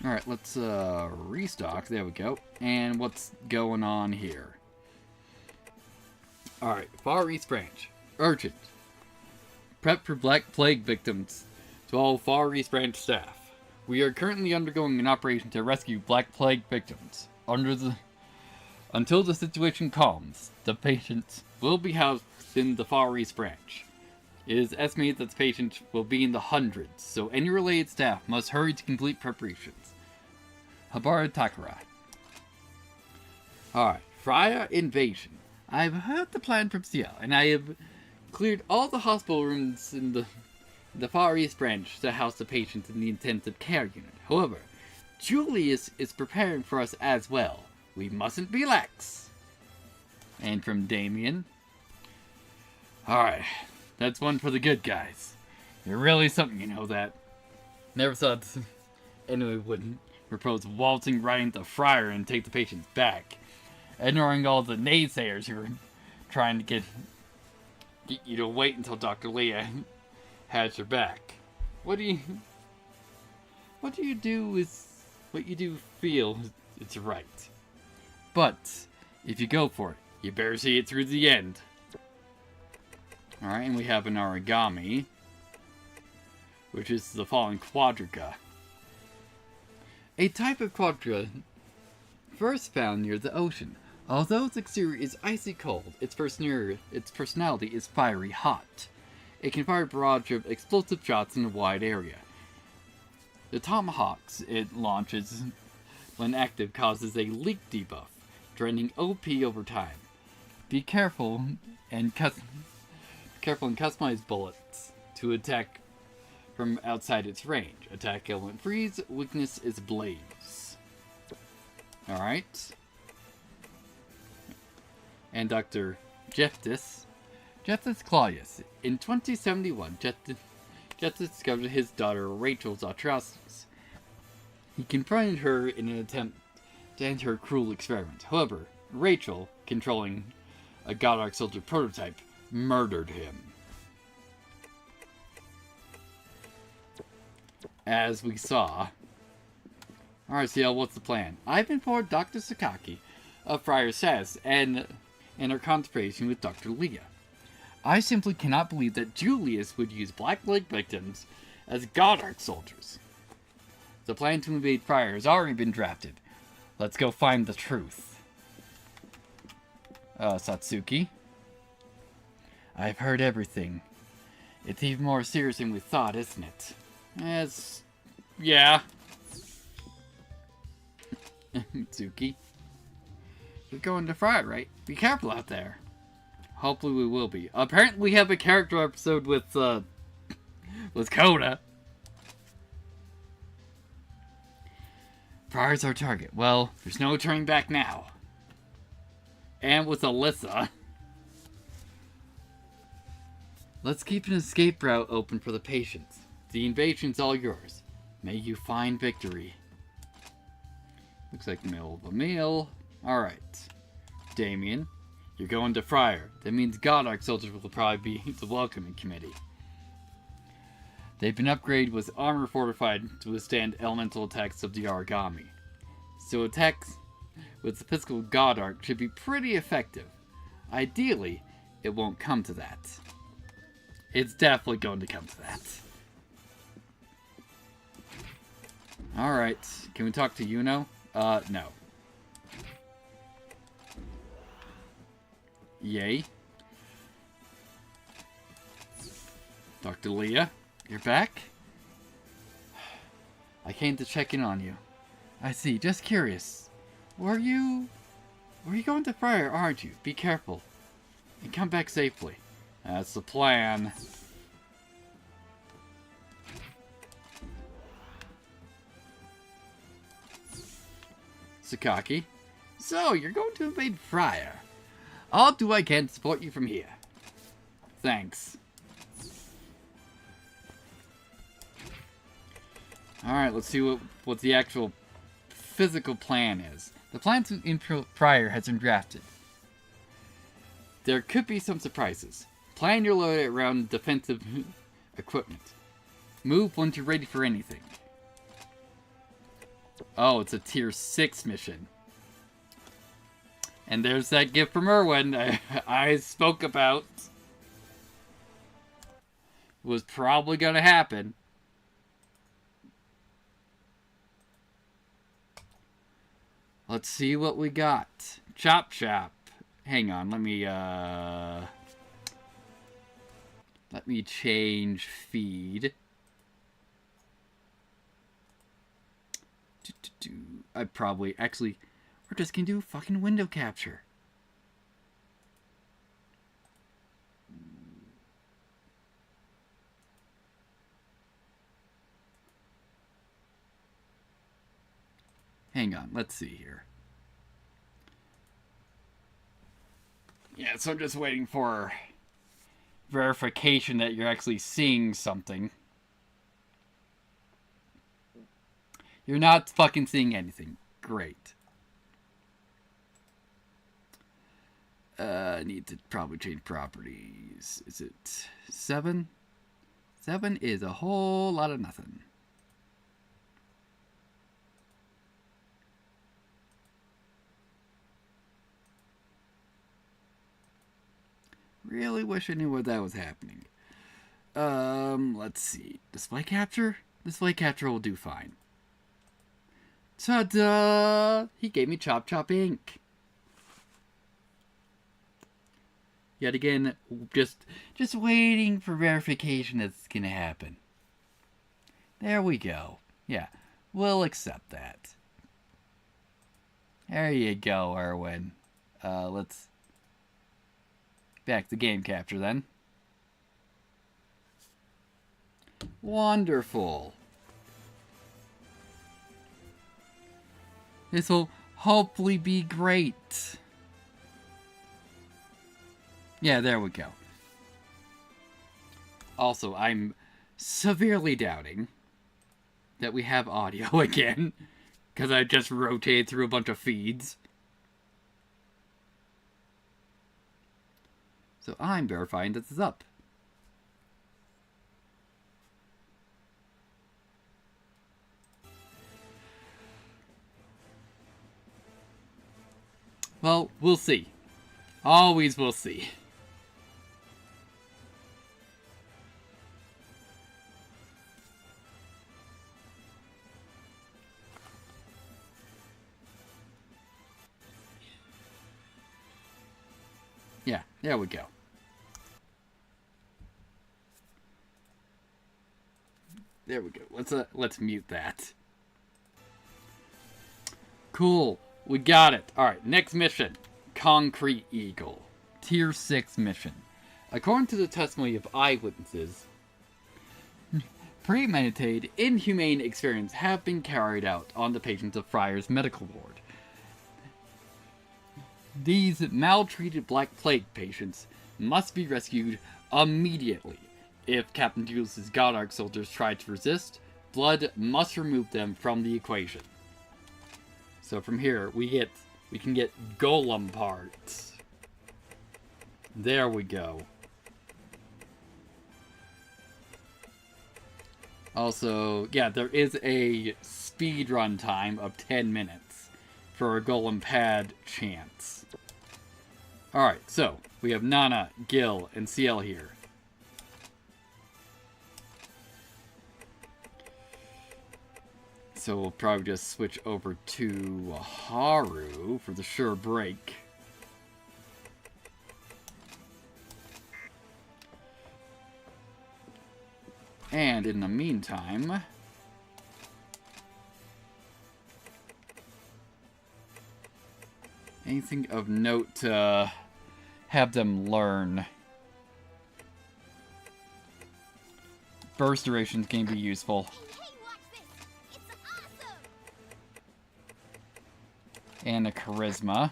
Alright, let's restock. There we go. And what's going on here? Alright, Far East Branch. Urgent. Prep for Black Plague victims to all Far East Branch staff. We are currently undergoing an operation to rescue Black Plague victims. Until the situation calms, the patients will be housed in the Far East Branch. It is estimated that the patients will be in the hundreds, so any related staff must hurry to complete preparations. Habara Takara. Alright, Freya Invasion. I've heard the plan from Ciel, and I have cleared all the hospital rooms in the Far East Branch to house the patients in the intensive care unit. However, Julius is preparing for us as well. We mustn't be lax. And from Damien. Alright, that's one for the good guys. You're really something, you know that. Never thought anyone would propose waltzing right into Friar and take the patients back. Ignoring all the naysayers who were trying to get you to wait until Dr. Leah has your back. What do you do is what you do feel it's right. But if you go for it, you better see it through the end. Alright, and we have an origami, which is the fallen quadriga. A type of quadriga first found near the ocean. Although its exterior is icy cold, its personality is fiery hot. It can fire barrage of explosive shots in a wide area. The tomahawks it launches when active causes a leak debuff, draining OP over time. Be careful and customize bullets to attack from outside its range. Attack element freeze, weakness is blaze. Alright. And Dr. Jeftis Claudius. In 2071, Jeftis discovered his daughter Rachel's atrocities. He confronted her in an attempt to end her cruel experiment. However, Rachel, controlling a Godark soldier prototype, murdered him. As we saw. Alright, CL, what's the plan? I've informed Dr. Sakaki of Friar Sass and our conversation with Dr. Leah. I simply cannot believe that Julius would use Black Plague victims as Godark soldiers. The plan to invade Friar has already been drafted. Let's go find the truth. Satsuki. I've heard everything. It's even more serious than we thought, isn't it? Yeah. Mitsuki. You're going to Friar, right? Be careful out there. Hopefully we will be. Apparently we have a character episode with Coda. Friar's our target. Well, there's no turning back now. And with Alyssa. Let's keep an escape route open for the patients. The invasion's all yours. May you find victory. Looks like the middle of a meal. Alright. Damien, you're going to Friar. That means Godark soldiers will probably be the welcoming committee. They've been upgraded with armor fortified to withstand elemental attacks of the origami. So attacks with the physical Godark should be pretty effective. Ideally, it won't come to that. It's definitely going to come to that. Alright, can we talk to Yuno? No. Yay. Dr. Leah, you're back? I came to check in on you. I see, just curious. Were you going to Friar, aren't you? Be careful. And come back safely. That's the plan. Sakaki. So, you're going to invade Friar. I'll do what I can to support you from here. Thanks. Alright, let's see what the actual physical plan is. The plan in Friar has been drafted. There could be some surprises. Plan your load around defensive equipment. Move once you're ready for anything. Oh, it's a tier 6 mission. And there's that gift from Erwin I spoke about. Was probably gonna happen. Let's see what we got. Chop Chop. Hang on, let me change feed. I probably actually we're just gonna do fucking window capture. Hang on, let's see here. Yeah, so I'm just waiting for verification that you're actually seeing something. You're not fucking seeing anything. Great. I need to probably change properties. Is it 7? 7 is a whole lot of nothing. Really wish I knew what that was happening. Let's see. Display capture? Display capture will do fine. Ta-da! He gave me Chop Chop ink. Yet again, just waiting for verification that's gonna happen. There we go. Yeah, we'll accept that. There you go, Erwin. Let's back to game capture then. Wonderful. This will hopefully be great. Yeah, there we go. Also, I'm severely doubting that we have audio again, because I just rotated through a bunch of feeds. So I'm verifying that this is up. Well, we'll see. Always we'll see. Yeah, there we go. There we go. Let's mute that. Cool. We got it. Alright, next mission. Concrete Eagle. Tier 6 mission. According to the testimony of eyewitnesses, premeditated, inhumane experiments have been carried out on the patients of Friar's medical ward. These maltreated Black Plague patients must be rescued immediately. If Captain Julius' Godark soldiers try to resist, Blood must remove them from the equation. So from here, we can get golem parts. There we go. Also, yeah, there is a speedrun time of 10 minutes for a golem pad chance. Alright, so we have Nana, Gil, and CL here. So we'll probably just switch over to Haru for the sure break. And in the meantime, anything of note to have them learn? Burst durations can be useful. And a charisma.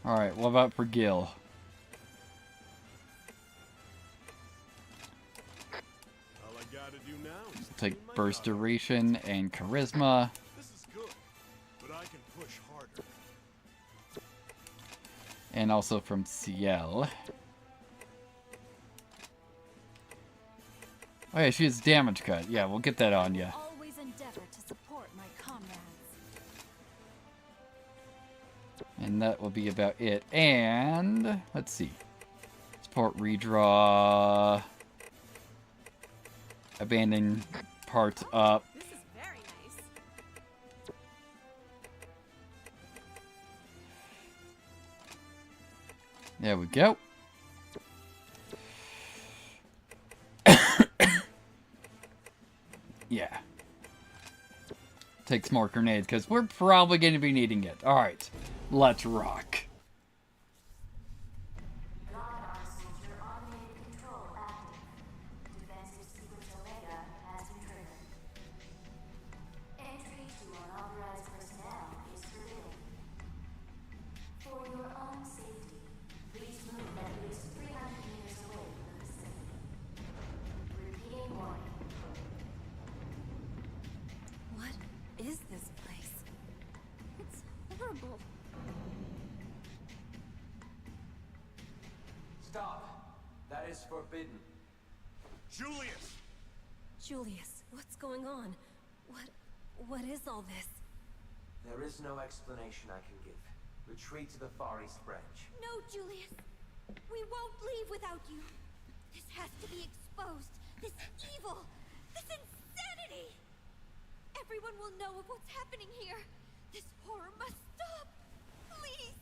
Alright, what about for Gil? All I gotta do now is Take train my burst daughter. duration and charisma. This is good, but I can push harder. And also from CL. Oh yeah, she has damage cut. Yeah, we'll get that on you. Always endeavor to support my comrades. And that will be about it. And let's see. Support redraw. Abandon parts up. This is very nice. There we go. Yeah. Take some more grenades, because we're probably going to be needing it. Alright, let's rock. What is this place? It's horrible. Stop! That is forbidden. Julius! Julius, what's going on? What is all this? There is no explanation I can give. Retreat to the Far East Branch. No, Julius. We won't leave without you. This has to be exposed. This evil. This insanity. Everyone will know of what's happening here. This horror must stop. Please.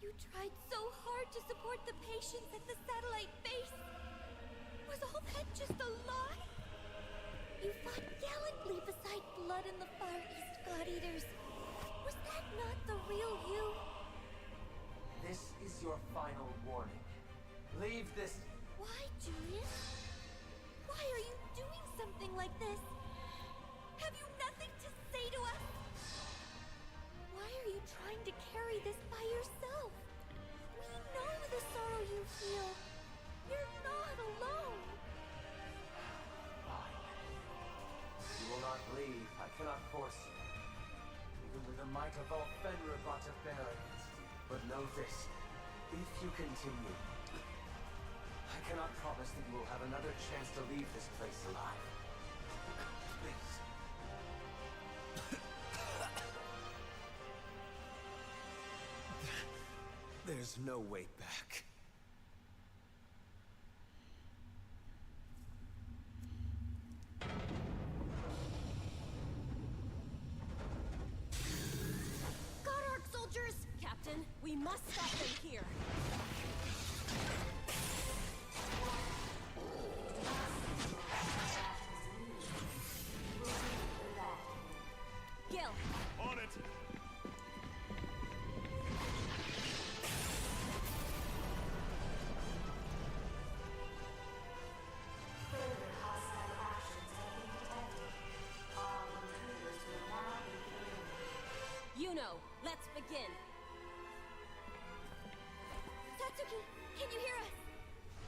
You tried so hard to support the patients at the satellite base. Was all that just a lie? You fought gallantly beside blood in the Far East God Eaters. Was that not the real you? This is your final warning. Leave this... Why, Julius? Why are you doing something like this? Have you nothing to say to us? Why are you trying to carry this by yourself? We know the sorrow you feel. You're not alone. Fine. You will not leave. I cannot force you. Even with the might of all Fenrir brought to bear against you. But know this. If you continue, I cannot promise that you will have another chance to leave this place alive. Please. There's no way back. Goddard soldiers! Captain, we must stop them here. Gil, On it! Yuno, let's begin. Satsuki, can you hear us?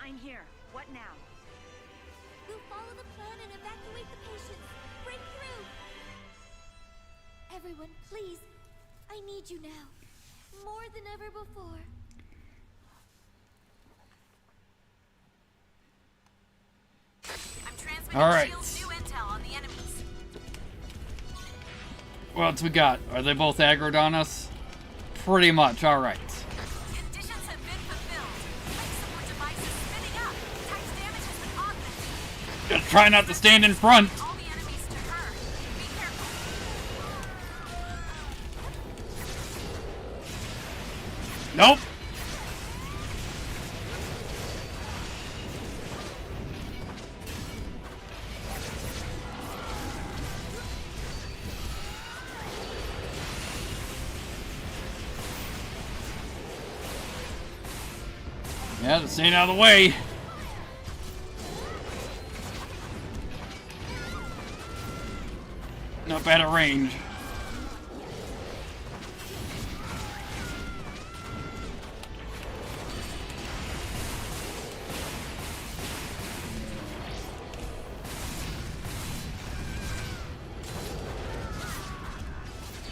I'm here. What now? We'll follow the plan and evacuate the patients. Break through! Everyone, please. I need you now. More than ever before. I'm transmitting All right. Shield's new intel on the enemies. What else we got? Are they both aggroed on us? Pretty much, alright. Conditions have been fulfilled. Life support devices spinning up. Titan's damage has been augmented. Just try not to stand in front. All the enemies to her. Be careful. Nope. Yeah, just staying out of the way. Not bad at range.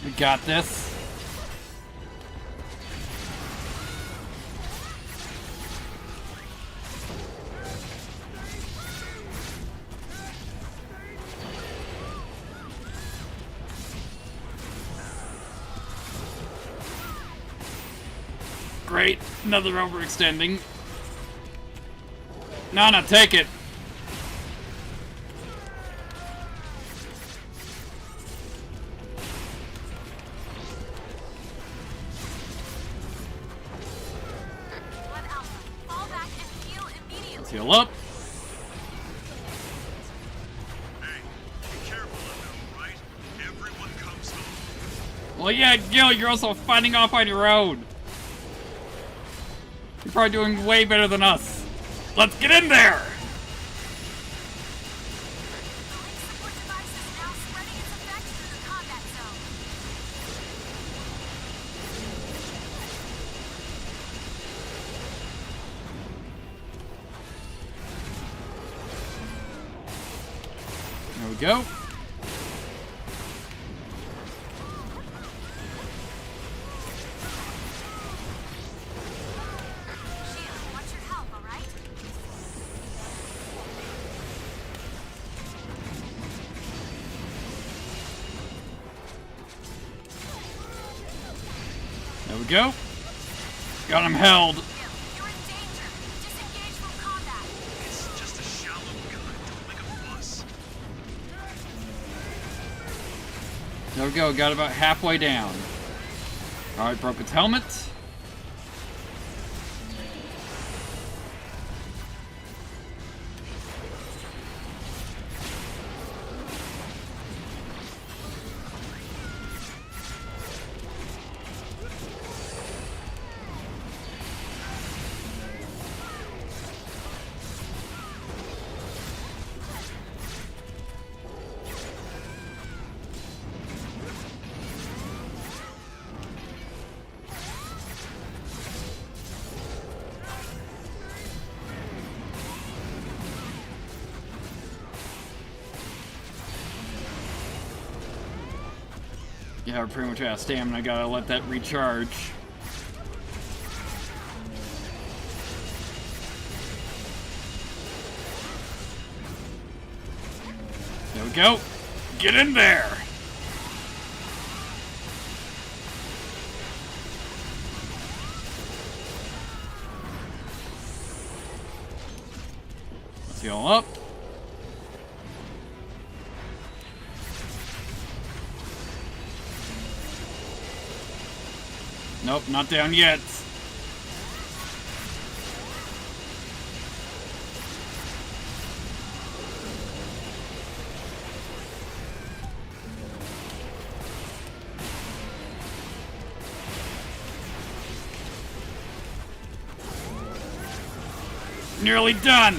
We got this. Great. Another overextending. Nana, take it. Blood Alpha, fall back and heal immediately. Let's heal up. Hey, be careful of them, right? Everyone comes home. Well, yeah, Gil, you're also fighting off on your own. You're probably doing way better than us. Let's get in there! The link support device is now spreading its effects through the combat zone. There we go. Shield, watch your health, alright? There we go. Got him held. Gil, you're in danger. Disengage from combat. It's just a shallow gun. Don't make a fuss. There we go. Got about halfway down. Alright, broke its helmet. Yeah, we're pretty much out of stamina. Gotta let that recharge. There we go. Get in there! Let's heal up. Nope, not down yet. Nearly done.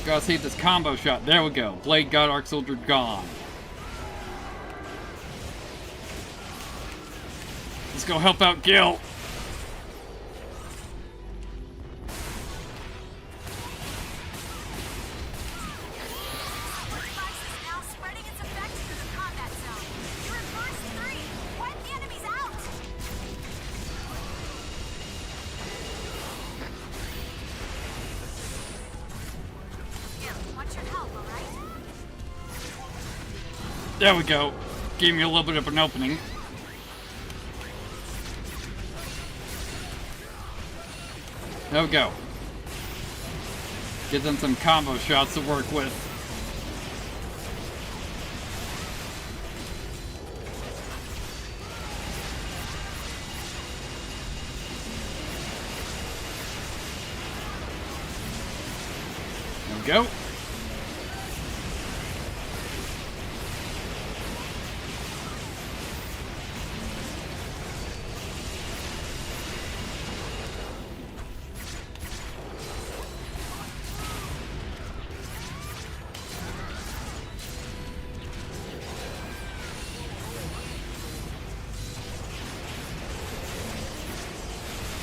Gotta see this combo shot. There we go. Blade God Arc Soldier gone. Let's go help out Gil. Device is now spreading its effects through the combat zone. You're in burst 3. Wipe the enemies out. Gil, watch your health, alright? There we go. Gave me a little bit of an opening. There we go. Get them some combo shots to work with. There we go.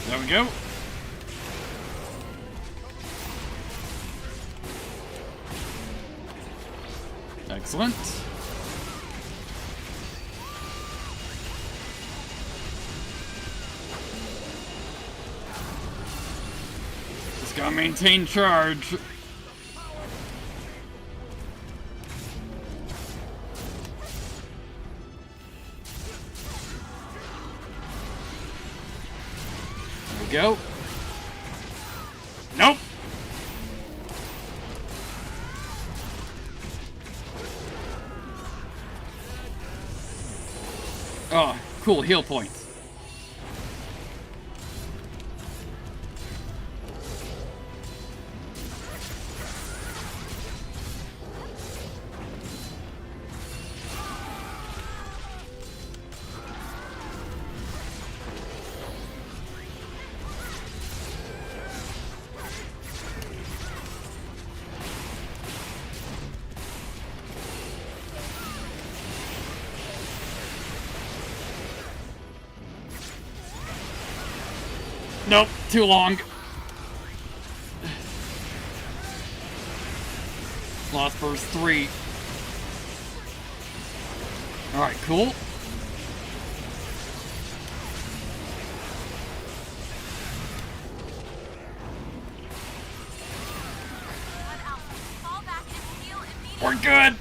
There we go. Excellent. maintain charge. There we go. Nope. Oh, cool, heal points. Nope, too long. Lost burst 3. Alright, cool. We're good.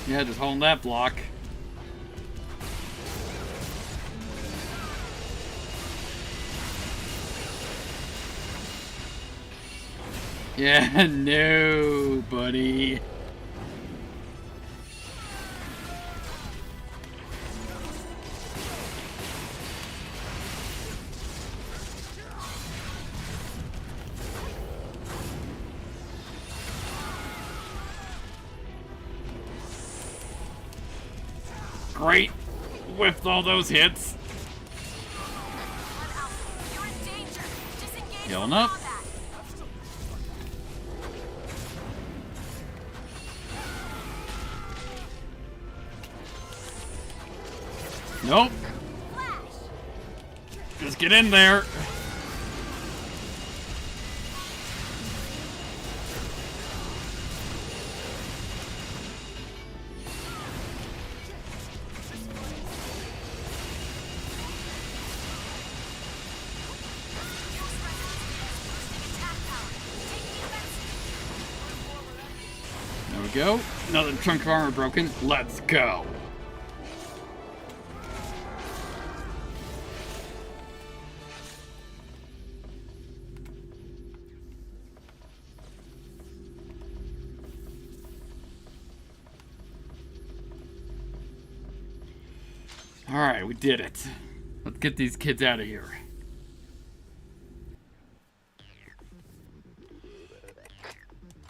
Yeah, just holding that block. Yeah, no, buddy. Great. Whiffed all those hits. Healing up. Nope. Just get in there. There we go. Another chunk of armor broken. Let's go. Alright, we did it. Let's get these kids out of here.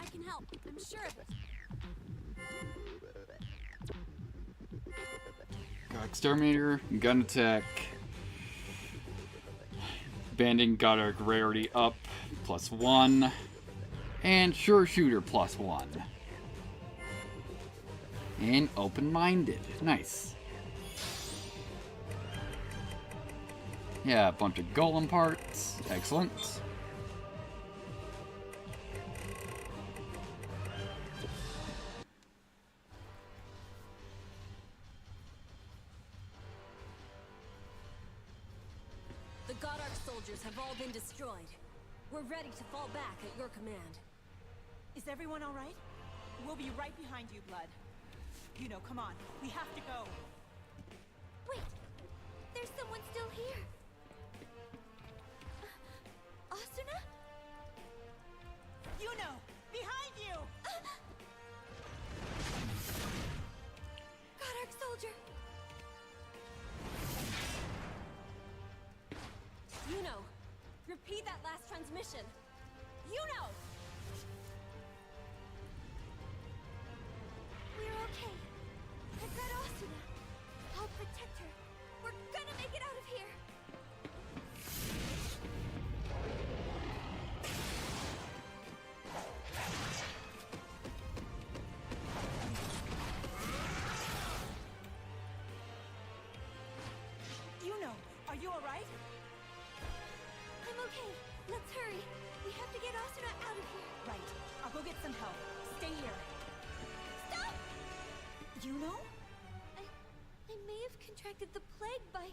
I can help. I'm sure of it. Got exterminator, gun attack. Banding got our rarity up, +1. And sure shooter, +1. And open-minded. Nice. Yeah, a bunch of golem parts. Excellent. The Godark soldiers have all been destroyed. We're ready to fall back at your command. Is everyone all right? We'll be right behind you, Blood. You know, come on. We have to go. Wait! There's someone still here! Asuna? You know! Behind you! Godark soldier! You know, repeat that last transmission. You know! We're okay. I've got Asuna. I'll protect her. We're gonna make it out of here! you alright? I'm okay. Let's hurry. We have to get Asuna out of here. Right. I'll go get some help. Stay here. Stop! You know? I may have contracted the plague by...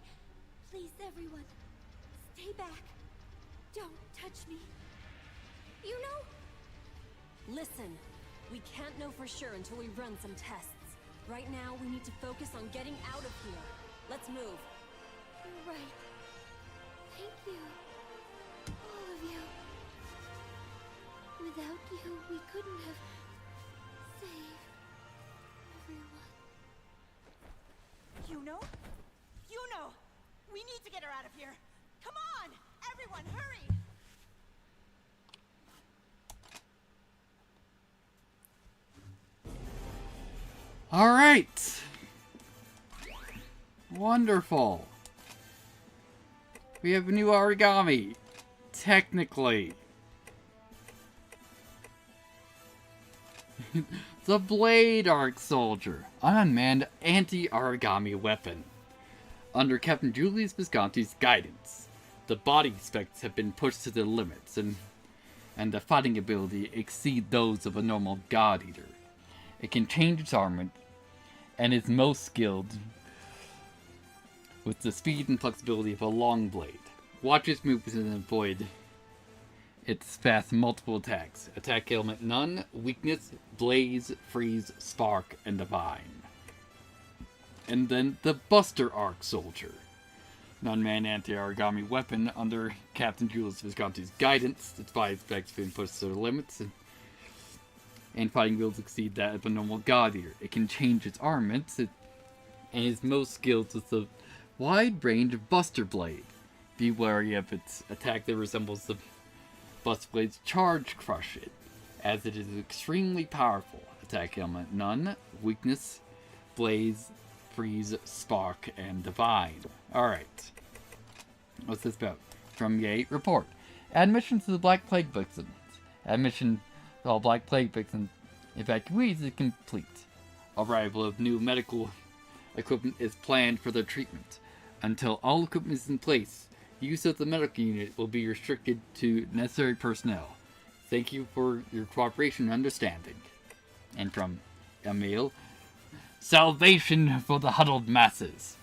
Please, everyone. Stay back. Don't touch me. You know? Listen. We can't know for sure until we run some tests. Right now, we need to focus on getting out of here. Let's move. Right. Thank you. All of you. Without you, we couldn't have saved everyone. You know! We need to get her out of here! Come on! Everyone, hurry! Alright! Wonderful! We have a new origami! Technically. The Blade Arc Soldier, an unmanned anti-origami weapon. Under Captain Julius Visconti's guidance, the body specs have been pushed to their limits, and the fighting ability exceed those of a normal God Eater. It can change its armament, and is most skilled with the speed and flexibility of a long blade. Watch its movements and avoid its fast multiple attacks. Attack element none, weakness, blaze, freeze, spark, and divine. And then the Buster Arc Soldier. An unmanned anti-origami weapon under Captain Julius Visconti's guidance. Its body specs have been pushed to their limits, and fighting abilities exceed that of a normal God Eater. It can change its armaments, and is most skilled with the wide range of Buster Blade. Be wary of its attack that resembles the Buster Blade's Charge Crush It, as it is extremely powerful. Attack element none, weakness, blaze, freeze, spark, and divine. Alright. What's this about? From EATER report. Admission to the Black Plague victims. Admission to all Black Plague victims evacuees is complete. Arrival of new medical equipment is planned for their treatment. Until all equipment is in place, use of the medical unit will be restricted to necessary personnel. Thank you for your cooperation and understanding. And from Emil, salvation for the huddled masses.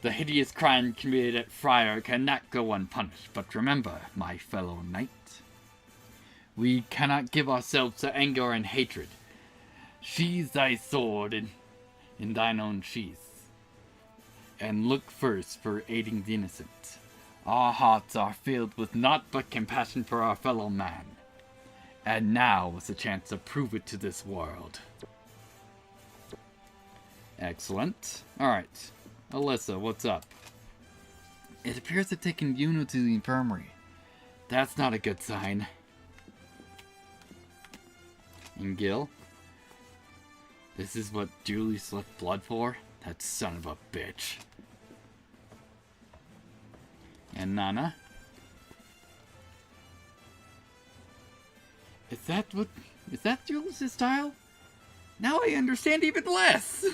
The hideous crime committed at Friar cannot go unpunished, but remember, my fellow knight, we cannot give ourselves to anger and hatred. Sheathe thy sword in thine own sheath, and look first for aiding the innocent. Our hearts are filled with naught but compassion for our fellow man, and now is the chance to prove it to this world. Excellent. Alright. Alyssa, what's up? It appears they've taken Yuno to the infirmary. That's not a good sign. And Gil? This is what Julius left blood for? That son of a bitch. And Nana? Is that Julius' style? Now I understand even less!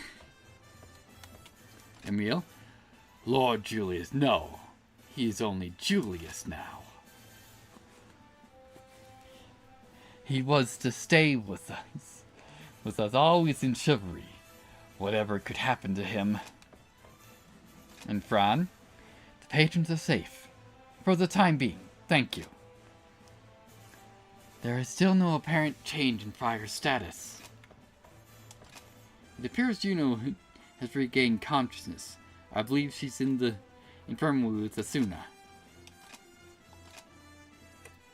Emil? Lord Julius, no. He is only Julius now. He was to stay with us always in chivalry, whatever could happen to him. And Fran? The patrons are safe. For the time being, thank you. There is still no apparent change in Friar's status. It appears Juno has regained consciousness. I believe she's in the infirmary with Asuna.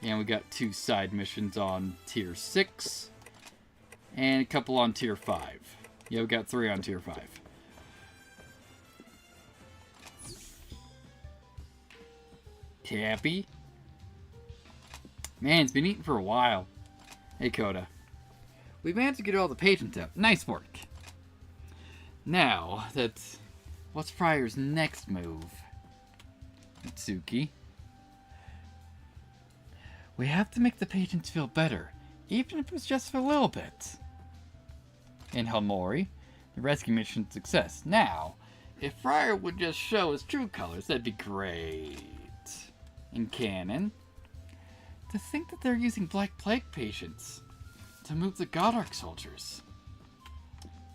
And we got 2 side missions on tier 6. And a couple on tier 5. Yeah, we got 3 on tier 5. Cappy? Man, it's been eating for a while. Hey, Coda. We managed to get all the patients out. Nice work. Now, what's Friar's next move? Mitsuki. We have to make the patients feel better, even if it's just for a little bit. And Hamori, the rescue mission success. Now, If Friar would just show his true colors, that'd be great. In canon, to think that they're using Black Plague patients to move the Godark soldiers.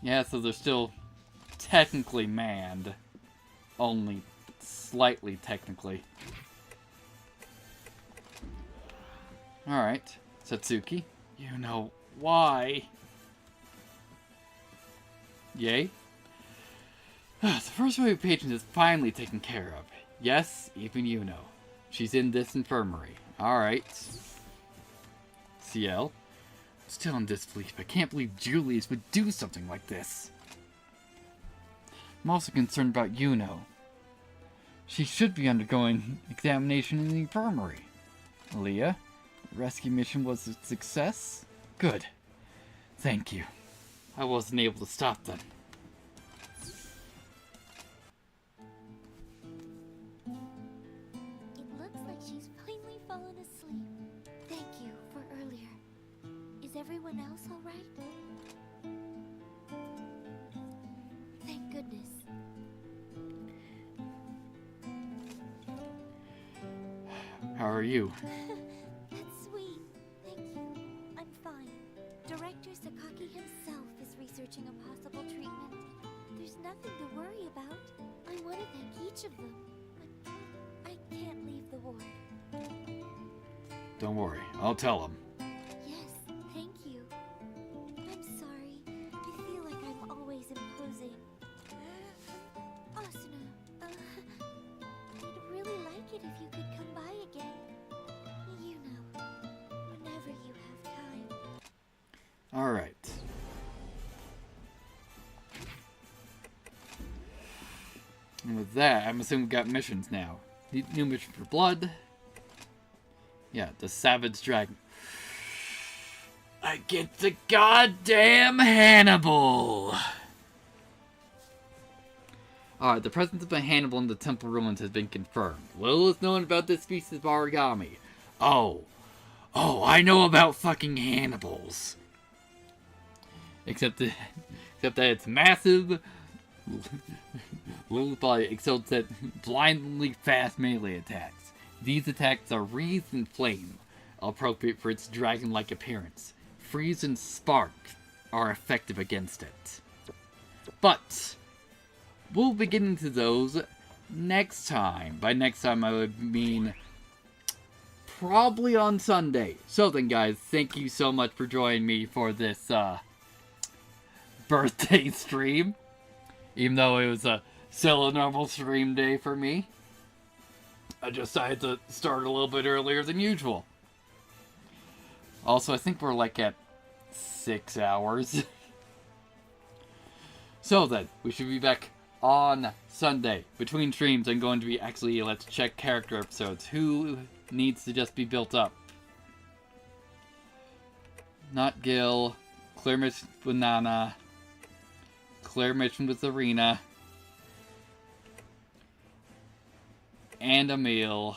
Yeah, so they're still technically manned. Only slightly technically. Alright, Satsuki, you know why. Yay. The first wave of patients is finally taken care of. Yes, even you know. She's in this infirmary. Alright. CL. Still in disbelief. I can't believe Julius would do something like this. I'm also concerned about Yuno. She should be undergoing examination in the infirmary. Leah, the rescue mission was a success? Good. Thank you. I wasn't able to stop them. It looks like she's finally fallen asleep. Thank you for earlier. Is everyone else alright? Thank goodness. How are you? That's sweet. Thank you. I'm fine. Director Sakaki himself is researching a possible treatment. There's nothing to worry about. I want to thank each of them, but I can't leave the ward. Don't worry, I'll tell him. Yes, thank you. I'm sorry. I feel like I'm always imposing. Asuna, I'd really like it if you could come by again. You know, whenever you have time. Alright. And with that, I'm assuming we've got missions now. New mission for blood. Yeah, the Savage Dragon. Against the goddamn Hannibal! Alright, the presence of a Hannibal in the temple ruins has been confirmed. Little is known about this species of origami. Oh, I know about fucking Hannibals. Except that it's massive, little body excels at blindingly fast melee attacks. These attacks are wreathed in flame, appropriate for its dragon-like appearance. Freeze and spark are effective against it. But we'll be getting to those next time. By next time, I would mean probably on Sunday. So then, guys, thank you so much for joining me for this birthday stream. Even though it was still a normal stream day for me. I decided to start a little bit earlier than usual. Also, I think we're like at 6 hours. So then, we should be back on Sunday. Between streams, I'm going to be actually, let's check character episodes. Who needs to just be built up? Not Gil. Clear mission with Nana. Clear mission with Arena. And Emil.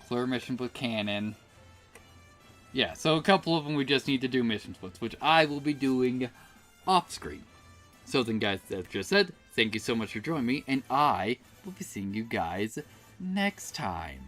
Clear mission with Cannon. Yeah, so a couple of them we just need to do missions with, which I will be doing off screen. So then, guys, as just said, thank you so much for joining me, and I will be seeing you guys next time.